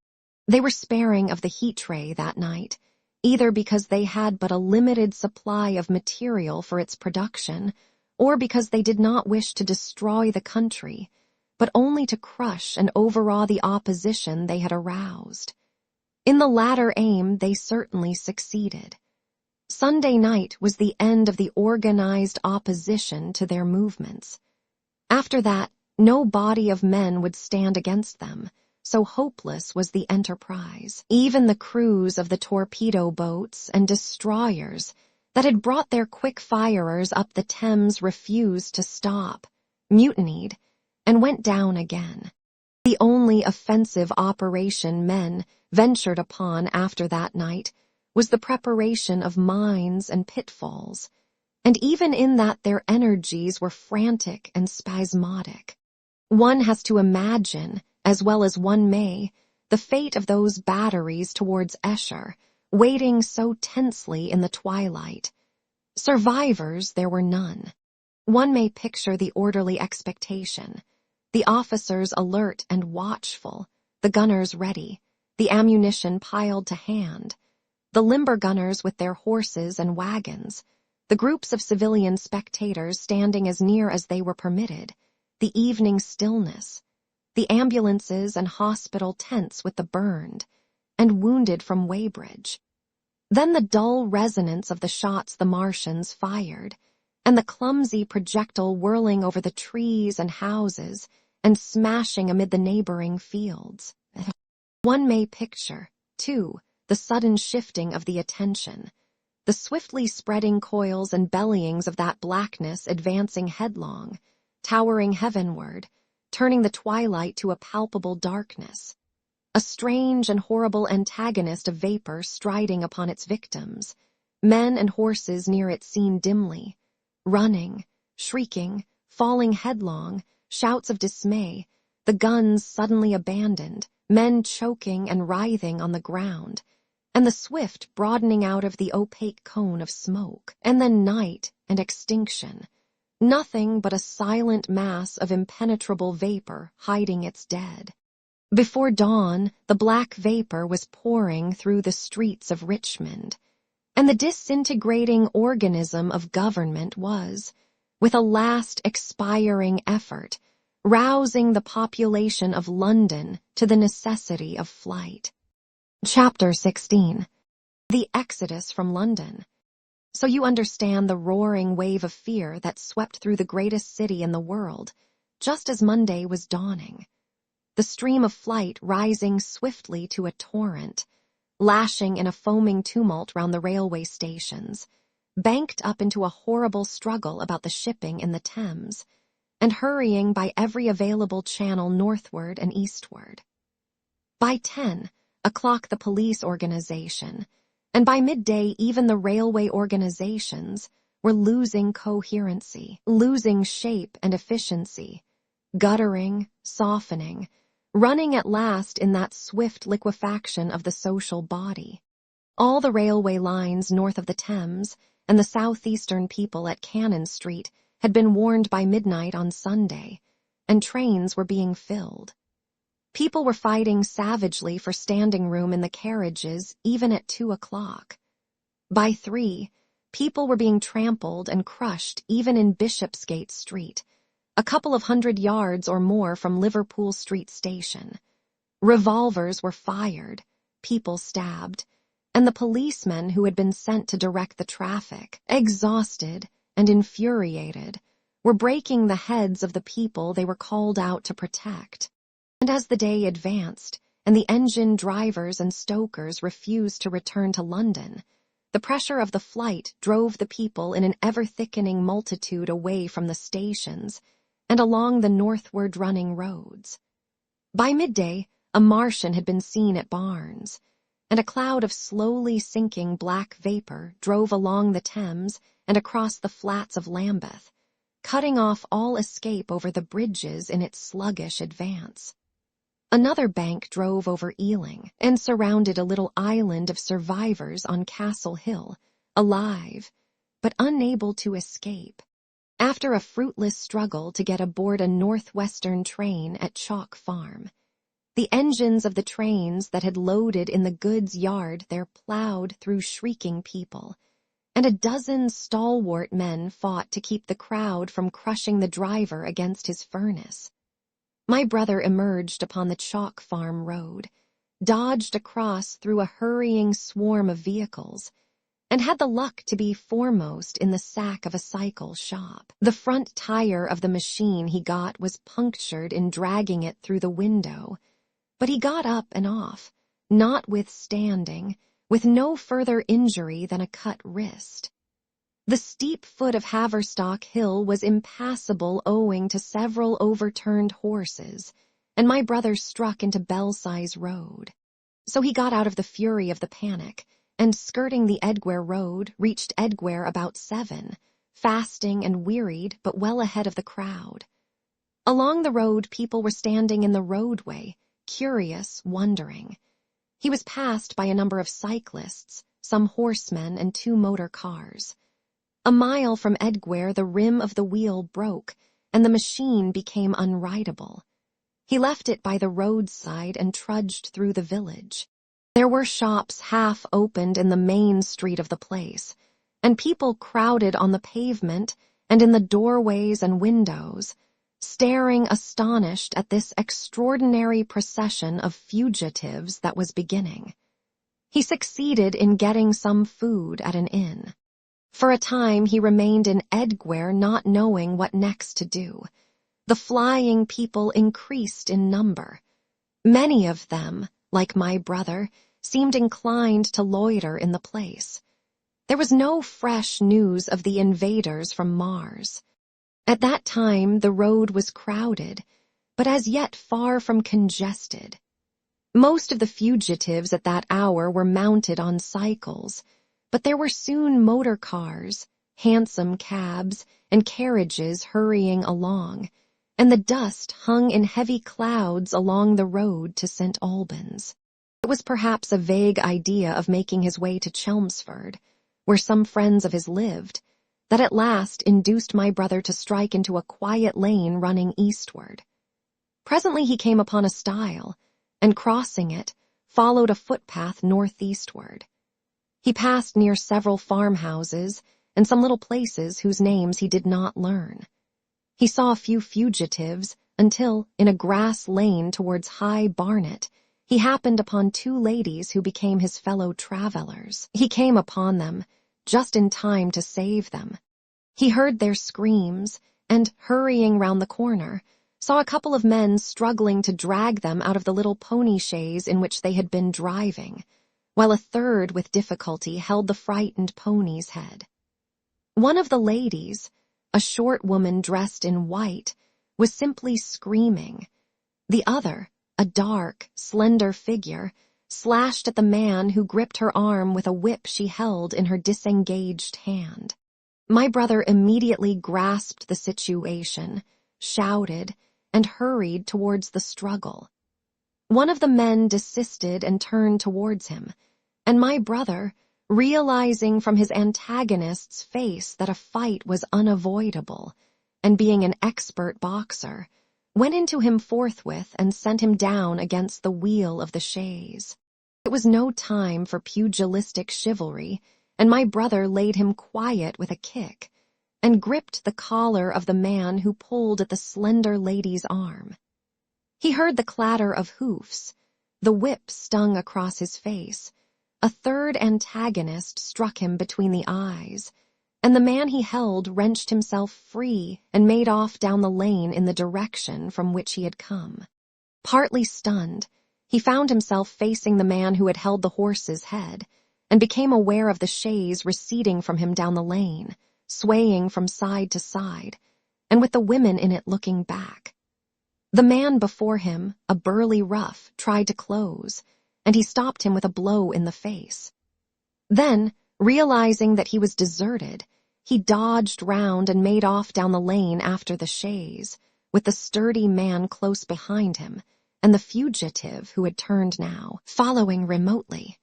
They were sparing of the heat ray that night, either because they had but a limited supply of material for its production, or because they did not wish to destroy the country, but only to crush and overawe the opposition they had aroused. In the latter aim they certainly succeeded. Sunday night was the end of the organized opposition to their movements. After that, no body of men would stand against them, so hopeless was the enterprise. Even the crews of the torpedo boats and destroyers that had brought their quick firers up the Thames refused to stop, mutinied, and went down again. The only offensive operation men ventured upon after that night was the preparation of mines and pitfalls, and even in that their energies were frantic and spasmodic. One has to imagine, as well as one may, the fate of those batteries towards Esher, waiting so tensely in the twilight. Survivors there were none. One may picture the orderly expectation, the officers alert and watchful, the gunners ready, the ammunition piled to hand, the limber gunners with their horses and wagons, the groups of civilian spectators standing as near as they were permitted, the evening stillness, the ambulances and hospital tents with the burned and wounded from Weybridge. Then the dull resonance of the shots the Martians fired, and the clumsy projectile whirling over the trees and houses and smashing amid the neighboring fields. One may picture, too, the sudden shifting of the attention, the swiftly spreading coils and bellyings of that blackness advancing headlong, towering heavenward, turning the twilight to a palpable darkness. A strange and horrible antagonist of vapor striding upon its victims, men and horses near it seen dimly, running, shrieking, falling headlong, shouts of dismay, the guns suddenly abandoned, men choking and writhing on the ground, and the swift broadening out of the opaque cone of smoke, and then night and extinction, nothing but a silent mass of impenetrable vapor hiding its dead. Before dawn, the black vapor was pouring through the streets of Richmond, and the disintegrating organism of government was, with a last expiring effort, rousing the population of London to the necessity of flight. Chapter 16. The Exodus from London. So you understand the roaring wave of fear that swept through the greatest city in the world, just as Monday was dawning. The stream of flight rising swiftly to a torrent, lashing in a foaming tumult round the railway stations, banked up into a horrible struggle about the shipping in the Thames, and hurrying by every available channel northward and eastward. By 10 o'clock the police organization, and by midday even the railway organizations, were losing coherency, losing shape and efficiency, guttering, softening, running at last in that swift liquefaction of the social body. All the railway lines north of the Thames and the southeastern people at Cannon Street had been warned by midnight on Sunday, and trains were being filled. People were fighting savagely for standing room in the carriages even at 2 o'clock. By 3, people were being trampled and crushed even in Bishopsgate Street, a couple of 100 yards or more from Liverpool Street Station. Revolvers were fired, people stabbed, and the policemen who had been sent to direct the traffic, exhausted and infuriated, were breaking the heads of the people they were called out to protect. And as the day advanced, and the engine drivers and stokers refused to return to London, the pressure of the flight drove the people in an ever-thickening multitude away from the stations and along the northward running roads. By midday, a Martian had been seen at Barnes, and a cloud of slowly sinking black vapor drove along the Thames and across the flats of Lambeth, cutting off all escape over the bridges in its sluggish advance. Another bank drove over Ealing and surrounded a little island of survivors on Castle Hill, alive, but unable to escape. After a fruitless struggle to get aboard a northwestern train at Chalk Farm, the engines of the trains that had loaded in the goods yard there plowed through shrieking people, and a dozen stalwart men fought to keep the crowd from crushing the driver against his furnace. My brother emerged upon the Chalk Farm road, dodged across through a hurrying swarm of vehicles, and had the luck to be foremost in the sack of a cycle shop. The front tire of the machine he got was punctured in dragging it through the window, but he got up and off, notwithstanding, with no further injury than a cut wrist. The steep foot of Haverstock Hill was impassable owing to several overturned horses, and my brother struck into Belsize Road. So he got out of the fury of the panic, and skirting the Edgware Road, reached Edgware about 7, fasting and wearied but well ahead of the crowd. Along the road people were standing in the roadway, curious, wondering. He was passed by a number of cyclists, some horsemen and 2 motor cars. A mile from Edgware the rim of the wheel broke, and the machine became unrideable. He left it by the roadside and trudged through the village. There were shops half opened in the main street of the place, and people crowded on the pavement and in the doorways and windows, staring astonished at this extraordinary procession of fugitives that was beginning. He succeeded in getting some food at an inn. For a time he remained in Edgware not knowing what next to do. The flying people increased in number. Many of them, like my brother, seemed inclined to loiter in the place. There was no fresh news of the invaders from Mars. At that time, the road was crowded, but as yet far from congested. Most of the fugitives at that hour were mounted on cycles, but there were soon motor cars, hansom cabs, and carriages hurrying along, and the dust hung in heavy clouds along the road to St. Albans. It was perhaps a vague idea of making his way to Chelmsford, where some friends of his lived, that at last induced my brother to strike into a quiet lane running eastward. Presently he came upon a stile, and crossing it, followed a footpath northeastward. He passed near several farmhouses and some little places whose names he did not learn. He saw a few fugitives until, in a grass lane towards High Barnet, he happened upon two ladies who became his fellow travelers. He came upon them just in time to save them. He heard their screams and, hurrying round the corner, saw a couple of men struggling to drag them out of the little pony chaise in which they had been driving, while a third with difficulty held the frightened pony's head. One of the ladies, a short woman dressed in white, was simply screaming. The other, a dark, slender figure, slashed at the man who gripped her arm with a whip she held in her disengaged hand. My brother immediately grasped the situation, shouted, and hurried towards the struggle. One of the men desisted and turned towards him, and my brother, realizing from his antagonist's face that a fight was unavoidable, and being an expert boxer, went into him forthwith and sent him down against the wheel of the chaise. It was no time for pugilistic chivalry, and my brother laid him quiet with a kick, and gripped the collar of the man who pulled at the slender lady's arm. He heard the clatter of hoofs, the whip stung across his face, a third antagonist struck him between the eyes, and the man he held wrenched himself free and made off down the lane in the direction from which he had come. Partly stunned, he found himself facing the man who had held the horse's head, and became aware of the chaise receding from him down the lane, swaying from side to side, and with the women in it looking back. The man before him, a burly rough, tried to close, and he stopped him with a blow in the face. Then, realizing that he was deserted, he dodged round and made off down the lane after the chaise, with the sturdy man close behind him, and the fugitive, who had turned now, following remotely.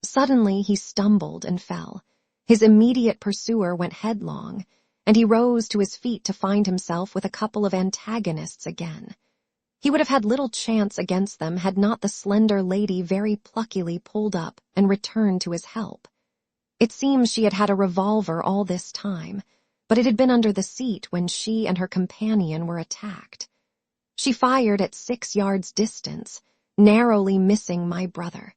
Suddenly he stumbled and fell. His immediate pursuer went headlong, and he rose to his feet to find himself with a couple of antagonists again. He would have had little chance against them had not the slender lady very pluckily pulled up and returned to his help. It seems she had had a revolver all this time, but it had been under the seat when she and her companion were attacked. She fired at 6 yards distance, narrowly missing my brother.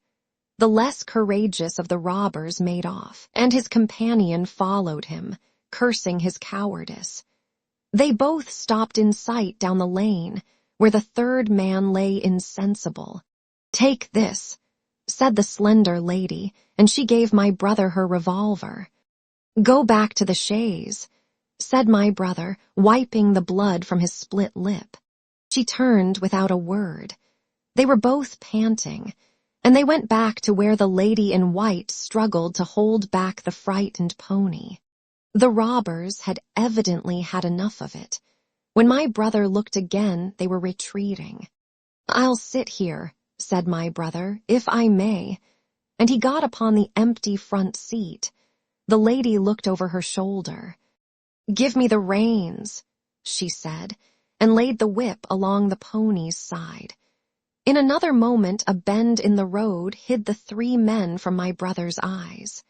The less courageous of the robbers made off, and his companion followed him, cursing his cowardice. They both stopped in sight down the lane, where the third man lay insensible. "Take this," said the slender lady, and she gave my brother her revolver. "Go back to the chaise," said my brother, wiping the blood from his split lip. She turned without a word. They were both panting, and they went back to where the lady in white struggled to hold back the frightened pony. The robbers had evidently had enough of it. When my brother looked again, they were retreating. "I'll sit here," said my brother, "if I may," and he got upon the empty front seat. The lady looked over her shoulder. "Give me the reins," she said, and laid the whip along the pony's side. In another moment, a bend in the road hid the 3 men from my brother's eyes.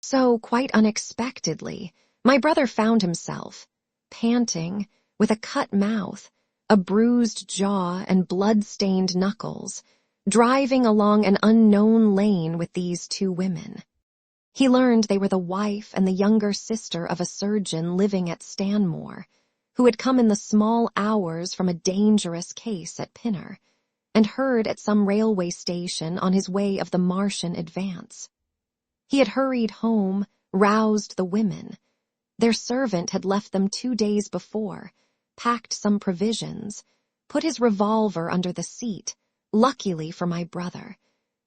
So, quite unexpectedly, my brother found himself, panting, with a cut mouth, a bruised jaw, and blood-stained knuckles, driving along an unknown lane with these 2 women. He learned they were the wife and the younger sister of a surgeon living at Stanmore, who had come in the small hours from a dangerous case at Pinner, and heard at some railway station on his way of the Martian advance. He had hurried home, roused the women. Their servant had left them 2 days before, packed some provisions, put his revolver under the seat, luckily for my brother,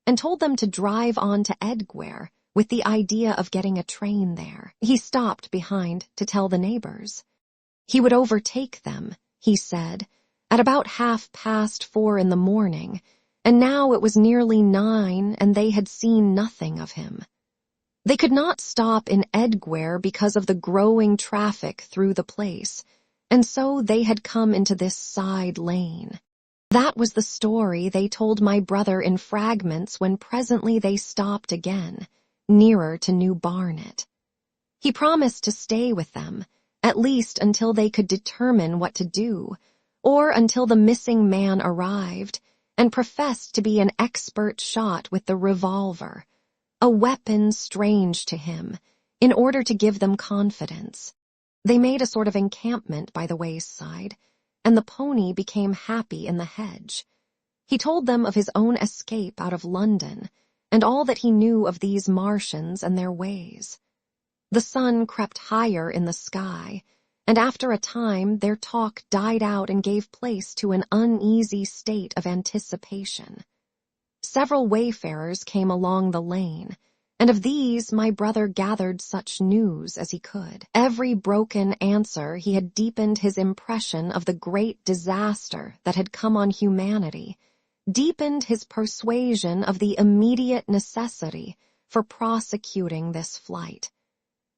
and told them to drive on to Edgware with the idea of getting a train there. He stopped behind to tell the neighbors. He would overtake them, he said, at about 4:30 in the morning, and now it was nearly 9 and they had seen nothing of him. They could not stop in Edgware because of the growing traffic through the place, and so they had come into this side lane. That was the story they told my brother in fragments when presently they stopped again, nearer to New Barnet. He promised to stay with them, at least until they could determine what to do, or until the missing man arrived, and professed to be an expert shot with the revolver, a weapon strange to him, in order to give them confidence. They made a sort of encampment by the wayside, and the pony became happy in the hedge. He told them of his own escape out of London, and all that he knew of these Martians and their ways. The sun crept higher in the sky, and after a time their talk died out and gave place to an uneasy state of anticipation. Several wayfarers came along the lane, and of these my brother gathered such news as he could. Every broken answer he had deepened his impression of the great disaster that had come on humanity, deepened his persuasion of the immediate necessity for prosecuting this flight.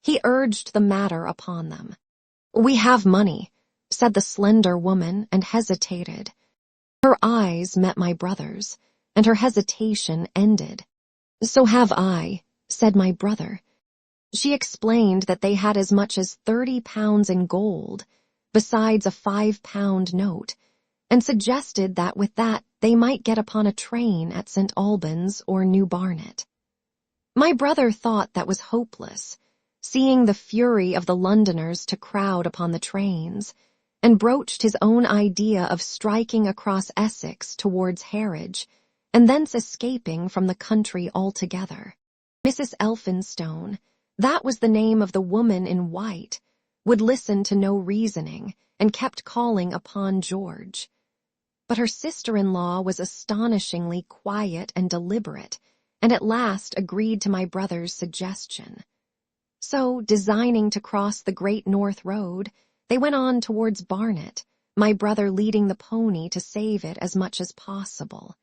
He urged the matter upon them. "We have money," said the slender woman, and hesitated. Her eyes met my brother's, and her hesitation ended. "So have I," said my brother. She explained that they had as much as £30 in gold, besides a £5 note, and suggested that with that they might get upon a train at St. Albans or New Barnet. My brother thought that was hopeless, seeing the fury of the Londoners to crowd upon the trains, and broached his own idea of striking across Essex towards Harwich, and thence escaping from the country altogether. Mrs. Elphinstone, that was the name of the woman in white, would listen to no reasoning, and kept calling upon George. But her sister-in-law was astonishingly quiet and deliberate, and at last agreed to my brother's suggestion. So, designing to cross the Great North Road, they went on towards Barnet, my brother leading the pony to save it as much as possible.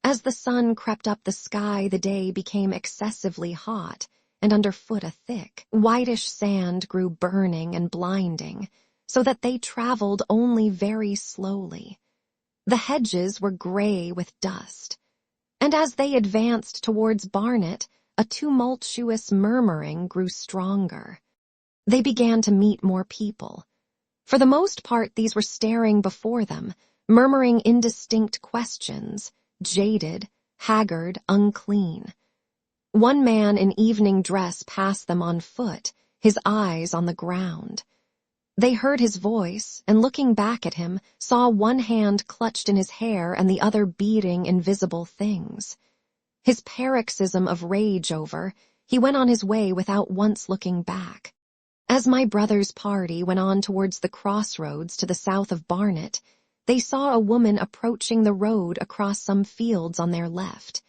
As the sun crept up the sky, the day became excessively hot, and underfoot a thick, whitish sand grew burning and blinding, so that they traveled only very slowly. The hedges were gray with dust, and as they advanced towards Barnet, a tumultuous murmuring grew stronger. They began to meet more people. For the most part these were staring before them, murmuring indistinct questions, jaded, haggard, unclean. One man in evening dress passed them on foot, his eyes on the ground. They heard his voice, and looking back at him, saw one hand clutched in his hair and the other beating invisible things. His paroxysm of rage over, he went on his way without once looking back. As my brother's party went on towards the crossroads to the south of Barnet, they saw a woman approaching the road across some fields on their left,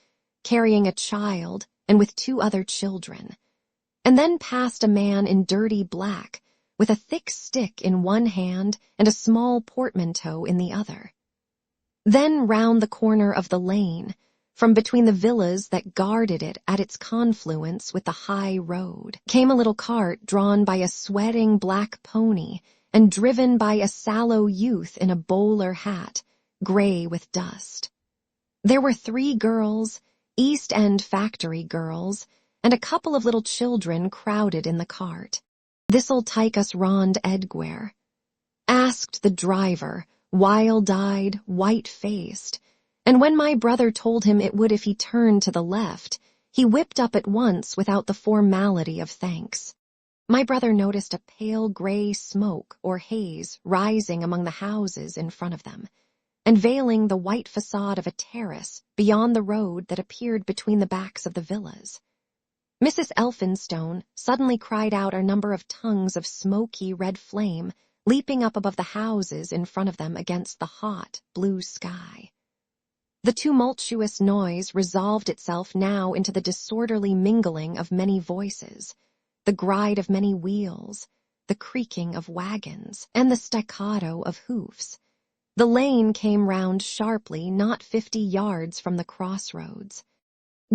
carrying a child and with 2 other children, and then passed a man in dirty black, with a thick stick in one hand and a small portmanteau in the other. Then round the corner of the lane, from between the villas that guarded it at its confluence with the high road, came a little cart drawn by a sweating black pony and driven by a sallow youth in a bowler hat, gray with dust. There were 3 girls, East End factory girls, and a couple of little children crowded in the cart. "This'll take us rond Edgware?" asked the driver, wild-eyed, white-faced, and when my brother told him it would if he turned to the left, he whipped up at once without the formality of thanks. My brother noticed a pale gray smoke or haze rising among the houses in front of them, and veiling the white facade of a terrace beyond the road that appeared between the backs of the villas. Mrs. Elphinstone suddenly cried out a number of tongues of smoky red flame leaping up above the houses in front of them against the hot, blue sky. The tumultuous noise resolved itself now into the disorderly mingling of many voices, the gride of many wheels, the creaking of wagons, and the staccato of hoofs. The lane came round sharply not 50 yards from the crossroads.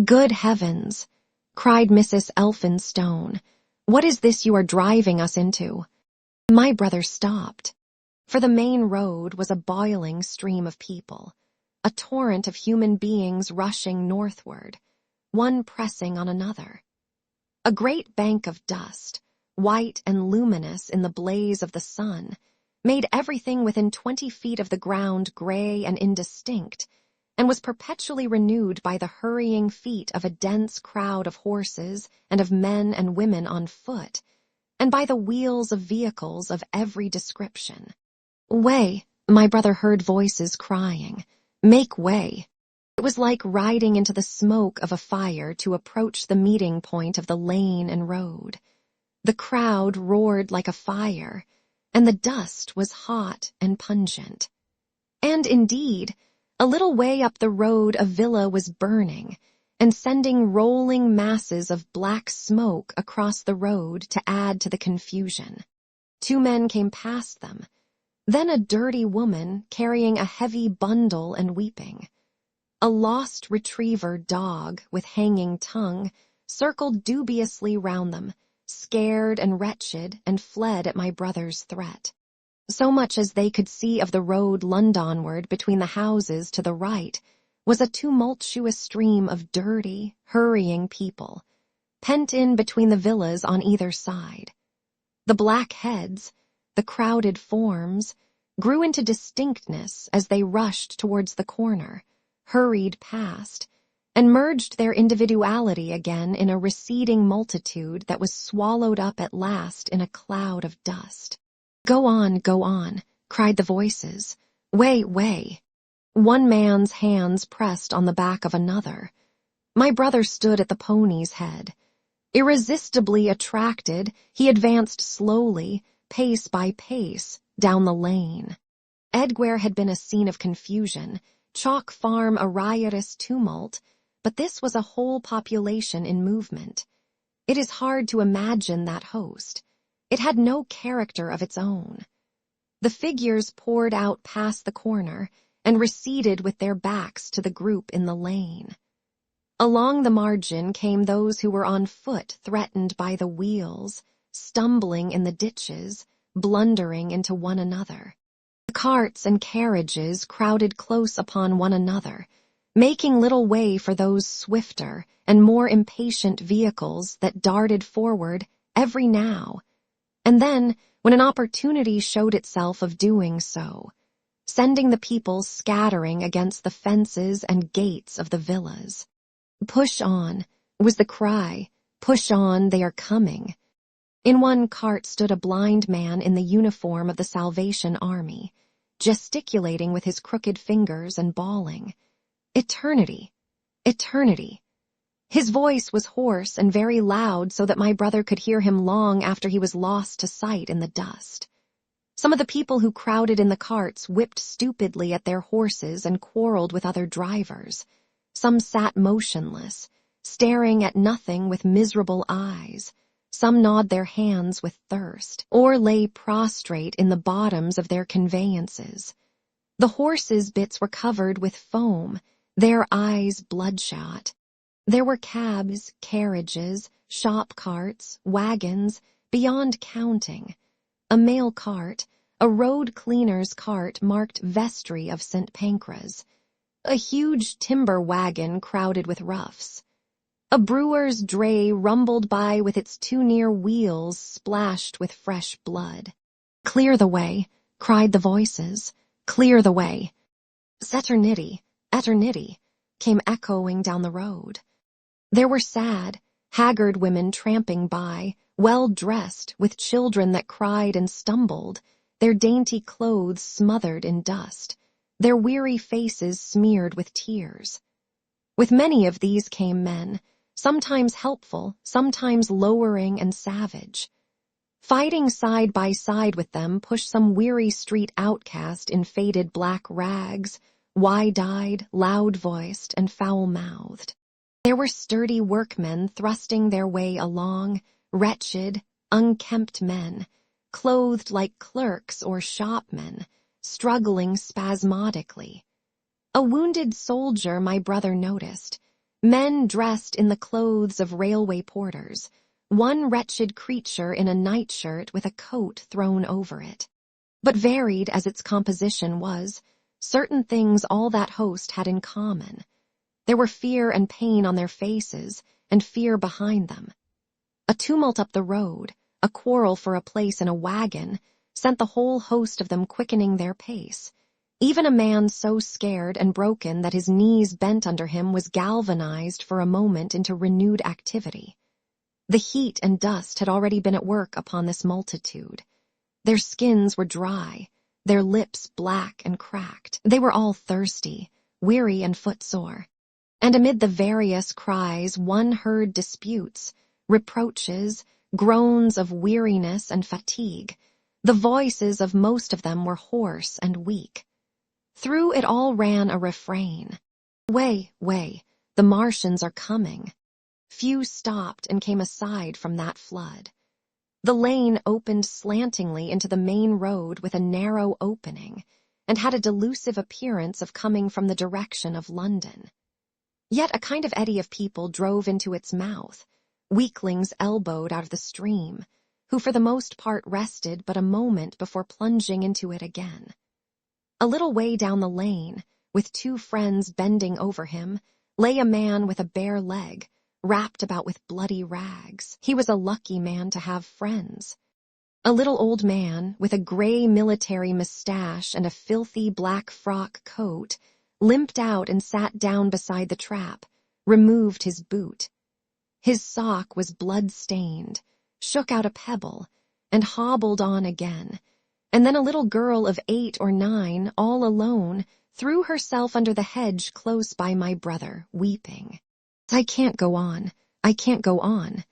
"Good heavens!" cried Mrs. Elphinstone. "What is this you are driving us into?" My brother stopped, for the main road was a boiling stream of people, a torrent of human beings rushing northward, one pressing on another. A great bank of dust, white and luminous in the blaze of the sun, made everything within 20 feet of the ground gray and indistinct, and was perpetually renewed by the hurrying feet of a dense crowd of horses and of men and women on foot, and by the wheels of vehicles of every description. "Way," my brother heard voices crying. "Make way." It was like riding into the smoke of a fire to approach the meeting point of the lane and road. The crowd roared like a fire, and the dust was hot and pungent. And indeed, a little way up the road a villa was burning, and sending rolling masses of black smoke across the road to add to the confusion. 2 men came past them, then a dirty woman carrying a heavy bundle and weeping. A lost retriever dog with hanging tongue circled dubiously round them, scared and wretched, and fled at my brother's threat. So much as they could see of the road Londonward between the houses to the right was a tumultuous stream of dirty, hurrying people, pent in between the villas on either side. The black heads, the crowded forms, grew into distinctness as they rushed towards the corner, hurried past, and merged their individuality again in a receding multitude that was swallowed up at last in a cloud of dust. Go on," cried the voices. "Way, way." One man's hands pressed on the back of another. My brother stood at the pony's head. Irresistibly attracted, he advanced slowly, pace by pace, down the lane. Edgware had been a scene of confusion, Chalk Farm a riotous tumult, but this was a whole population in movement. It is hard to imagine that host. It had no character of its own. The figures poured out past the corner and receded with their backs to the group in the lane. Along the margin came those who were on foot threatened by the wheels, stumbling in the ditches, blundering into one another. The carts and carriages crowded close upon one another, making little way for those swifter and more impatient vehicles that darted forward every now, and then, when an opportunity showed itself of doing so, sending the people scattering against the fences and gates of the villas. "Push on," was the cry. "Push on, they are coming." In one cart stood a blind man in the uniform of the Salvation Army, gesticulating with his crooked fingers and bawling, "Eternity! Eternity!" His voice was hoarse and very loud so that my brother could hear him long after he was lost to sight in the dust. Some of the people who crowded in the carts whipped stupidly at their horses and quarreled with other drivers. Some sat motionless, staring at nothing with miserable eyes. Some gnawed their hands with thirst, or lay prostrate in the bottoms of their conveyances. The horses' bits were covered with foam, their eyes bloodshot. There were cabs, carriages, shop carts, wagons, beyond counting. A mail cart, a road cleaner's cart marked Vestry of St. Pancras, a huge timber wagon crowded with roughs. A brewer's dray rumbled by with its too near wheels splashed with fresh blood. "Clear the way," cried the voices. "Clear the way." "Eternity, eternity," came echoing down the road. There were sad, haggard women tramping by, well-dressed, with children that cried and stumbled, their dainty clothes smothered in dust. their weary faces smeared with tears. With many of these came men, sometimes helpful, sometimes lowering and savage. Fighting side by side with them pushed some weary street outcast in faded black rags, wide-eyed, loud-voiced, and foul-mouthed. There were sturdy workmen thrusting their way along, wretched, unkempt men, clothed like clerks or shopmen, struggling spasmodically. A wounded soldier my brother noticed, men dressed in the clothes of railway porters, one wretched creature in a nightshirt with a coat thrown over it. But varied as its composition was, certain things all that host had in common. There were fear and pain on their faces, and fear behind them. A tumult up the road, a quarrel for a place in a wagon, sent the whole host of them quickening their pace. Even a man so scared and broken that his knees bent under him was galvanized for a moment into renewed activity. The heat and dust had already been at work upon this multitude. Their skins were dry, their lips black and cracked. They were all thirsty, weary and footsore. And amid the various cries one heard disputes, reproaches, groans of weariness and fatigue. The voices of most of them were hoarse and weak. Through it all ran a refrain. "Way, way, the Martians are coming." Few stopped and came aside from that flood. The lane opened slantingly into the main road with a narrow opening, and had a delusive appearance of coming from the direction of London. Yet a kind of eddy of people drove into its mouth, weaklings elbowed out of the stream, who for the most part rested but a moment before plunging into it again. A little way down the lane, with two friends bending over him, lay a man with a bare leg, wrapped about with bloody rags. He was a lucky man to have friends. A little old man, with a gray military mustache and a filthy black frock coat, limped out and sat down beside the trap, removed his boot. His sock was blood-stained, shook out a pebble, and hobbled on again. And then a little girl of 8 or 9, all alone, threw herself under the hedge close by my brother, weeping. "I can't go on. I can't go on."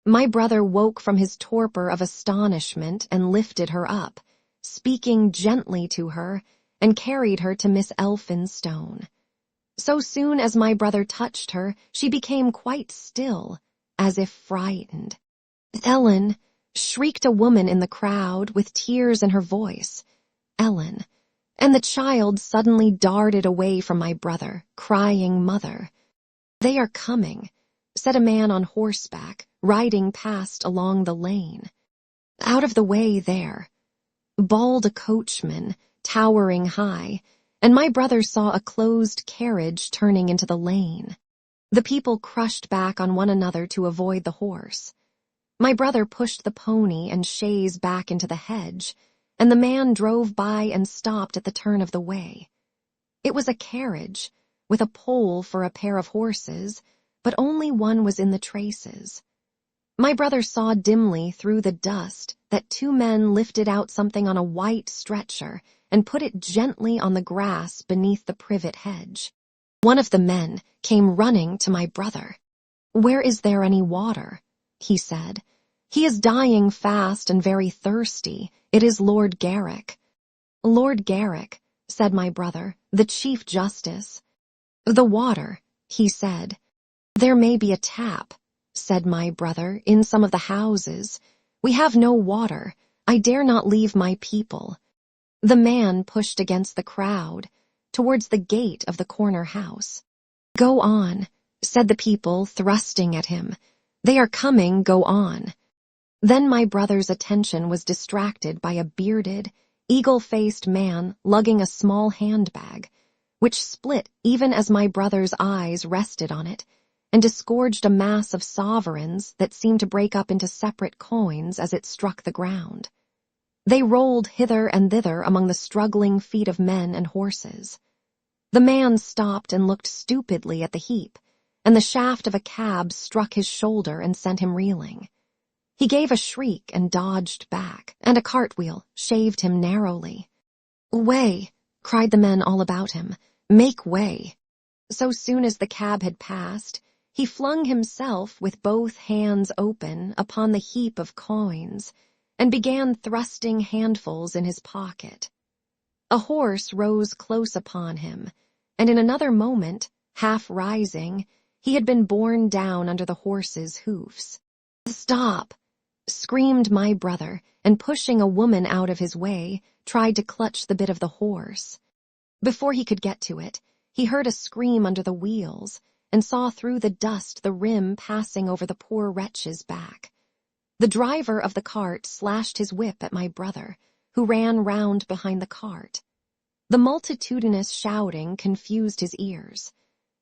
My brother woke from his torpor of astonishment and lifted her up, speaking gently to her, and carried her to Miss Elphinstone. So soon as my brother touched her, she became quite still, as if frightened. "Ellen!" shrieked a woman in the crowd with tears in her voice. "Ellen!" And the child suddenly darted away from my brother, crying, "Mother!" "They are coming," said a man on horseback, riding past along the lane. "Out of the way there," bawled a coachman, towering high, and my brother saw a closed carriage turning into the lane. The people crushed back on one another to avoid the horse. My brother pushed the pony and chaise back into the hedge, and the man drove by and stopped at the turn of the way. It was a carriage, with a pole for a pair of horses, but only one was in the traces. My brother saw dimly through the dust that 2 men lifted out something on a white stretcher and put it gently on the grass beneath the privet hedge. One of the men came running to my brother. "Where is there any water?" he said. "He is dying fast and very thirsty. It is Lord Garrick." "Lord Garrick," said my brother, "the Chief Justice." "The water," he said. "There may be a tap," said my brother, "in some of the houses. We have no water. I dare not leave my people." The man pushed against the crowd, towards the gate of the corner house. "Go on," said the people, thrusting at him. "They are coming, go on." Then my brother's attention was distracted by a bearded, eagle-faced man lugging a small handbag, which split even as my brother's eyes rested on it, and disgorged a mass of sovereigns that seemed to break up into separate coins as it struck the ground. They rolled hither and thither among the struggling feet of men and horses. The man stopped and looked stupidly at the heap, and the shaft of a cab struck his shoulder and sent him reeling. He gave a shriek and dodged back, and a cartwheel shaved him narrowly. "Way, cried the men all about him. "Make way." So soon as the cab had passed, he flung himself with both hands open upon the heap of coins and began thrusting handfuls in his pocket. A horse rose close upon him, and in another moment, half rising, he had been borne down under the horse's hoofs. "Stop!" screamed my brother, and pushing a woman out of his way, tried to clutch the bit of the horse. Before he could get to it, he heard a scream under the wheels and saw through the dust the rim passing over the poor wretch's back. The driver of the cart slashed his whip at my brother, who ran round behind the cart. The multitudinous shouting confused his ears.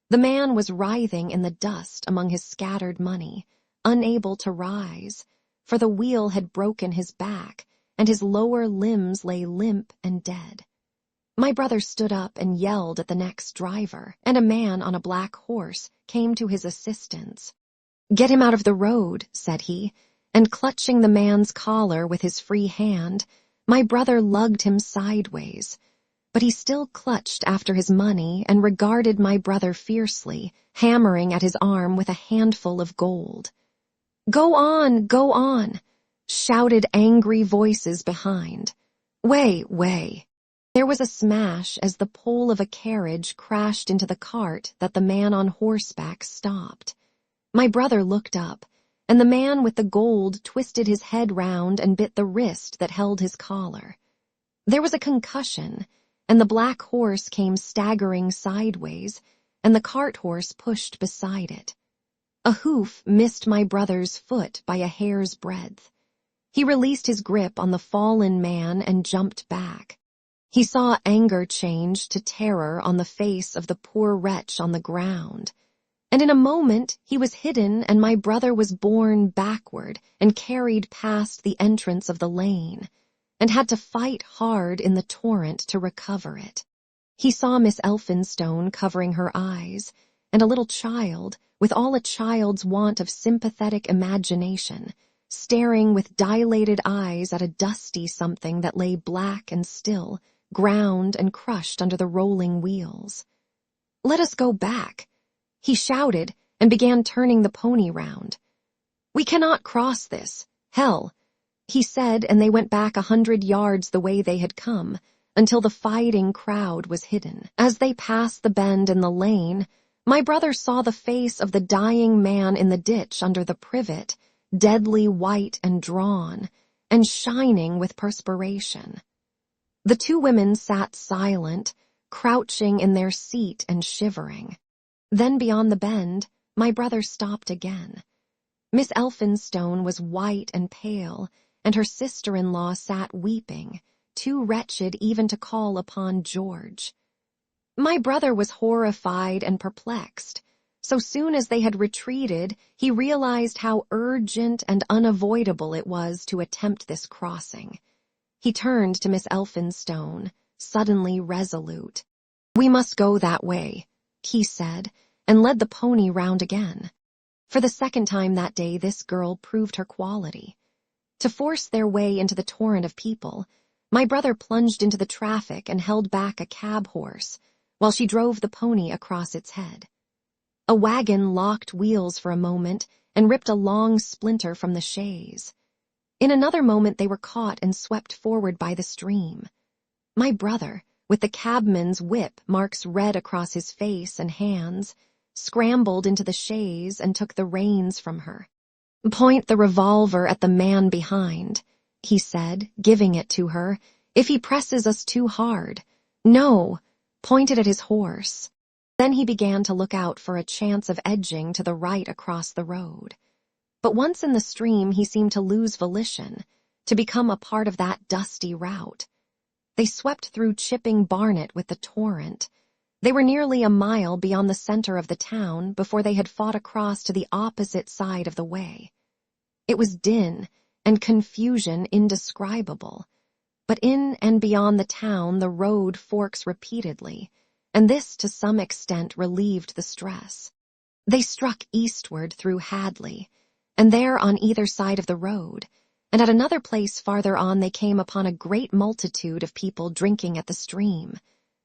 The man was writhing in the dust among his scattered money, unable to rise, for the wheel had broken his back, and his lower limbs lay limp and dead. My brother stood up and yelled at the next driver, and a man on a black horse came to his assistance. "Get him out of the road," said he, and clutching the man's collar with his free hand, my brother lugged him sideways. But he still clutched after his money and regarded my brother fiercely, hammering at his arm with a handful of gold. Go on," shouted angry voices behind. Way. There was a smash as the pole of a carriage crashed into the cart that the man on horseback stopped. My brother looked up, and the man with the gold twisted his head round and bit the wrist that held his collar. There was a concussion, and the black horse came staggering sideways, and the cart horse pushed beside it. A hoof missed my brother's foot by a hair's breadth. He released his grip on the fallen man and jumped back. He saw anger change to terror on the face of the poor wretch on the ground, and in a moment he was hidden and my brother was borne backward and carried past the entrance of the lane, and had to fight hard in the torrent to recover it. He saw Miss Elphinstone covering her eyes, and a little child, with all a child's want of sympathetic imagination, staring with dilated eyes at a dusty something that lay black and still, ground and crushed under the rolling wheels. "Let us go back," he shouted and began turning the pony round. "We cannot cross this. Hell," he said, and they went back 100 yards the way they had come, until the fighting crowd was hidden. As they passed the bend in the lane, my brother saw the face of the dying man in the ditch under the privet, deadly white and drawn, and shining with perspiration. The two women sat silent, crouching in their seat and shivering. Then beyond the bend, my brother stopped again. Miss Elphinstone was white and pale, and her sister-in-law sat weeping, too wretched even to call upon George. My brother was horrified and perplexed. So soon as they had retreated, he realized how urgent and unavoidable it was to attempt this crossing. He turned to Miss Elphinstone, suddenly resolute. "We must go that way," he said, and led the pony round again. For the second time that day this girl proved her quality. To force their way into the torrent of people, my brother plunged into the traffic and held back a cab horse, while she drove the pony across its head. A wagon locked wheels for a moment and ripped a long splinter from the chaise. In another moment they were caught and swept forward by the stream. My brother, with the cabman's whip marks red across his face and hands, scrambled into the chaise and took the reins from her. "Point the revolver at the man behind," he said, giving it to her, "if he presses us too hard. No, point it at his horse." Then he began to look out for a chance of edging to the right across the road. But once in the stream he seemed to lose volition, to become a part of that dusty route. They swept through Chipping Barnet with the torrent. They were nearly a mile beyond the center of the town before they had fought across to the opposite side of the way. It was din and confusion indescribable, but in and beyond the town the road forks repeatedly, and this to some extent relieved the stress. They struck eastward through Hadley, and there on either side of the road, and at another place farther on they came upon a great multitude of people drinking at the stream.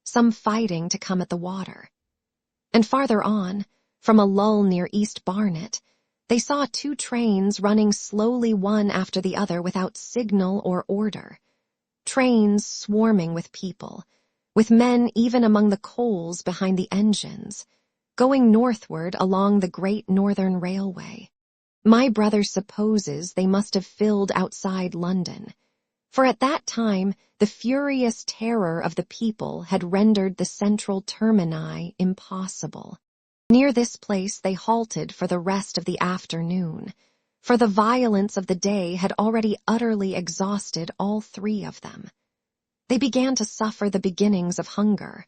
some fighting to come at the water. And farther on, from a lull near East Barnet, they saw 2 trains running slowly one after the other without signal or order. Trains swarming with people, with men even among the coals behind the engines, going northward along the Great Northern Railway. My brother supposes they must have filled outside London, for at that time the furious terror of the people had rendered the central termini impossible. Near this place they halted for the rest of the afternoon, for the violence of the day had already utterly exhausted all 3 of them. They began to suffer the beginnings of hunger.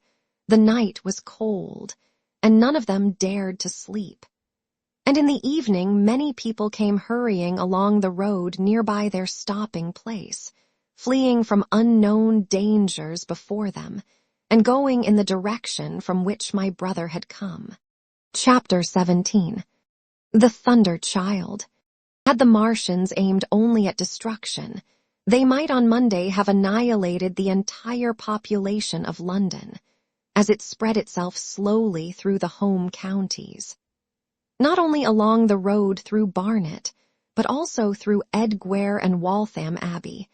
The night was cold, and none of them dared to sleep. And in the evening many people came hurrying along the road nearby their stopping place, fleeing from unknown dangers before them, and going in the direction from which my brother had come. Chapter 17. The Thunder Child. Had the Martians aimed only at destruction, they might on Monday have annihilated the entire population of London, as it spread itself slowly through the home counties. Not only along the road through Barnet, but also through Edgware and Waltham Abbey,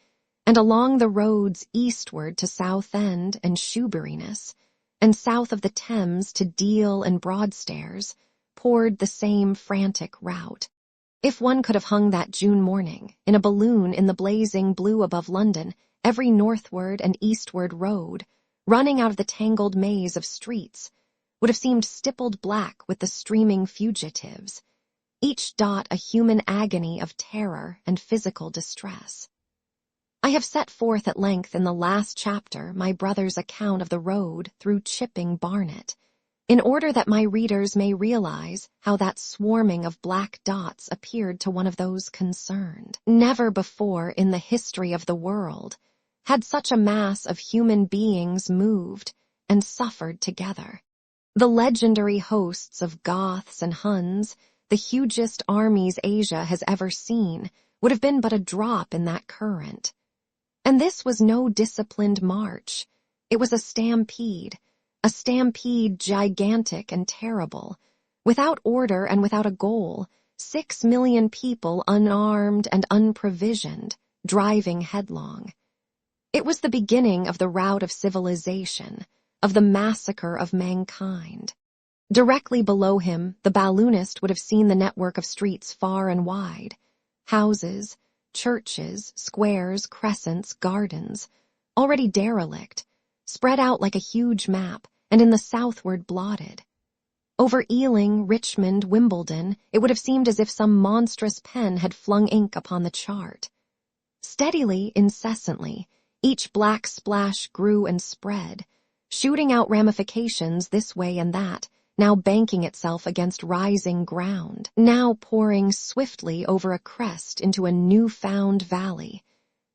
and along the roads eastward to Southend and Shoeburyness, and south of the Thames to Deal and Broadstairs, poured the same frantic rout. If one could have hung that June morning in a balloon in the blazing blue above London, every northward and eastward road, running out of the tangled maze of streets, would have seemed stippled black with the streaming fugitives, each dot a human agony of terror and physical distress. I have set forth at length in the last chapter my brother's account of the road through Chipping Barnet, in order that my readers may realize how that swarming of black dots appeared to one of those concerned. Never before in the history of the world had such a mass of human beings moved and suffered together. The legendary hosts of Goths and Huns, the hugest armies Asia has ever seen, would have been but a drop in that current. And this was no disciplined march. It was a stampede gigantic and terrible. Without order and without a goal, 6 million people unarmed and unprovisioned, driving headlong. It was the beginning of the rout of civilization, of the massacre of mankind. Directly below him, the balloonist would have seen the network of streets far and wide, houses, churches, squares, crescents, gardens, already derelict, spread out like a huge map, and in the southward blotted. Over Ealing, Richmond, Wimbledon, it would have seemed as if some monstrous pen had flung ink upon the chart. Steadily, incessantly, each black splash grew and spread, shooting out ramifications this way and that, now banking itself against rising ground, now pouring swiftly over a crest into a new-found valley,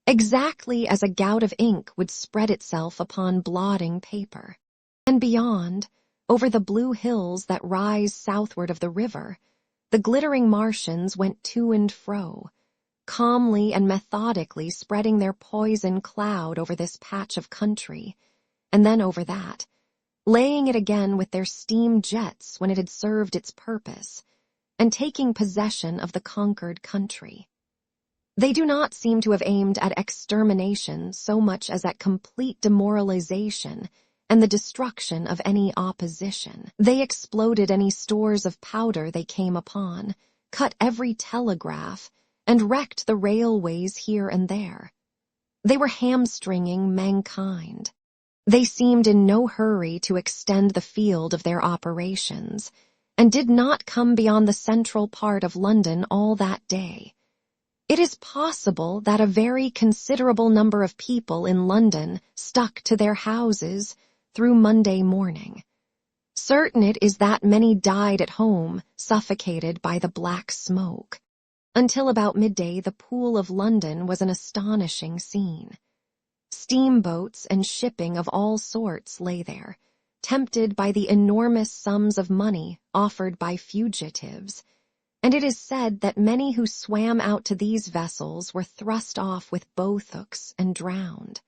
exactly as a gout of ink would spread itself upon blotting paper. And beyond, over the blue hills that rise southward of the river, the glittering Martians went to and fro, calmly and methodically spreading their poison cloud over this patch of country, and then over that, laying it again with their steam jets when it had served its purpose, and taking possession of the conquered country. They do not seem to have aimed at extermination so much as at complete demoralization and the destruction of any opposition. They exploded any stores of powder they came upon, cut every telegraph, and wrecked the railways here and there. They were hamstringing mankind. They seemed in no hurry to extend the field of their operations, and did not come beyond the central part of London all that day. It is possible that a very considerable number of people in London stuck to their houses through Monday morning. Certain it is that many died at home, suffocated by the black smoke. Until about midday the Pool of London was an astonishing scene. Steamboats and shipping of all sorts lay there, tempted by the enormous sums of money offered by fugitives, and it is said that many who swam out to these vessels were thrust off with boat hooks and drowned.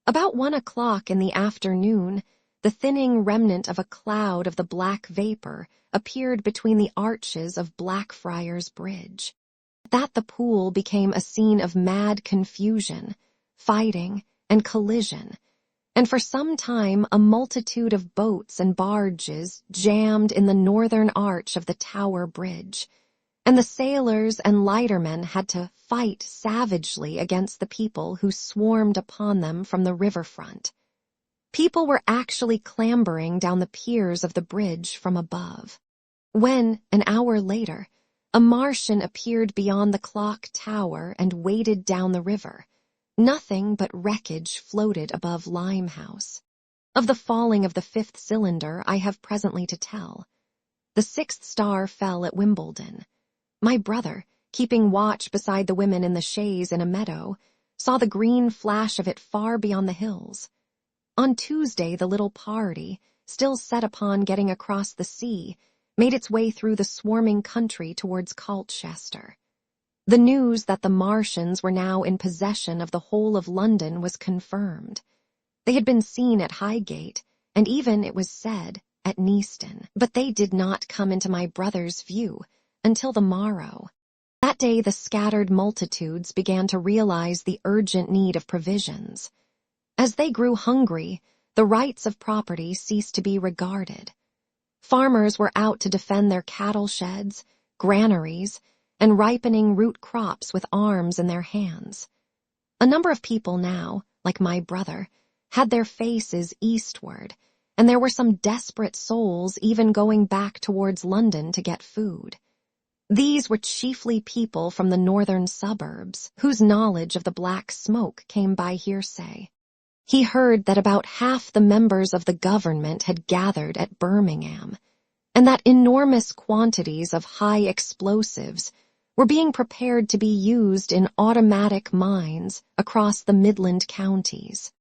About 1 o'clock in the afternoon, the thinning remnant of a cloud of the black vapor appeared between the arches of Blackfriars Bridge. At that the pool became a scene of mad confusion, fighting, and collision, and for some time a multitude of boats and barges jammed in the northern arch of the Tower Bridge, and the sailors and lightermen had to fight savagely against the people who swarmed upon them from the riverfront. People were actually clambering down the piers of the bridge from above. When, an hour later, a Martian appeared beyond the clock tower and waded down the river, nothing but wreckage floated above Limehouse. Of the falling of the fifth cylinder I have presently to tell. The sixth star fell at Wimbledon. My brother, keeping watch beside the women in the chaise in a meadow, saw the green flash of it far beyond the hills. On Tuesday the little party, still set upon getting across the sea, made its way through the swarming country towards Colchester. The news that the Martians were now in possession of the whole of London was confirmed. They had been seen at Highgate, and even, it was said, at Neaston, but they did not come into my brother's view until the morrow. That day the scattered multitudes began to realize the urgent need of provisions. As they grew hungry, the rights of property ceased to be regarded. Farmers were out to defend their cattle sheds, granaries, and ripening root crops with arms in their hands. A number of people now, like my brother, had their faces eastward, and there were some desperate souls even going back towards London to get food. These were chiefly people from the northern suburbs, whose knowledge of the black smoke came by hearsay. He heard that about half the members of the government had gathered at Birmingham, and that enormous quantities of high explosives were being prepared to be used in automatic mines across the Midland counties.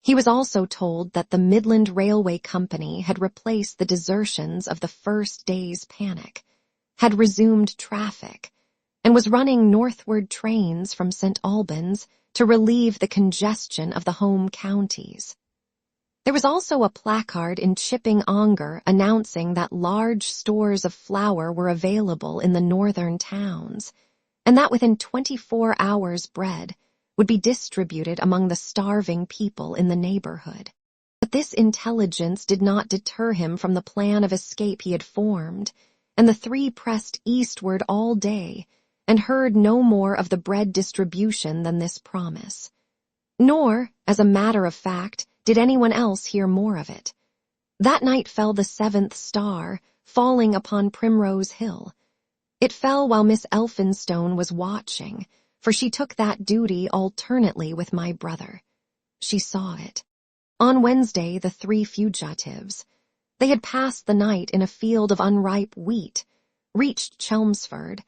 He was also told that the Midland Railway Company had replaced the desertions of the first day's panic, had resumed traffic, and was running northward trains from St. Albans to relieve the congestion of the home counties. There was also a placard in Chipping Ongar announcing that large stores of flour were available in the northern towns, and that within 24 hours bread would be distributed among the starving people in the neighborhood. But this intelligence did not deter him from the plan of escape he had formed, and the three pressed eastward all day and heard no more of the bread distribution than this promise. Nor, as a matter of fact, did anyone else hear more of it. That night fell the seventh star, falling upon Primrose Hill. It fell while Miss Elphinstone was watching, for she took that duty alternately with my brother. She saw it. On Wednesday, the three fugitives. They had passed the night in a field of unripe wheat, reached Chelmsford,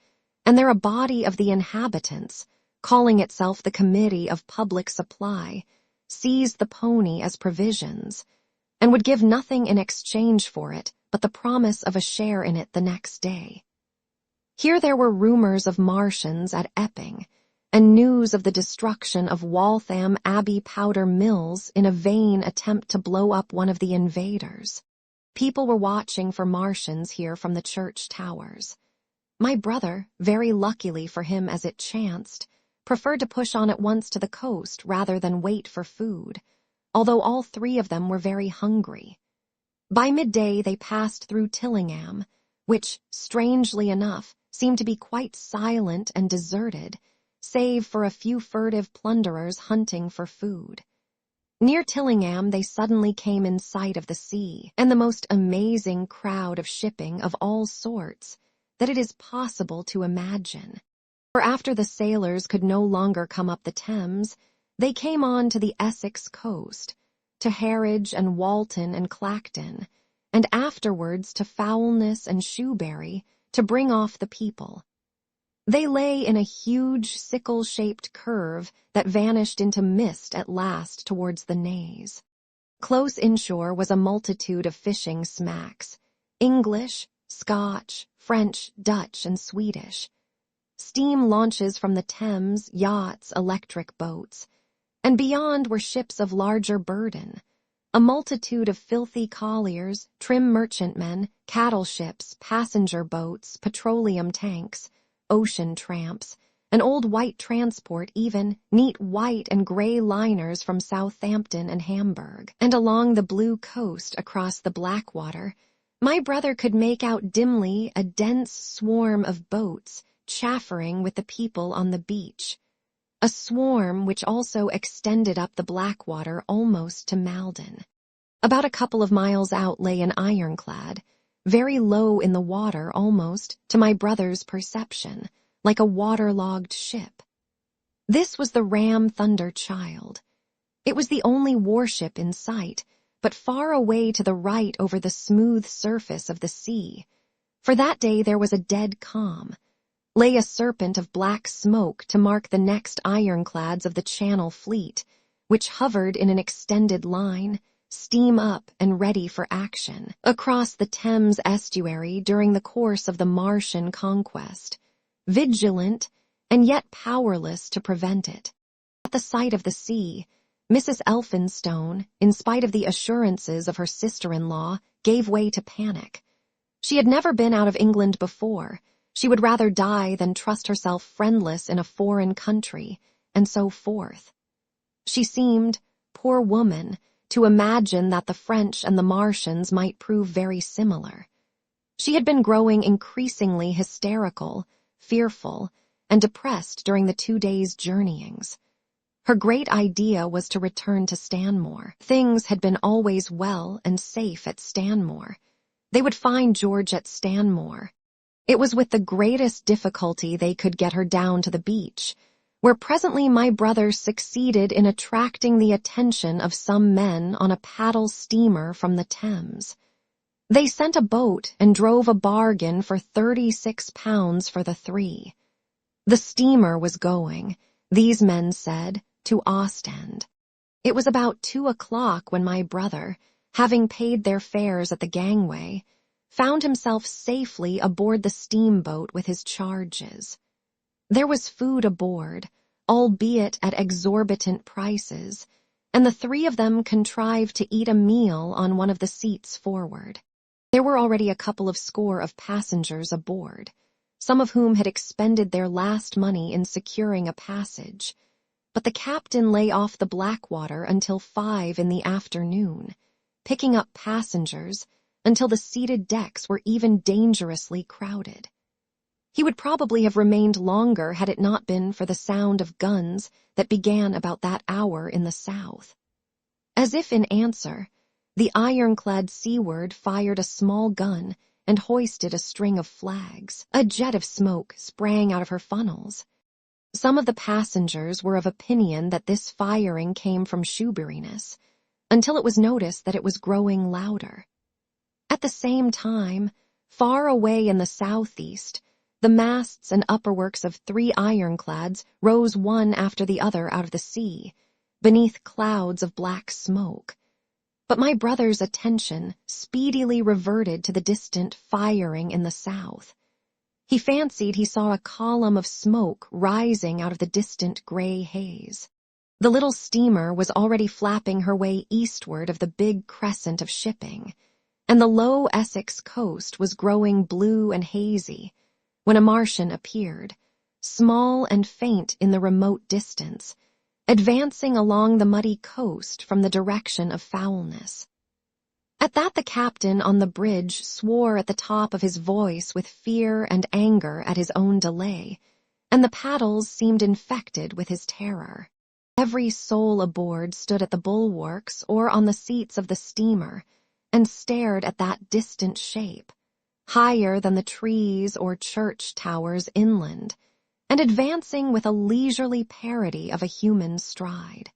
and there a body of the inhabitants, calling itself the Committee of Public Supply, seized the pony as provisions, and would give nothing in exchange for it but the promise of a share in it the next day. Here there were rumors of Martians at Epping, and news of the destruction of Waltham Abbey powder mills in a vain attempt to blow up one of the invaders. People were watching for Martians here from the church towers. My brother, very luckily for him as it chanced, preferred to push on at once to the coast rather than wait for food, although all three of them were very hungry. By midday they passed through Tillingham, which, strangely enough, seemed to be quite silent and deserted, save for a few furtive plunderers hunting for food. Near Tillingham they suddenly came in sight of the sea, and the most amazing crowd of shipping of all sorts that it is possible to imagine. For after the sailors could no longer come up the Thames, they came on to the Essex coast, to Harwich and Walton and Clacton, and afterwards to Foulness and Shoebury, to bring off the people. They lay in a huge sickle-shaped curve that vanished into mist at last towards the Naze. Close inshore was a multitude of fishing smacks, English, Scotch, French, Dutch, and Swedish. Steam launches from the Thames, yachts, electric boats, and beyond were ships of larger burden, A multitude of filthy colliers, trim merchantmen, cattle ships, passenger boats, petroleum tanks, ocean tramps, an old white transport even, neat white and gray liners from Southampton and Hamburg, and along the blue coast across the Blackwater, my brother could make out dimly a dense swarm of boats chaffering with the people on the beach, a swarm which also extended up the Blackwater almost to Malden. About a couple of miles out lay an ironclad, very low in the water almost, to my brother's perception, like a waterlogged ship. This was the Ram Thunder Child. It was the only warship in sight, but far away to the right over the smooth surface of the sea. For that day there was a dead calm. Lay a serpent of black smoke to mark the next ironclads of the Channel Fleet, which hovered in an extended line, steam up and ready for action, across the Thames estuary during the course of the Martian conquest, vigilant and yet powerless to prevent it. At the sight of the sea, Mrs. Elphinstone, in spite of the assurances of her sister-in-law, gave way to panic. She had never been out of England before. She would rather die than trust herself friendless in a foreign country, and so forth. She seemed, poor woman, to imagine that the French and the Martians might prove very similar. She had been growing increasingly hysterical, fearful, and depressed during the 2 days' journeyings. Her great idea was to return to Stanmore. Things had been always well and safe at Stanmore. They would find George at Stanmore. It was with the greatest difficulty they could get her down to the beach, where presently my brother succeeded in attracting the attention of some men on a paddle steamer from the Thames. They sent a boat and drove a bargain for £36 for the three. The steamer was going, these men said, to Ostend. It was about 2 o'clock when my brother, having paid their fares at the gangway, found himself safely aboard the steamboat with his charges. There was food aboard, albeit at exorbitant prices, and the three of them contrived to eat a meal on one of the seats forward. There were already a couple of score of passengers aboard, some of whom had expended their last money in securing a passage, but the captain lay off the Blackwater until 5 in the afternoon, picking up passengers until the seated decks were even dangerously crowded. He would probably have remained longer had it not been for the sound of guns that began about that hour in the south. As if in answer, the ironclad seaward fired a small gun and hoisted a string of flags. A jet of smoke sprang out of her funnels. Some of the passengers were of opinion that this firing came from Shoeburyness, until it was noticed that it was growing louder. At the same time, far away in the southeast, the masts and upperworks of 3 ironclads rose one after the other out of the sea, beneath clouds of black smoke. But my brother's attention speedily reverted to the distant firing in the south. He fancied he saw a column of smoke rising out of the distant gray haze. The little steamer was already flapping her way eastward of the big crescent of shipping, and the low Essex coast was growing blue and hazy, when a Martian appeared, small and faint in the remote distance, advancing along the muddy coast from the direction of Foulness. At that the captain on the bridge swore at the top of his voice with fear and anger at his own delay, and the paddles seemed infected with his terror. Every soul aboard stood at the bulwarks or on the seats of the steamer and stared at that distant shape, higher than the trees or church towers inland, and advancing with a leisurely parody of a human stride.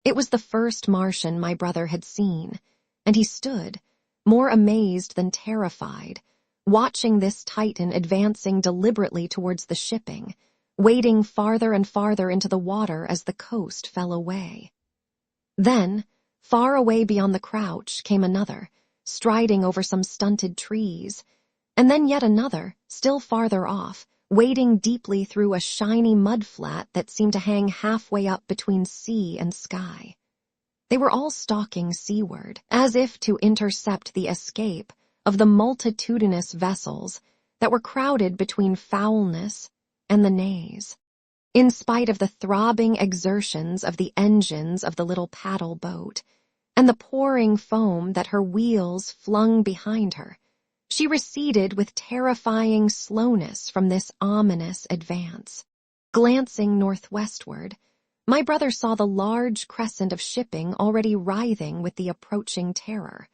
It was the first Martian my brother had seen, and he stood, more amazed than terrified, watching this Titan advancing deliberately towards the shipping, wading farther and farther into the water as the coast fell away. Then, far away beyond the crouch, came another, striding over some stunted trees, and then yet another, still farther off, wading deeply through a shiny mud flat that seemed to hang halfway up between sea and sky. They were all stalking seaward, as if to intercept the escape of the multitudinous vessels that were crowded between foulness and the nays. In spite of the throbbing exertions of the engines of the little paddle boat, and the pouring foam that her wheels flung behind her, she receded with terrifying slowness from this ominous advance. Glancing northwestward, my brother saw the large crescent of shipping already writhing with the approaching terror.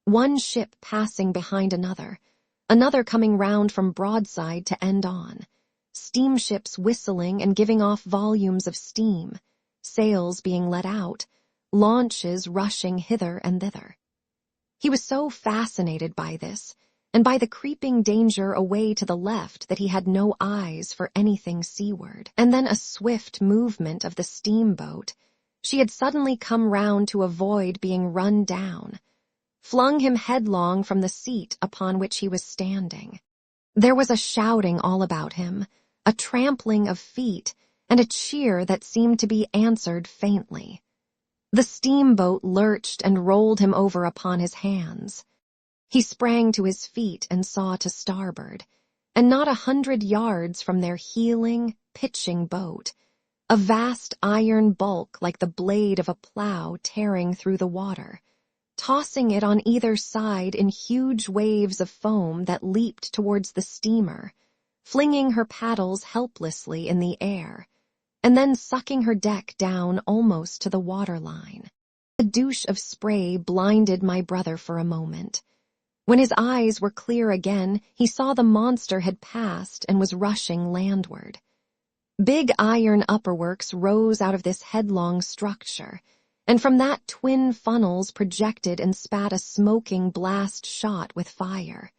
One ship passing behind another coming round from broadside to end on, steamships whistling and giving off volumes of steam, sails being let out, launches rushing hither and thither. He was so fascinated by this, and by the creeping danger away to the left, that he had no eyes for anything seaward. And then a swift movement of the steamboat. She had suddenly come round to avoid being run down, flung him headlong from the seat upon which he was standing. There was a shouting all about him, a trampling of feet, and a cheer that seemed to be answered faintly. The steamboat lurched and rolled him over upon his hands. He sprang to his feet and saw to starboard, and not 100 yards from their heeling, pitching boat, a vast iron bulk like the blade of a plow tearing through the water, tossing it on either side in huge waves of foam that leaped towards the steamer, flinging her paddles helplessly in the air, and then sucking her deck down almost to the waterline. A douche of spray blinded my brother for a moment. When his eyes were clear again, he saw the monster had passed and was rushing landward. Big iron upperworks rose out of this headlong structure, and from that twin funnels projected and spat a smoking blast shot with fire.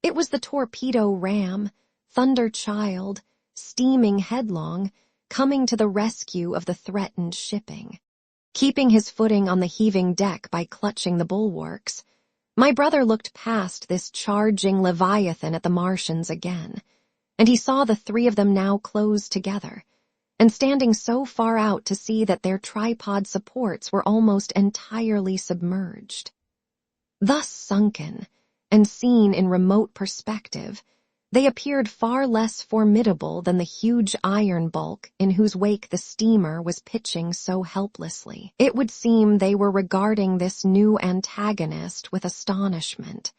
It was the torpedo ram, Thunder Child, steaming headlong, coming to the rescue of the threatened shipping. Keeping his footing on the heaving deck by clutching the bulwarks, my brother looked past this charging Leviathan at the Martians again, and he saw the three of them now close together, and standing so far out to see that their tripod supports were almost entirely submerged. Thus sunken, and seen in remote perspective, they appeared far less formidable than the huge iron bulk in whose wake the steamer was pitching so helplessly. It would seem they were regarding this new antagonist with astonishment.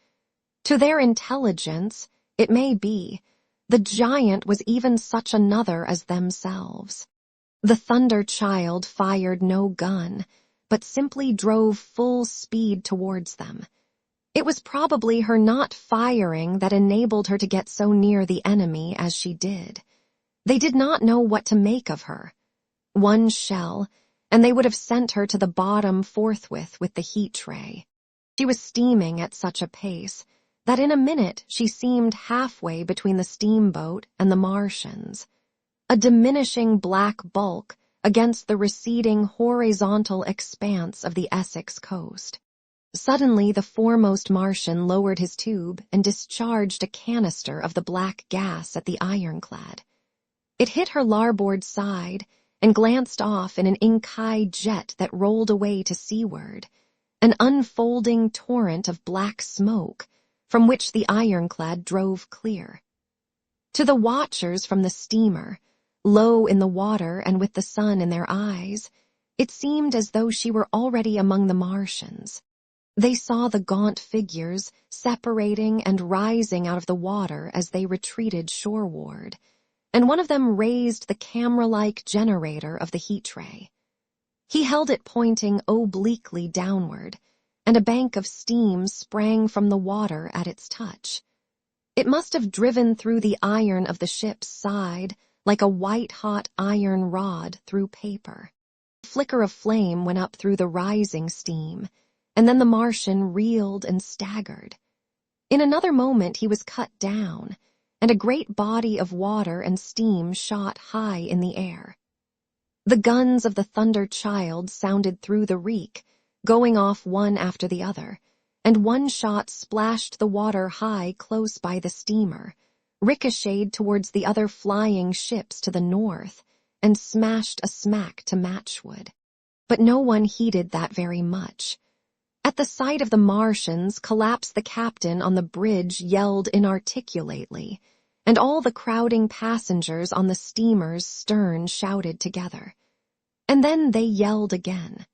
To their intelligence, it may be, the giant was even such another as themselves. The Thunder Child fired no gun, but simply drove full speed towards them. It was probably her not firing that enabled her to get so near the enemy as she did. They did not know what to make of her. One shell, and they would have sent her to the bottom forthwith with the heat ray. She was steaming at such a pace that in a minute she seemed halfway between the steamboat and the Martians, a diminishing black bulk against the receding horizontal expanse of the Essex coast. Suddenly the foremost Martian lowered his tube and discharged a canister of the black gas at the ironclad. It hit her larboard side and glanced off in an ink-eye jet that rolled away to seaward, an unfolding torrent of black smoke from which the ironclad drove clear. To the watchers from the steamer, low in the water and with the sun in their eyes, it seemed as though she were already among the Martians. They saw the gaunt figures separating and rising out of the water as they retreated shoreward, and one of them raised the camera-like generator of the heat ray. He held it pointing obliquely downward, and a bank of steam sprang from the water at its touch. It must have driven through the iron of the ship's side like a white-hot iron rod through paper. A flicker of flame went up through the rising steam, and then the Martian reeled and staggered. In another moment he was cut down, and a great body of water and steam shot high in the air. The guns of the Thunder Child sounded through the reek, going off one after the other, and one shot splashed the water high close by the steamer, ricocheted towards the other flying ships to the north, and smashed a smack to matchwood. But no one heeded that very much. At the sight of the Martians collapse, the captain on the bridge yelled inarticulately, and all the crowding passengers on the steamer's stern shouted together. And then they yelled again.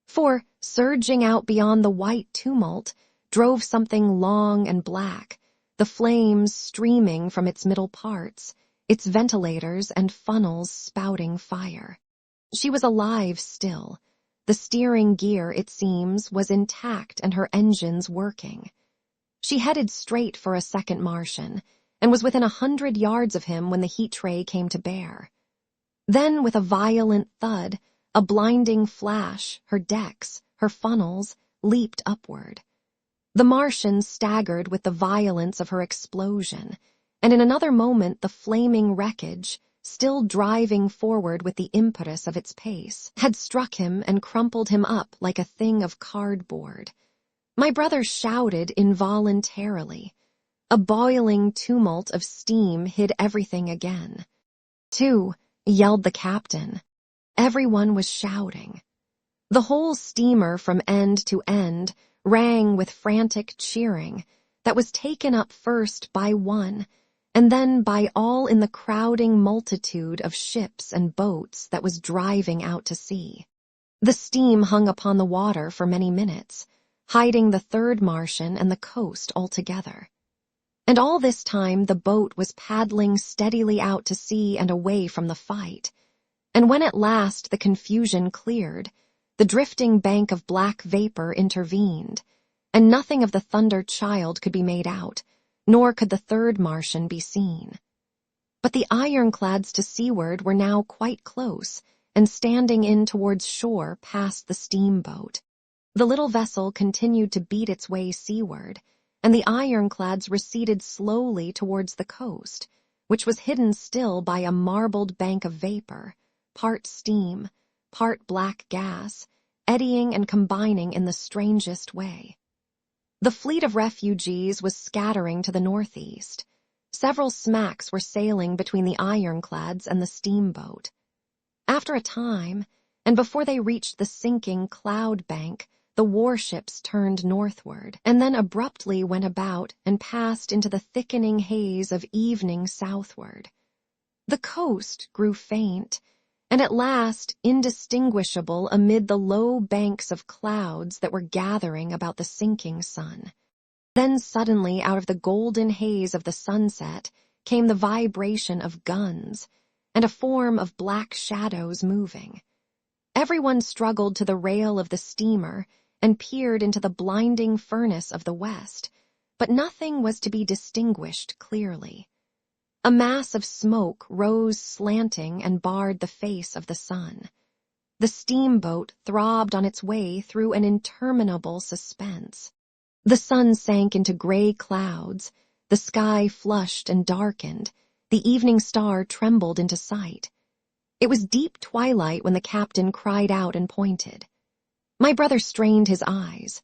For, surging out beyond the white tumult, drove something long and black, the flames streaming from its middle parts, its ventilators and funnels spouting fire. She was alive still. The steering gear, it seems, was intact and her engines working. She headed straight for a second Martian, and was within 100 yards of him when the heat ray came to bear. Then, with a violent thud, a blinding flash, her decks, her funnels, leaped upward. The Martian staggered with the violence of her explosion, and in another moment the flaming wreckage, still driving forward with the impetus of its pace, had struck him and crumpled him up like a thing of cardboard. My brother shouted involuntarily. A boiling tumult of steam hid everything again. "Two," yelled the captain. Everyone was shouting. The whole steamer from end to end rang with frantic cheering that was taken up first by one, and then by all in the crowding multitude of ships and boats that was driving out to sea. The steam hung upon the water for many minutes, hiding the third Martian and the coast altogether. And all this time the boat was paddling steadily out to sea and away from the fight, and when at last the confusion cleared, the drifting bank of black vapor intervened, and nothing of the Thunder Child could be made out, nor could the third Martian be seen. But the ironclads to seaward were now quite close, and standing in towards shore past the steamboat. The little vessel continued to beat its way seaward, and the ironclads receded slowly towards the coast, which was hidden still by a marbled bank of vapor, part steam, part black gas, eddying and combining in the strangest way. The fleet of refugees was scattering to the northeast. Several smacks were sailing between the ironclads and the steamboat. After a time, and before they reached the sinking cloud bank, the warships turned northward, and then abruptly went about and passed into the thickening haze of evening southward. The coast grew faint, and at last indistinguishable amid the low banks of clouds that were gathering about the sinking sun. Then suddenly out of the golden haze of the sunset came the vibration of guns, and a form of black shadows moving. Everyone struggled to the rail of the steamer and peered into the blinding furnace of the west, but nothing was to be distinguished clearly. A mass of smoke rose slanting and barred the face of the sun. The steamboat throbbed on its way through an interminable suspense. The sun sank into gray clouds, the sky flushed and darkened, the evening star trembled into sight. It was deep twilight when the captain cried out and pointed. My brother strained his eyes.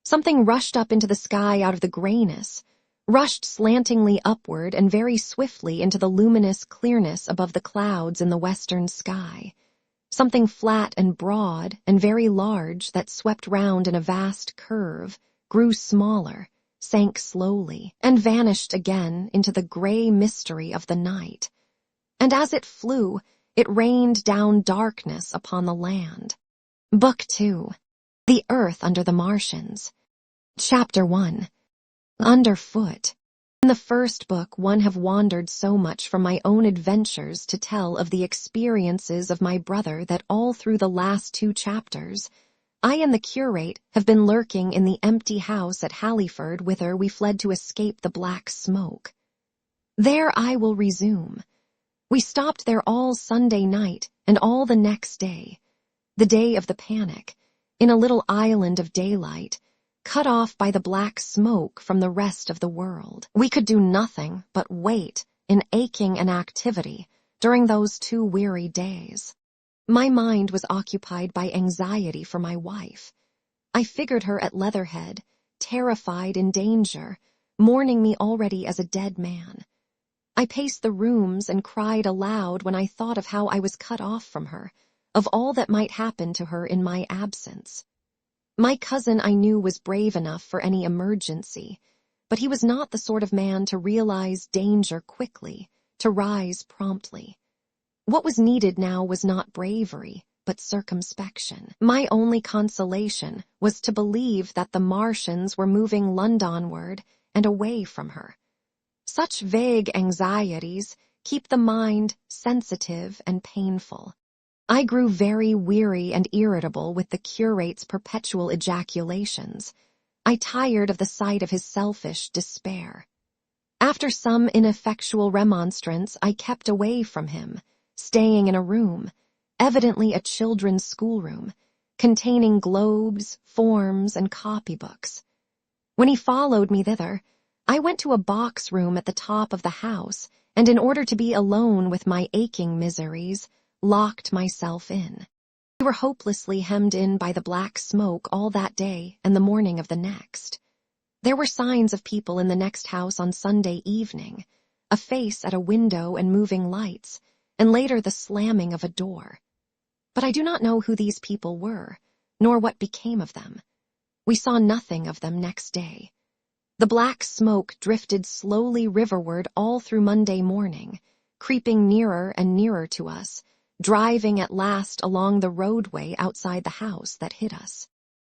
Something rushed up into the sky out of the grayness, rushed slantingly upward and very swiftly into the luminous clearness above the clouds in the western sky. Something flat and broad and very large that swept round in a vast curve, grew smaller, sank slowly, and vanished again into the gray mystery of the night. And as it flew, it rained down darkness upon the land. Book 2. The Earth Under the Martians. Chapter 1. Underfoot. In the first book one have wandered so much from my own adventures to tell of the experiences of my brother that all through the last 2 chapters, I and the curate have been lurking in the empty house at Halliford whither we fled to escape the black smoke. There I will resume. We stopped there all Sunday night and all the next day, the day of the panic, in a little island of daylight, cut off by the black smoke from the rest of the world. We could do nothing but wait in aching inactivity during those 2 weary days. My mind was occupied by anxiety for my wife. I figured her at Leatherhead, terrified in danger, mourning me already as a dead man. I paced the rooms and cried aloud when I thought of how I was cut off from her, of all that might happen to her in my absence. My cousin, I knew, was brave enough for any emergency, but he was not the sort of man to realize danger quickly, to rise promptly. What was needed now was not bravery, but circumspection. My only consolation was to believe that the Martians were moving Londonward and away from her. Such vague anxieties keep the mind sensitive and painful. I grew very weary and irritable with the curate's perpetual ejaculations. I tired of the sight of his selfish despair. After some ineffectual remonstrance, I kept away from him, staying in a room, evidently a children's schoolroom, containing globes, forms, and copybooks. When he followed me thither, I went to a box room at the top of the house, and in order to be alone with my aching miseries, locked myself in. We were hopelessly hemmed in by the black smoke all that day and the morning of the next. There were signs of people in the next house on Sunday evening, a face at a window and moving lights, and later the slamming of a door. But I do not know who these people were, nor what became of them. We saw nothing of them next day. The black smoke drifted slowly riverward all through Monday morning, creeping nearer and nearer to us, driving at last along the roadway outside the house that hid us.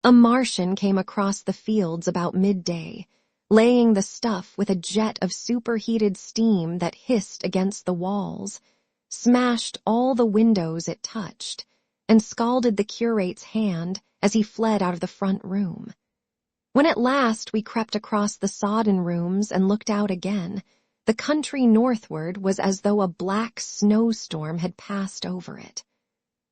A Martian came across the fields about midday, laying the stuff with a jet of superheated steam that hissed against the walls, smashed all the windows it touched, and scalded the curate's hand as he fled out of the front room. When at last we crept across the sodden rooms and looked out again, the country northward was as though a black snowstorm had passed over it.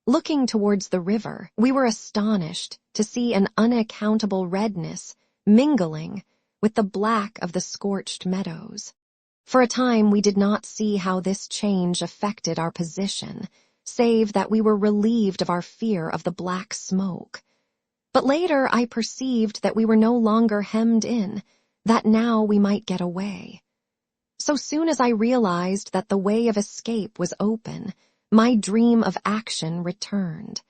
Looking towards the river, we were astonished to see an unaccountable redness mingling with the black of the scorched meadows. For a time we did not see how this change affected our position, save that we were relieved of our fear of the black smoke. But later I perceived that we were no longer hemmed in, that now we might get away. So soon as I realized that the way of escape was open, my dream of action returned.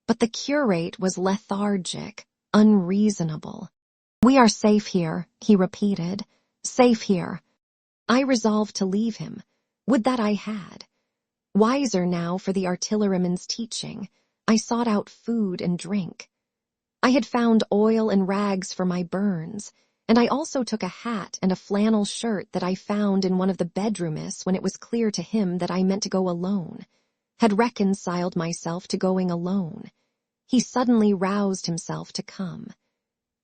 But the curate was lethargic, unreasonable. "We are safe here," he repeated. "Safe here." I resolved to leave him. Would that I had. Wiser now for the artilleryman's teaching, I sought out food and drink. I had found oil and rags for my burns, and I also took a hat and a flannel shirt that I found in one of the bedroomists when it was clear to him that I meant to go alone, had reconciled myself to going alone. He suddenly roused himself to come.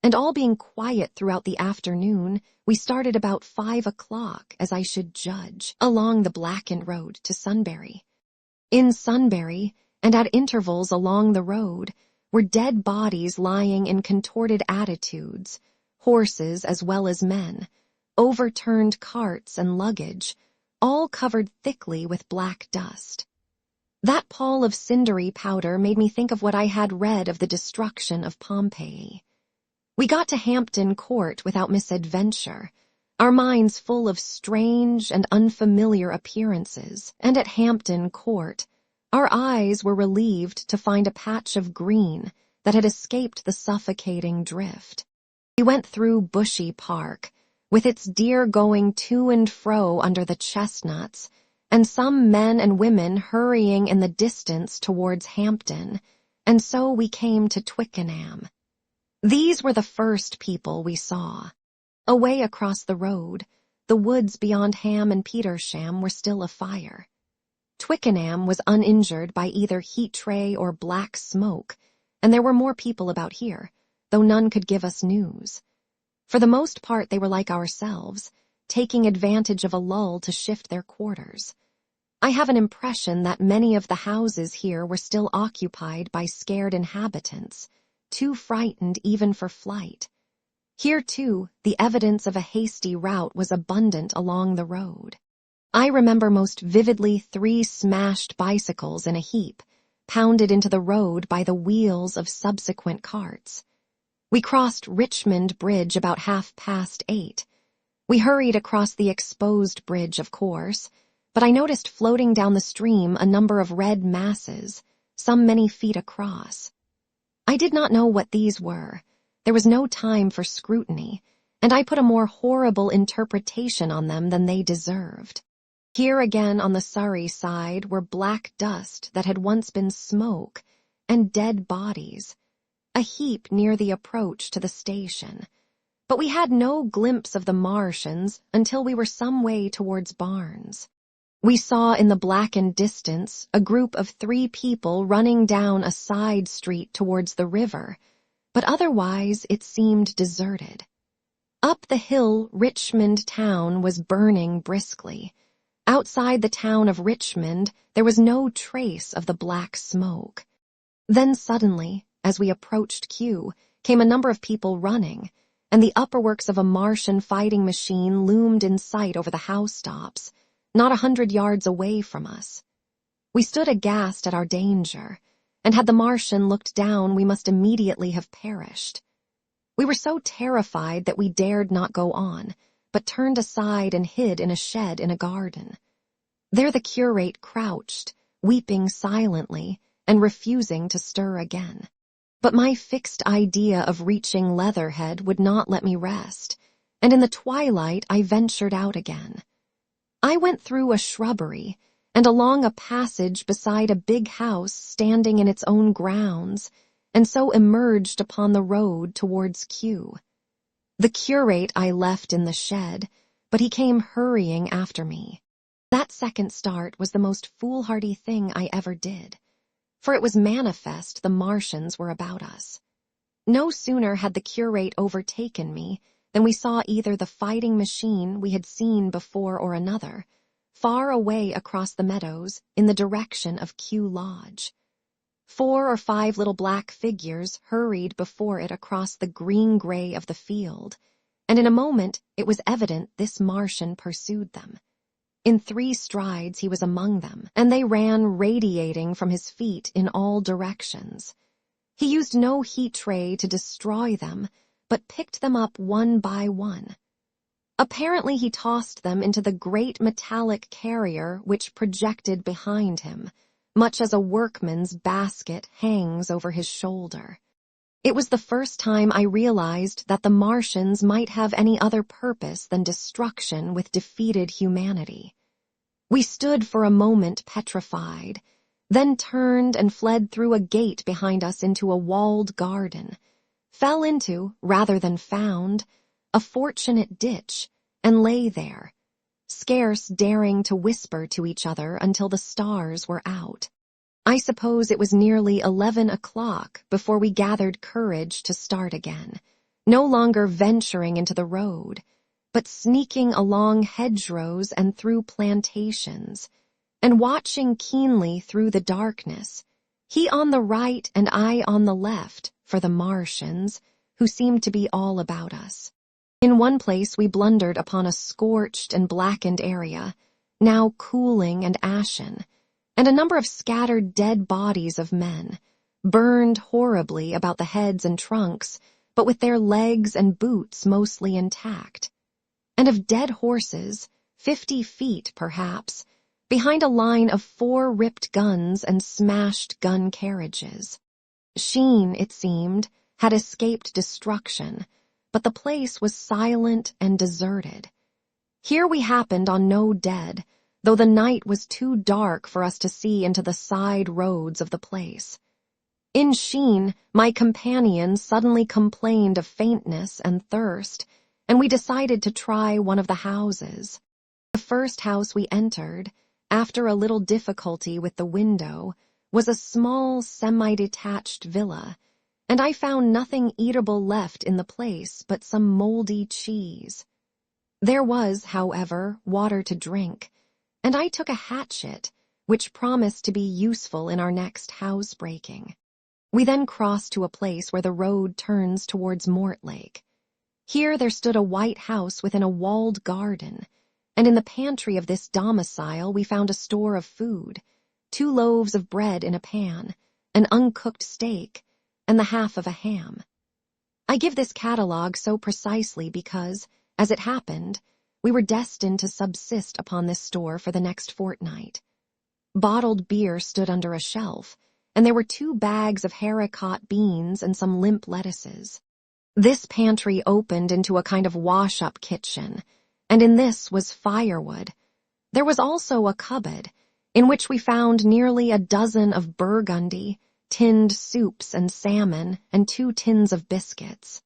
And all being quiet throughout the afternoon, we started about 5 o'clock, as I should judge, along the blackened road to Sunbury. In Sunbury, and at intervals along the road, were dead bodies lying in contorted attitudes, horses as well as men, overturned carts and luggage, all covered thickly with black dust. That pall of cindery powder made me think of what I had read of the destruction of Pompeii. We got to Hampton Court without misadventure, our minds full of strange and unfamiliar appearances, and at Hampton Court, our eyes were relieved to find a patch of green that had escaped the suffocating drift. We went through Bushy Park, with its deer going to and fro under the chestnuts, and some men and women hurrying in the distance towards Hampton, and so we came to Twickenham. These were the first people we saw. Away across the road, the woods beyond Ham and Petersham were still afire. Twickenham was uninjured by either heat ray or black smoke, and there were more people about here, though none could give us news. For the most part they were like ourselves, taking advantage of a lull to shift their quarters. I have an impression that many of the houses here were still occupied by scared inhabitants, too frightened even for flight. Here, too, the evidence of a hasty rout was abundant along the road. I remember most vividly 3 smashed bicycles in a heap, pounded into the road by the wheels of subsequent carts. We crossed Richmond Bridge about 8:30. We hurried across the exposed bridge, of course, but I noticed floating down the stream a number of red masses, some many feet across. I did not know what these were. There was no time for scrutiny, and I put a more horrible interpretation on them than they deserved. Here again on the Surrey side were black dust that had once been smoke, and dead bodies, a heap near the approach to the station. But we had no glimpse of the Martians until we were some way towards Barnes. We saw in the blackened distance a group of 3 people running down a side street towards the river, but otherwise it seemed deserted. Up the hill, Richmond town was burning briskly. Outside the town of Richmond, there was no trace of the black smoke. Then suddenly, as we approached Kew, came a number of people running, and the upperworks of a Martian fighting machine loomed in sight over the housetops, not 100 yards away from us. We stood aghast at our danger, and had the Martian looked down, we must immediately have perished. We were so terrified that we dared not go on, but turned aside and hid in a shed in a garden. There the curate crouched, weeping silently, and refusing to stir again. But my fixed idea of reaching Leatherhead would not let me rest, and in the twilight I ventured out again. I went through a shrubbery, and along a passage beside a big house standing in its own grounds, and so emerged upon the road towards Kew. The curate I left in the shed, but he came hurrying after me. That second start was the most foolhardy thing I ever did, for it was manifest the Martians were about us. No sooner had the curate overtaken me than we saw either the fighting machine we had seen before or another, far away across the meadows in the direction of Kew Lodge. 4 or 5 little black figures hurried before it across the green-gray of the field, and in a moment it was evident this Martian pursued them. In 3 strides he was among them, and they ran radiating from his feet in all directions. He used no heat tray to destroy them, but picked them up one by one. Apparently he tossed them into the great metallic carrier which projected behind him, much as a workman's basket hangs over his shoulder. It was the first time I realized that the Martians might have any other purpose than destruction with defeated humanity. We stood for a moment petrified, then turned and fled through a gate behind us into a walled garden, fell into, rather than found, a fortunate ditch, and lay there, scarce daring to whisper to each other until the stars were out. I suppose it was nearly 11 o'clock before we gathered courage to start again, no longer venturing into the road, but sneaking along hedgerows and through plantations, and watching keenly through the darkness, he on the right and I on the left, for the Martians, who seemed to be all about us. In one place we blundered upon a scorched and blackened area, now cooling and ashen, and a number of scattered dead bodies of men, burned horribly about the heads and trunks, but with their legs and boots mostly intact, and of dead horses, 50 feet perhaps, behind a line of 4 ripped guns and smashed gun carriages. Sheen, it seemed, had escaped destruction, but the place was silent and deserted. Here we happened on no dead, though the night was too dark for us to see into the side roads of the place. In Sheen, my companion suddenly complained of faintness and thirst, and we decided to try one of the houses. The first house we entered, after a little difficulty with the window, was a small semi-detached villa, and I found nothing eatable left in the place but some moldy cheese. There was, however, water to drink, and I took a hatchet, which promised to be useful in our next housebreaking. We then crossed to a place where the road turns towards Mortlake. Here there stood a white house within a walled garden, and in the pantry of this domicile we found a store of food, 2 loaves of bread in a pan, an uncooked steak, and the half of a ham. I give this catalogue so precisely because, as it happened, we were destined to subsist upon this store for the next fortnight. Bottled beer stood under a shelf, and there were 2 bags of haricot beans and some limp lettuces. This pantry opened into a kind of wash-up kitchen, and in this was firewood. There was also a cupboard, in which we found nearly a dozen of burgundy, tinned soups and salmon, and 2 tins of biscuits.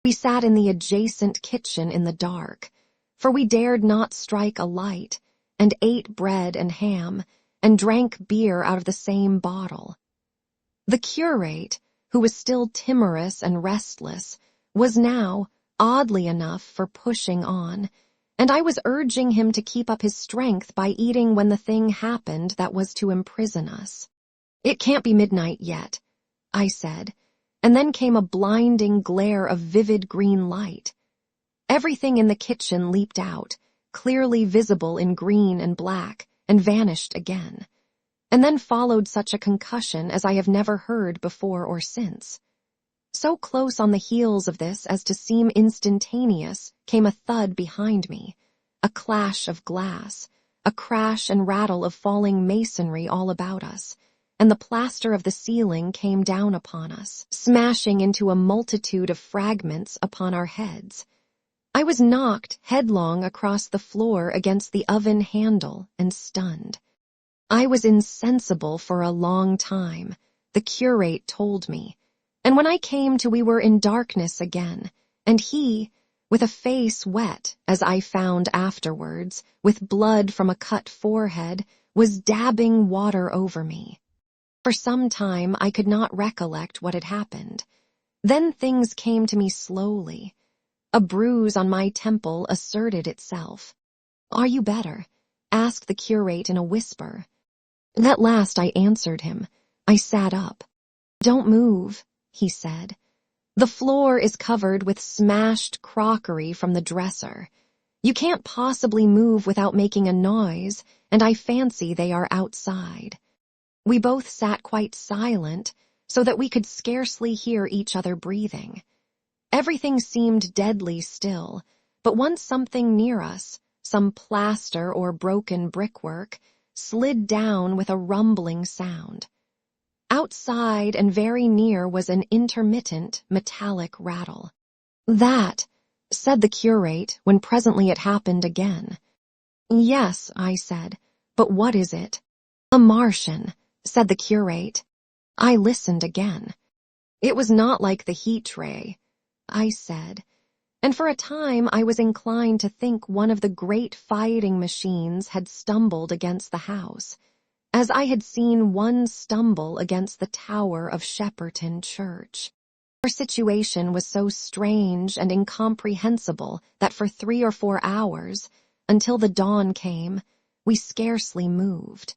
We sat in the adjacent kitchen in the dark, for we dared not strike a light, and ate bread and ham, and drank beer out of the same bottle. The curate, who was still timorous and restless, was now, oddly enough, for pushing on, and I was urging him to keep up his strength by eating when the thing happened that was to imprison us. "It can't be midnight yet," I said, and then came a blinding glare of vivid green light. Everything in the kitchen leaped out, clearly visible in green and black, and vanished again. And then followed such a concussion as I have never heard before or since. So close on the heels of this as to seem instantaneous came a thud behind me, a clash of glass, a crash and rattle of falling masonry all about us, and the plaster of the ceiling came down upon us, smashing into a multitude of fragments upon our heads. I was knocked headlong across the floor against the oven handle and stunned. I was insensible for a long time, the curate told me, and when I came to we were in darkness again, and he, with a face wet, as I found afterwards, with blood from a cut forehead, was dabbing water over me. For some time I could not recollect what had happened. Then things came to me slowly. A bruise on my temple asserted itself. "Are you better?" asked the curate in a whisper. At last I answered him. I sat up. "Don't move," he said. "The floor is covered with smashed crockery from the dresser. You can't possibly move without making a noise, and I fancy they are outside." We both sat quite silent, so that we could scarcely hear each other breathing. Everything seemed deadly still, but once something near us, some plaster or broken brickwork, slid down with a rumbling sound. Outside and very near was an intermittent, metallic rattle. "That," said the curate, when presently it happened again. "Yes," I said, "but what is it?" "A Martian," said the curate. I listened again. "It was not like the heat ray," I said, and for a time I was inclined to think one of the great fighting machines had stumbled against the house, as I had seen one stumble against the tower of Shepperton Church. Our situation was so strange and incomprehensible that for 3 or 4 hours, until the dawn came, we scarcely moved.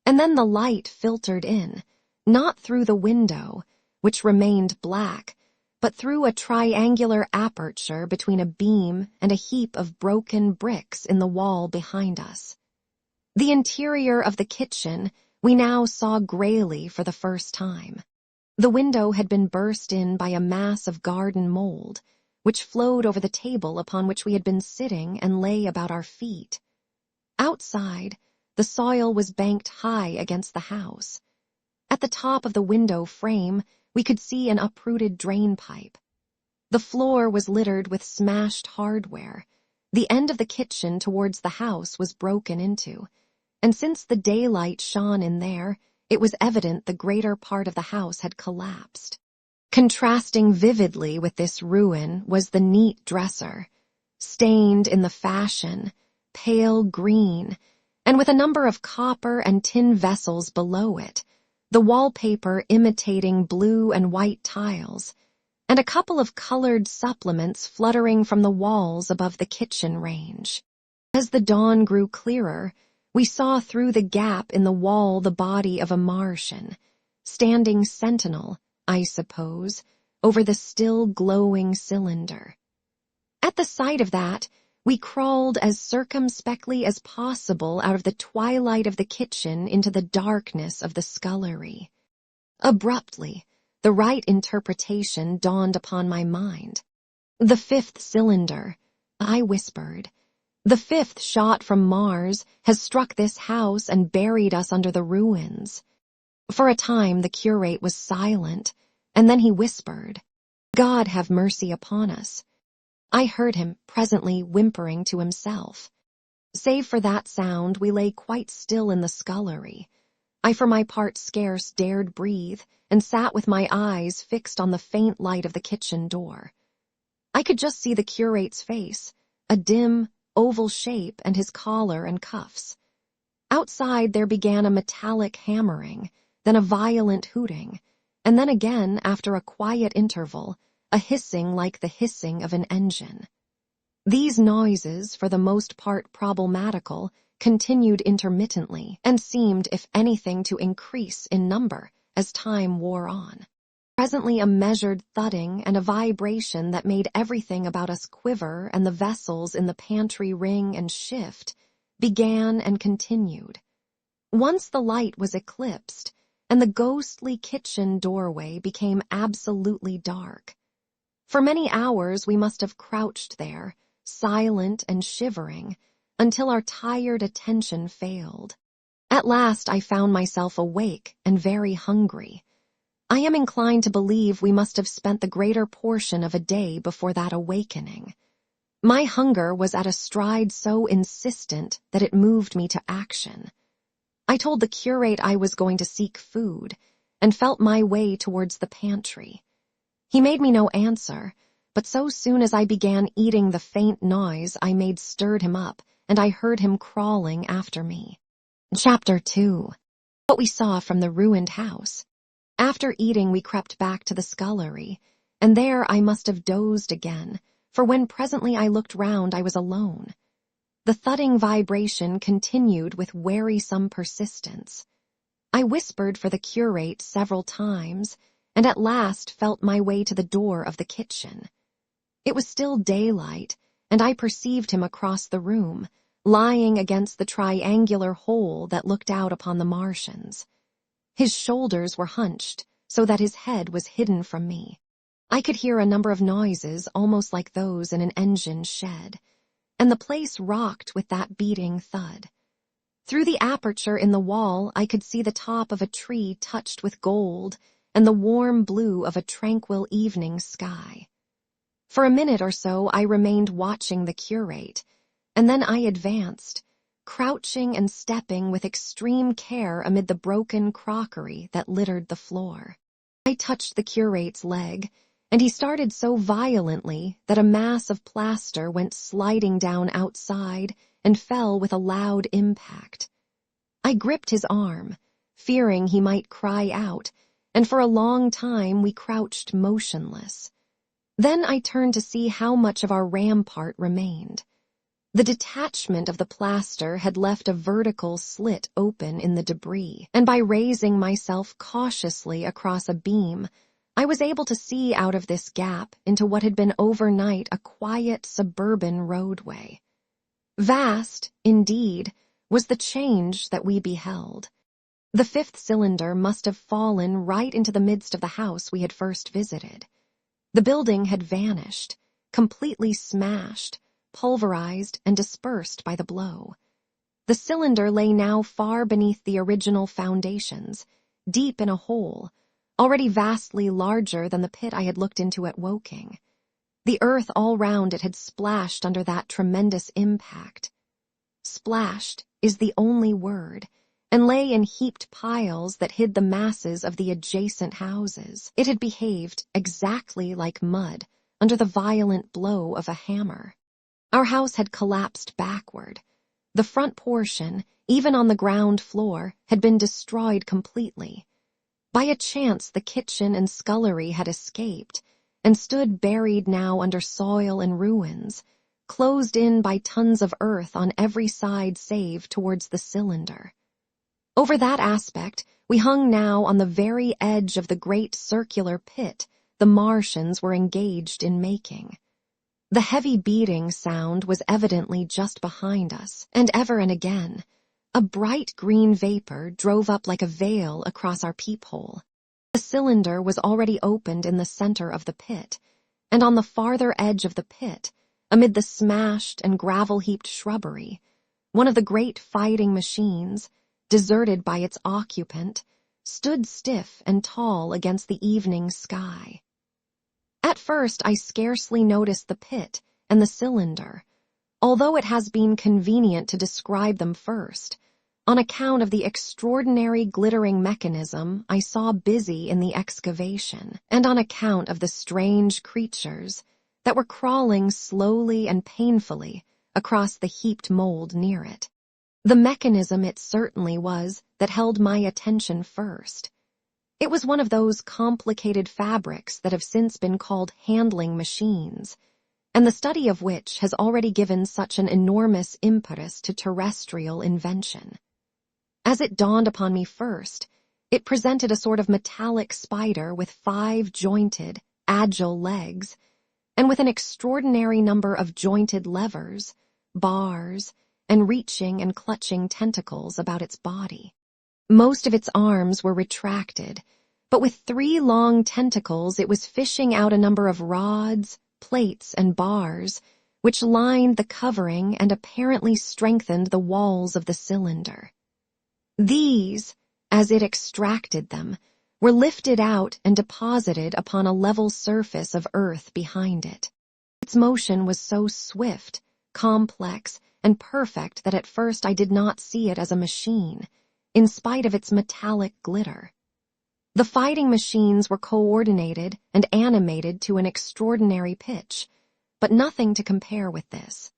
And then the light filtered in, not through the window, which remained black, but through a triangular aperture between a beam and a heap of broken bricks in the wall behind us. The interior of the kitchen we now saw grayly for the first time. The window had been burst in by a mass of garden mold, which flowed over the table upon which we had been sitting and lay about our feet. Outside, the soil was banked high against the house. At the top of the window frame, we could see an uprooted drain pipe. The floor was littered with smashed hardware. The end of the kitchen towards the house was broken into, and since the daylight shone in there, it was evident the greater part of the house had collapsed. Contrasting vividly with this ruin was the neat dresser, stained in the fashion, pale green, and with a number of copper and tin vessels below it, the wallpaper imitating blue and white tiles, and a couple of colored supplements fluttering from the walls above the kitchen range. As the dawn grew clearer, we saw through the gap in the wall the body of a Martian, standing sentinel, I suppose, over the still glowing cylinder. At the sight of that, we crawled as circumspectly as possible out of the twilight of the kitchen into the darkness of the scullery. Abruptly, the right interpretation dawned upon my mind. "The 5th cylinder," I whispered. "The 5th shot from Mars has struck this house and buried us under the ruins." For a time the curate was silent, and then he whispered, "God have mercy upon us." I heard him presently whimpering to himself. Save for that sound, we lay quite still in the scullery. I for my part scarce dared breathe, and sat with my eyes fixed on the faint light of the kitchen door. I could just see the curate's face, a dim, oval shape, and his collar and cuffs. Outside there began a metallic hammering, then a violent hooting, and then again, after a quiet interval, a hissing like the hissing of an engine. These noises, for the most part problematical, continued intermittently, and seemed, if anything, to increase in number as time wore on. Presently a measured thudding and a vibration that made everything about us quiver and the vessels in the pantry ring and shift began and continued. Once the light was eclipsed, and the ghostly kitchen doorway became absolutely dark. For many hours we must have crouched there, silent and shivering, until our tired attention failed. At last I found myself awake and very hungry. I am inclined to believe we must have spent the greater portion of a day before that awakening. My hunger was at a stride so insistent that it moved me to action. I told the curate I was going to seek food, and felt my way towards the pantry. He made me no answer, but so soon as I began eating, the faint noise I made stirred him up, and I heard him crawling after me. Chapter 2. What we saw from the ruined house. After eating we crept back to the scullery, and there I must have dozed again, for when presently I looked round I was alone. The thudding vibration continued with wearisome persistence. I whispered for the curate several times, and at last felt my way to the door of the kitchen. It was still daylight, and I perceived him across the room, lying against the triangular hole that looked out upon the marshes. His shoulders were hunched, so that his head was hidden from me. I could hear a number of noises almost like those in an engine shed, and the place rocked with that beating thud. Through the aperture in the wall I could see the top of a tree touched with gold and the warm blue of a tranquil evening sky. For a minute or so I remained watching the curate, and then I advanced, crouching and stepping with extreme care amid the broken crockery that littered the floor. I touched the curate's leg, and he started so violently that a mass of plaster went sliding down outside and fell with a loud impact. I gripped his arm, fearing he might cry out, and for a long time we crouched motionless. Then I turned to see how much of our rampart remained. The detachment of the plaster had left a vertical slit open in the debris, and by raising myself cautiously across a beam, I was able to see out of this gap into what had been overnight a quiet suburban roadway. Vast, indeed, was the change that we beheld. The fifth cylinder must have fallen right into the midst of the house we had first visited. The building had vanished, completely smashed, pulverized and dispersed by the blow. The cylinder lay now far beneath the original foundations, deep in a hole, already vastly larger than the pit I had looked into at Woking. The earth all round it had splashed under that tremendous impact. Splashed is the only word, and lay in heaped piles that hid the masses of the adjacent houses. It had behaved exactly like mud under the violent blow of a hammer. Our house had collapsed backward. The front portion, even on the ground floor, had been destroyed completely. By a chance the kitchen and scullery had escaped, and stood buried now under soil and ruins, closed in by tons of earth on every side save towards the cylinder. Over that aspect we hung now on the very edge of the great circular pit the Martians were engaged in making. The heavy beating sound was evidently just behind us, and ever and again a bright green vapor drove up like a veil across our peephole. The cylinder was already opened in the center of the pit, and on the farther edge of the pit, amid the smashed and gravel-heaped shrubbery, one of the great fighting machines, deserted by its occupant, stood stiff and tall against the evening sky. At first, I scarcely noticed the pit and the cylinder, although it has been convenient to describe them first, on account of the extraordinary glittering mechanism I saw busy in the excavation, and on account of the strange creatures that were crawling slowly and painfully across the heaped mold near it. The mechanism it certainly was that held my attention first. It was one of those complicated fabrics that have since been called handling machines, and the study of which has already given such an enormous impetus to terrestrial invention. As it dawned upon me first, it presented a sort of metallic spider with 5 jointed, agile legs, and with an extraordinary number of jointed levers, bars, and reaching and clutching tentacles about its body. Most of its arms were retracted, but with 3 long tentacles it was fishing out a number of rods, plates, and bars, which lined the covering and apparently strengthened the walls of the cylinder. These, as it extracted them, were lifted out and deposited upon a level surface of earth behind it. Its motion was so swift, complex, and perfect that at first I did not see it as a machine, in spite of its metallic glitter. The fighting machines were coordinated and animated to an extraordinary pitch, but nothing to compare with this.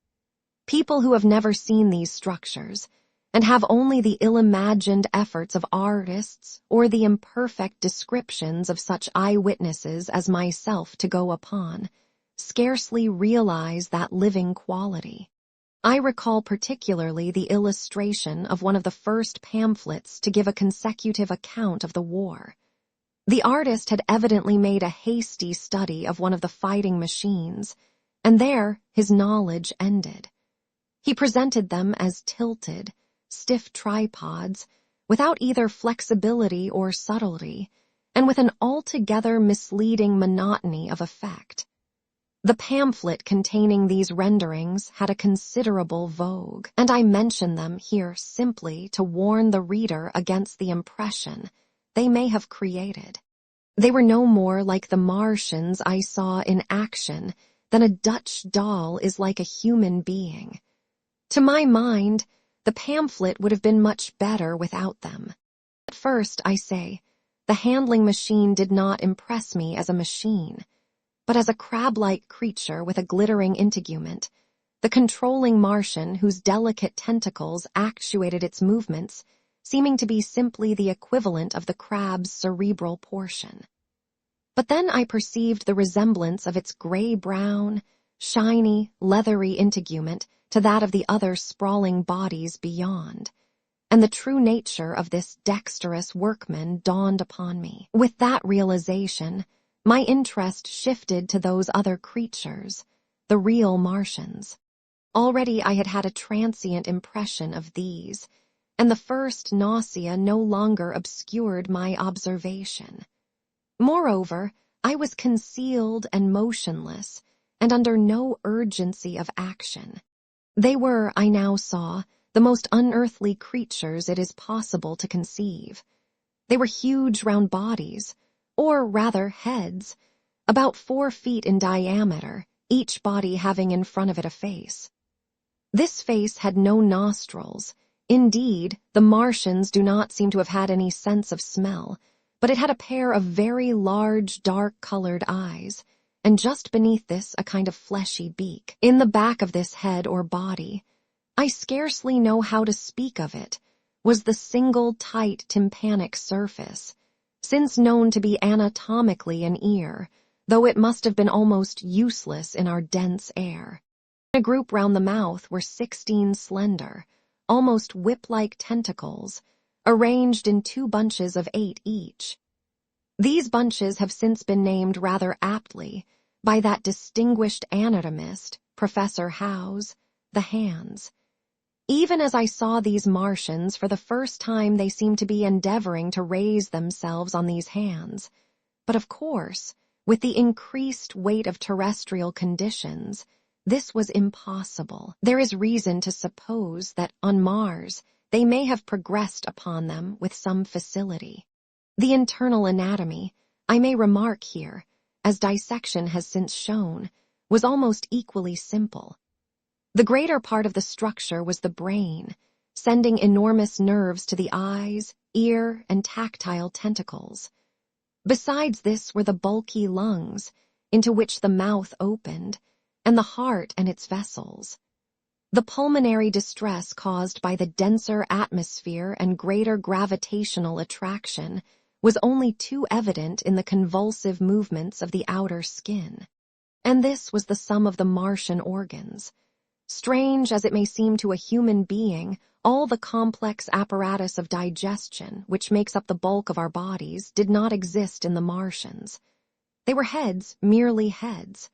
People who have never seen these structures, and have only the ill-imagined efforts of artists or the imperfect descriptions of such eyewitnesses as myself to go upon, scarcely realize that living quality. I recall particularly the illustration of one of the first pamphlets to give a consecutive account of the war. The artist had evidently made a hasty study of one of the fighting machines, and there his knowledge ended. He presented them as tilted, stiff tripods, without either flexibility or subtlety, and with an altogether misleading monotony of effect. The pamphlet containing these renderings had a considerable vogue, and I mention them here simply to warn the reader against the impression they may have created. They were no more like the Martians I saw in action than a Dutch doll is like a human being. To my mind, the pamphlet would have been much better without them. At first, I say, the handling machine did not impress me as a machine, but as a crab-like creature with a glittering integument, the controlling Martian whose delicate tentacles actuated its movements, seeming to be simply the equivalent of the crab's cerebral portion. But then I perceived the resemblance of its gray-brown, shiny, leathery integument to that of the other sprawling bodies beyond, and the true nature of this dexterous workman dawned upon me. With that realization, my interest shifted to those other creatures, the real Martians. Already I had had a transient impression of these, and the first nausea no longer obscured my observation. Moreover, I was concealed and motionless, and under no urgency of action. They were, I now saw, the most unearthly creatures it is possible to conceive. They were huge round bodies, or rather heads, about 4 feet in diameter, each body having in front of it a face. This face had no nostrils. Indeed, the Martians do not seem to have had any sense of smell, but it had a pair of very large, dark-colored eyes, and just beneath this a kind of fleshy beak. In the back of this head or body, I scarcely know how to speak of it, was the single tight tympanic surface, since known to be anatomically an ear, though it must have been almost useless in our dense air. In a group round the mouth were 16 slender, almost whip-like tentacles, arranged in 2 bunches of 8 each. These bunches have since been named rather aptly by that distinguished anatomist, Professor Howes, the hands. Even as I saw these Martians for the first time, they seemed to be endeavoring to raise themselves on these hands. But of course, with the increased weight of terrestrial conditions, this was impossible. There is reason to suppose that on Mars they may have progressed upon them with some facility. The internal anatomy, I may remark here, as dissection has since shown, was almost equally simple. The greater part of the structure was the brain, sending enormous nerves to the eyes, ear, and tactile tentacles. Besides this were the bulky lungs, into which the mouth opened, and the heart and its vessels. The pulmonary distress caused by the denser atmosphere and greater gravitational attraction was only too evident in the convulsive movements of the outer skin. And this was the sum of the Martian organs. Strange as it may seem to a human being, all the complex apparatus of digestion, which makes up the bulk of our bodies, did not exist in the Martians. They were heads, merely heads.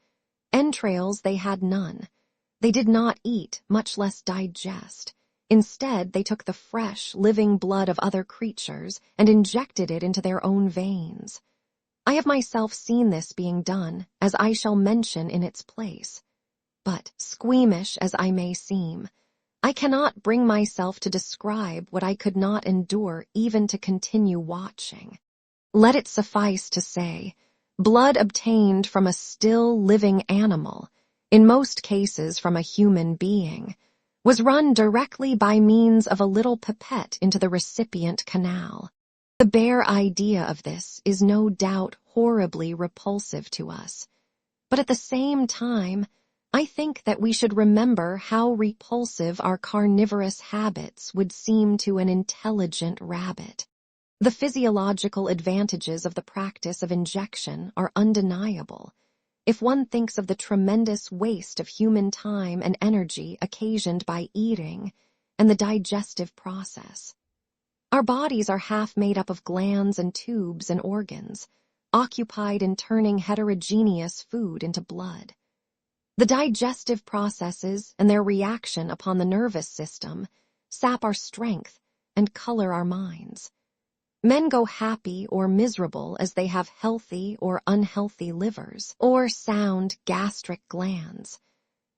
Entrails they had none. They did not eat, much less digest. Instead, they took the fresh, living blood of other creatures and injected it into their own veins. I have myself seen this being done, as I shall mention in its place. But, squeamish as I may seem, I cannot bring myself to describe what I could not endure even to continue watching. Let it suffice to say, blood obtained from a still living animal, in most cases from a human being, was run directly by means of a little pipette into the recipient canal. The bare idea of this is no doubt horribly repulsive to us, but at the same time, I think that we should remember how repulsive our carnivorous habits would seem to an intelligent rabbit. The physiological advantages of the practice of injection are undeniable, if one thinks of the tremendous waste of human time and energy occasioned by eating and the digestive process. Our bodies are half made up of glands and tubes and organs, occupied in turning heterogeneous food into blood. The digestive processes and their reaction upon the nervous system sap our strength and color our minds. Men go happy or miserable as they have healthy or unhealthy livers, or sound gastric glands.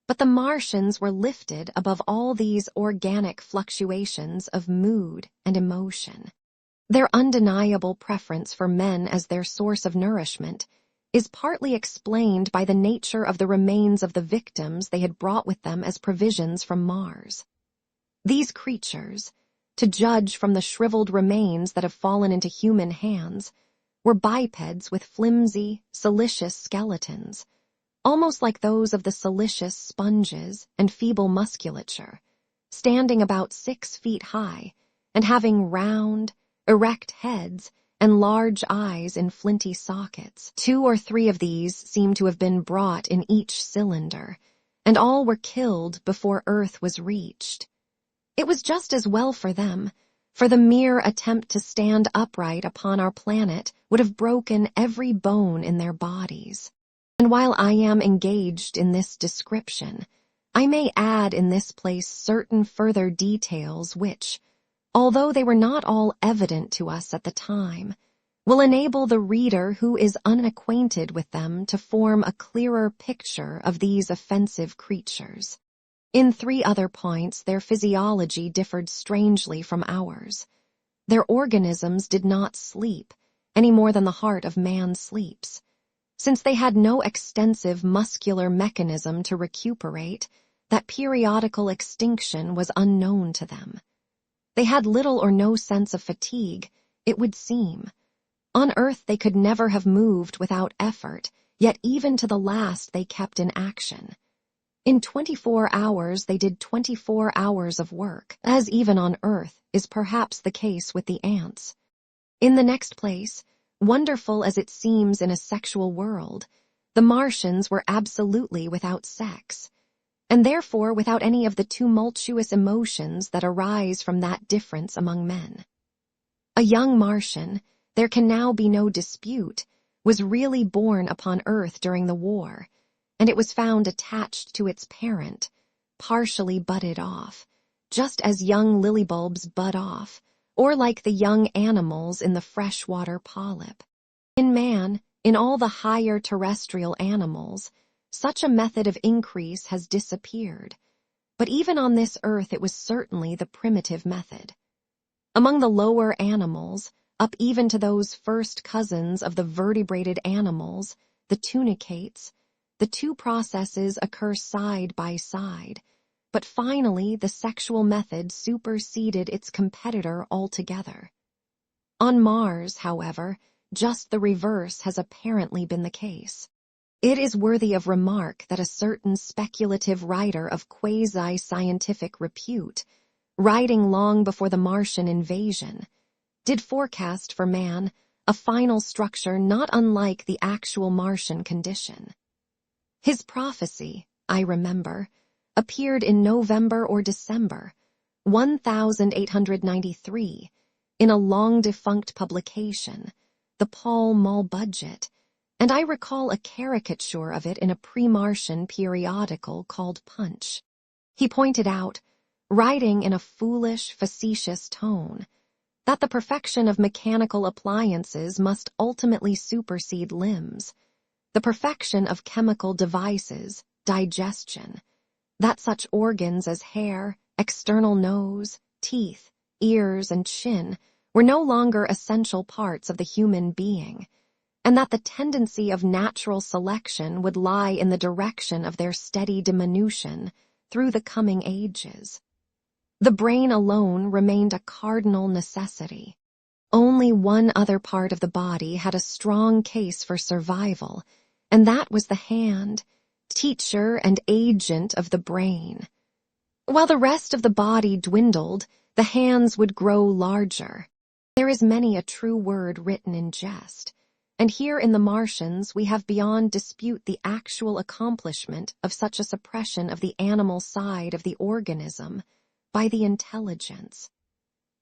But the Martians were lifted above all these organic fluctuations of mood and emotion. Their undeniable preference for men as their source of nourishment is partly explained by the nature of the remains of the victims they had brought with them as provisions from Mars. These creatures, to judge from the shriveled remains that have fallen into human hands, were bipeds with flimsy, siliceous skeletons, almost like those of the siliceous sponges and feeble musculature, standing about 6 feet high and having round, erect heads and large eyes in flinty sockets. 2 or 3 of these seem to have been brought in each cylinder, and all were killed before Earth was reached. It was just as well for them, for the mere attempt to stand upright upon our planet would have broken every bone in their bodies. And while I am engaged in this description, I may add in this place certain further details which, although they were not all evident to us at the time, will enable the reader who is unacquainted with them to form a clearer picture of these offensive creatures. In 3 other points, their physiology differed strangely from ours. Their organisms did not sleep, any more than the heart of man sleeps. Since they had no extensive muscular mechanism to recuperate, that periodical extinction was unknown to them. They had little or no sense of fatigue, it would seem. On Earth they could never have moved without effort, yet even to the last they kept in action. In 24 hours they did 24 hours of work, as even on Earth is perhaps the case with the ants. In the next place, wonderful as it seems in a sexual world, the Martians were absolutely without sex, and therefore without any of the tumultuous emotions that arise from that difference among men. A young Martian, there can now be no dispute, was really born upon Earth during the war, and it was found attached to its parent, partially budded off, just as young lily bulbs bud off, or like the young animals in the freshwater polyp. In man, in all the higher terrestrial animals, such a method of increase has disappeared, but even on this earth it was certainly the primitive method. Among the lower animals, up even to those first cousins of the vertebrated animals, the tunicates, the two processes occur side by side, but finally the sexual method superseded its competitor altogether. On Mars, however, just the reverse has apparently been the case. It is worthy of remark that a certain speculative writer of quasi-scientific repute, writing long before the Martian invasion, did forecast for man a final structure not unlike the actual Martian condition. His prophecy, I remember, appeared in November or December 1893 in a long-defunct publication, the Pall Mall Budget, and I recall a caricature of it in a pre-Martian periodical called Punch. He pointed out, writing in a foolish, facetious tone, that the perfection of mechanical appliances must ultimately supersede limbs, the perfection of chemical devices, digestion, that such organs as hair, external nose, teeth, ears, and chin were no longer essential parts of the human being, and that the tendency of natural selection would lie in the direction of their steady diminution through the coming ages. The brain alone remained a cardinal necessity. Only one other part of the body had a strong case for survival, and that was the hand, teacher and agent of the brain. While the rest of the body dwindled, the hands would grow larger. There is many a true word written in jest, and here in the Martians we have beyond dispute the actual accomplishment of such a suppression of the animal side of the organism by the intelligence.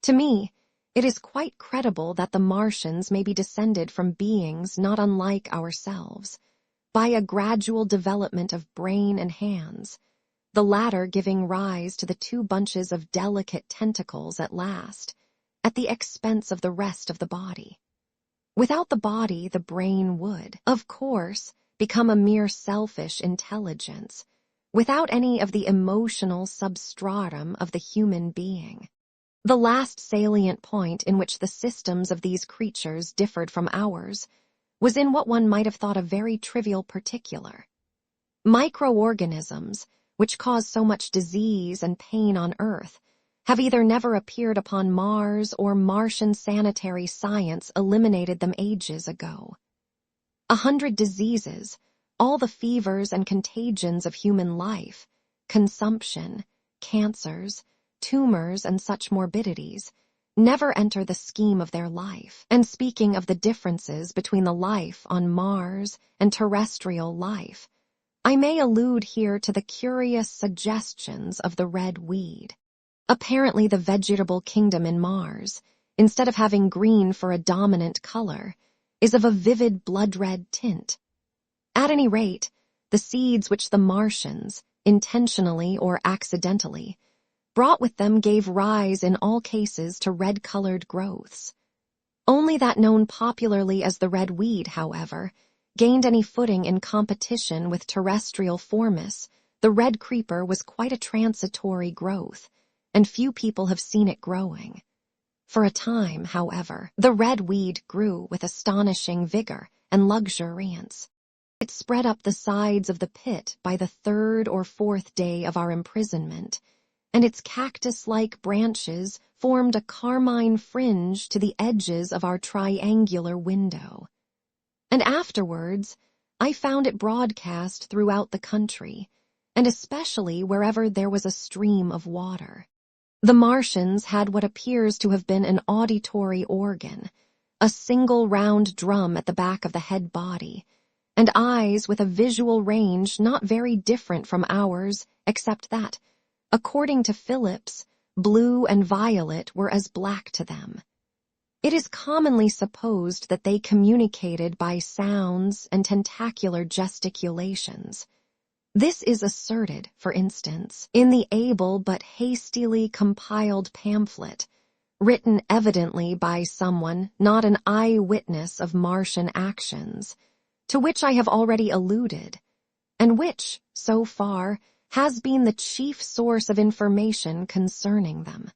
To me, it is quite credible that the Martians may be descended from beings not unlike ourselves, by a gradual development of brain and hands, the latter giving rise to the two bunches of delicate tentacles at last, at the expense of the rest of the body. Without the body, the brain would, of course, become a mere selfish intelligence, without any of the emotional substratum of the human being. The last salient point in which the systems of these creatures differed from ours was in what one might have thought a very trivial particular. Microorganisms, which cause so much disease and pain on Earth, have either never appeared upon Mars or Martian sanitary science eliminated them ages ago. 100 diseases, all the fevers and contagions of human life, consumption, cancers, tumors, and such morbidities, never enter the scheme of their life. And speaking of the differences between the life on Mars and terrestrial life, I may allude here to the curious suggestions of the red weed. Apparently the vegetable kingdom in Mars, instead of having green for a dominant color, is of a vivid blood-red tint. At any rate, the seeds which the Martians, intentionally or accidentally, brought with them gave rise in all cases to red-colored growths. Only that known popularly as the red weed, however, gained any footing in competition with terrestrial formis. The red creeper was quite a transitory growth, and few people have seen it growing. For a time, however, the red weed grew with astonishing vigor and luxuriance. It spread up the sides of the pit by the 3rd or 4th day of our imprisonment, and its cactus-like branches formed a carmine fringe to the edges of our triangular window. And afterwards, I found it broadcast throughout the country, and especially wherever there was a stream of water. The Martians had what appears to have been an auditory organ, a single round drum at the back of the head body, and eyes with a visual range not very different from ours, except that, according to Phillips, blue and violet were as black to them. It is commonly supposed that they communicated by sounds and tentacular gesticulations. This is asserted, for instance, in the able but hastily compiled pamphlet, written evidently by someone not an eyewitness of Martian actions, to which I have already alluded, and which, so far, has been the chief source of information concerning them.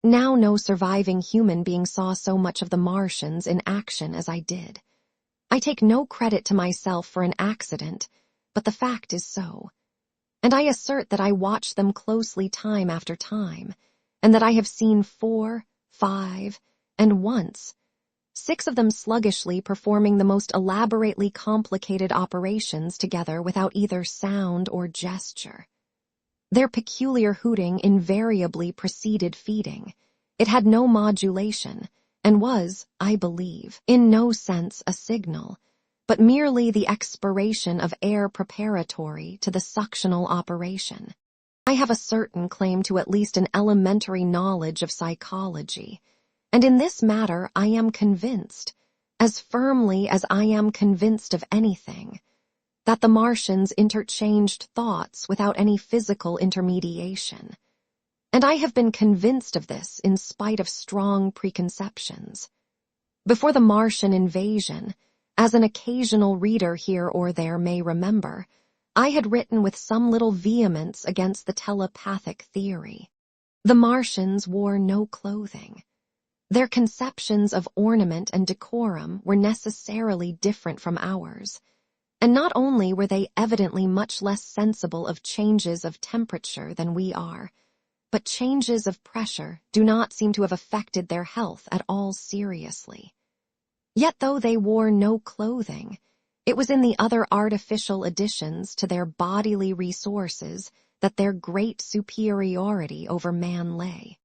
Now no surviving human being saw so much of the Martians in action as I did. I take no credit to myself for an accident, but the fact is so. And I assert that I watched them closely time after time, and that I have seen 4, 5, and once 6 of them sluggishly performing the most elaborately complicated operations together without either sound or gesture. Their peculiar hooting invariably preceded feeding. It had no modulation, and was, I believe, in no sense a signal, but merely the expiration of air preparatory to the suctional operation. I have a certain claim to at least an elementary knowledge of psychology, and in this matter I am convinced, as firmly as I am convinced of anything, that the Martians interchanged thoughts without any physical intermediation. And I have been convinced of this in spite of strong preconceptions. Before the Martian invasion, as an occasional reader here or there may remember, I had written with some little vehemence against the telepathic theory. The Martians wore no clothing. Their conceptions of ornament and decorum were necessarily different from ours. And not only were they evidently much less sensible of changes of temperature than we are, but changes of pressure do not seem to have affected their health at all seriously. Yet though they wore no clothing, it was in the other artificial additions to their bodily resources that their great superiority over man lay.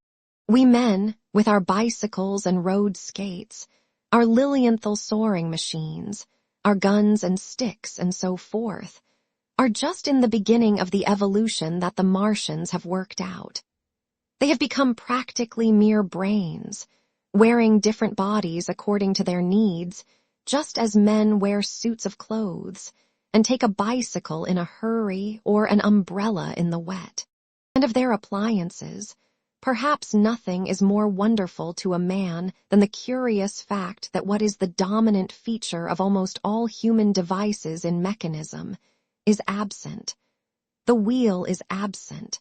We men, with our bicycles and road skates, our Lilienthal soaring machines, our guns and sticks and so forth, are just in the beginning of the evolution that the Martians have worked out. They have become practically mere brains, wearing different bodies according to their needs, just as men wear suits of clothes and take a bicycle in a hurry or an umbrella in the wet. And of their appliances, perhaps nothing is more wonderful to a man than the curious fact that what is the dominant feature of almost all human devices in mechanism is absent. The wheel is absent.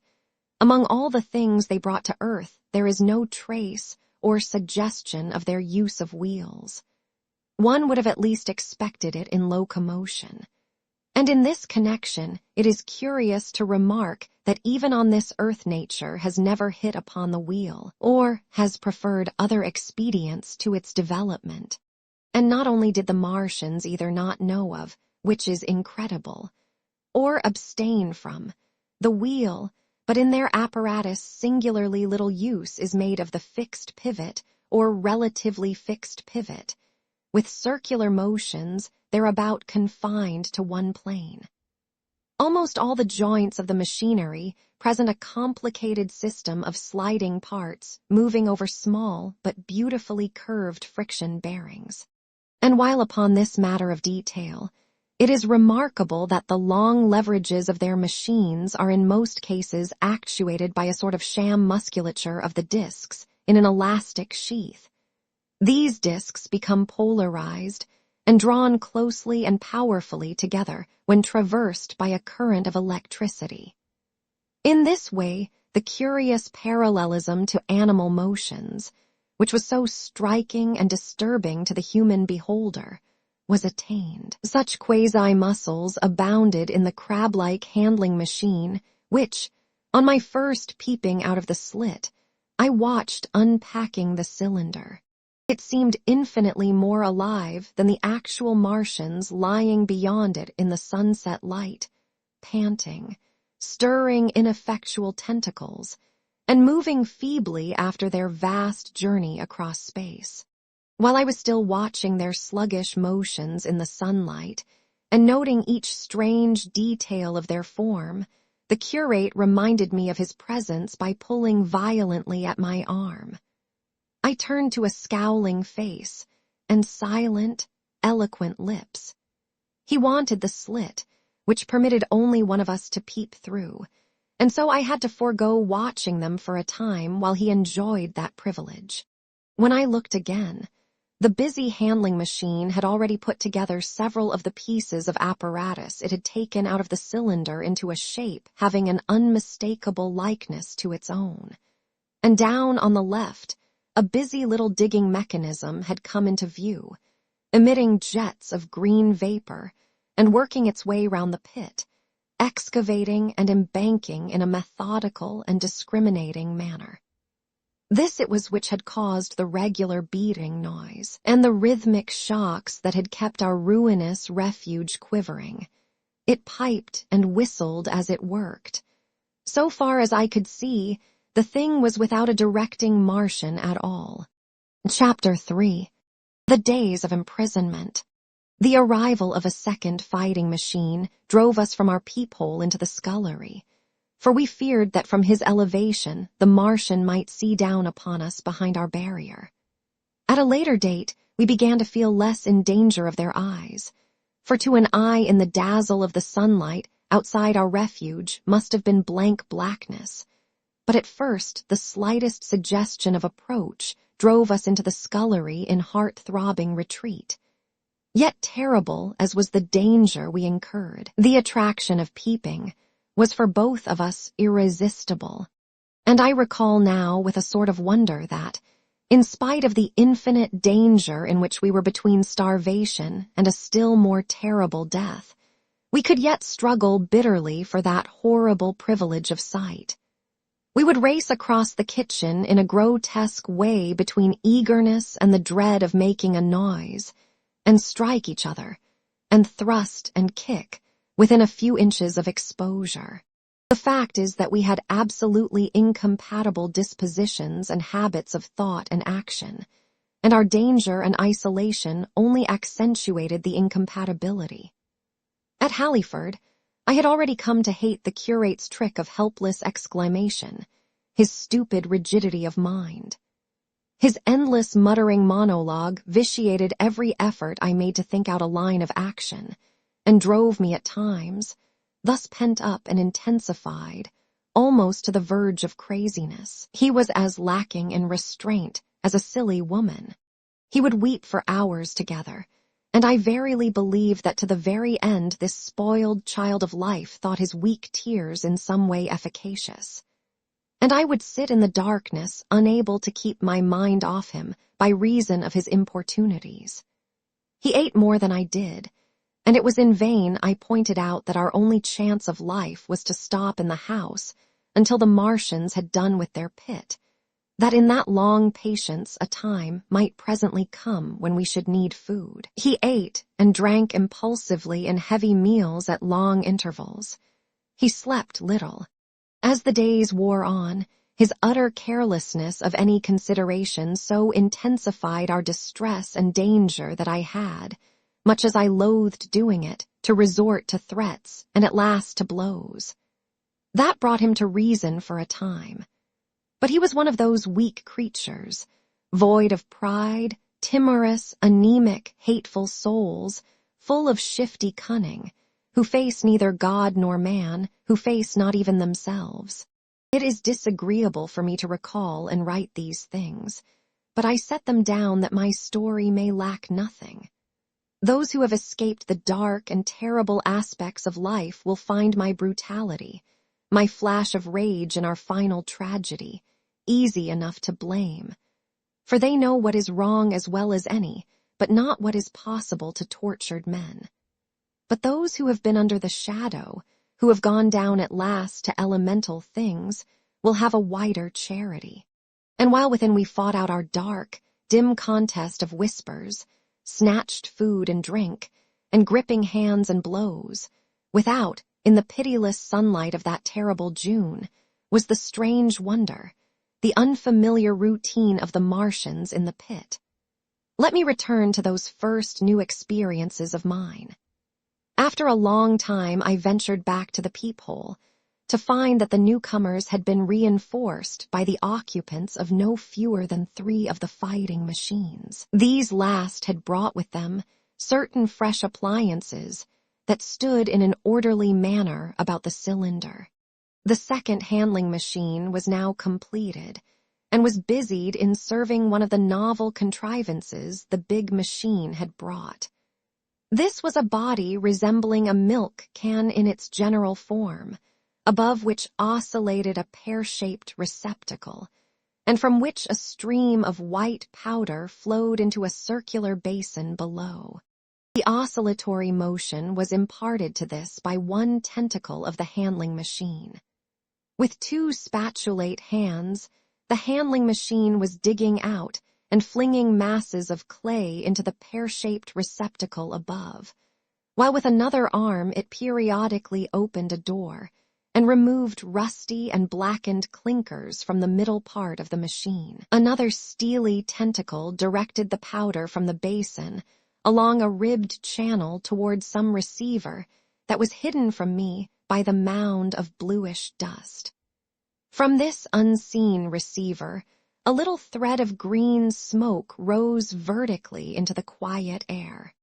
Among all the things they brought to earth, there is no trace or suggestion of their use of wheels. One would have at least expected it in locomotion. And in this connection, it is curious to remark that even on this earth nature has never hit upon the wheel, or has preferred other expedients to its development. And not only did the Martians either not know of, which is incredible, or abstain from, the wheel, but in their apparatus singularly little use is made of the fixed pivot or relatively fixed pivot. With circular motions, they're about confined to one plane. Almost all the joints of the machinery present a complicated system of sliding parts moving over small but beautifully curved friction bearings. And while upon this matter of detail, it is remarkable that the long leverages of their machines are in most cases actuated by a sort of sham musculature of the discs in an elastic sheath. These discs become polarized and drawn closely and powerfully together when traversed by a current of electricity. In this way, the curious parallelism to animal motions, which was so striking and disturbing to the human beholder, was attained. Such quasi-muscles abounded in the crab-like handling machine, which, on my first peeping out of the slit, I watched unpacking the cylinder. It seemed infinitely more alive than the actual Martians lying beyond it in the sunset light, panting, stirring ineffectual tentacles, and moving feebly after their vast journey across space. While I was still watching their sluggish motions in the sunlight, and noting each strange detail of their form, the curate reminded me of his presence by pulling violently at my arm. I turned to a scowling face and silent, eloquent lips. He wanted the slit, which permitted only one of us to peep through, and so I had to forego watching them for a time while he enjoyed that privilege. When I looked again, the busy handling machine had already put together several of the pieces of apparatus it had taken out of the cylinder into a shape having an unmistakable likeness to its own. and down on the left, a busy little digging mechanism had come into view, emitting jets of green vapor and working its way round the pit, excavating and embanking in a methodical and discriminating manner. This it was which had caused the regular beating noise and the rhythmic shocks that had kept our ruinous refuge quivering. It piped and whistled as it worked. So far as I could see, the thing was without a directing Martian at all. Chapter 3. The Days of Imprisonment. The arrival of a second fighting machine drove us from our peephole into the scullery, for we feared that from his elevation the Martian might see down upon us behind our barrier. At a later date, we began to feel less in danger of their eyes, for to an eye in the dazzle of the sunlight outside our refuge must have been blank blackness. But at first, the slightest suggestion of approach drove us into the scullery in heart-throbbing retreat. Yet terrible as was the danger we incurred, the attraction of peeping was for both of us irresistible. And I recall now with a sort of wonder that, in spite of the infinite danger in which we were between starvation and a still more terrible death, we could yet struggle bitterly for that horrible privilege of sight. We would race across the kitchen in a grotesque way between eagerness and the dread of making a noise, and strike each other, and thrust and kick within a few inches of exposure. The fact is that we had absolutely incompatible dispositions and habits of thought and action, and our danger and isolation only accentuated the incompatibility. At Halliford, I had already come to hate the curate's trick of helpless exclamation, his stupid rigidity of mind. His endless muttering monologue vitiated every effort I made to think out a line of action, and drove me at times, thus pent up and intensified, almost to the verge of craziness. He was as lacking in restraint as a silly woman. He would weep for hours together, and I verily believe that to the very end this spoiled child of life thought his weak tears in some way efficacious. And I would sit in the darkness, unable to keep my mind off him by reason of his importunities. He ate more than I did, and it was in vain I pointed out that our only chance of life was to stop in the house until the Martians had done with their pit, that in that long patience a time might presently come when we should need food. He ate and drank impulsively in heavy meals at long intervals. He slept little. As the days wore on, his utter carelessness of any consideration so intensified our distress and danger that I had, much as I loathed doing it, to resort to threats and at last to blows. That brought him to reason for a time. But he was one of those weak creatures, void of pride, timorous, anemic, hateful souls, full of shifty cunning, who face neither God nor man, who face not even themselves. It is disagreeable for me to recall and write these things, but I set them down that my story may lack nothing. Those who have escaped the dark and terrible aspects of life will find my brutality, my flash of rage in our final tragedy, easy enough to blame. For they know what is wrong as well as any, but not what is possible to tortured men. But those who have been under the shadow, who have gone down at last to elemental things, will have a wider charity. And while within we fought out our dark, dim contest of whispers, snatched food and drink, and gripping hands and blows, without, in the pitiless sunlight of that terrible June, was the strange wonder, the unfamiliar routine of the Martians in the pit. Let me return to those first new experiences of mine. After a long time I ventured back to the peephole, to find that the newcomers had been reinforced by the occupants of no fewer than 3 of the fighting machines. These last had brought with them certain fresh appliances that stood in an orderly manner about the cylinder. The second handling machine was now completed, and was busied in serving one of the novel contrivances the big machine had brought. This was a body resembling a milk can in its general form, above which oscillated a pear-shaped receptacle, and from which a stream of white powder flowed into a circular basin below. The oscillatory motion was imparted to this by one tentacle of the handling machine. With two spatulate hands, the handling machine was digging out and flinging masses of clay into the pear-shaped receptacle above, while with another arm it periodically opened a door and removed rusty and blackened clinkers from the middle part of the machine. Another steely tentacle directed the powder from the basin along a ribbed channel toward some receiver that was hidden from me by the mound of bluish dust. From this unseen receiver, a little thread of green smoke rose vertically into the quiet air.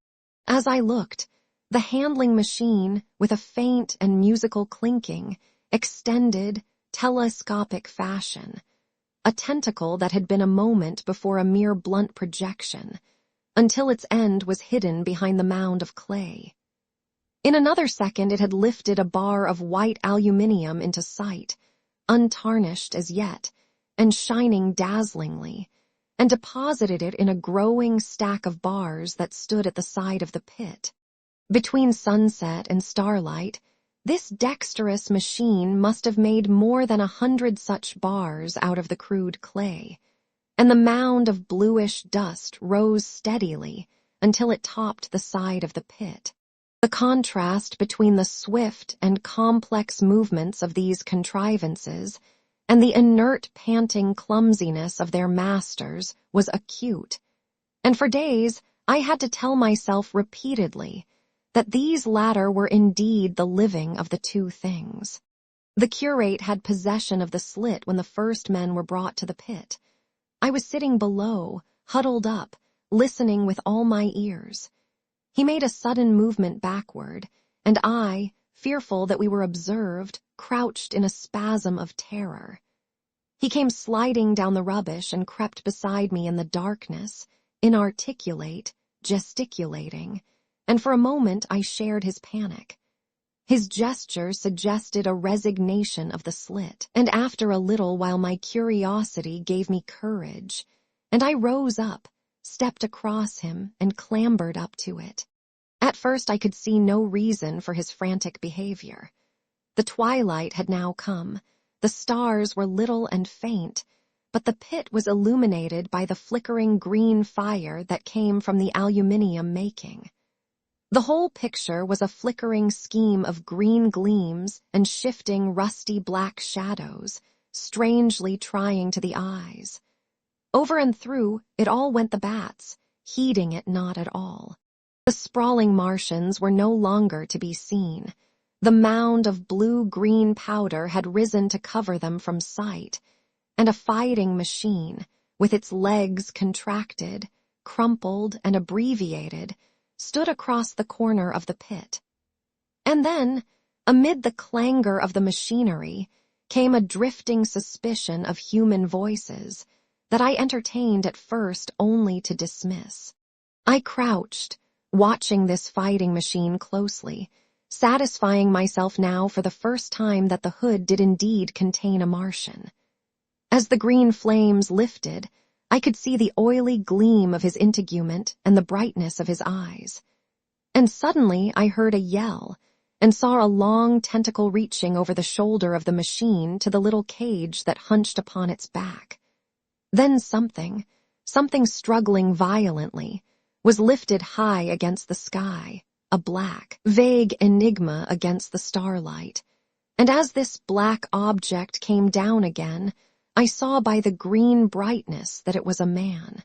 As I looked, the handling machine, with a faint and musical clinking, extended telescopic fashion, a tentacle that had been a moment before a mere blunt projection, until its end was hidden behind the mound of clay. In another second it had lifted a bar of white aluminium into sight, untarnished as yet, and shining dazzlingly, and deposited it in a growing stack of bars that stood at the side of the pit. Between sunset and starlight, this dexterous machine must have made more than 100 such bars out of the crude clay, and the mound of bluish dust rose steadily until it topped the side of the pit. The contrast between the swift and complex movements of these contrivances and the inert, panting clumsiness of their masters was acute, and for days I had to tell myself repeatedly that these latter were indeed the living of the two things. The curate had possession of the slit when the first men were brought to the pit. I was sitting below, huddled up, listening with all my ears. He made a sudden movement backward, and I, fearful that we were observed, crouched in a spasm of terror. He came sliding down the rubbish and crept beside me in the darkness, inarticulate, gesticulating, and for a moment I shared his panic. His gesture suggested a resignation of the slit, and after a little while my curiosity gave me courage, and I rose up, stepped across him, and clambered up to it. At first I could see no reason for his frantic behavior. The twilight had now come, the stars were little and faint, but the pit was illuminated by the flickering green fire that came from the aluminium making. The whole picture was a flickering scheme of green gleams and shifting rusty black shadows, strangely trying to the eyes. Over and through it all went the bats, heeding it not at all. The sprawling Martians were no longer to be seen. The mound of blue-green powder had risen to cover them from sight, and a fighting machine, with its legs contracted, crumpled, and abbreviated, stood across the corner of the pit. And then, amid the clangor of the machinery, came a drifting suspicion of human voices that I entertained at first only to dismiss. I crouched, watching this fighting machine closely, satisfying myself now for the first time that the hood did indeed contain a Martian. As the green flames lifted, I could see the oily gleam of his integument and the brightness of his eyes. And suddenly I heard a yell, and saw a long tentacle reaching over the shoulder of the machine to the little cage that hunched upon its back. Then something struggling violently, was lifted high against the sky, a black, vague enigma against the starlight. And as this black object came down again, I saw by the green brightness that it was a man.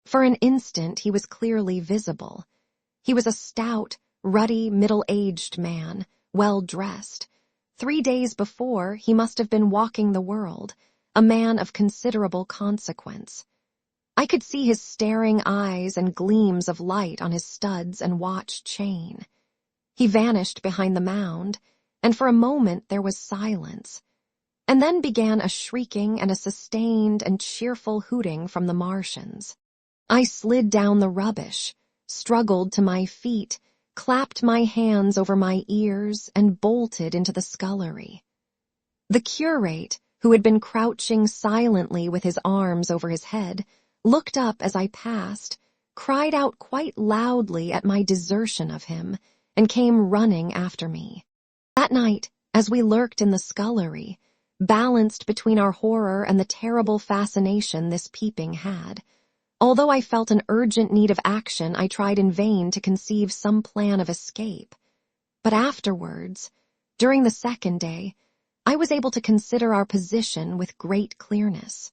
For an instant he was clearly visible. He was a stout, ruddy, middle-aged man, well-dressed. 3 days before, he must have been walking the world, a man of considerable consequence. I could see his staring eyes and gleams of light on his studs and watch chain. He vanished behind the mound, and for a moment there was silence. And then began a shrieking and a sustained and cheerful hooting from the Martians. I slid down the rubbish, struggled to my feet, clapped my hands over my ears, and bolted into the scullery. The curate, who had been crouching silently with his arms over his head, looked up as I passed, cried out quite loudly at my desertion of him, and came running after me. That night, as we lurked in the scullery, balanced between our horror and the terrible fascination this peeping had, although I felt an urgent need of action, I tried in vain to conceive some plan of escape. But afterwards, during the second day, I was able to consider our position with great clearness.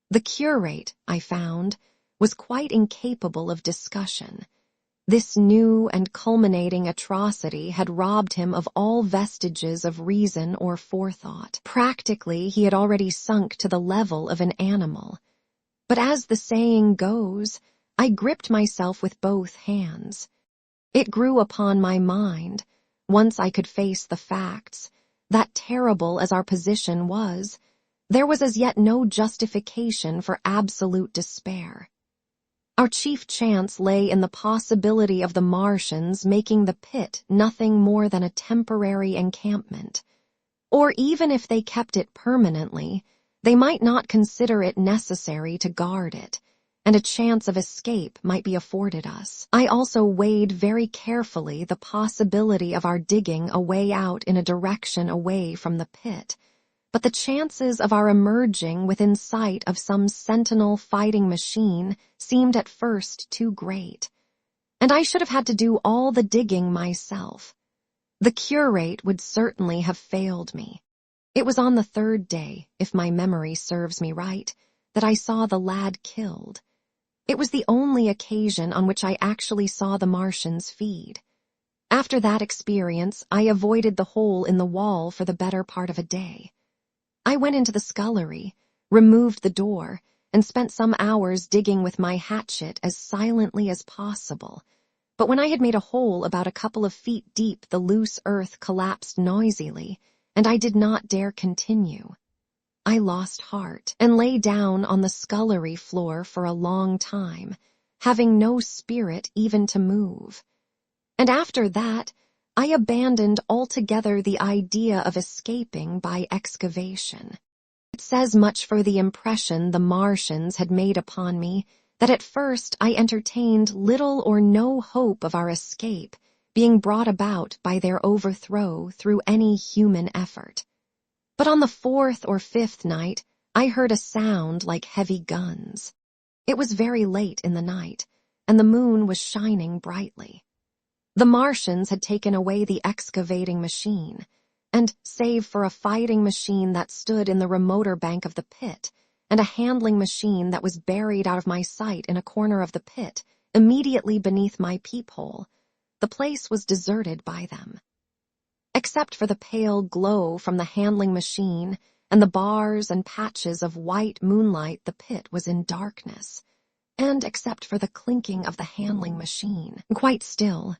The curate, I found, was quite incapable of discussion. This new and culminating atrocity had robbed him of all vestiges of reason or forethought. Practically, he had already sunk to the level of an animal. But as the saying goes, I gripped myself with both hands. It grew upon my mind, once I could face the facts, that terrible as our position was, there was as yet no justification for absolute despair. Our chief chance lay in the possibility of the Martians making the pit nothing more than a temporary encampment. Or even if they kept it permanently, they might not consider it necessary to guard it, and a chance of escape might be afforded us. I also weighed very carefully the possibility of our digging a way out in a direction away from the pit, but the chances of our emerging within sight of some sentinel fighting machine seemed at first too great, and I should have had to do all the digging myself. The curate would certainly have failed me. It was on the third day, if my memory serves me right, that I saw the lad killed. It was the only occasion on which I actually saw the Martians feed. After that experience, I avoided the hole in the wall for the better part of a day. I went into the scullery, removed the door, and spent some hours digging with my hatchet as silently as possible. But when I had made a hole about a couple of feet deep, the loose earth collapsed noisily, and I did not dare continue. I lost heart and lay down on the scullery floor for a long time, having no spirit even to move. And after that, I abandoned altogether the idea of escaping by excavation. It says much for the impression the Martians had made upon me that at first I entertained little or no hope of our escape being brought about by their overthrow through any human effort. But on the fourth or fifth night, I heard a sound like heavy guns. It was very late in the night, and the moon was shining brightly. The Martians had taken away the excavating machine, and, save for a fighting machine that stood in the remoter bank of the pit, and a handling machine that was buried out of my sight in a corner of the pit, immediately beneath my peephole, the place was deserted by them. Except for the pale glow from the handling machine and the bars and patches of white moonlight, the pit was in darkness, and except for the clinking of the handling machine, quite still.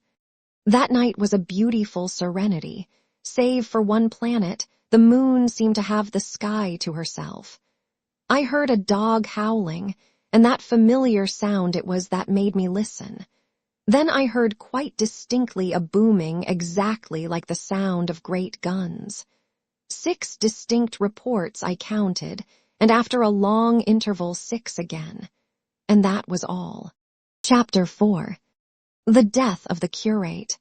That night was a beautiful serenity. Save for one planet, the moon seemed to have the sky to herself. I heard a dog howling, and that familiar sound it was that made me listen. Then I heard quite distinctly a booming exactly like the sound of great guns. 6 distinct reports I counted, and after a long interval 6 again. And that was all. Chapter 4. The Death of the Curate.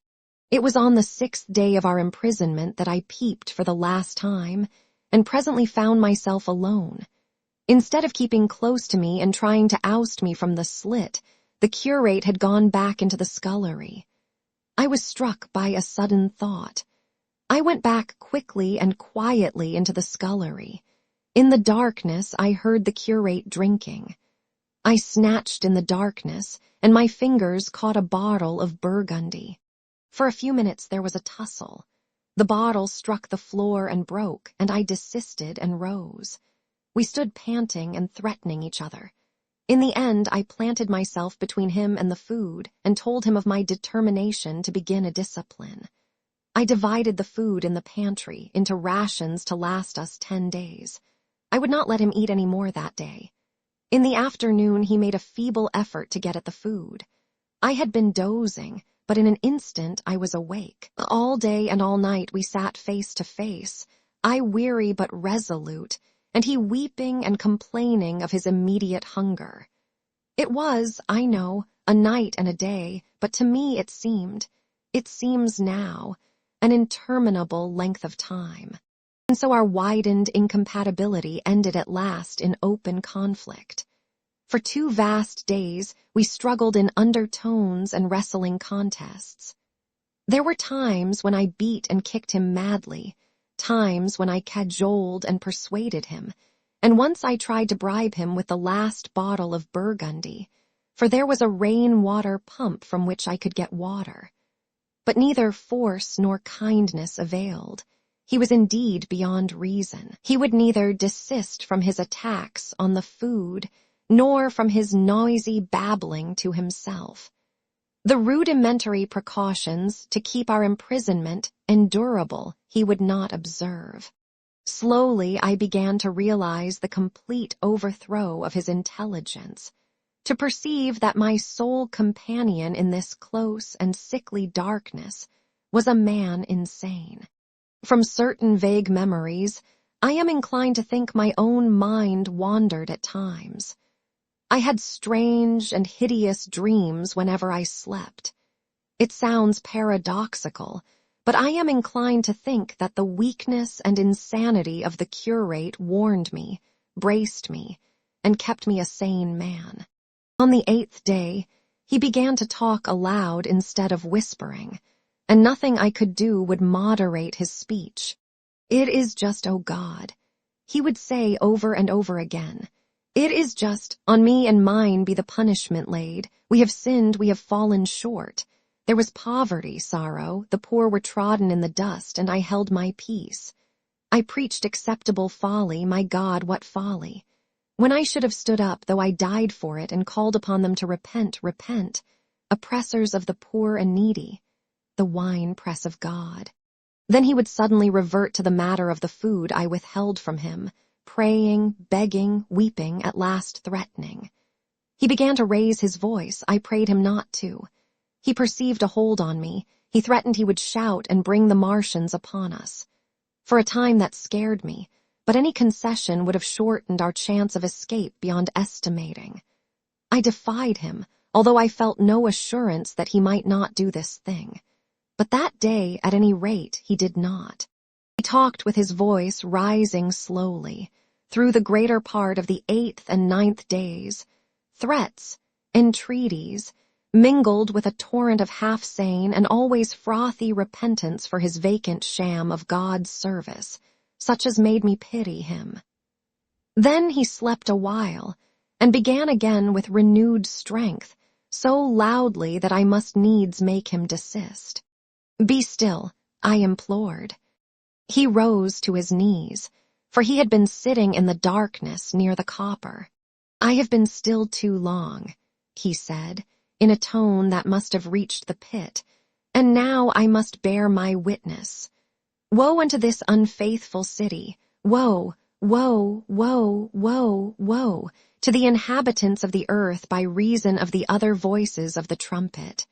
It was on the 6th day of our imprisonment that I peeped for the last time, and presently found myself alone. Instead of keeping close to me and trying to oust me from the slit, the curate had gone back into the scullery. I was struck by a sudden thought. I went back quickly and quietly into the scullery. In the darkness, I heard the curate drinking. I snatched in the darkness, and my fingers caught a bottle of Burgundy. For a few minutes there was a tussle. The bottle struck the floor and broke, and I desisted and rose. We stood panting and threatening each other. In the end, I planted myself between him and the food and told him of my determination to begin a discipline. I divided the food in the pantry into rations to last us 10 days. I would not let him eat any more that day. In the afternoon, he made a feeble effort to get at the food. I had been dozing, but in an instant I was awake. All day and all night we sat face to face. I weary but resolute, and he weeping and complaining of his immediate hunger. It was, I know, a night and a day, but to me it seems now, an interminable length of time. And so our widened incompatibility ended at last in open conflict. For 2 vast days, we struggled in undertones and wrestling contests. There were times when I beat and kicked him madly, times when I cajoled and persuaded him, and once I tried to bribe him with the last bottle of Burgundy, for there was a rainwater pump from which I could get water. But neither force nor kindness availed. He was indeed beyond reason. He would neither desist from his attacks on the food, nor from his noisy babbling to himself. The rudimentary precautions to keep our imprisonment endurable he would not observe. Slowly I began to realize the complete overthrow of his intelligence, to perceive that my sole companion in this close and sickly darkness was a man insane. From certain vague memories, I am inclined to think my own mind wandered at times. I had strange and hideous dreams whenever I slept. It sounds paradoxical, but I am inclined to think that the weakness and insanity of the curate warned me, braced me, and kept me a sane man. On the 8th day, he began to talk aloud instead of whispering, and nothing I could do would moderate his speech. "It is just, O God," he would say over and over again. "It is just, on me and mine be the punishment laid. We have sinned, we have fallen short. There was poverty, sorrow, the poor were trodden in the dust, and I held my peace. I preached acceptable folly, my God, what folly! When I should have stood up, though I died for it, and called upon them to repent, repent, oppressors of the poor and needy, the winepress of God." Then he would suddenly revert to the matter of the food I withheld from him, praying, begging, weeping, at last threatening. He began to raise his voice. I prayed him not to. He perceived a hold on me. He threatened he would shout and bring the Martians upon us. For a time that scared me, but any concession would have shortened our chance of escape beyond estimating. I defied him, although I felt no assurance that he might not do this thing. But that day, at any rate, he did not. He talked with his voice rising slowly, through the greater part of the 8th and 9th days, threats, entreaties, mingled with a torrent of half-sane and always frothy repentance for his vacant sham of God's service, such as made me pity him. Then he slept a while, and began again with renewed strength, so loudly that I must needs make him desist. "Be still," I implored. He rose to his knees, for he had been sitting in the darkness near the copper. "I have been still too long," he said, in a tone that must have reached the pit, "and now I must bear my witness. Woe unto this unfaithful city! Woe, woe, woe, woe, woe, to the inhabitants of the earth by reason of the other voices of the trumpet."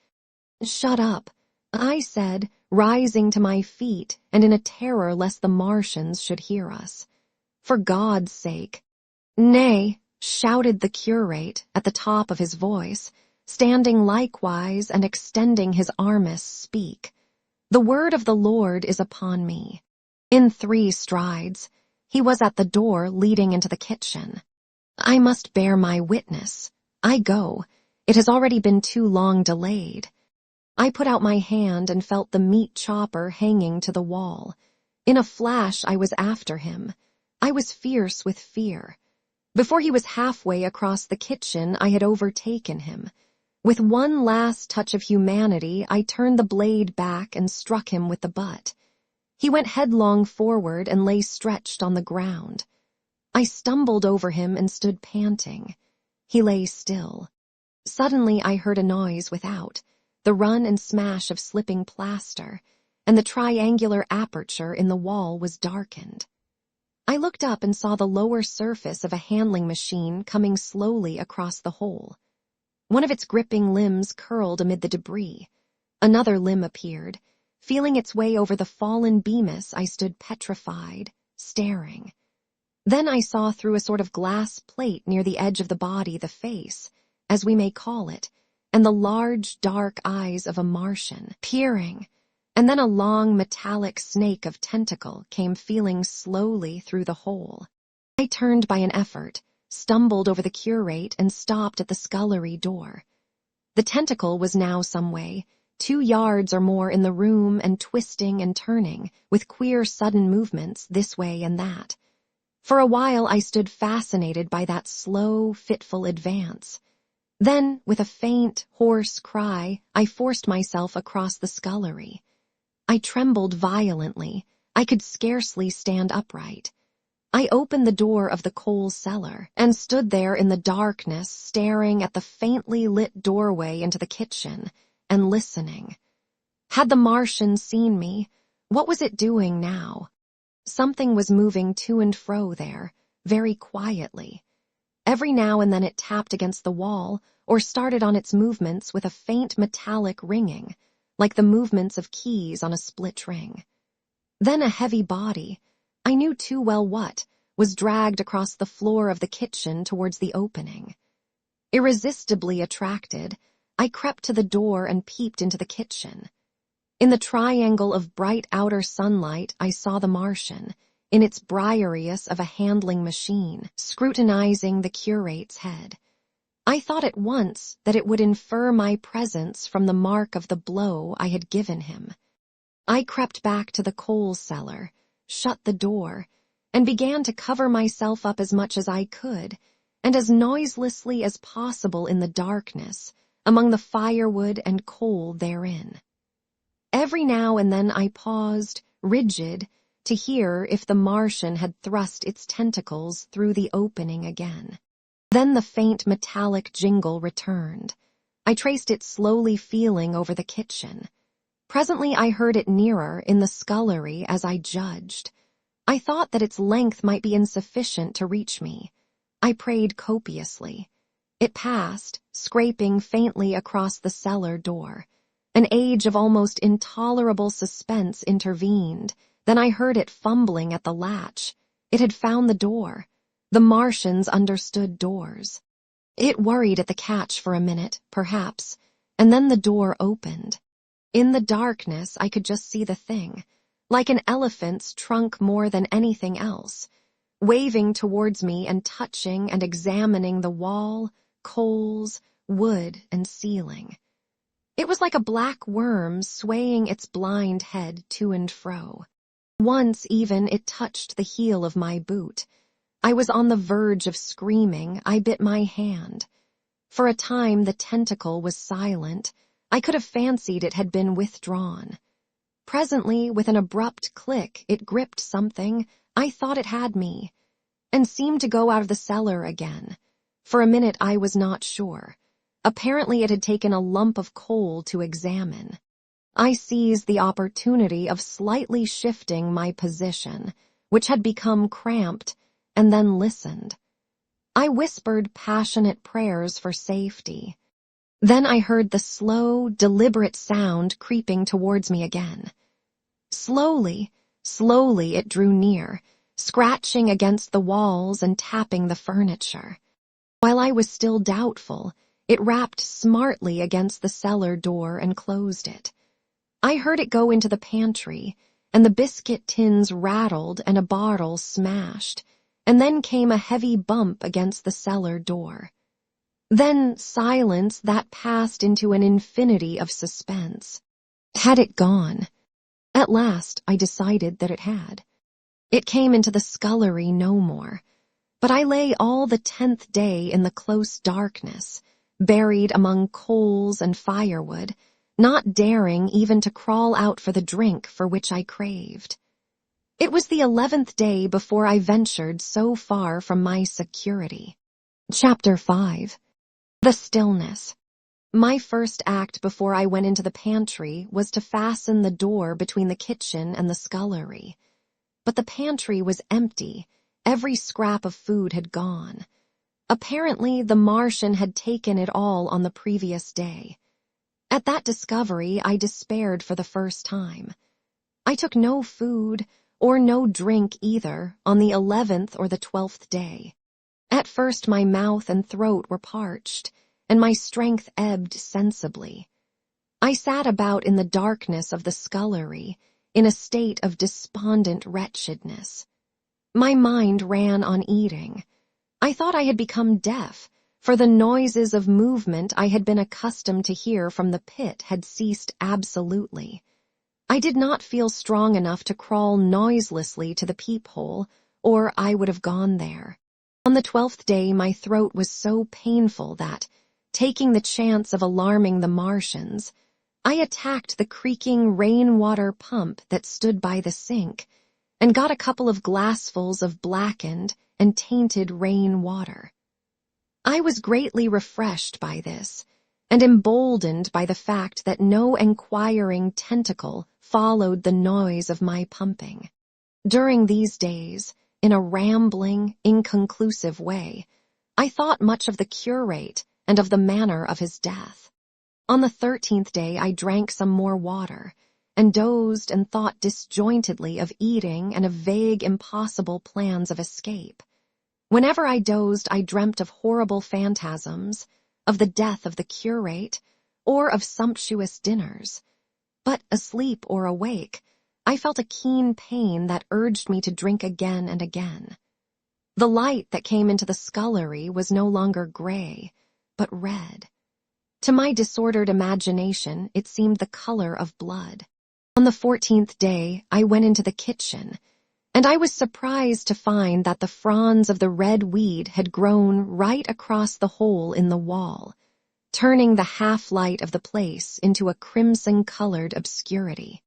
"Shut up," I said, rising to my feet and in a terror lest the Martians should hear us. "For God's sake." "Nay," shouted the curate at the top of his voice, standing likewise and extending his armis, "speak. The word of the Lord is upon me." In 3 strides, he was at the door leading into the kitchen. "I must bear my witness. I go. It has already been too long delayed." I put out my hand and felt the meat chopper hanging to the wall. In a flash I was after him. I was fierce with fear. Before he was halfway across the kitchen, I had overtaken him. With one last touch of humanity, I turned the blade back and struck him with the butt. He went headlong forward and lay stretched on the ground. I stumbled over him and stood panting. He lay still. Suddenly I heard a noise without, the run and smash of slipping plaster, and the triangular aperture in the wall was darkened. I looked up and saw the lower surface of a handling machine coming slowly across the hole. One of its gripping limbs curled amid the debris. Another limb appeared. Feeling its way over the fallen bemis, I stood petrified, staring. Then I saw through a sort of glass plate near the edge of the body the face, as we may call it, and the large, dark eyes of a Martian, peering, and then a long metallic snake of tentacle came feeling slowly through the hole. I turned by an effort, stumbled over the curate, and stopped at the scullery door. The tentacle was now some way, 2 yards or more in the room, and twisting and turning, with queer sudden movements this way and that. For a while I stood fascinated by that slow, fitful advance. Then, with a faint, hoarse cry, I forced myself across the scullery. I trembled violently. I could scarcely stand upright. I opened the door of the coal cellar and stood there in the darkness, staring at the faintly lit doorway into the kitchen and listening. Had the Martian seen me? What was it doing now? Something was moving to and fro there, very quietly. Every now and then it tapped against the wall or started on its movements with a faint metallic ringing, like the movements of keys on a split ring. Then a heavy body, I knew too well what, was dragged across the floor of the kitchen towards the opening. Irresistibly attracted, I crept to the door and peeped into the kitchen. In the triangle of bright outer sunlight, I saw the Martian, in its briarious of a handling machine, scrutinizing the curate's head. I thought at once that it would infer my presence from the mark of the blow I had given him. I crept back to the coal cellar, shut the door, and began to cover myself up as much as I could, and as noiselessly as possible in the darkness, among the firewood and coal therein. Every now and then I paused, rigid, to hear if the Martian had thrust its tentacles through the opening again. Then the faint metallic jingle returned. I traced it slowly feeling over the kitchen. Presently I heard it nearer, in the scullery, as I judged. I thought that its length might be insufficient to reach me. I prayed copiously. It passed, scraping faintly across the cellar door. An age of almost intolerable suspense intervened. Then I heard it fumbling at the latch. It had found the door. The Martians understood doors. It worried at the catch for a minute, perhaps, and then the door opened. In the darkness I could just see the thing, like an elephant's trunk more than anything else, waving towards me and touching and examining the wall, coals, wood, and ceiling. It was like a black worm swaying its blind head to and fro. Once even it touched the heel of my boot. I was on the verge of screaming. I bit my hand. For a time the tentacle was silent. I could have fancied it had been withdrawn. Presently, with an abrupt click, it gripped something. I thought it had me, and seemed to go out of the cellar again. For a minute I was not sure. Apparently it had taken a lump of coal to examine. I seized the opportunity of slightly shifting my position, which had become cramped, and then listened. I whispered passionate prayers for safety. Then I heard the slow, deliberate sound creeping towards me again. Slowly, slowly it drew near, scratching against the walls and tapping the furniture. While I was still doubtful, it rapped smartly against the cellar door and closed it. I heard it go into the pantry, and the biscuit tins rattled and a bottle smashed, and then came a heavy bump against the cellar door. Then silence that passed into an infinity of suspense. Had it gone? At last I decided that it had. It came into the scullery no more, but I lay all the 10th day in the close darkness, buried among coals and firewood, not daring even to crawl out for the drink for which I craved. It was the 11th day before I ventured so far from my security. Chapter 5. The Stillness. My first act before I went into the pantry was to fasten the door between the kitchen and the scullery. But the pantry was empty. Every scrap of food had gone. Apparently, the Martian had taken it all on the previous day. At that discovery, I despaired for the first time. I took no food or no drink either on the 11th or the 12th day. At first my mouth and throat were parched, and my strength ebbed sensibly. I sat about in the darkness of the scullery, in a state of despondent wretchedness. My mind ran on eating. I thought I had become deaf, for the noises of movement I had been accustomed to hear from the pit had ceased absolutely. I did not feel strong enough to crawl noiselessly to the peephole, or I would have gone there. On the 12th day my throat was so painful that, taking the chance of alarming the Martians, I attacked the creaking rainwater pump that stood by the sink, and got a couple of glassfuls of blackened and tainted rain water. I was greatly refreshed by this, and emboldened by the fact that no enquiring tentacle followed the noise of my pumping. During these days, in a rambling, inconclusive way, I thought much of the curate and of the manner of his death. On the 13th day I drank some more water, and dozed and thought disjointedly of eating and of vague, impossible plans of escape. Whenever I dozed, I dreamt of horrible phantasms, of the death of the curate, or of sumptuous dinners. But asleep or awake, I felt a keen pain that urged me to drink again and again. The light that came into the scullery was no longer gray, but red. To my disordered imagination, it seemed the color of blood. On the 14th day, I went into the kitchen, and I was surprised to find that the fronds of the red weed had grown right across the hole in the wall, turning the half-light of the place into a crimson-colored obscurity.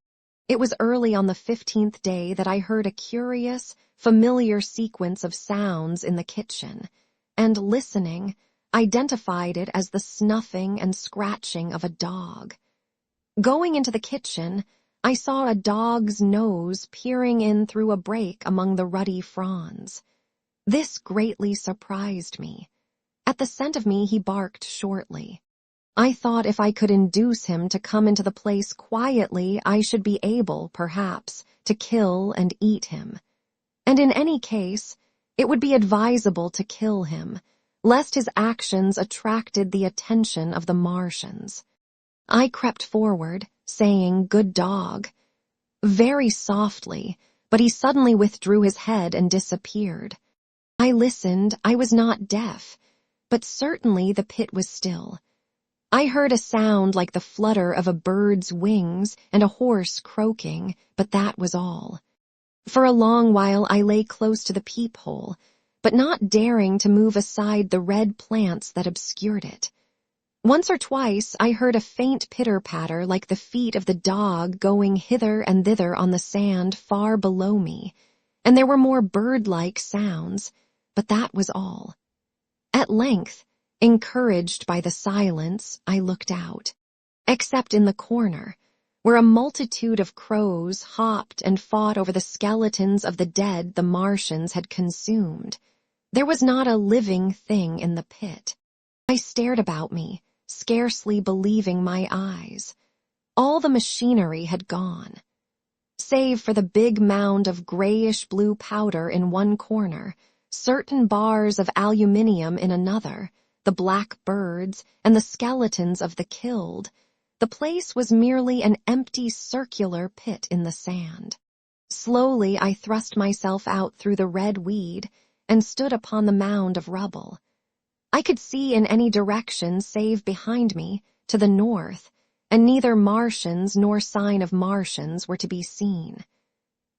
It was early on the 15th day that I heard a curious, familiar sequence of sounds in the kitchen, and listening, identified it as the snuffing and scratching of a dog. Going into the kitchen, I saw a dog's nose peering in through a break among the ruddy fronds. This greatly surprised me. At the scent of me he barked shortly. I thought if I could induce him to come into the place quietly, I should be able, perhaps, to kill and eat him. And in any case, it would be advisable to kill him, lest his actions attracted the attention of the Martians. I crept forward, saying, "Good dog," very softly, but he suddenly withdrew his head and disappeared. I listened. I was not deaf, but certainly the pit was still. I heard a sound like the flutter of a bird's wings and a horse croaking, but that was all. For a long while I lay close to the peephole, but not daring to move aside the red plants that obscured it. Once or twice I heard a faint pitter-patter like the feet of the dog going hither and thither on the sand far below me, and there were more bird-like sounds, but that was all. At length, encouraged by the silence, I looked out. Except in the corner, where a multitude of crows hopped and fought over the skeletons of the dead the Martians had consumed, there was not a living thing in the pit. I stared about me, scarcely believing my eyes. All the machinery had gone. Save for the big mound of grayish-blue powder in one corner, certain bars of aluminium in another, the black birds, and the skeletons of the killed, the place was merely an empty circular pit in the sand. Slowly I thrust myself out through the red weed and stood upon the mound of rubble. I could see in any direction save behind me, to the north, and neither Martians nor sign of Martians were to be seen.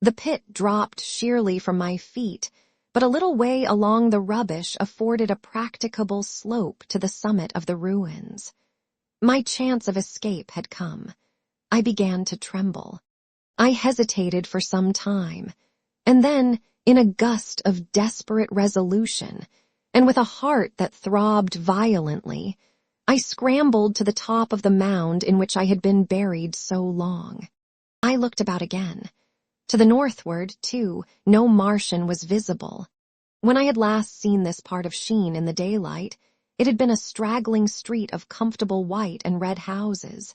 The pit dropped sheerly from my feet, but a little way along the rubbish afforded a practicable slope to the summit of the ruins. My chance of escape had come. I began to tremble. I hesitated for some time, and then, in a gust of desperate resolution, and with a heart that throbbed violently, I scrambled to the top of the mound in which I had been buried so long. I looked about again. To the northward, too, no Martian was visible. When I had last seen this part of Sheen in the daylight, it had been a straggling street of comfortable white and red houses,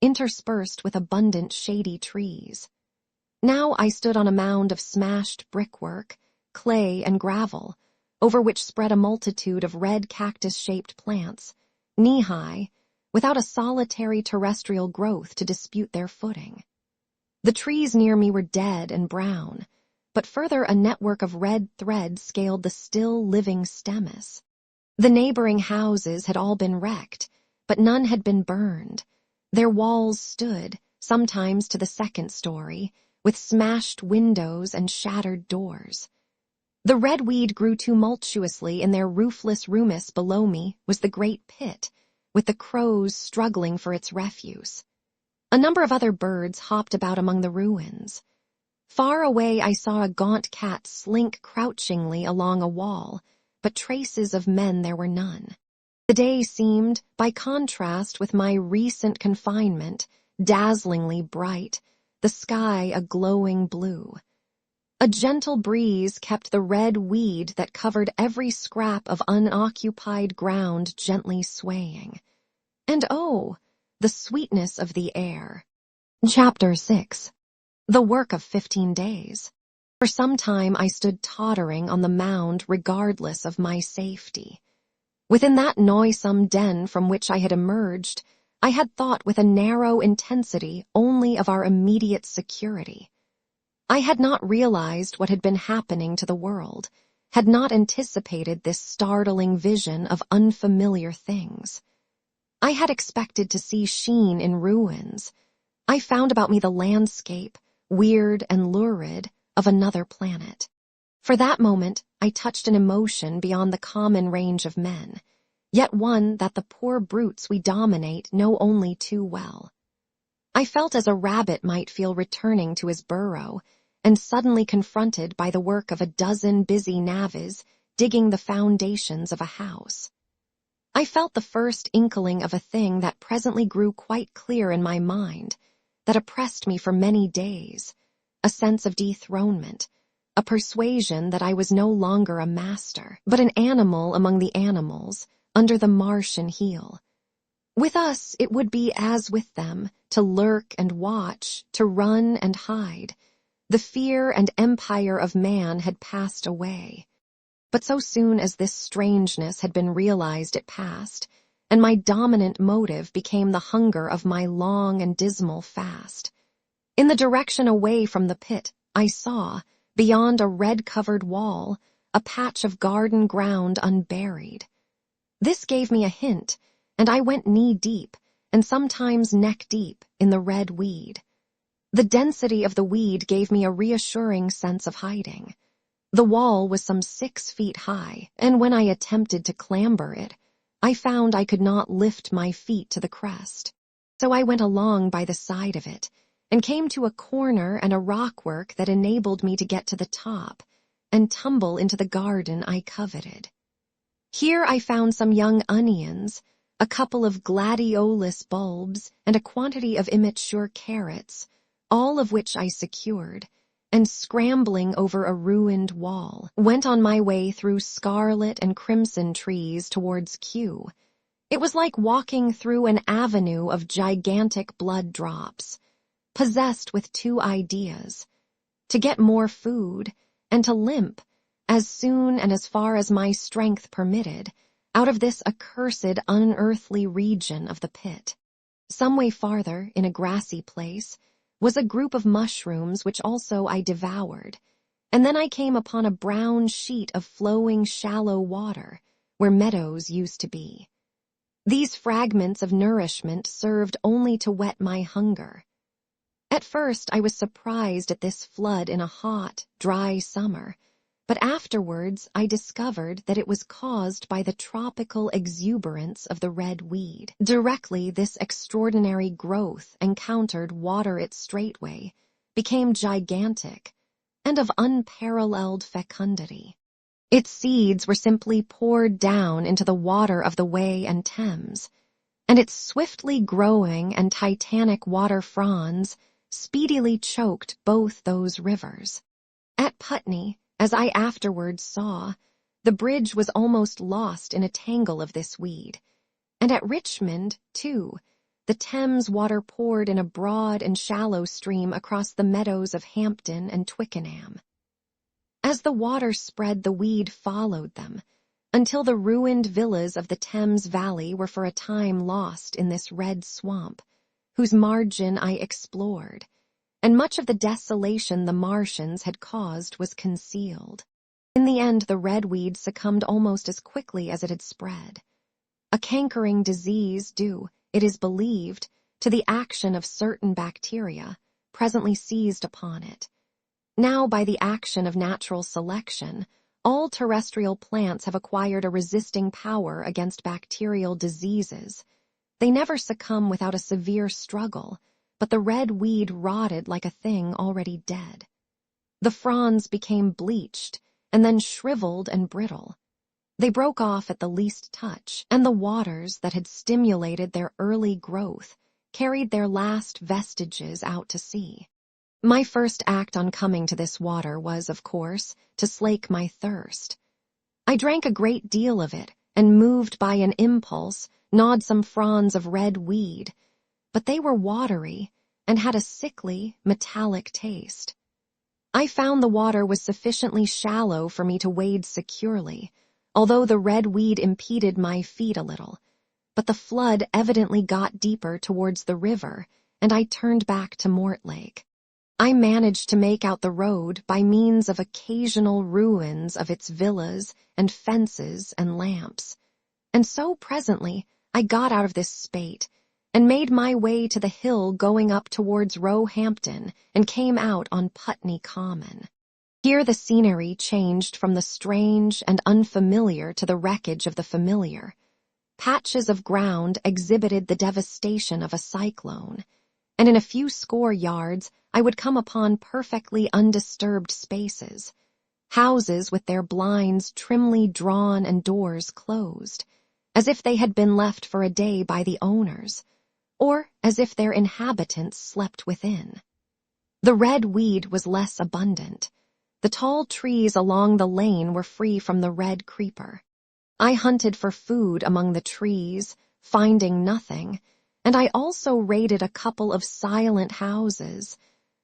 interspersed with abundant shady trees. Now I stood on a mound of smashed brickwork, clay, and gravel, over which spread a multitude of red cactus-shaped plants, knee-high, without a solitary terrestrial growth to dispute their footing. The trees near me were dead and brown, but further a network of red threads scaled the still living stemmas. The neighboring houses had all been wrecked, but none had been burned. Their walls stood, sometimes to the second story, with smashed windows and shattered doors. The red weed grew tumultuously in their roofless rumus. Below me was the great pit, with the crows struggling for its refuse. A number of other birds hopped about among the ruins. Far away I saw a gaunt cat slink crouchingly along a wall, but traces of men there were none. The day seemed, by contrast with my recent confinement, dazzlingly bright, the sky a glowing blue. A gentle breeze kept the red weed that covered every scrap of unoccupied ground gently swaying. And oh, the sweetness of the air. Chapter 6. The work of 15 days. For some time I stood tottering on the mound regardless of my safety. Within that noisome den from which I had emerged, I had thought with a narrow intensity only of our immediate security. I had not realized what had been happening to the world, had not anticipated this startling vision of unfamiliar things. I had expected to see sheen in ruins. I found about me the landscape, weird and lurid, of another planet. For that moment, I touched an emotion beyond the common range of men, yet one that the poor brutes we dominate know only too well. I felt as a rabbit might feel returning to his burrow, and suddenly confronted by the work of a dozen busy navvies digging the foundations of a house. I felt the first inkling of a thing that presently grew quite clear in my mind, that oppressed me for many days, a sense of dethronement, a persuasion that I was no longer a master, but an animal among the animals, under the Martian heel. With us it would be as with them, to lurk and watch, to run and hide. The fear and empire of man had passed away. But so soon as this strangeness had been realized it passed, and my dominant motive became the hunger of my long and dismal fast. In the direction away from the pit, I saw, beyond a red-covered wall, a patch of garden ground unburied. This gave me a hint, and I went knee-deep, and sometimes neck-deep, in the red weed. The density of the weed gave me a reassuring sense of hiding. The wall was some 6 feet high, and when I attempted to clamber it, I found I could not lift my feet to the crest. So I went along by the side of it, and came to a corner and a rockwork that enabled me to get to the top, and tumble into the garden I coveted. Here I found some young onions, a couple of gladiolus bulbs, and a quantity of immature carrots, all of which I secured, and scrambling over a ruined wall, went on my way through scarlet and crimson trees towards Kew. It was like walking through an avenue of gigantic blood drops, possessed with 2 ideas: to get more food, and to limp, as soon and as far as my strength permitted, out of this accursed unearthly region of the pit. Some way farther, in a grassy place, was a group of mushrooms which also I devoured, and then I came upon a brown sheet of flowing shallow water, where meadows used to be. These fragments of nourishment served only to whet my hunger. At first I was surprised at this flood in a hot, dry summer, but afterwards I discovered that it was caused by the tropical exuberance of the red weed. Directly this extraordinary growth encountered water it straightway, became gigantic, and of unparalleled fecundity. Its seeds were simply poured down into the water of the Wey and Thames, and its swiftly growing and titanic water fronds speedily choked both those rivers. At Putney, as I afterwards saw, the bridge was almost lost in a tangle of this weed, and at Richmond, too, the Thames water poured in a broad and shallow stream across the meadows of Hampton and Twickenham. As the water spread, the weed followed them, until the ruined villas of the Thames Valley were for a time lost in this red swamp, whose margin I explored, and much of the desolation the Martians had caused was concealed. In the end, the red weed succumbed almost as quickly as it had spread. A cankering disease due, it is believed, to the action of certain bacteria, presently seized upon it. Now, by the action of natural selection, all terrestrial plants have acquired a resisting power against bacterial diseases. They never succumb without a severe struggle, but the red weed rotted like a thing already dead. The fronds became bleached, and then shriveled and brittle. They broke off at the least touch, and the waters that had stimulated their early growth carried their last vestiges out to sea. My first act on coming to this water was, of course, to slake my thirst. I drank a great deal of it, and moved by an impulse, gnawed some fronds of red weed, but they were watery and had a sickly, metallic taste. I found the water was sufficiently shallow for me to wade securely, although the red weed impeded my feet a little, but the flood evidently got deeper towards the river, and I turned back to Mortlake. I managed to make out the road by means of occasional ruins of its villas and fences and lamps, and so presently I got out of this spate and made my way to the hill going up towards Roehampton and came out on Putney Common. Here the scenery changed from the strange and unfamiliar to the wreckage of the familiar. Patches of ground exhibited the devastation of a cyclone, and in a few score yards I would come upon perfectly undisturbed spaces, houses with their blinds trimly drawn and doors closed, as if they had been left for a day by the owners, or as if their inhabitants slept within. The red weed was less abundant. The tall trees along the lane were free from the red creeper. I hunted for food among the trees, finding nothing, and I also raided a couple of silent houses,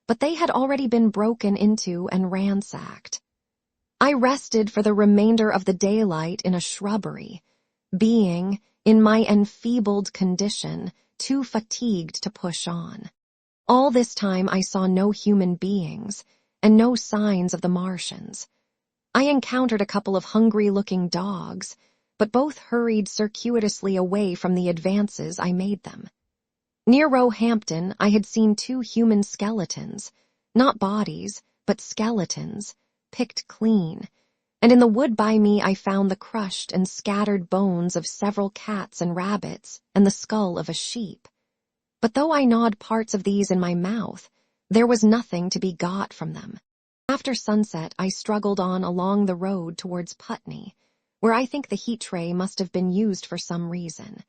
but they had already been broken into and ransacked. I rested for the remainder of the daylight in a shrubbery, being, in my enfeebled condition, too fatigued to push on. All this time I saw no human beings, and no signs of the Martians. I encountered a couple of hungry-looking dogs, but both hurried circuitously away from the advances I made them. Near Roehampton I had seen 2 human skeletons, not bodies, but skeletons, picked clean, and in the wood by me I found the crushed and scattered bones of several cats and rabbits and the skull of a sheep. But though I gnawed parts of these in my mouth, there was nothing to be got from them. After sunset I struggled on along the road towards Putney, where I think the heat ray must have been used for some reason.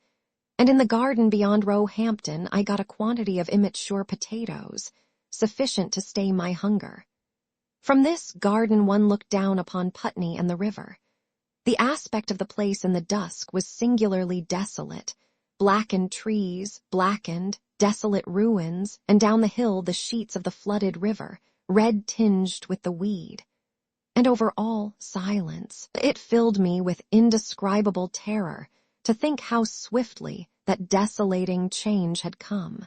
And in the garden beyond Roehampton I got a quantity of immature potatoes, sufficient to stay my hunger. From this garden one looked down upon Putney and the river. The aspect of the place in the dusk was singularly desolate. Blackened trees, blackened, desolate ruins, and down the hill the sheets of the flooded river, red tinged with the weed. And over all, silence. It filled me with indescribable terror to think how swiftly that desolating change had come.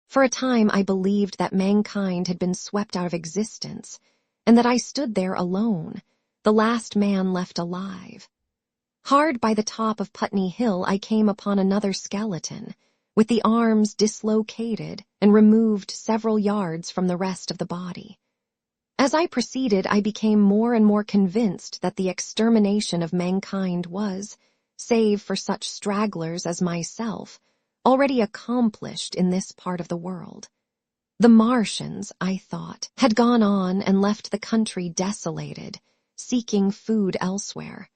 For a time I believed that mankind had been swept out of existence, and that I stood there alone, the last man left alive. Hard by the top of Putney Hill I came upon another skeleton, with the arms dislocated and removed several yards from the rest of the body. As I proceeded, I became more and more convinced that the extermination of mankind was, save for such stragglers as myself, already accomplished in this part of the world. The Martians, I thought, had gone on and left the country desolated, seeking food elsewhere.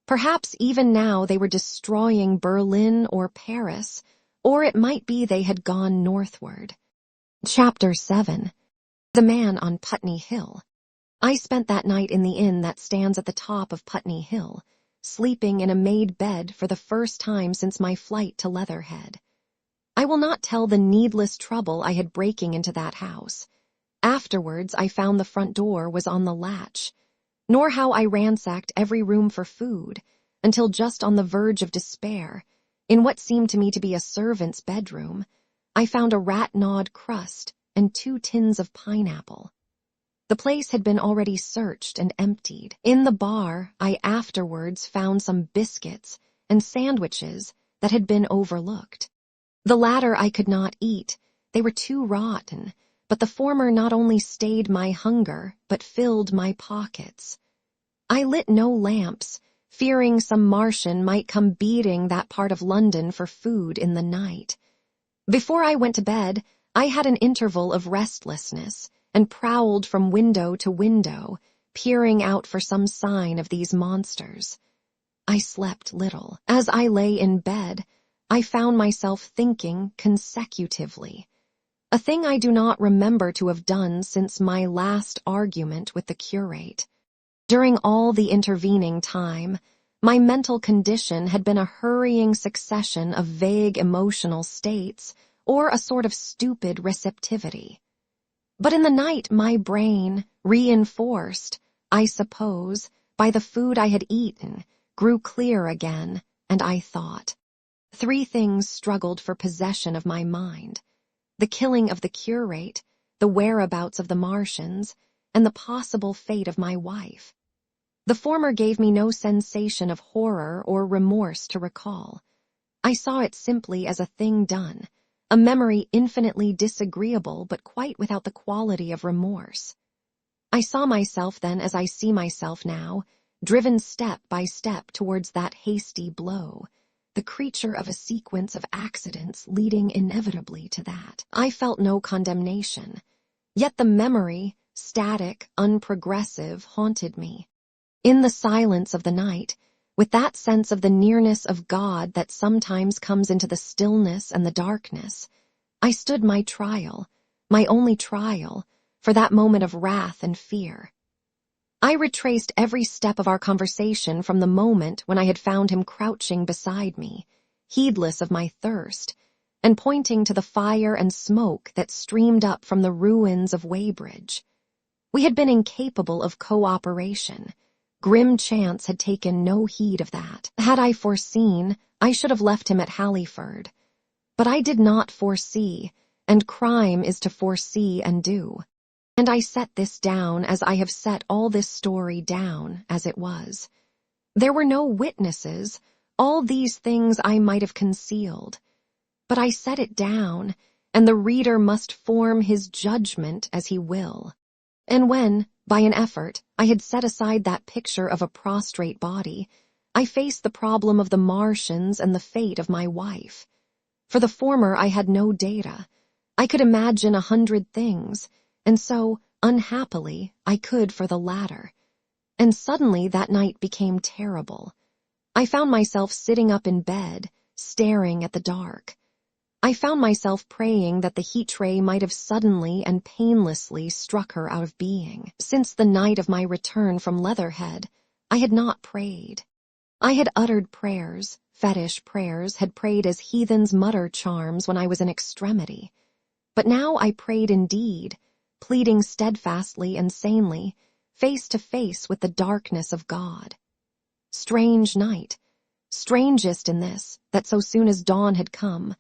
Perhaps even now they were destroying Berlin or Paris, or it might be they had gone northward. Chapter 7. The Man on Putney Hill. I spent that night in the inn that stands at the top of Putney Hill, sleeping in a made bed for the first time since my flight to Leatherhead. I will not tell the needless trouble I had breaking into that house. Afterwards, I found the front door was on the latch, nor how I ransacked every room for food, until just on the verge of despair, in what seemed to me to be a servant's bedroom, I found a rat-gnawed crust and 2 tins of pineapple. The place had been already searched and emptied. In the bar, I afterwards found some biscuits and sandwiches that had been overlooked. The latter I could not eat, they were too rotten, but the former not only stayed my hunger, but filled my pockets. I lit no lamps, fearing some Martian might come beating that part of London for food in the night. Before I went to bed, I had an interval of restlessness, and prowled from window to window, peering out for some sign of these monsters. I slept little. As I lay in bed, I found myself thinking consecutively, a thing I do not remember to have done since my last argument with the curate. During all the intervening time, my mental condition had been a hurrying succession of vague emotional states or a sort of stupid receptivity. But in the night my brain, reinforced, I suppose, by the food I had eaten, grew clear again, and I thought. 3 things struggled for possession of my mind: the killing of the curate, the whereabouts of the Martians, and the possible fate of my wife. The former gave me no sensation of horror or remorse to recall. I saw it simply as a thing done, a memory infinitely disagreeable but quite without the quality of remorse. I saw myself then as I see myself now, driven step by step towards that hasty blow, the creature of a sequence of accidents leading inevitably to that. I felt no condemnation, yet the memory, static, unprogressive, haunted me. In the silence of the night, with that sense of the nearness of God that sometimes comes into the stillness and the darkness, I stood my trial, my only trial, for that moment of wrath and fear. I retraced every step of our conversation from the moment when I had found him crouching beside me, heedless of my thirst, and pointing to the fire and smoke that streamed up from the ruins of Weybridge. We had been incapable of cooperation. Grim chance had taken no heed of that. Had I foreseen, I should have left him at Halliford. But I did not foresee, and crime is to foresee and do. And I set this down as I have set all this story down as it was. There were no witnesses, all these things I might have concealed. But I set it down, and the reader must form his judgment as he will. And when, by an effort, I had set aside that picture of a prostrate body, I faced the problem of the Martians and the fate of my wife. For the former I had no data. I could imagine 100 things, and so, unhappily, I could for the latter. And suddenly that night became terrible. I found myself sitting up in bed, staring at the dark. I found myself praying that the heat ray might have suddenly and painlessly struck her out of being. Since the night of my return from Leatherhead, I had not prayed. I had uttered prayers, fetish prayers, had prayed as heathens mutter charms when I was in extremity. But now I prayed indeed, pleading steadfastly and sanely, face to face with the darkness of God. Strange night, strangest in this, that so soon as dawn had come,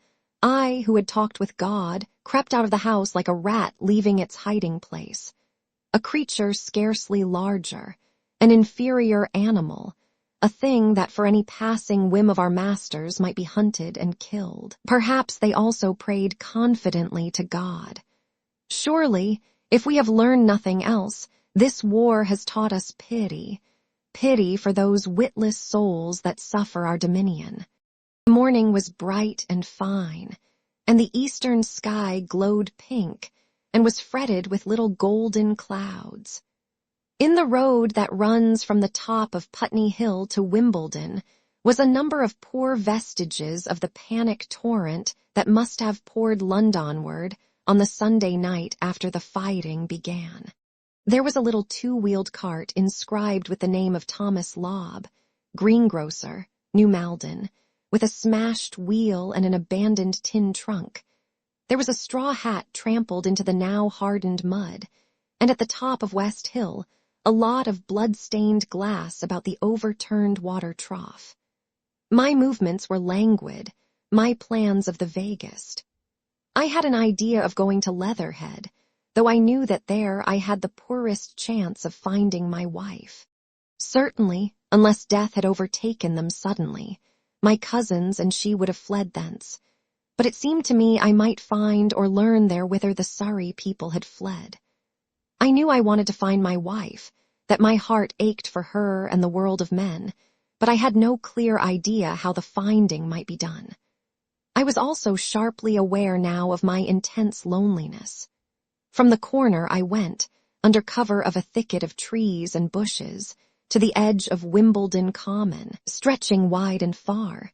I, who had talked with God, crept out of the house like a rat leaving its hiding place. A creature scarcely larger, an inferior animal, a thing that for any passing whim of our masters might be hunted and killed. Perhaps they also prayed confidently to God. Surely, if we have learned nothing else, this war has taught us pity, pity for those witless souls that suffer our dominion. The morning was bright and fine, and the eastern sky glowed pink and was fretted with little golden clouds. In the road that runs from the top of Putney Hill to Wimbledon was a number of poor vestiges of the panic torrent that must have poured Londonward on the Sunday night after the fighting began. There was a little 2-wheeled cart inscribed with the name of Thomas Lobb, greengrocer, New Malden, with a smashed wheel and an abandoned tin trunk. There was a straw hat trampled into the now hardened mud, and at the top of West Hill, a lot of blood-stained glass about the overturned water trough. My movements were languid, my plans of the vaguest. I had an idea of going to Leatherhead, though I knew that there I had the poorest chance of finding my wife. Certainly, unless death had overtaken them suddenly, my cousins and she would have fled thence. But it seemed to me I might find or learn there whither the Surrey people had fled. I knew I wanted to find my wife, that my heart ached for her and the world of men, but I had no clear idea how the finding might be done. I was also sharply aware now of my intense loneliness. From the corner I went, under cover of a thicket of trees and bushes, to the edge of Wimbledon Common, stretching wide and far.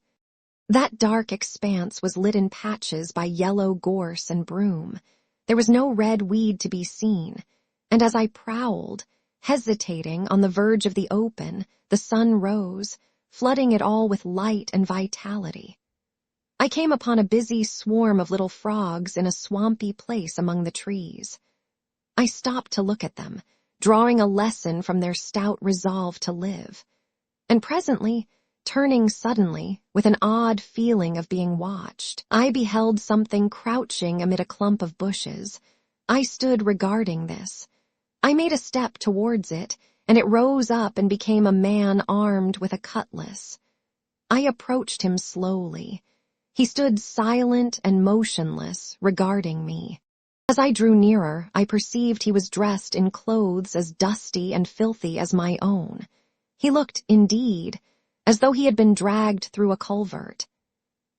That dark expanse was lit in patches by yellow gorse and broom. There was no red weed to be seen, and as I prowled, hesitating on the verge of the open, the sun rose, flooding it all with light and vitality. I came upon a busy swarm of little frogs in a swampy place among the trees. I stopped to look at them, drawing a lesson from their stout resolve to live. And presently, turning suddenly, with an odd feeling of being watched, I beheld something crouching amid a clump of bushes. I stood regarding this. I made a step towards it, and it rose up and became a man armed with a cutlass. I approached him slowly. He stood silent and motionless, regarding me. As I drew nearer, I perceived he was dressed in clothes as dusty and filthy as my own. He looked, indeed, as though he had been dragged through a culvert.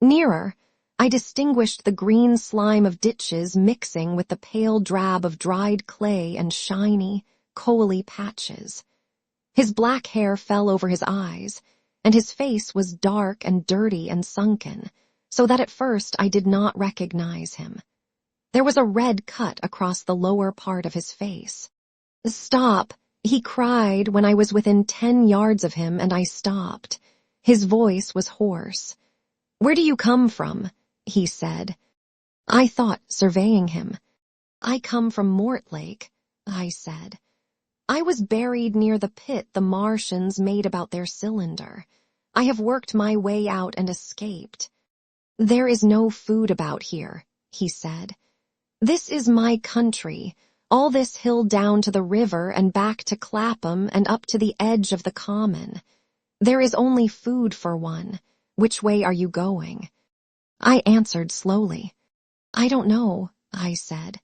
Nearer, I distinguished the green slime of ditches mixing with the pale drab of dried clay and shiny, coaly patches. His black hair fell over his eyes, and his face was dark and dirty and sunken, so that at first I did not recognize him. There was a red cut across the lower part of his face. "Stop!" he cried when I was within 10 yards of him, and I stopped. His voice was hoarse. "Where do you come from?" he said. I thought, surveying him. "I come from Mortlake," I said. "I was buried near the pit the Martians made about their cylinder. I have worked my way out and escaped." "There is no food about here," he said. "This is my country, all this hill down to the river and back to Clapham and up to the edge of the common. There is only food for one. Which way are you going?" I answered slowly. "I don't know," I said.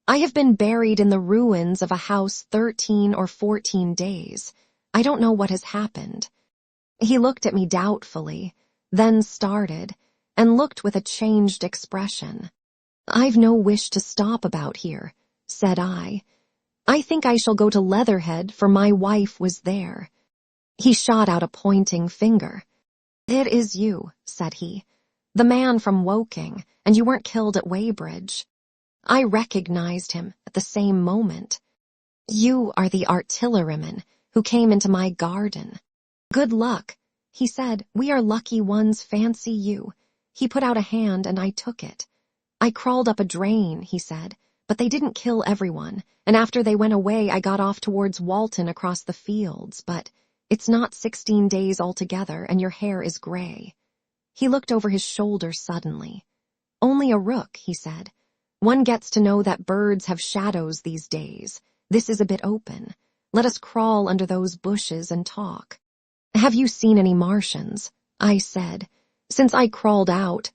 "I have been buried in the ruins of a house 13 or 14 days. I don't know what has happened." He looked at me doubtfully, then started, and looked with a changed expression. "I've no wish to stop about here," said I. "I think I shall go to Leatherhead, for my wife was there." He shot out a pointing finger. "It is you," said he, "the man from Woking, and you weren't killed at Weybridge." I recognized him at the same moment. "You are the artilleryman who came into my garden." "Good luck," he said. "We are lucky ones, fancy you." He put out a hand and I took it. "I crawled up a drain," he said, "but they didn't kill everyone, and after they went away I got off towards Walton across the fields, but it's not 16 days altogether, and your hair is gray." He looked over his shoulder suddenly. "Only a rook," he said. "One gets to know that birds have shadows these days. This is a bit open. Let us crawl under those bushes and talk." "Have you seen any Martians?" I said. "Since I crawled out."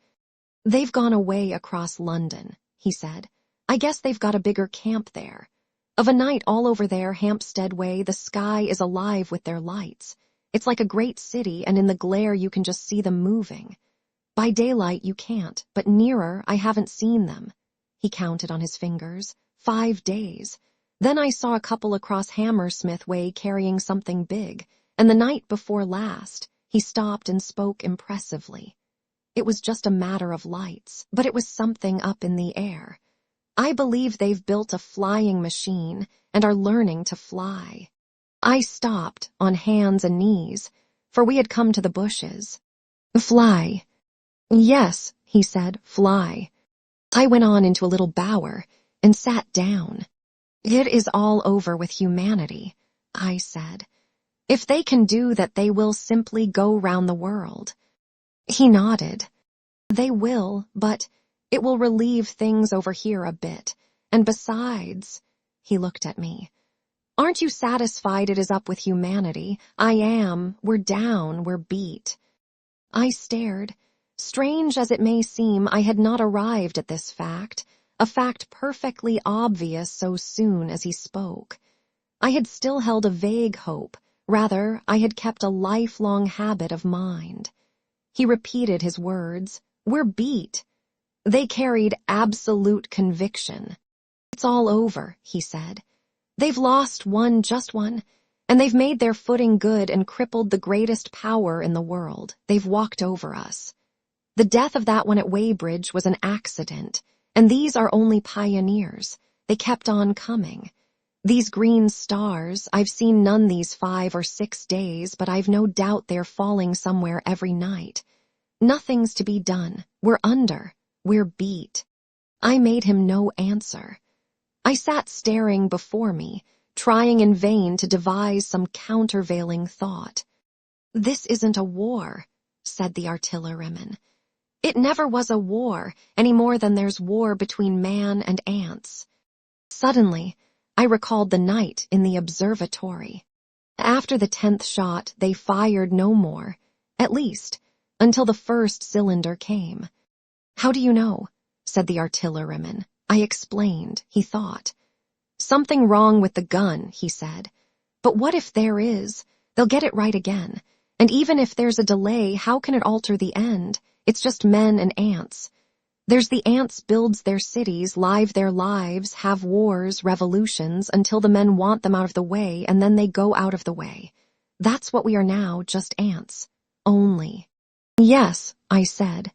"They've gone away across London," he said. "I guess they've got a bigger camp there. Of a night all over there Hampstead way the sky is alive with their lights. It's like a great city, and in the glare you can just see them moving. By daylight you can't, but nearer I haven't seen them." He counted on his fingers. 5 days. Then I saw a couple across Hammersmith way carrying something big, and the night before last he stopped and spoke impressively. It was just a matter of lights, but it was something up in the air. I believe they've built a flying machine and are learning to fly. I stopped, on hands and knees, for we had come to the bushes. Fly. Yes, he said, fly. I went on into a little bower and sat down. It is all over with humanity, I said. If they can do that, they will simply go round the world. He nodded. They will, but it will relieve things over here a bit. And besides, he looked at me. Aren't you satisfied it is up with humanity? I am. We're down. We're beat. I stared. Strange as it may seem, I had not arrived at this fact, a fact perfectly obvious so soon as he spoke. I had still held a vague hope. Rather, I had kept a lifelong habit of mind. He repeated his words. We're beat. They carried absolute conviction. It's all over, he said. They've lost one, just one, and they've made their footing good and crippled the greatest power in the world. They've walked over us. The death of that one at Weybridge was an accident, and these are only pioneers. They kept on coming. These green stars, I've seen none these 5 or 6 days, but I've no doubt they're falling somewhere every night. Nothing's to be done. We're under. We're beat. I made him no answer. I sat staring before me, trying in vain to devise some countervailing thought. This isn't a war, said the artilleryman. It never was a war, any more than there's war between man and ants. Suddenly, I recalled the night in the observatory. After the 10th shot, they fired no more, at least, until the first cylinder came. How do you know? Said the artilleryman. I explained, he thought. Something wrong with the gun, he said. But what if there is? They'll get it right again. And even if there's a delay, how can it alter the end? It's just men and ants. There's the ants builds their cities, live their lives, have wars, revolutions, until the men want them out of the way, and then they go out of the way. That's what we are now, just ants. Only. Yes, I said.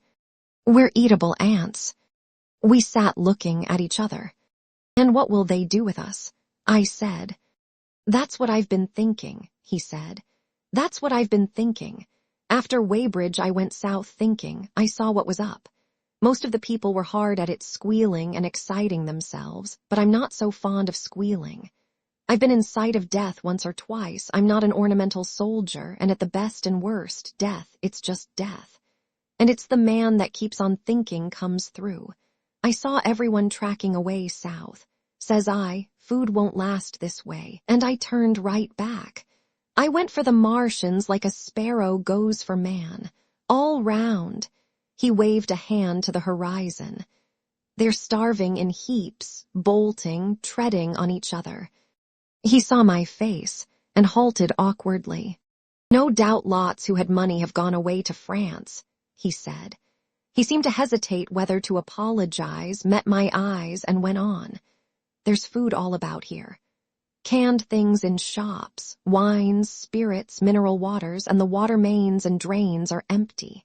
We're eatable ants. We sat looking at each other. And what will they do with us? I said. That's what I've been thinking, he said. That's what I've been thinking. After Weybridge, I went south thinking. I saw what was up. Most of the people were hard at it, squealing and exciting themselves, but I'm not so fond of squealing. I've been in sight of death once or twice. I'm not an ornamental soldier, and at the best and worst, death, it's just death. And it's the man that keeps on thinking comes through. I saw everyone tracking away south. Says I, food won't last this way, and I turned right back. I went for the Martians like a sparrow goes for man, all round. He waved a hand to the horizon. They're starving in heaps, bolting, treading on each other. He saw my face and halted awkwardly. No doubt lots who had money have gone away to France, he said. He seemed to hesitate whether to apologize, met my eyes, and went on. There's food all about here. Canned things in shops, wines, spirits, mineral waters, and the water mains and drains are empty.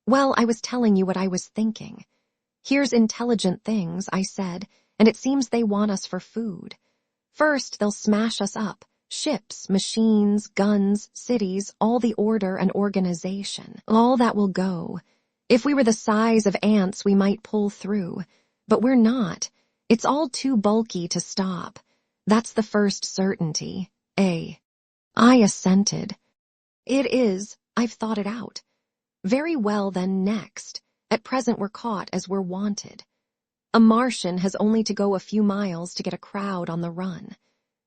Well, I was telling you what I was thinking. Here's intelligent things, I said, and it seems they want us for food. First, they'll smash us up. Ships, machines, guns, cities, all the order and organization. All that will go. If we were the size of ants, we might pull through. But we're not. It's all too bulky to stop. That's the first certainty. I assented. It is. I've thought it out. Very well then, next. At present we're caught as we're wanted. A Martian has only to go a few miles to get a crowd on the run.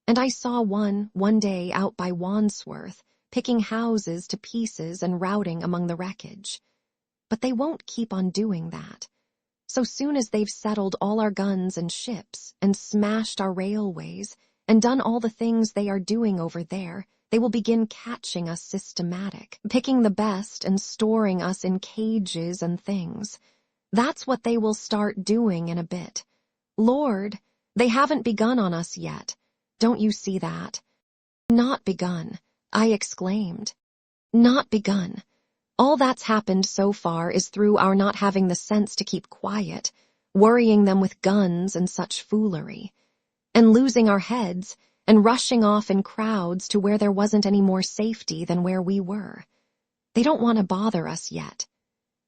And I saw one day out by Wandsworth, picking houses to pieces and routing among the wreckage. But they won't keep on doing that. So soon as they've settled all our guns and ships, and smashed our railways, and done all the things they are doing over there, they will begin catching us systematic, picking the best and storing us in cages and things. That's what they will start doing in a bit. Lord, they haven't begun on us yet. Don't you see that? Not begun, I exclaimed. Not begun. All that's happened so far is through our not having the sense to keep quiet, worrying them with guns and such foolery, and losing our heads and rushing off in crowds to where there wasn't any more safety than where we were. They don't want to bother us yet.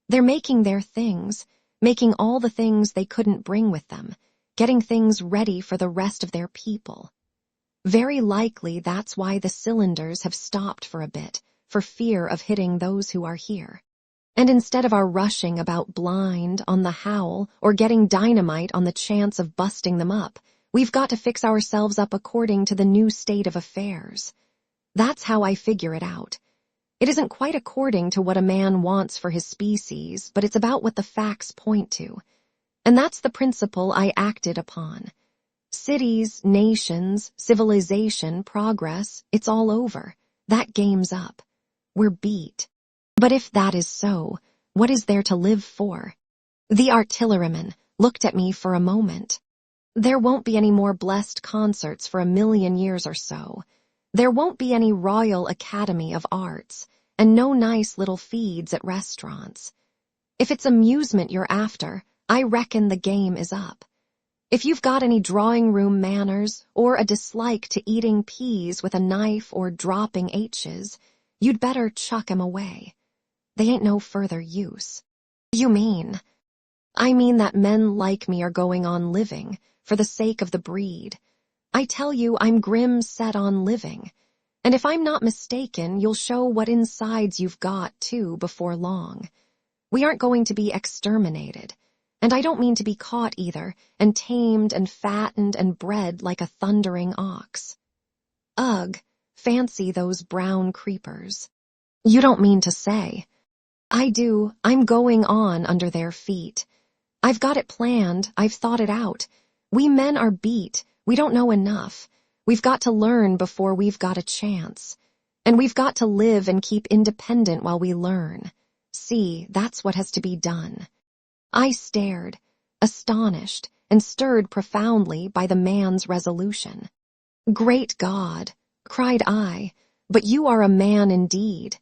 They're making their things, making all the things they couldn't bring with them, getting things ready for the rest of their people. Very likely that's why the cylinders have stopped for a bit, for fear of hitting those who are here. And instead of our rushing about blind on the howl or getting dynamite on the chance of busting them up, we've got to fix ourselves up according to the new state of affairs. That's how I figure it out. It isn't quite according to what a man wants for his species, but it's about what the facts point to. And that's the principle I acted upon. Cities, nations, civilization, progress, it's all over. That game's up. We're beat. But if that is so, what is there to live for? The artilleryman looked at me for a moment. There won't be any more blessed concerts for 1,000,000 years or so. There won't be any Royal Academy of Arts, and no nice little feeds at restaurants. If it's amusement you're after, I reckon the game is up. If you've got any drawing room manners, or a dislike to eating peas with a knife or dropping H's, you'd better chuck 'em away. They ain't no further use. You mean? I mean that men like me are going on living, for the sake of the breed. I tell you, I'm grim set on living. And if I'm not mistaken, you'll show what insides you've got, too, before long. We aren't going to be exterminated. And I don't mean to be caught either, and tamed and fattened and bred like a thundering ox. Ugh, fancy those brown creepers. You don't mean to say. I do. I'm going on under their feet. I've got it planned. I've thought it out. We men are beat. We don't know enough. We've got to learn before we've got a chance. And we've got to live and keep independent while we learn. See, that's what has to be done. I stared, astonished, and stirred profoundly by the man's resolution. Great God, cried I, but you are a man indeed.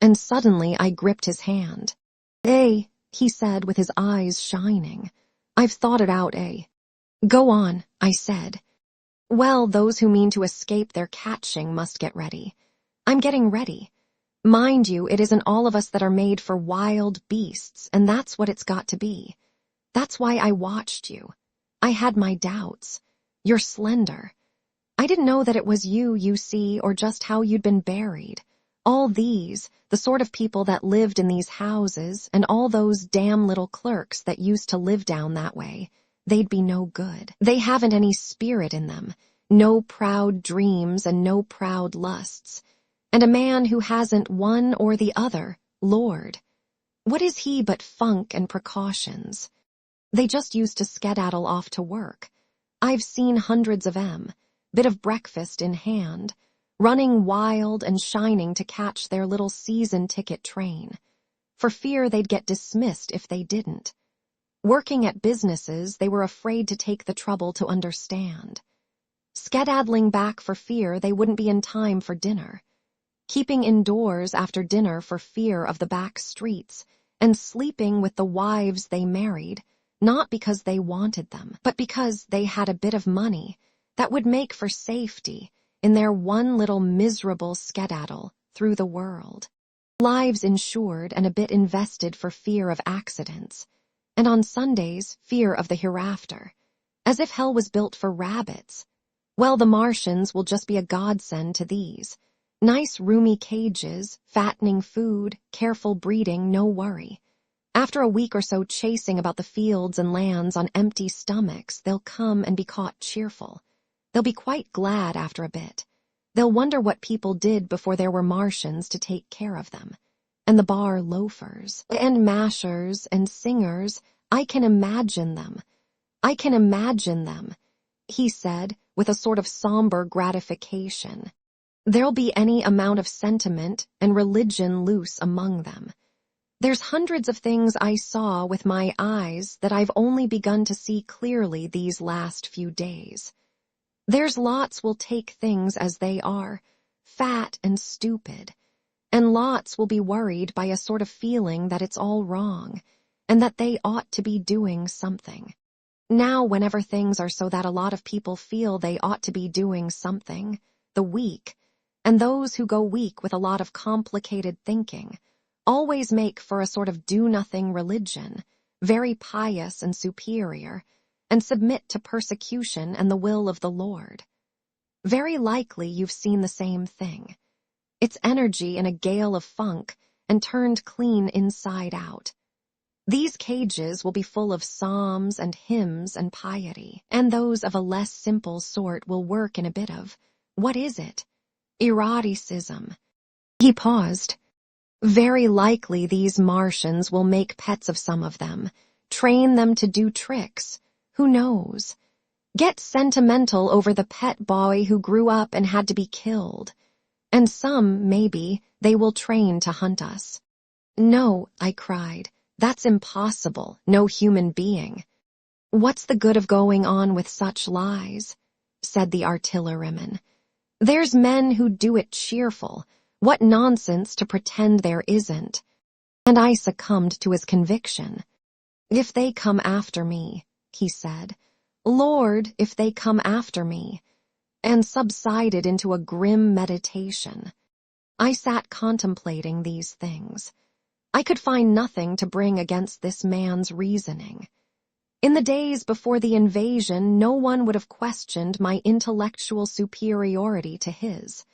And suddenly I gripped his hand. He said with his eyes shining. I've thought it out, Go on, I said. Well, those who mean to escape their catching must get ready. I'm getting ready. Mind you, it isn't all of us that are made for wild beasts, and that's what it's got to be. That's why I watched you. I had my doubts. You're slender. I didn't know that it was you see, or just how you'd been buried. All these, the sort of people that lived in these houses, and all those damn little clerks that used to live down that way, they'd be no good. They haven't any spirit in them, no proud dreams and no proud lusts. And a man who hasn't one or the other, Lord, what is he but funk and precautions? They just used to skedaddle off to work. I've seen hundreds of 'em, bit of breakfast in hand, running wild and shining to catch their little season ticket train, for fear they'd get dismissed if they didn't. Working at businesses they were afraid to take the trouble to understand. Skedaddling back for fear they wouldn't be in time for dinner. Keeping indoors after dinner for fear of the back streets, and sleeping with the wives they married, not because they wanted them, but because they had a bit of money that would make for safety in their one little miserable skedaddle through the world. Lives insured and a bit invested for fear of accidents, and on Sundays, fear of the hereafter, as if hell was built for rabbits. Well, the Martians will just be a godsend to these. Nice roomy cages, fattening food, careful breeding, no worry. After a week or so chasing about the fields and lands on empty stomachs, they'll come and be caught cheerful. They'll be quite glad after a bit. They'll wonder what people did before there were Martians to take care of them. And the bar loafers, and mashers, and singers, I can imagine them. I can imagine them, he said, with a sort of somber gratification. There'll be any amount of sentiment and religion loose among them. There's hundreds of things I saw with my eyes that I've only begun to see clearly these last few days. There's lots will take things as they are, fat and stupid, and lots will be worried by a sort of feeling that it's all wrong, and that they ought to be doing something. Now, whenever things are so that a lot of people feel they ought to be doing something, the weak, and those who go weak with a lot of complicated thinking, always make for a sort of do-nothing religion, very pious and superior, and submit to persecution and the will of the Lord. Very likely you've seen the same thing. It's energy in a gale of funk and turned clean inside out. These cages will be full of psalms and hymns and piety, and those of a less simple sort will work in a bit of, what is it? Eroticism. He paused. Very likely these Martians will make pets of some of them, train them to do tricks. Who knows? Get sentimental over the pet boy who grew up and had to be killed. And some, maybe, they will train to hunt us. No, I cried. That's impossible, no human being. What's the good of going on with such lies? Said the artilleryman. There's men who do it cheerful. What nonsense to pretend there isn't. And I succumbed to his conviction. If they come after me, he said, Lord, if they come after me, and subsided into a grim meditation. I sat contemplating these things. I could find nothing to bring against this man's reasoning. In the days before the invasion, no one would have questioned my intellectual superiority to his.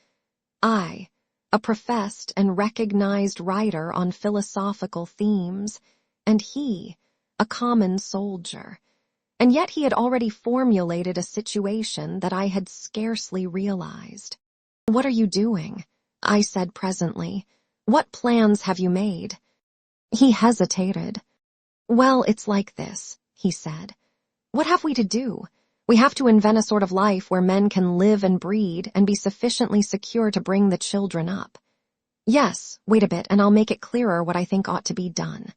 I, a professed and recognized writer on philosophical themes, and he, a common soldier. And yet he had already formulated a situation that I had scarcely realized. What are you doing? I said presently. What plans have you made? He hesitated. Well, it's like this, he said. What have we to do? We have to invent a sort of life where men can live and breed and be sufficiently secure to bring the children up. Yes, wait a bit, and I'll make it clearer what I think ought to be done.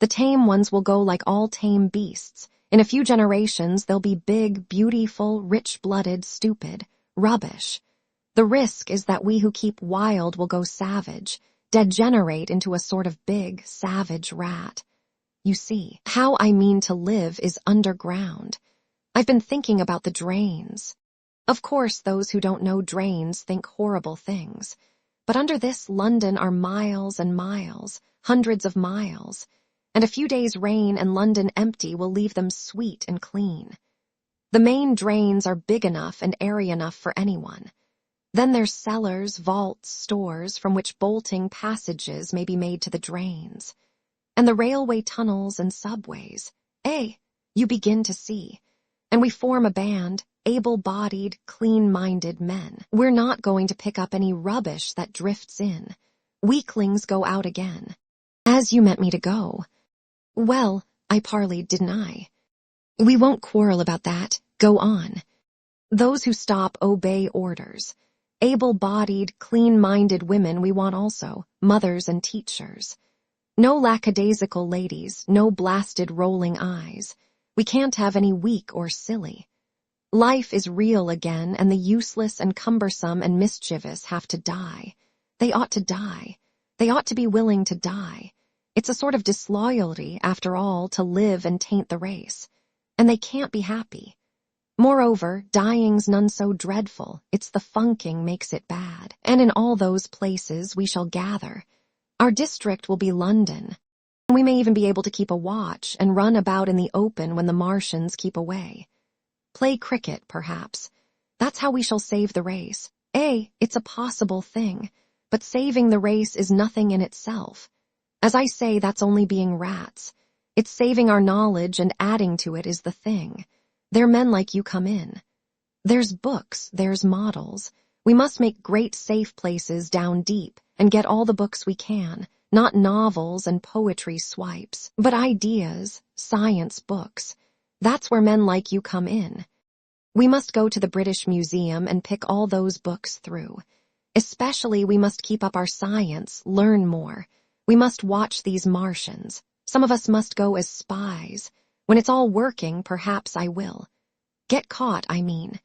The tame ones will go like all tame beasts. In a few generations, they'll be big, beautiful, rich-blooded, stupid, rubbish. The risk is that we who keep wild will go savage, degenerate into a sort of big, savage rat. You see, how I mean to live is underground. I've been thinking about the drains. Of course, those who don't know drains think horrible things. But under this London are miles and miles, hundreds of miles, and a few days' rain and London empty will leave them sweet and clean. The main drains are big enough and airy enough for anyone. Then there's cellars, vaults, stores from which bolting passages may be made to the drains. And the railway tunnels and subways. You begin to see. And we form a band, able-bodied, clean-minded men. We're not going to pick up any rubbish that drifts in. Weaklings go out again. As you meant me to go. Well, I parleyed, didn't I? We won't quarrel about that. Go on. Those who stop obey orders. Able-bodied, clean-minded women we want also, mothers and teachers. No lackadaisical ladies, no blasted rolling eyes. We can't have any weak or silly. Life is real again, and the useless and cumbersome and mischievous have to die. They ought to die. They ought to be willing to die. It's a sort of disloyalty, after all, to live and taint the race. And they can't be happy. Moreover, dying's none so dreadful. It's the funking makes it bad. And in all those places we shall gather. Our district will be London. We may even be able to keep a watch and run about in the open when the Martians keep away. Play cricket, perhaps. That's how we shall save the race. It's a possible thing, but saving the race is nothing in itself. As I say, that's only being rats. It's saving our knowledge and adding to it is the thing. There men like you come in. There's books, there's models. We must make great safe places down deep and get all the books we can, not novels and poetry swipes, but ideas, science books. That's where men like you come in. We must go to the British Museum and pick all those books through. Especially we must keep up our science, learn more. We must watch these Martians. Some of us must go as spies. When it's all working, perhaps I will. Get caught, I mean.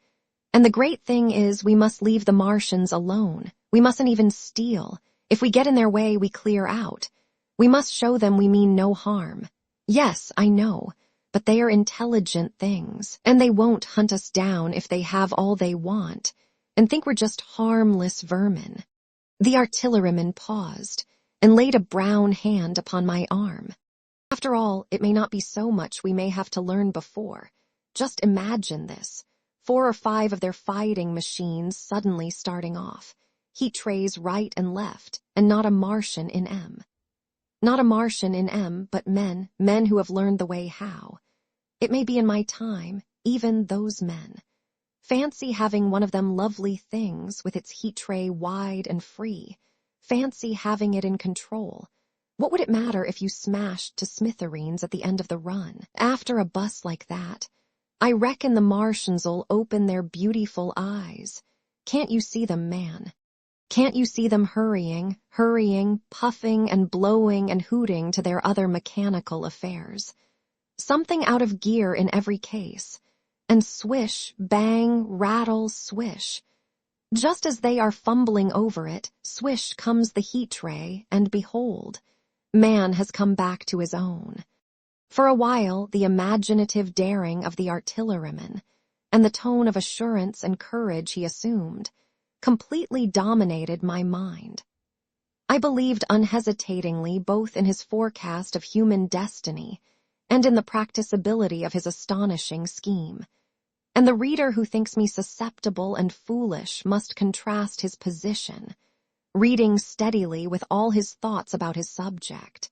And the great thing is we must leave the Martians alone. We mustn't even steal. If we get in their way, we clear out. We must show them we mean no harm. Yes, I know, but they are intelligent things, and they won't hunt us down if they have all they want, and think we're just harmless vermin. The artilleryman paused, and laid a brown hand upon my arm. After all, it may not be so much we may have to learn before. Just imagine this. 4 or 5 of their fighting machines suddenly starting off. Heat trays right and left, and not a Martian in M. Not a Martian in M, but men who have learned the way how. It may be in my time, even those men. Fancy having one of them lovely things with its heat tray wide and free. Fancy having it in control. What would it matter if you smashed to smithereens at the end of the run? After a bus like that, I reckon the Martians'll open their beautiful eyes. Can't you see them, man? Can't you see them hurrying, puffing and blowing and hooting to their other mechanical affairs? Something out of gear in every case. And swish, bang, rattle, swish. Just as they are fumbling over it, swish comes the heat tray, and behold, man has come back to his own. For a while, the imaginative daring of the artilleryman, and the tone of assurance and courage he assumed, completely dominated my mind. I believed unhesitatingly both in his forecast of human destiny and in the practicability of his astonishing scheme. And the reader who thinks me susceptible and foolish must contrast his position, reading steadily with all his thoughts about his subject,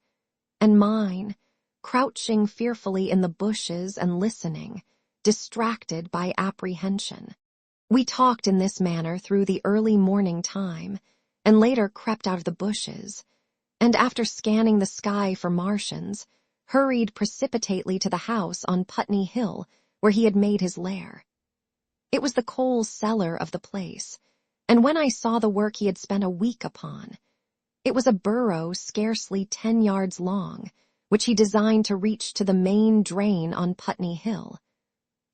and mine, crouching fearfully in the bushes and listening, distracted by apprehension. We talked in this manner through the early morning time, and later crept out of the bushes, and after scanning the sky for Martians, hurried precipitately to the house on Putney Hill where he had made his lair. It was the coal cellar of the place, and when I saw the work he had spent a week upon, it was a burrow scarcely 10 yards long, which he designed to reach to the main drain on Putney Hill.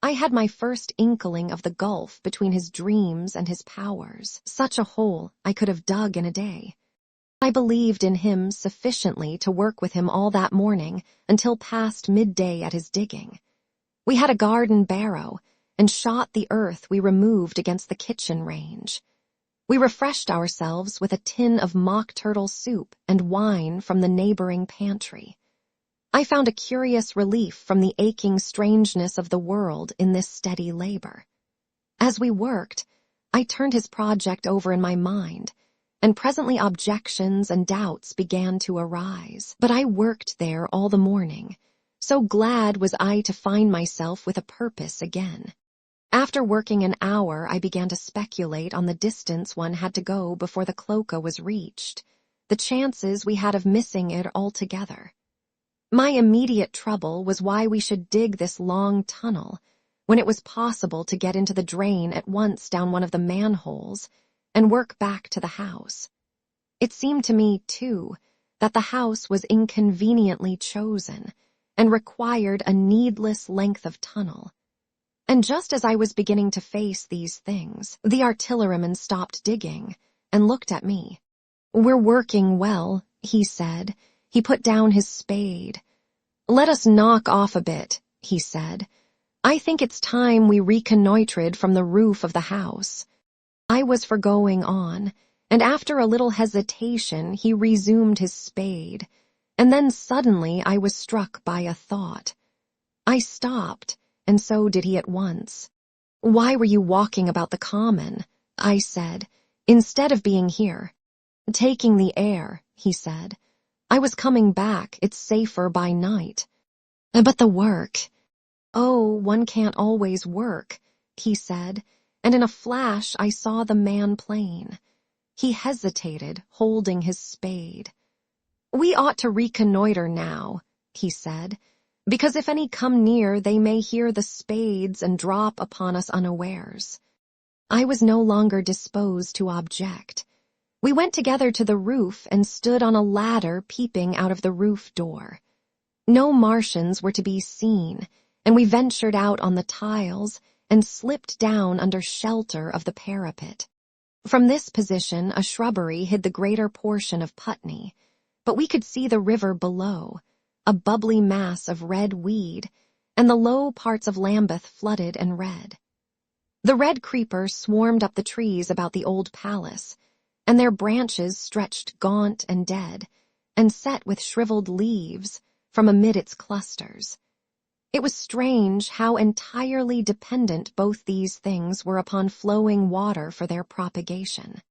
I had my first inkling of the gulf between his dreams and his powers. Such a hole I could have dug in a day. I believed in him sufficiently to work with him all that morning until past midday at his digging. We had a garden barrow, and shot the earth we removed against the kitchen range. We refreshed ourselves with a tin of mock turtle soup and wine from the neighboring pantry. I found a curious relief from the aching strangeness of the world in this steady labor. As we worked, I turned his project over in my mind, and presently objections and doubts began to arise. But I worked there all the morning. So glad was I to find myself with a purpose again. After working an hour, I began to speculate on the distance one had to go before the cloaca was reached, the chances we had of missing it altogether. My immediate trouble was why we should dig this long tunnel, when it was possible to get into the drain at once down one of the manholes and work back to the house. It seemed to me, too, that the house was inconveniently chosen, and required a needless length of tunnel. And just as I was beginning to face these things, the artilleryman stopped digging and looked at me. "We're working well," he said. He put down his spade. "Let us knock off a bit," he said. "I think it's time we reconnoitred from the roof of the house." I was for going on, and after a little hesitation he resumed his spade. And then suddenly I was struck by a thought. I stopped, and so did he at once. "Why were you walking about the common?" I said, "instead of being here?" "Taking the air," he said. "I was coming back. It's safer by night." "But the work." "Oh, one can't always work," he said, and in a flash I saw the man plain. He hesitated, holding his spade. "We ought to reconnoiter now," he said, "because if any come near they may hear the spades and drop upon us unawares." I was no longer disposed to object. We went together to the roof and stood on a ladder peeping out of the roof door. No Martians were to be seen, and we ventured out on the tiles and slipped down under shelter of the parapet. From this position a shrubbery hid the greater portion of Putney, but we could see the river below, a bubbly mass of red weed, and the low parts of Lambeth flooded and red. The red creeper swarmed up the trees about the old palace, and their branches stretched gaunt and dead, and set with shriveled leaves from amid its clusters. It was strange how entirely dependent both these things were upon flowing water for their propagation.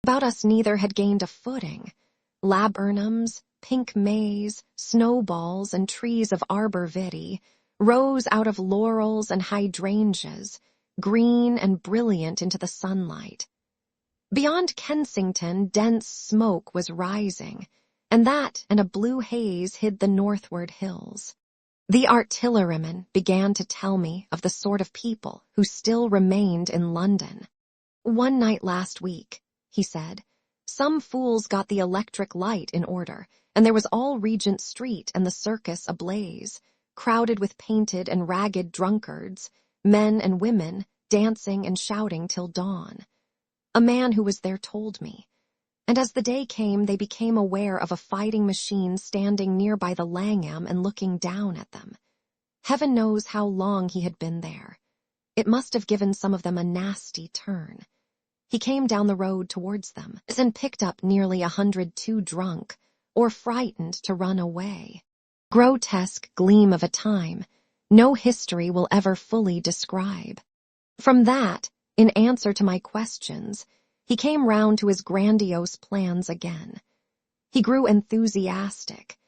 About us neither had gained a footing. Laburnums, pink maize, snowballs, and trees of arbor vitae rose out of laurels and hydrangeas, green and brilliant into the sunlight. Beyond Kensington, dense smoke was rising, and that and a blue haze hid the northward hills. The artilleryman began to tell me of the sort of people who still remained in London. "One night last week," he said, "some fools got the electric light in order, and there was all Regent Street and the circus ablaze, crowded with painted and ragged drunkards, men and women, dancing and shouting till dawn. A man who was there told me. And as the day came, they became aware of a fighting machine standing near by the Langham and looking down at them. Heaven knows how long he had been there. It must have given some of them a nasty turn. He came down the road towards them and picked up nearly 100 too drunk or frightened to run away. Grotesque gleam of a time no history will ever fully describe. From that, in answer to my questions, he came round to his grandiose plans again. He grew enthusiastic.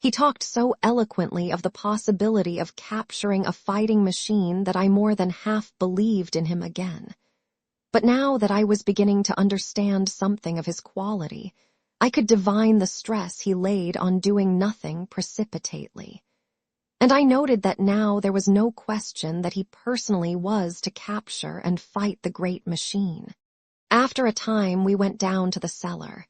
He talked so eloquently of the possibility of capturing a fighting machine that I more than half believed in him again. But now that I was beginning to understand something of his quality, I could divine the stress he laid on doing nothing precipitately. And I noted that now there was no question that he personally was to capture and fight the great machine. After a time, we went down to the cellar.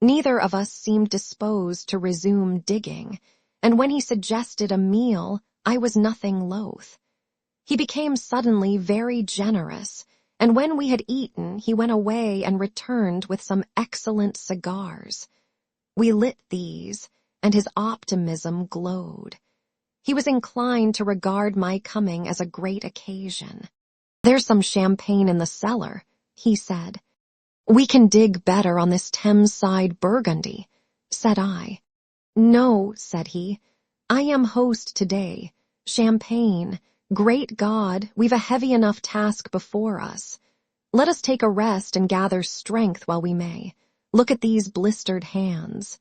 Neither of us seemed disposed to resume digging, and when he suggested a meal, I was nothing loath. He became suddenly very generous, and when we had eaten, he went away and returned with some excellent cigars. We lit these, and his optimism glowed. He was inclined to regard my coming as a great occasion. "There's some champagne in the cellar," he said. "We can dig better on this Thames-side Burgundy," said I. "No," said he, "I am host today. Champagne. Great God, we've a heavy enough task before us. Let us take a rest and gather strength while we may. Look at these blistered hands."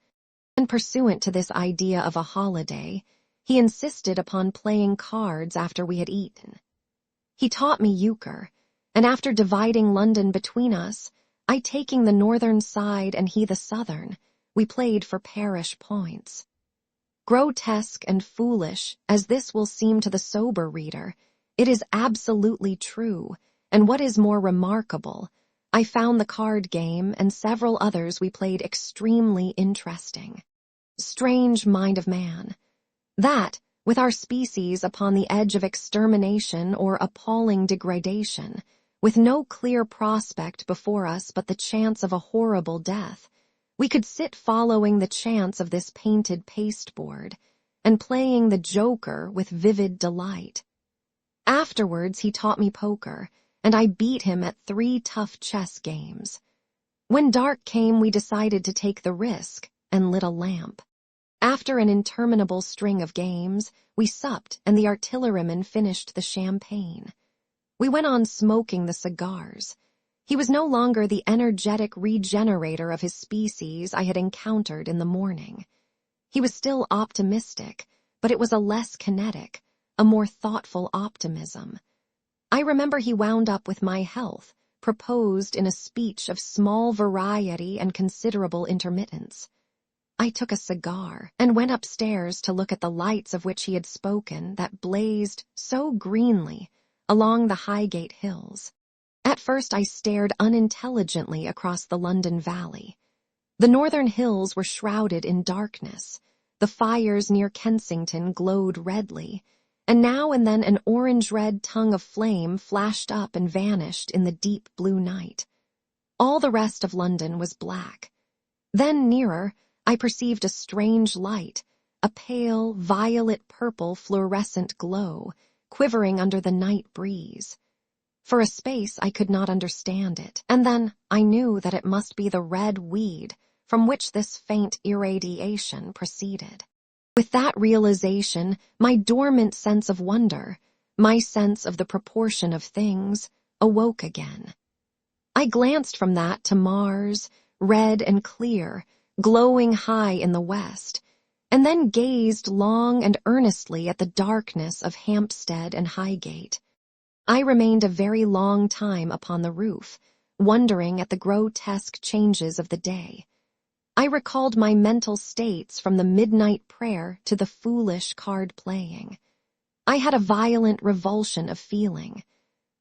And pursuant to this idea of a holiday, he insisted upon playing cards after we had eaten. He taught me euchre, and after dividing London between us, I taking the northern side and he the southern, we played for parish points. Grotesque and foolish as this will seem to the sober reader, it is absolutely true, and what is more remarkable, I found the card game and several others we played extremely interesting. Strange mind of man. That, with our species upon the edge of extermination or appalling degradation, with no clear prospect before us but the chance of a horrible death, we could sit following the chance of this painted pasteboard, and playing the joker with vivid delight. Afterwards he taught me poker, and I beat him at 3 tough chess games. When dark came we decided to take the risk, and lit a lamp. After an interminable string of games, we supped and the artilleryman finished the champagne. We went on smoking the cigars. He was no longer the energetic regenerator of his species I had encountered in the morning. He was still optimistic, but it was a less kinetic, a more thoughtful optimism. I remember he wound up with my health, proposed in a speech of small variety and considerable intermittence. I took a cigar and went upstairs to look at the lights of which he had spoken that blazed so greenly along the Highgate hills. At first I stared unintelligently across the London Valley. The northern hills were shrouded in darkness. The fires near Kensington glowed redly, and now and then an orange-red tongue of flame flashed up and vanished in the deep blue night. All the rest of London was black. Then nearer, I perceived a strange light, a pale, violet-purple fluorescent glow, quivering under the night breeze. For a space I could not understand it, and then I knew that it must be the red weed from which this faint irradiation proceeded. With that realization, my dormant sense of wonder, my sense of the proportion of things, awoke again. I glanced from that to Mars, red and clear, glowing high in the west, and then gazed long and earnestly at the darkness of Hampstead and Highgate. I remained a very long time upon the roof, wondering at the grotesque changes of the day. I recalled my mental states from the midnight prayer to the foolish card-playing. I had a violent revulsion of feeling.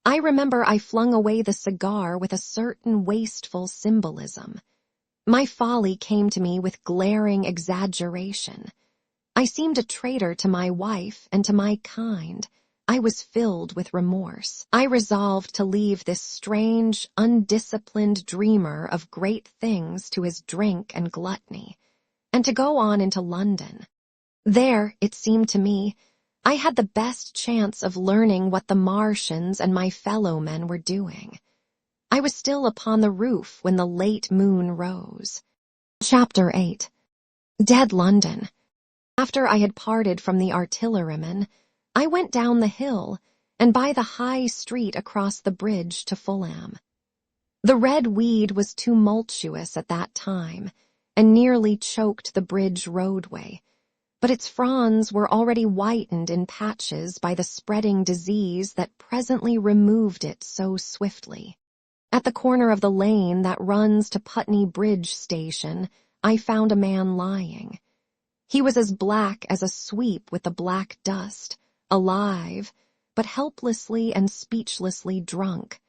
I remember I flung away the cigar with a certain wasteful symbolism. My folly came to me with glaring exaggeration. I seemed a traitor to my wife and to my kind. I was filled with remorse. I resolved to leave this strange, undisciplined dreamer of great things to his drink and gluttony, and to go on into London. There, it seemed to me, I had the best chance of learning what the Martians and my fellow men were doing. I was still upon the roof when the late moon rose. Chapter 8. Dead London. After I had parted from the artilleryman, I went down the hill and by the high street across the bridge to Fulham. The red weed was tumultuous at that time and nearly choked the bridge roadway, but its fronds were already whitened in patches by the spreading disease that presently removed it so swiftly. At the corner of the lane that runs to Putney Bridge Station, I found a man lying. He was as black as a sweep with the black dust, alive, but helplessly and speechlessly drunk.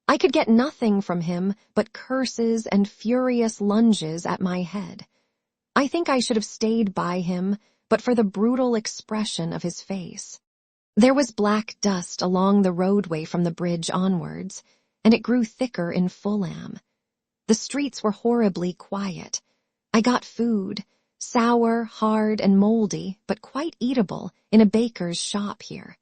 I could get nothing from him but curses and furious lunges at my head. I think I should have stayed by him, but for the brutal expression of his face. There was black dust along the roadway from the bridge onwards, and it grew thicker in Fulham. The streets were horribly quiet. I got food, sour, hard, and moldy, but quite eatable, in a baker's shop here.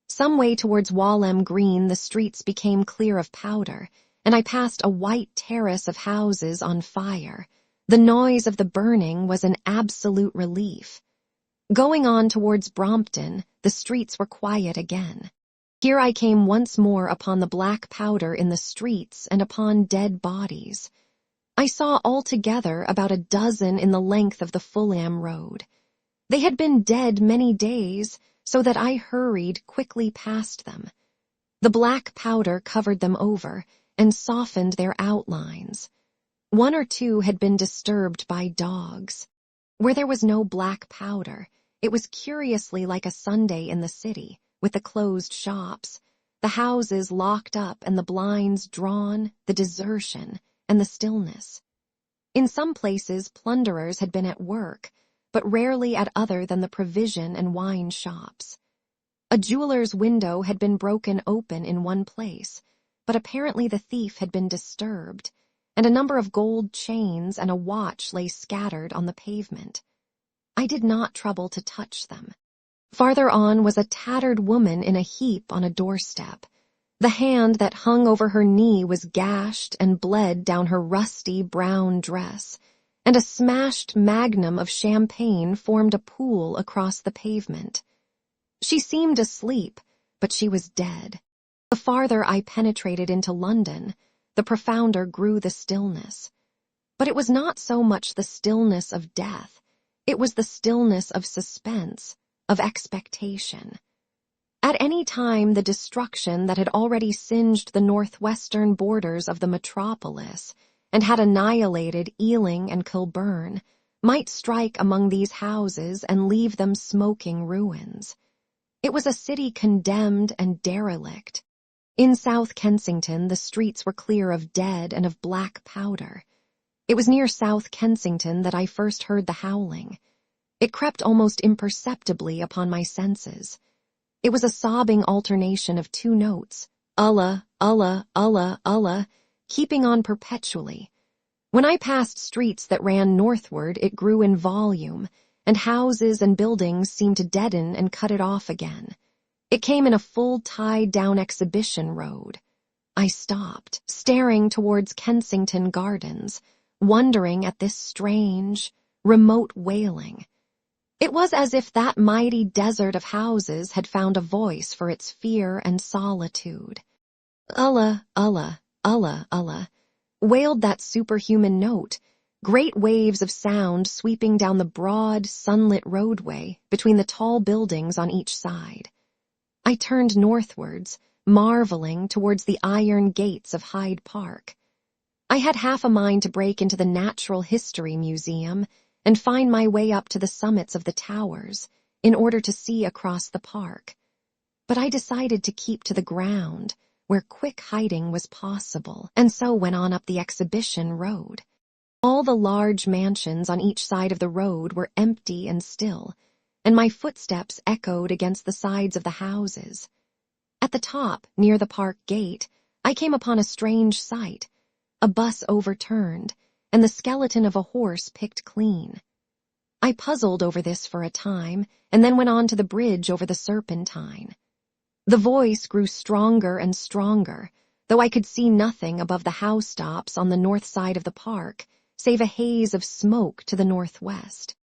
Some way towards Walham Green the streets became clear of powder, and I passed a white terrace of houses on fire. The noise of the burning was an absolute relief. Going on towards Brompton, the streets were quiet again. Here I came once more upon the black powder in the streets and upon dead bodies. I saw altogether about a dozen in the length of the Fulham Road. They had been dead many days, so that I hurried quickly past them. The black powder covered them over and softened their outlines. One or two had been disturbed by dogs. Where there was no black powder, it was curiously like a Sunday in the city, with the closed shops, the houses locked up and the blinds drawn, the desertion, and the stillness. In some places plunderers had been at work, but rarely at other than the provision and wine shops. A jeweler's window had been broken open in one place, but apparently the thief had been disturbed, and a number of gold chains and a watch lay scattered on the pavement. I did not trouble to touch them. Farther on was a tattered woman in a heap on a doorstep. The hand that hung over her knee was gashed and bled down her rusty brown dress, and a smashed magnum of champagne formed a pool across the pavement. She seemed asleep, but she was dead. The farther I penetrated into London, the profounder grew the stillness. But it was not so much the stillness of death, it was the stillness of suspense, of expectation. At any time the destruction that had already singed the northwestern borders of the metropolis and had annihilated Ealing and Kilburn might strike among these houses and leave them smoking ruins. It was a city condemned and derelict. In South Kensington the streets were clear of dead and of black powder. It was near South Kensington that I first heard the howling. It crept almost imperceptibly upon my senses. It was a sobbing alternation of two notes, ulla, ulla, ulla, ulla, keeping on perpetually. When I passed streets that ran northward, it grew in volume, and houses and buildings seemed to deaden and cut it off again. It came in a full tied-down exhibition road. I stopped, staring towards Kensington Gardens, wondering at this strange, remote wailing. It was as if that mighty desert of houses had found a voice for its fear and solitude. Allah, Allah, Allah, Allah, wailed that superhuman note, great waves of sound sweeping down the broad, sunlit roadway between the tall buildings on each side. I turned northwards, marveling towards the iron gates of Hyde Park. I had half a mind to break into the Natural History Museum and find my way up to the summits of the towers in order to see across the park. But I decided to keep to the ground, where quick hiding was possible, and so went on up the exhibition road. All the large mansions on each side of the road were empty and still, and my footsteps echoed against the sides of the houses. At the top, near the park gate, I came upon a strange sight. A bus overturned, and the skeleton of a horse picked clean. I puzzled over this for a time, and then went on to the bridge over the Serpentine. The voice grew stronger and stronger, though I could see nothing above the housetops on the north side of the park, save a haze of smoke to the northwest.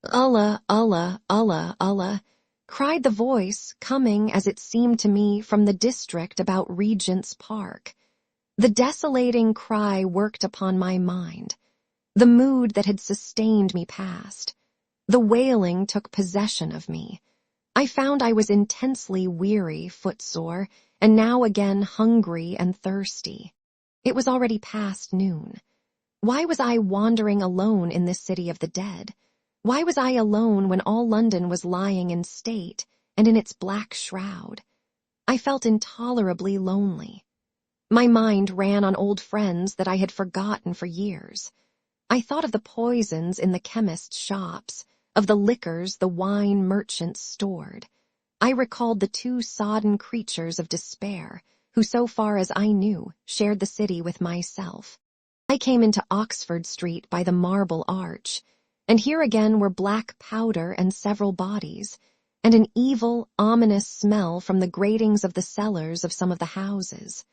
Allah, Allah, Allah, Allah, cried the voice, coming, as it seemed to me, from the district about Regent's Park. The desolating cry worked upon my mind. The mood that had sustained me passed. The wailing took possession of me. I found I was intensely weary, footsore, and now again hungry and thirsty. It was already past noon. Why was I wandering alone in this city of the dead? Why was I alone when all London was lying in state and in its black shroud? I felt intolerably lonely. My mind ran on old friends that I had forgotten for years. I thought of the poisons in the chemists' shops, of the liquors the wine merchants stored. I recalled the two sodden creatures of despair, who so far as I knew, shared the city with myself. I came into Oxford Street by the Marble Arch, and here again were black powder and several bodies, and an evil, ominous smell from the gratings of the cellars of some of the houses.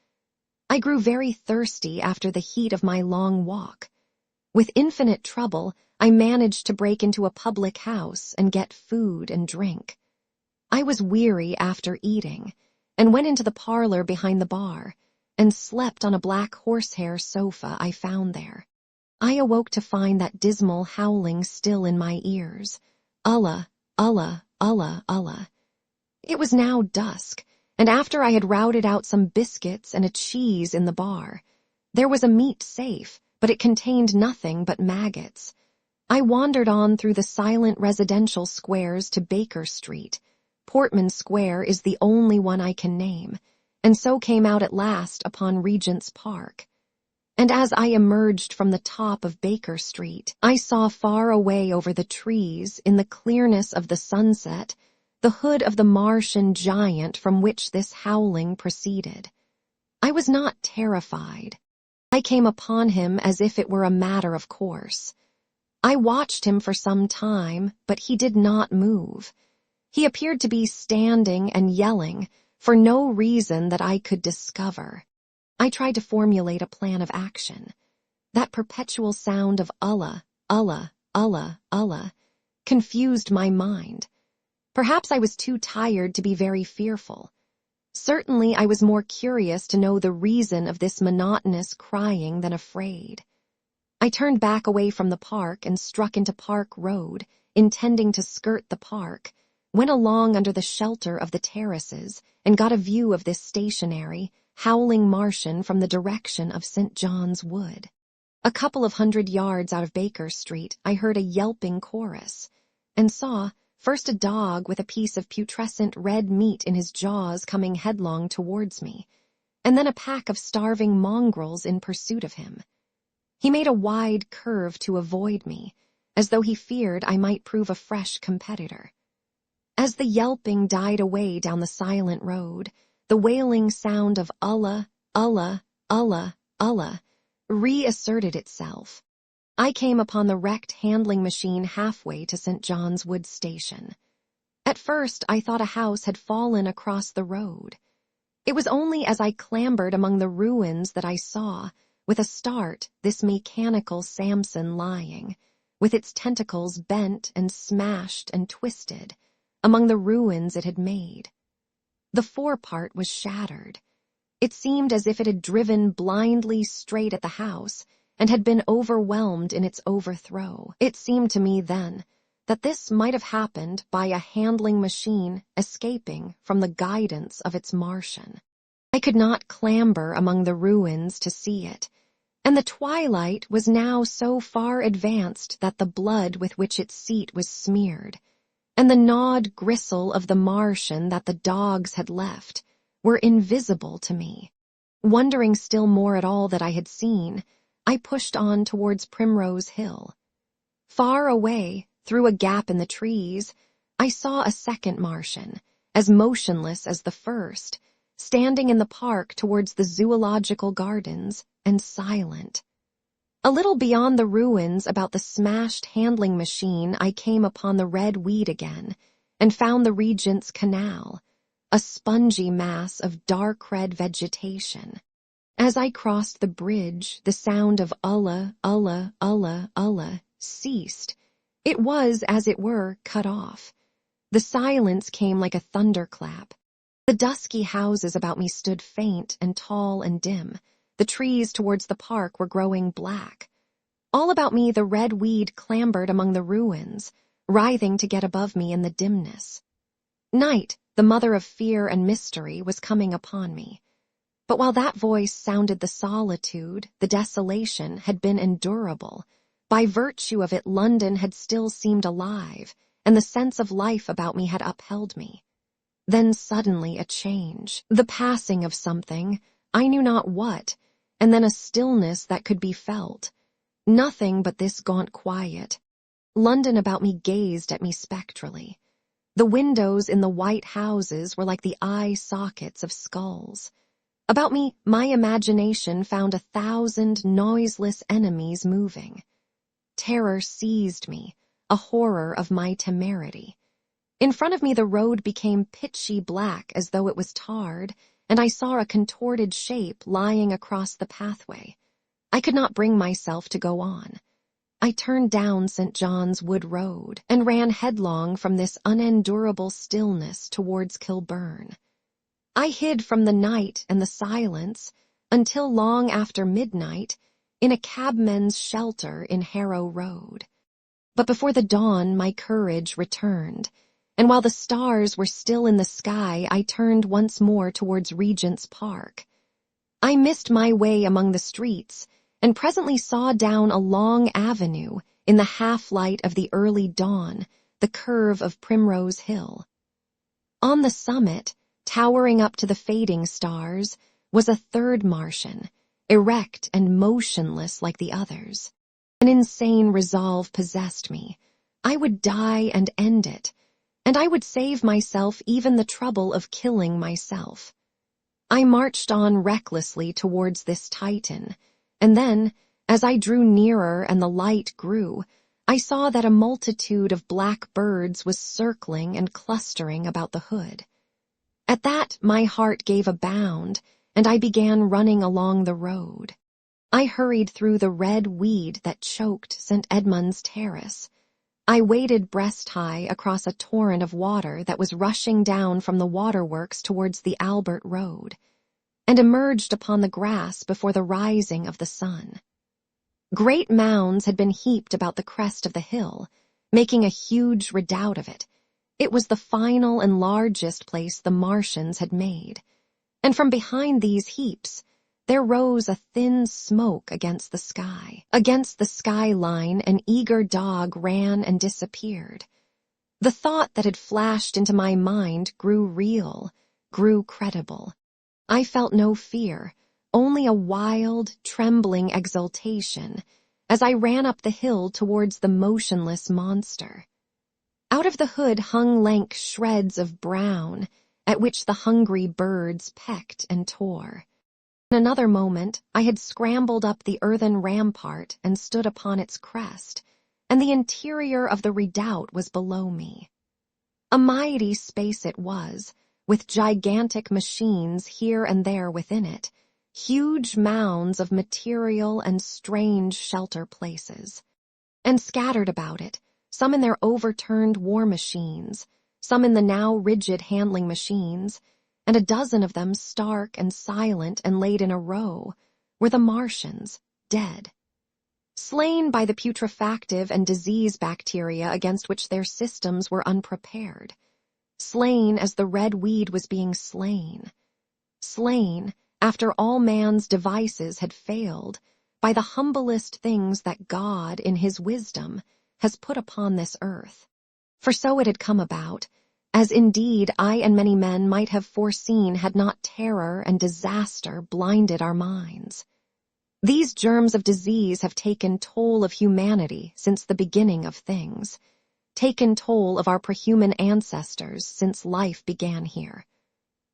I grew very thirsty after the heat of my long walk. With infinite trouble, I managed to break into a public house and get food and drink. I was weary after eating, and went into the parlor behind the bar, and slept on a black horsehair sofa I found there. I awoke to find that dismal howling still in my ears. Allah, Allah, Allah, Allah. It was now dusk, and after I had routed out some biscuits and a cheese in the bar, there was a meat safe, but it contained nothing but maggots. I wandered on through the silent residential squares to Baker Street. Portman Square is the only one I can name, and so came out at last upon Regent's Park. And as I emerged from the top of Baker Street, I saw far away over the trees, in the clearness of the sunset, the hood of the Martian giant from which this howling proceeded. I was not terrified. I came upon him as if it were a matter of course. I watched him for some time, but he did not move. He appeared to be standing and yelling for no reason that I could discover. I tried to formulate a plan of action. That perpetual sound of Allah, Allah, Allah, Allah, confused my mind. Perhaps I was too tired to be very fearful. Certainly I was more curious to know the reason of this monotonous crying than afraid. I turned back away from the park and struck into Park Road, intending to skirt the park, went along under the shelter of the terraces, and got a view of this stationary, howling Martian from the direction of St. John's Wood. A couple of 100 yards out of Baker Street, I heard a yelping chorus, and saw first a dog with a piece of putrescent red meat in his jaws coming headlong towards me, and then a pack of starving mongrels in pursuit of him. He made a wide curve to avoid me, as though he feared I might prove a fresh competitor. As the yelping died away down the silent road, the wailing sound of Allah, Allah, Allah, Allah reasserted itself. I came upon the wrecked handling machine halfway to St. John's Wood Station. At first, I thought a house had fallen across the road. It was only as I clambered among the ruins that I saw, with a start this mechanical Samson lying, with its tentacles bent and smashed and twisted, among the ruins it had made. The forepart was shattered. It seemed as if it had driven blindly straight at the house and had been overwhelmed in its overthrow. It seemed to me then that this might have happened by a handling machine escaping from the guidance of its Martian. I could not clamber among the ruins to see it, and the twilight was now so far advanced that the blood with which its seat was smeared, and the gnawed gristle of the Martian that the dogs had left, were invisible to me. Wondering still more at all that I had seen, I pushed on towards Primrose Hill. Far away, through a gap in the trees, I saw a second Martian, as motionless as the first, standing in the park towards the zoological gardens, and silent. A little beyond the ruins about the smashed handling machine, I came upon the red weed again, and found the Regent's Canal, a spongy mass of dark red vegetation. As I crossed the bridge, the sound of ulla, ulla, ulla, ulla ceased. It was, as it were, cut off. The silence came like a thunderclap. The dusky houses about me stood faint and tall and dim. The trees towards the park were growing black. All about me the red weed clambered among the ruins, writhing to get above me in the dimness. Night, the mother of fear and mystery, was coming upon me. But while that voice sounded the solitude, the desolation had been endurable. By virtue of it, London had still seemed alive, and the sense of life about me had upheld me. Then suddenly a change, the passing of something, I knew not what, and then a stillness that could be felt. Nothing but this gaunt quiet. London about me gazed at me spectrally. The windows in the white houses were like the eye sockets of skulls. About me, my imagination found 1,000 noiseless enemies moving. Terror seized me, a horror of my temerity. In front of me the road became pitchy black as though it was tarred, and I saw a contorted shape lying across the pathway. I could not bring myself to go on. I turned down St. John's Wood Road and ran headlong from this unendurable stillness towards Kilburn. I hid from the night and the silence until long after midnight in a cabman's shelter in Harrow Road. But before the dawn my courage returned, and while the stars were still in the sky I turned once more towards Regent's Park. I missed my way among the streets and presently saw down a long avenue in the half-light of the early dawn the curve of Primrose Hill. On the summit, towering up to the fading stars, was a third Martian, erect and motionless like the others. An insane resolve possessed me. I would die and end it, and I would save myself even the trouble of killing myself. I marched on recklessly towards this Titan, and then, as I drew nearer and the light grew, I saw that a multitude of black birds was circling and clustering about the hood. At that my heart gave a bound, and I began running along the road. I hurried through the red weed that choked St. Edmund's Terrace. I waded breast-high across a torrent of water that was rushing down from the waterworks towards the Albert Road, and emerged upon the grass before the rising of the sun. Great mounds had been heaped about the crest of the hill, making a huge redoubt of it. It was the final and largest place the Martians had made, and from behind these heaps there rose a thin smoke against the sky. Against the skyline an eager dog ran and disappeared. The thought that had flashed into my mind grew real, grew credible. I felt no fear, only a wild, trembling exultation, as I ran up the hill towards the motionless monster. Out of the hood hung lank shreds of brown, at which the hungry birds pecked and tore. In another moment I had scrambled up the earthen rampart and stood upon its crest, and the interior of the redoubt was below me. A mighty space it was, with gigantic machines here and there within it, huge mounds of material and strange shelter places. And scattered about it, some in their overturned war machines, some in the now rigid handling machines, and a dozen of them stark and silent and laid in a row, were the Martians, dead. Slain by the putrefactive and disease bacteria against which their systems were unprepared. Slain as the red weed was being slain. Slain after all man's devices had failed, by the humblest things that God, in his wisdom, has put upon this earth. For so it had come about, as indeed I and many men might have foreseen had not terror and disaster blinded our minds. These germs of disease have taken toll of humanity since the beginning of things, taken toll of our prehuman ancestors since life began here.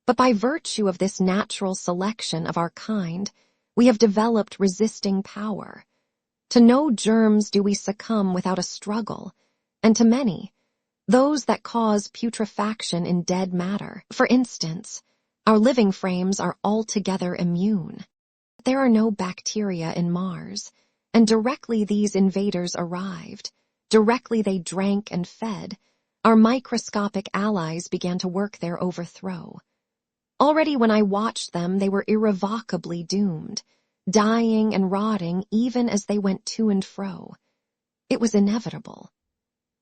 But by virtue of this natural selection of our kind, we have developed resisting power. To no germs do we succumb without a struggle, and to many, those that cause putrefaction in dead matter. For instance, our living frames are altogether immune. There are no bacteria in Mars, and directly these invaders arrived, directly they drank and fed, our microscopic allies began to work their overthrow. Already when I watched them, they were irrevocably doomed, dying and rotting even as they went to and fro. It was inevitable.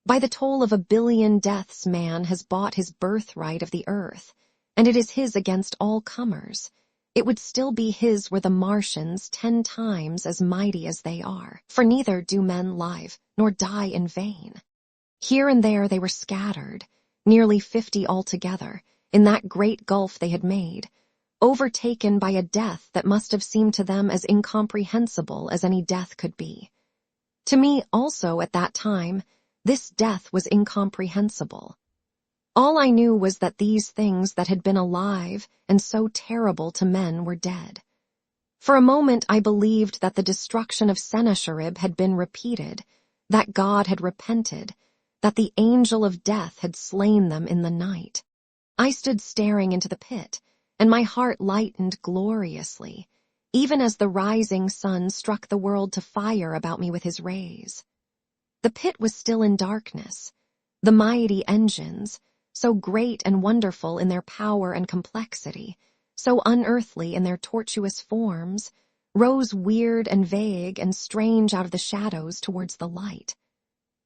By the toll of 1 billion deaths man has bought his birthright of the earth, and it is his against all comers. It would still be his were the Martians 10 times as mighty as they are, for neither do men live nor die in vain. Here and there they were scattered, nearly 50 altogether, in that great gulf they had made, overtaken by a death that must have seemed to them as incomprehensible as any death could be. To me also at that time, this death was incomprehensible. All I knew was that these things that had been alive and so terrible to men were dead. For a moment I believed that the destruction of Sennacherib had been repeated, that God had repented, that the angel of death had slain them in the night. I stood staring into the pit, and my heart lightened gloriously, even as the rising sun struck the world to fire about me with his rays. The pit was still in darkness. The mighty engines, so great and wonderful in their power and complexity, so unearthly in their tortuous forms, rose weird and vague and strange out of the shadows towards the light.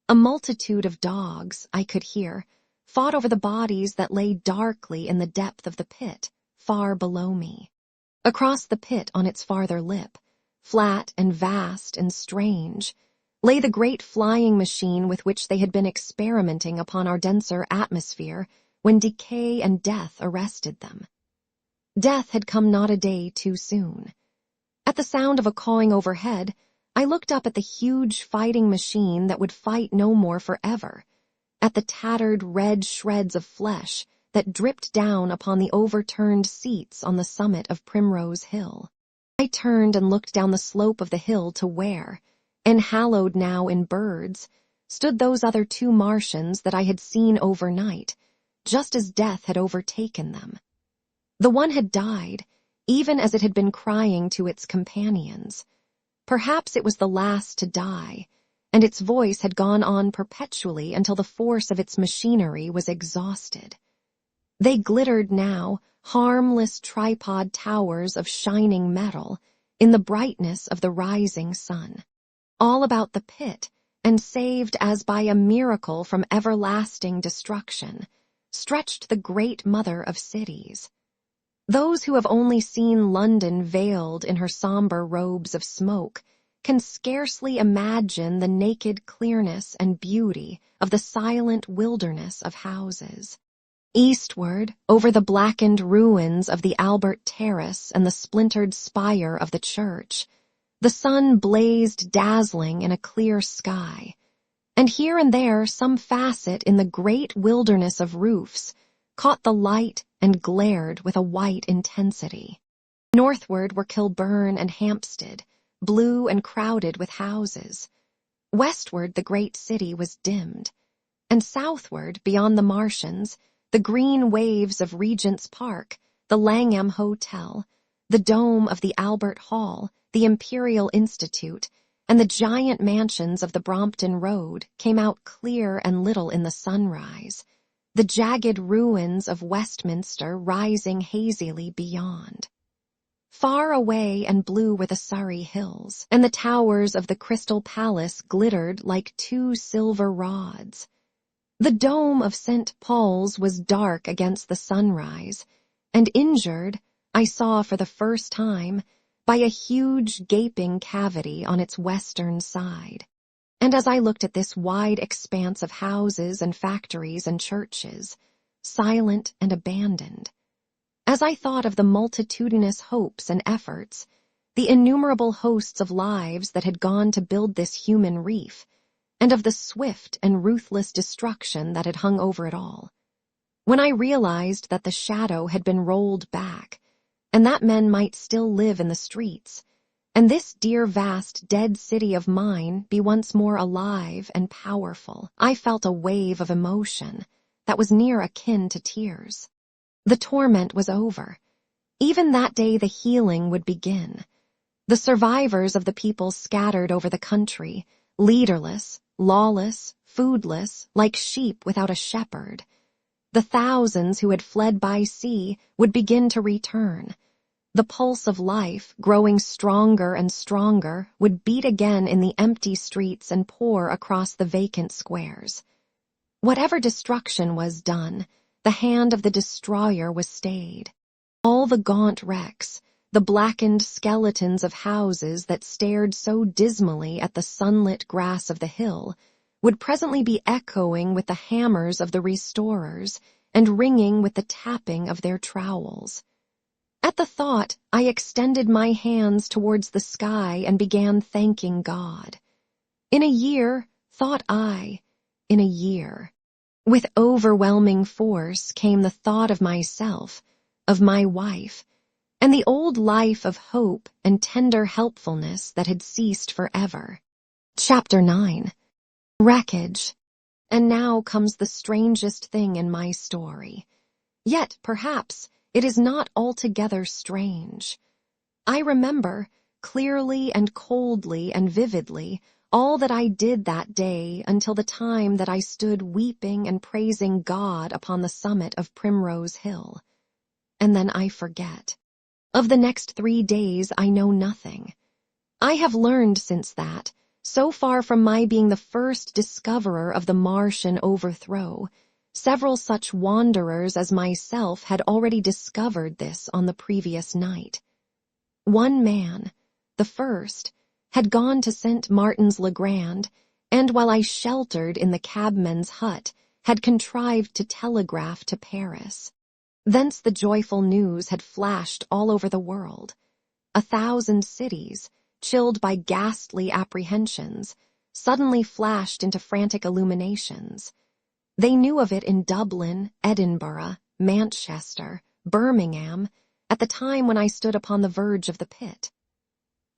A multitude of dogs, I could hear, fought over the bodies that lay darkly in the depth of the pit, far below me. Across the pit on its farther lip, flat and vast and strange, lay the great flying machine with which they had been experimenting upon our denser atmosphere when decay and death arrested them. Death had come not a day too soon. At the sound of a cawing overhead, I looked up at the huge fighting machine that would fight no more forever, at the tattered red shreds of flesh that dripped down upon the overturned seats on the summit of Primrose Hill. I turned and looked down the slope of the hill to where, enhallowed now in birds, stood those other 2 Martians that I had seen overnight, just as death had overtaken them. The one had died, even as it had been crying to its companions. Perhaps it was the last to die, and its voice had gone on perpetually until the force of its machinery was exhausted. They glittered now, harmless tripod towers of shining metal, in the brightness of the rising sun. All about the pit, and saved as by a miracle from everlasting destruction, stretched the great mother of cities. Those who have only seen London veiled in her somber robes of smoke can scarcely imagine the naked clearness and beauty of the silent wilderness of houses. Eastward, over the blackened ruins of the Albert Terrace and the splintered spire of the church, the sun blazed dazzling in a clear sky, and here and there some facet in the great wilderness of roofs caught the light and glared with a white intensity. Northward were Kilburn and Hampstead, blue and crowded with houses. Westward the great city was dimmed, and southward, beyond the Martians, the green waves of Regent's Park, the Langham Hotel, The dome of the Albert Hall, the Imperial Institute, and the giant mansions of the Brompton Road came out clear and little in the sunrise, the jagged ruins of Westminster rising hazily beyond. Far away and blue were the Surrey hills, and the towers of the Crystal Palace glittered like two silver rods. The dome of St. Paul's was dark against the sunrise, and injured, I saw for the first time, by a huge gaping cavity on its western side. And as I looked at this wide expanse of houses and factories and churches, silent and abandoned, as I thought of the multitudinous hopes and efforts, the innumerable hosts of lives that had gone to build this human reef, and of the swift and ruthless destruction that had hung over it all, when I realized that the shadow had been rolled back, and that men might still live in the streets, and this dear vast dead city of mine be once more alive and powerful, I felt a wave of emotion that was near akin to tears. The torment was over. Even that day the healing would begin. The survivors of the people scattered over the country, leaderless, lawless, foodless, like sheep without a shepherd. The thousands who had fled by sea would begin to return. The pulse of life, growing stronger and stronger, would beat again in the empty streets and pour across the vacant squares. Whatever destruction was done, the hand of the destroyer was stayed. All the gaunt wrecks, the blackened skeletons of houses that stared so dismally at the sunlit grass of the hill, would presently be echoing with the hammers of the restorers and ringing with the tapping of their trowels. At the thought, I extended my hands towards the sky and began thanking God. In a year, thought I, in a year. With overwhelming force came the thought of myself, of my wife, and the old life of hope and tender helpfulness that had ceased forever. Chapter 9. Wreckage. And now comes the strangest thing in my story. Yet, perhaps, it is not altogether strange. I remember, clearly and coldly and vividly, all that I did that day until the time that I stood weeping and praising God upon the summit of Primrose Hill. And then I forget. Of the next 3 days I know nothing. I have learned since that, so far from my being the first discoverer of the Martian overthrow, several such wanderers as myself had already discovered this on the previous night. One man, the first, had gone to St. Martin's-le-Grand, and while I sheltered in the cabman's hut, had contrived to telegraph to Paris. Thence the joyful news had flashed all over the world. 1,000 cities, chilled by ghastly apprehensions, suddenly flashed into frantic illuminations. They knew of it in Dublin, Edinburgh, Manchester, Birmingham, at the time when I stood upon the verge of the pit.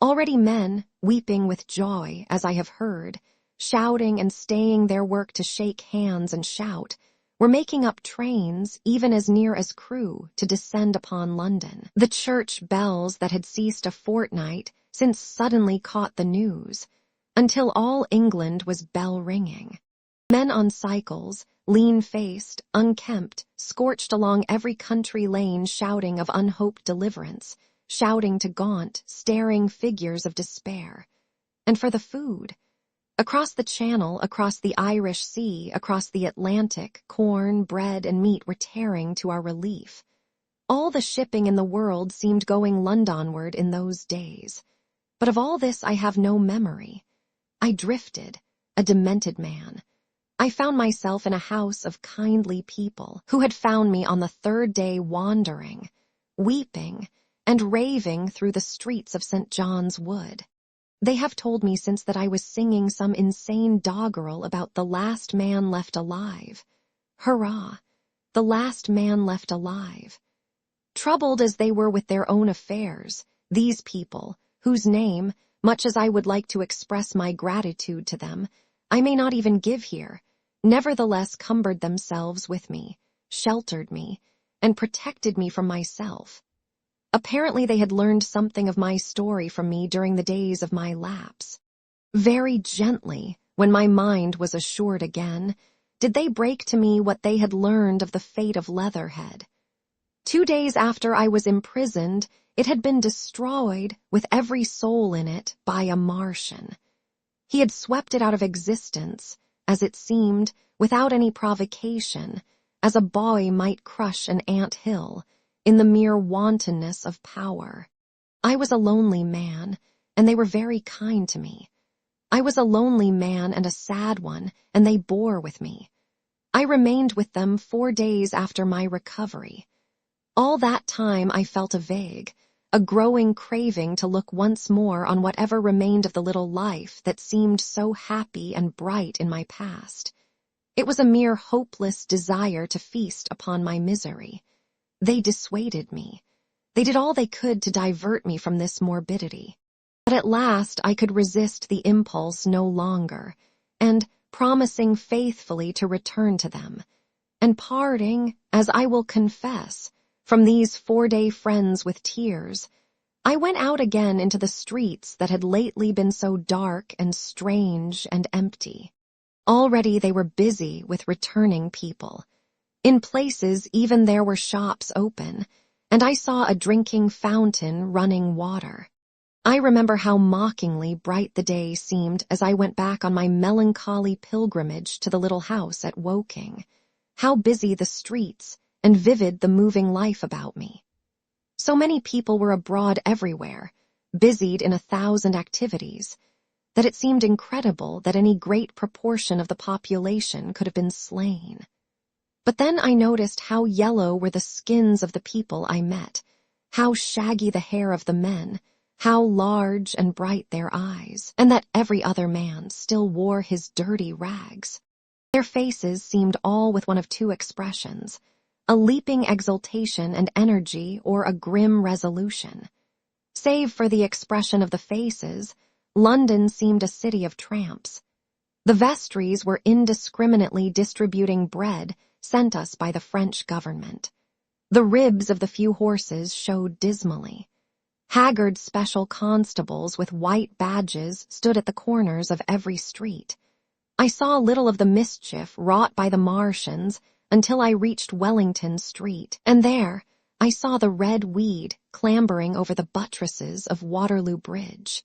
Already men, weeping with joy, as I have heard, shouting and staying their work to shake hands and shout, were making up trains even as near as Crewe to descend upon London. The church bells that had ceased a fortnight since suddenly caught the news, until all England was bell-ringing. Men on cycles, lean-faced, unkempt, scorched along every country lane shouting of unhoped deliverance, shouting to gaunt, staring figures of despair. And for the food, across the Channel, across the Irish Sea, across the Atlantic, corn, bread, and meat were tearing to our relief. All the shipping in the world seemed going Londonward in those days. But of all this I have no memory. I drifted, a demented man. I found myself in a house of kindly people who had found me on the 3rd day wandering, weeping, and raving through the streets of St. John's Wood. They have told me since that I was singing some insane doggerel about the last man left alive. Hurrah! The last man left alive. Troubled as they were with their own affairs, these people, whose name, much as I would like to express my gratitude to them, I may not even give here, nevertheless cumbered themselves with me, sheltered me, and protected me from myself. Apparently they had learned something of my story from me during the days of my lapse. Very gently, when my mind was assured again, did they break to me what they had learned of the fate of Leatherhead. 2 days after I was imprisoned, it had been destroyed, with every soul in it, by a Martian. He had swept it out of existence, as it seemed, without any provocation, as a boy might crush an ant hill, in the mere wantonness of power. I was a lonely man, and they were very kind to me. I was a lonely man and a sad one, and they bore with me. I remained with them 4 days after my recovery. All that time I felt a growing craving to look once more on whatever remained of the little life that seemed so happy and bright in my past. It was a mere hopeless desire to feast upon my misery. They dissuaded me. They did all they could to divert me from this morbidity. But at last I could resist the impulse no longer, and, promising faithfully to return to them, and parting, as I will confess, from these 4-day friends with tears, I went out again into the streets that had lately been so dark and strange and empty. Already they were busy with returning people. In places even there were shops open, and I saw a drinking fountain running water. I remember how mockingly bright the day seemed as I went back on my melancholy pilgrimage to the little house at Woking, how busy the streets, and vivid the moving life about me. So many people were abroad everywhere, busied in 1,000 activities, that it seemed incredible that any great proportion of the population could have been slain. But then I noticed how yellow were the skins of the people I met, how shaggy the hair of the men, how large and bright their eyes, and that every other man still wore his dirty rags. Their faces seemed all with one of 2 expressions, a leaping exultation and energy or a grim resolution. Save for the expression of the faces, London seemed a city of tramps. The vestries were indiscriminately distributing bread sent us by the French government. The ribs of the few horses showed dismally. Haggard special constables with white badges stood at the corners of every street. I saw little of the mischief wrought by the Martians until I reached Wellington Street, and there I saw the red weed clambering over the buttresses of Waterloo Bridge.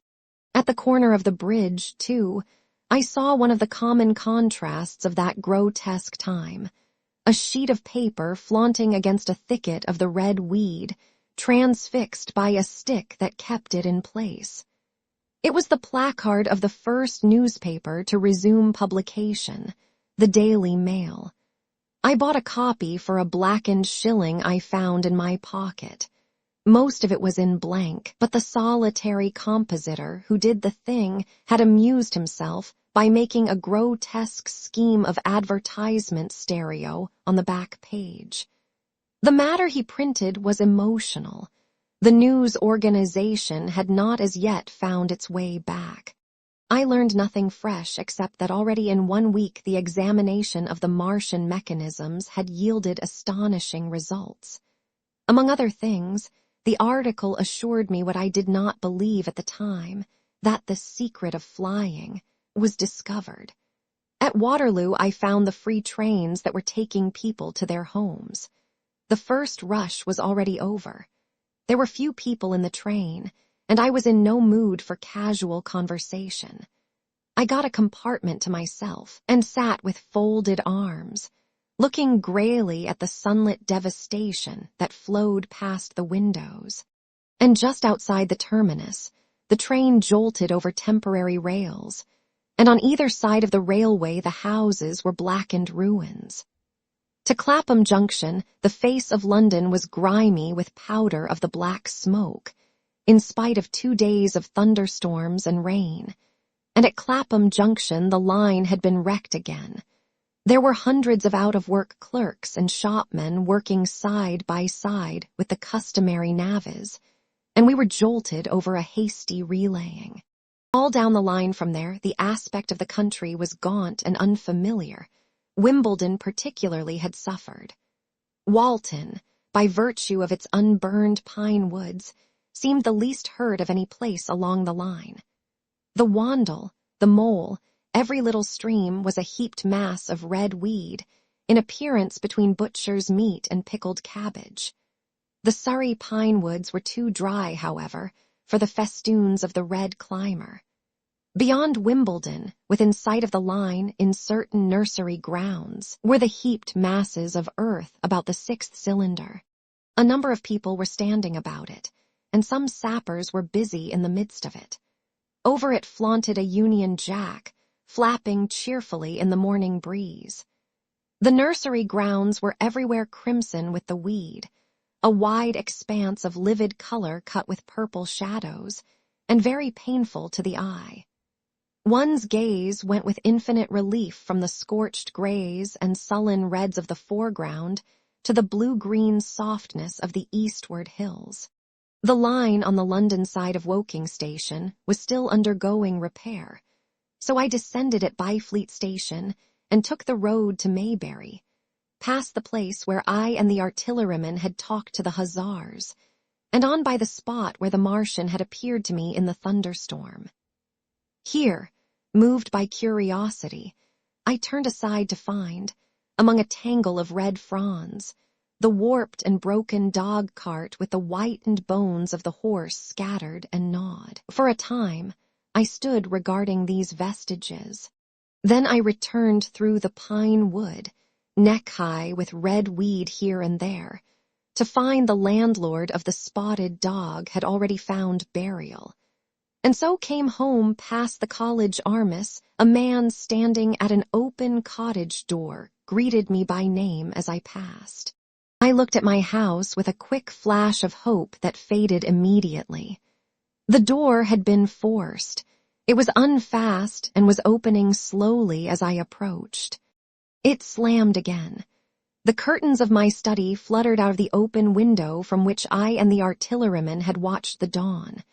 At the corner of the bridge, too, I saw one of the common contrasts of that grotesque time, a sheet of paper flaunting against a thicket of the red weed, transfixed by a stick that kept it in place. It was the placard of the first newspaper to resume publication, the Daily Mail. I bought a copy for a blackened shilling I found in my pocket. Most of it was in blank, but the solitary compositor who did the thing had amused himself by making a grotesque scheme of advertisement stereo on the back page. The matter he printed was emotional. The news organization had not as yet found its way back. I learned nothing fresh except that already in 1 week the examination of the Martian mechanisms had yielded astonishing results. Among other things, the article assured me what I did not believe at the time, that the secret of flying was discovered. At Waterloo I found the free trains that were taking people to their homes. The first rush was already over. There were few people in the train, and I was in no mood for casual conversation. I got a compartment to myself and sat with folded arms, looking grayly at the sunlit devastation that flowed past the windows. And just outside the terminus, the train jolted over temporary rails, and on either side of the railway the houses were blackened ruins. To Clapham Junction, the face of London was grimy with powder of the black smoke, in spite of 2 days of thunderstorms and rain. And at Clapham Junction the line had been wrecked again. There were hundreds of out-of-work clerks and shopmen working side by side with the customary navvies, and we were jolted over a hasty relaying. All down the line from there, the aspect of the country was gaunt and unfamiliar. Wimbledon particularly had suffered. Walton, by virtue of its unburned pine woods, seemed the least heard of any place along the line. The wandle, the mole, every little stream was a heaped mass of red weed, in appearance between butcher's meat and pickled cabbage. The Surrey pine woods were too dry, however, for the festoons of the red climber. Beyond Wimbledon, within sight of the line in certain nursery grounds, were the heaped masses of earth about the 6th cylinder. A number of people were standing about it, and some sappers were busy in the midst of it. Over it flaunted a Union Jack, flapping cheerfully in the morning breeze. The nursery grounds were everywhere crimson with the weed, a wide expanse of livid color cut with purple shadows, and very painful to the eye. One's gaze went with infinite relief from the scorched grays and sullen reds of the foreground to the blue-green softness of the eastward hills. The line on the London side of Woking Station was still undergoing repair, so I descended at Byfleet Station and took the road to Maybury, past the place where I and the artilleryman had talked to the hussars, and on by the spot where the Martian had appeared to me in the thunderstorm. Here, moved by curiosity, I turned aside to find, among a tangle of red fronds, the warped and broken dog-cart with the whitened bones of the horse scattered and gnawed. For a time, I stood regarding these vestiges. Then I returned through the pine wood, neck-high with red weed here and there, to find the landlord of the spotted dog had already found burial. And so came home past the College Arms. A man standing at an open cottage door greeted me by name as I passed. I looked at my house with a quick flash of hope that faded immediately. The door had been forced. It was unfast and was opening slowly as I approached. It slammed again. The curtains of my study fluttered out of the open window from which I and the artilleryman had watched the dawn.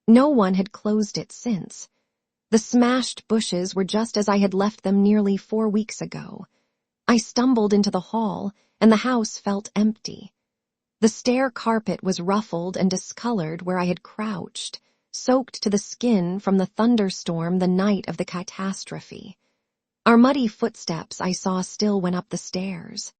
No one had closed it since. The smashed bushes were just as I had left them nearly 4 weeks ago. I stumbled into the hall, and the house felt empty. The stair carpet was ruffled and discolored where I had crouched, soaked to the skin from the thunderstorm the night of the catastrophe. Our muddy footsteps I saw still went up the stairs.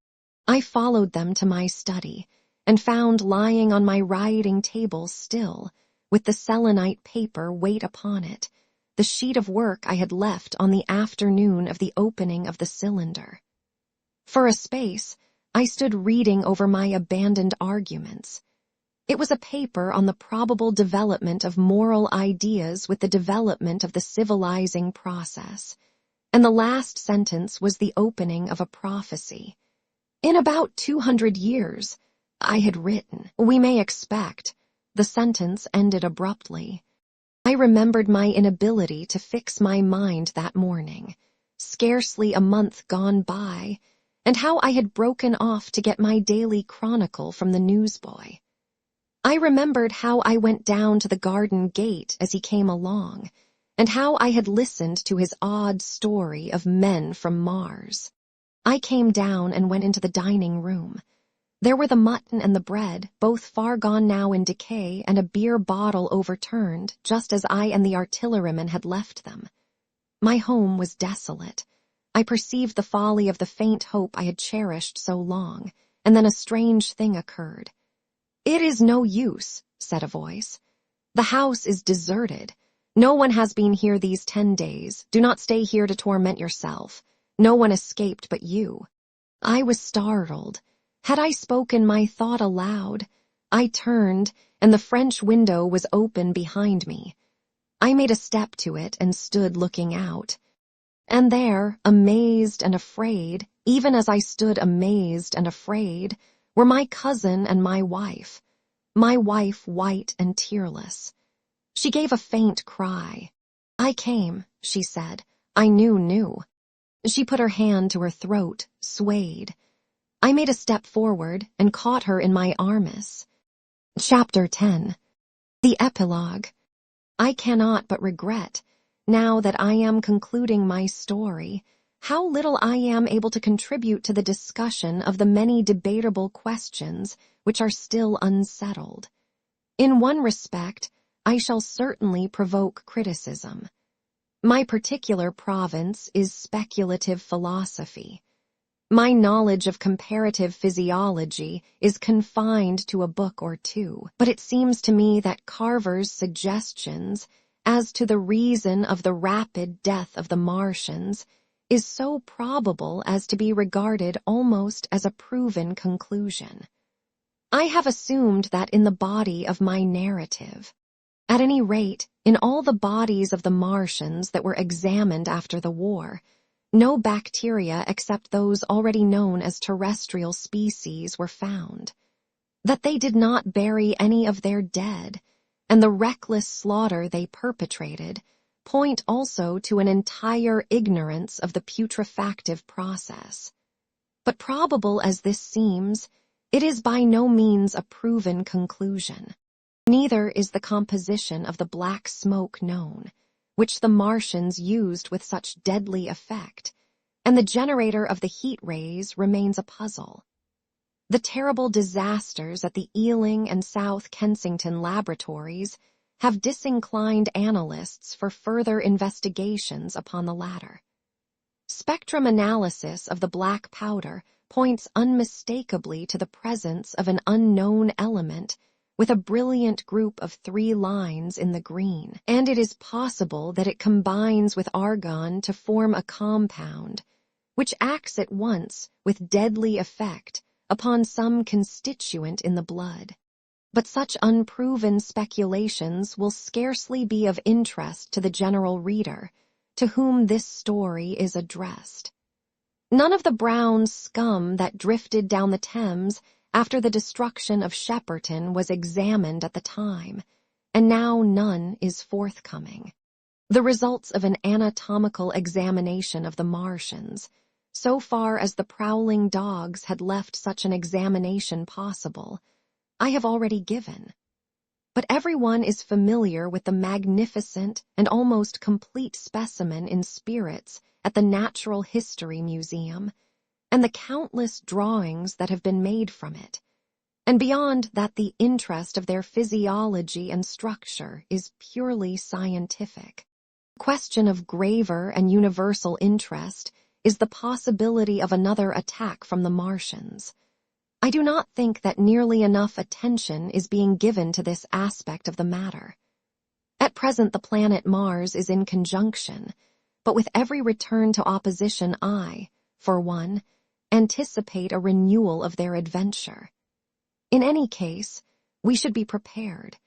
I followed them to my study, and found lying on my writing table still, with the selenite paper weight upon it, the sheet of work I had left on the afternoon of the opening of the cylinder. For a space, I stood reading over my abandoned arguments. It was a paper on the probable development of moral ideas with the development of the civilizing process, and the last sentence was the opening of a prophecy. In about 200 years, I had written, we may expect. The sentence ended abruptly. I remembered my inability to fix my mind that morning, scarcely a month gone by, and how I had broken off to get my daily chronicle from the newsboy. I remembered how I went down to the garden gate as he came along, and how I had listened to his odd story of men from Mars. I came down and went into the dining room. There were the mutton and the bread, both far gone now in decay, and a beer bottle overturned, just as I and the artilleryman had left them. My home was desolate. I perceived the folly of the faint hope I had cherished so long, and then a strange thing occurred. "It is no use," said a voice. "The house is deserted. No one has been here these 10 days. Do not stay here to torment yourself. No one escaped but you." I was startled. Had I spoken my thought aloud? I turned, and the French window was open behind me. I made a step to it and stood looking out. And there, amazed and afraid, even as I stood amazed and afraid, were my cousin and my wife white and tearless. She gave a faint cry. "I came," she said. "I knew." She put her hand to her throat, swayed. I made a step forward and caught her in my arms. Chapter 10. The Epilogue. I cannot but regret, now that I am concluding my story, how little I am able to contribute to the discussion of the many debatable questions which are still unsettled. In one respect, I shall certainly provoke criticism. My particular province is speculative philosophy. My knowledge of comparative physiology is confined to a book or two, but it seems to me that Carver's suggestions as to the reason of the rapid death of the Martians is so probable as to be regarded almost as a proven conclusion. I have assumed that in the body of my narrative, at any rate, in all the bodies of the Martians that were examined after the war, no bacteria except those already known as terrestrial species were found, that they did not bury any of their dead, and the reckless slaughter they perpetrated point also to an entire ignorance of the putrefactive process. But probable as this seems, it is by no means a proven conclusion. Neither is the composition of the black smoke known, which the Martians used with such deadly effect, and the generator of the heat rays remains a puzzle. The terrible disasters at the Ealing and South Kensington laboratories have disinclined analysts for further investigations upon the latter. Spectrum analysis of the black powder points unmistakably to the presence of an unknown element with a brilliant group of 3 lines in the green, and it is possible that it combines with argon to form a compound which acts at once with deadly effect upon some constituent in the blood. But such unproven speculations will scarcely be of interest to the general reader, to whom this story is addressed. None of the brown scum that drifted down the Thames after the destruction of Shepperton was examined at the time, and now none is forthcoming. The results of an anatomical examination of the Martians, so far as the prowling dogs had left such an examination possible, I have already given. But everyone is familiar with the magnificent and almost complete specimen in spirits at the Natural History Museum, and the countless drawings that have been made from it, and beyond that the interest of their physiology and structure is purely scientific. The question of graver and universal interest is the possibility of another attack from the Martians. I do not think that nearly enough attention is being given to this aspect of the matter. At present the planet Mars is in conjunction, but with every return to opposition I, for one, anticipate a renewal of their adventure. In any case, we should be prepared.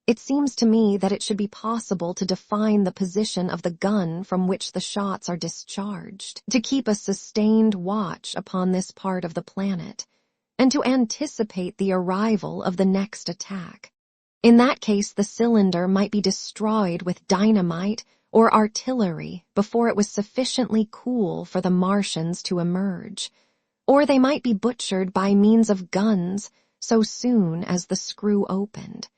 It seems to me that it should be possible to define the position of the gun from which the shots are discharged, to keep a sustained watch upon this part of the planet, and to anticipate the arrival of the next attack. In that case, the cylinder might be destroyed with dynamite or artillery before it was sufficiently cool for the Martians to emerge, or they might be butchered by means of guns so soon as the screw opened.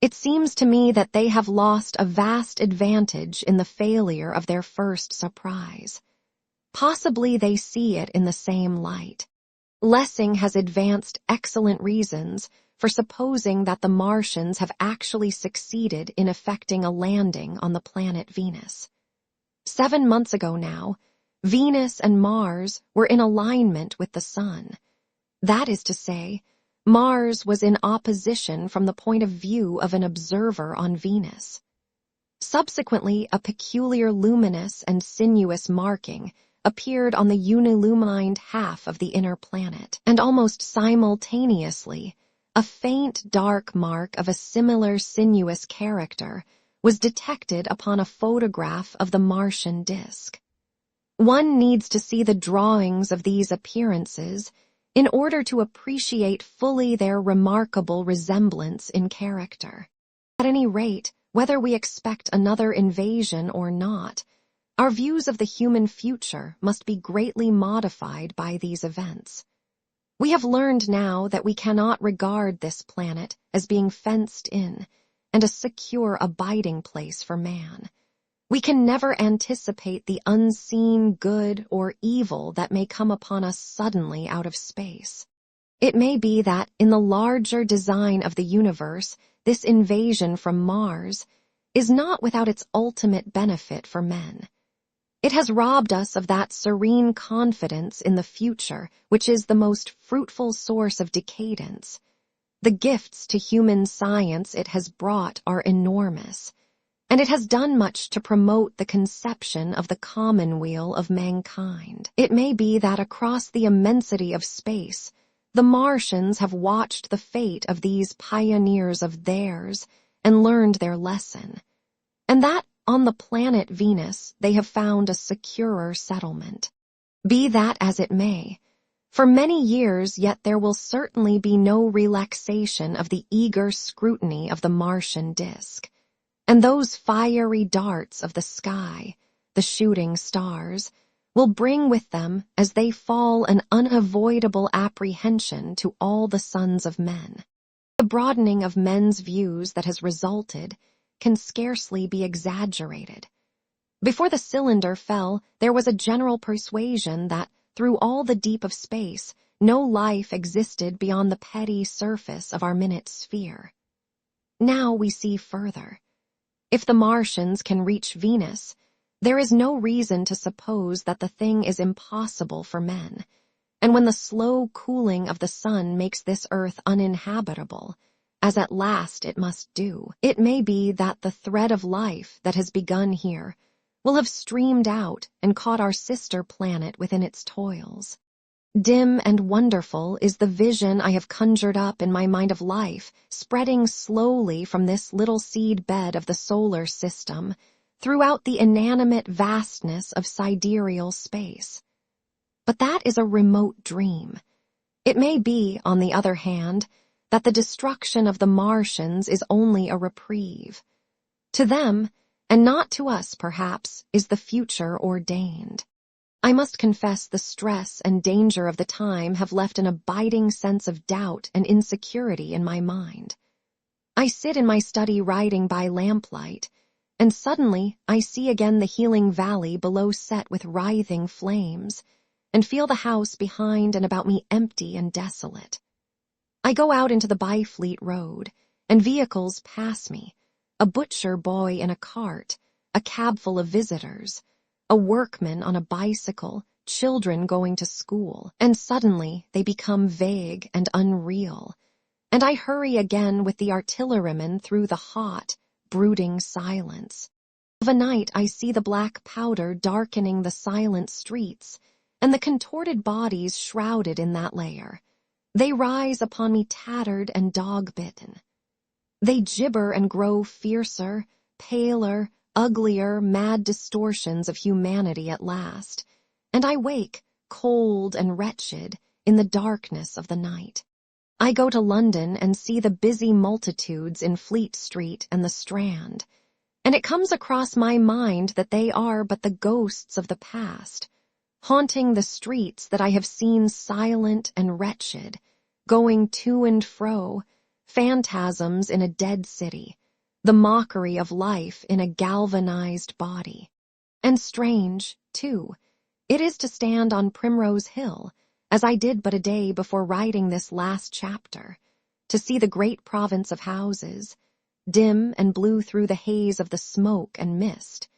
It seems to me that they have lost a vast advantage in the failure of their first surprise. Possibly they see it in the same light. Lessing has advanced excellent reasons for supposing that the Martians have actually succeeded in effecting a landing on the planet Venus. 7 months ago now, Venus and Mars were in alignment with the Sun. That is to say, Mars was in opposition from the point of view of an observer on Venus. Subsequently, a peculiar luminous and sinuous marking appeared on the unilumined half of the inner planet, and almost simultaneously, a faint dark mark of a similar sinuous character was detected upon a photograph of the Martian disk. One needs to see the drawings of these appearances in order to appreciate fully their remarkable resemblance in character. At any rate, whether we expect another invasion or not, our views of the human future must be greatly modified by these events. We have learned now that we cannot regard this planet as being fenced in and a secure abiding place for man. We can never anticipate the unseen good or evil that may come upon us suddenly out of space. It may be that, in the larger design of the universe, this invasion from Mars is not without its ultimate benefit for men. It has robbed us of that serene confidence in the future, which is the most fruitful source of decadence. The gifts to human science it has brought are enormous, and it has done much to promote the conception of the commonweal of mankind. It may be that across the immensity of space, the Martians have watched the fate of these pioneers of theirs and learned their lesson, and that on the planet Venus they have found a securer settlement. Be that as it may, for many years yet there will certainly be no relaxation of the eager scrutiny of the Martian disk, and those fiery darts of the sky, the shooting stars, will bring with them as they fall an unavoidable apprehension to all the sons of men. The broadening of men's views that has resulted can scarcely be exaggerated. Before the cylinder fell, there was a general persuasion that, through all the deep of space, no life existed beyond the petty surface of our minute sphere. Now we see further. If the Martians can reach Venus, there is no reason to suppose that the thing is impossible for men, and when the slow cooling of the sun makes this earth uninhabitable, as at last it must do, it may be that the thread of life that has begun here will have streamed out and caught our sister planet within its toils. Dim and wonderful is the vision I have conjured up in my mind of life, spreading slowly from this little seed bed of the solar system throughout the inanimate vastness of sidereal space. But that is a remote dream. It may be, on the other hand, that the destruction of the Martians is only a reprieve. To them, and not to us perhaps, is the future ordained. I must confess the stress and danger of the time have left an abiding sense of doubt and insecurity in my mind. I sit in my study writing by lamplight, and suddenly I see again the healing valley below set with writhing flames, and feel the house behind and about me empty and desolate. I go out into the Byfleet Road, and vehicles pass me, a butcher boy in a cart, a cab full of visitors, a workman on a bicycle, children going to school, and suddenly they become vague and unreal, and I hurry again with the artilleryman through the hot, brooding silence. Of a night I see the black powder darkening the silent streets, and the contorted bodies shrouded in that layer. They rise upon me tattered and dog-bitten. They gibber and grow fiercer, paler, uglier, mad distortions of humanity at last, and I wake, cold and wretched, in the darkness of the night. I go to London and see the busy multitudes in Fleet Street and the Strand, and it comes across my mind that they are but the ghosts of the past, haunting the streets that I have seen silent and wretched, going to and fro, phantasms in a dead city, the mockery of life in a galvanized body. And strange, too, it is to stand on Primrose Hill, as I did but a day before writing this last chapter, to see the great province of houses, dim and blue through the haze of the smoke and mist,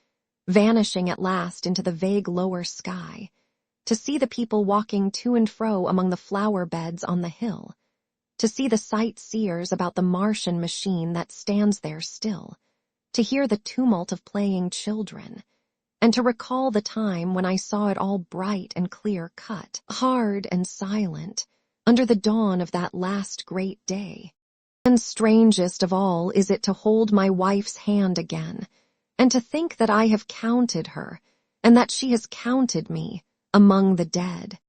vanishing at last into the vague lower sky, to see the people walking to and fro among the flower beds on the hill, to see the sightseers about the Martian machine that stands there still, to hear the tumult of playing children, and to recall the time when I saw it all bright and clear-cut, hard and silent, under the dawn of that last great day. And strangest of all is it to hold my wife's hand again, and to think that I have counted her, and that she has counted me, among the dead.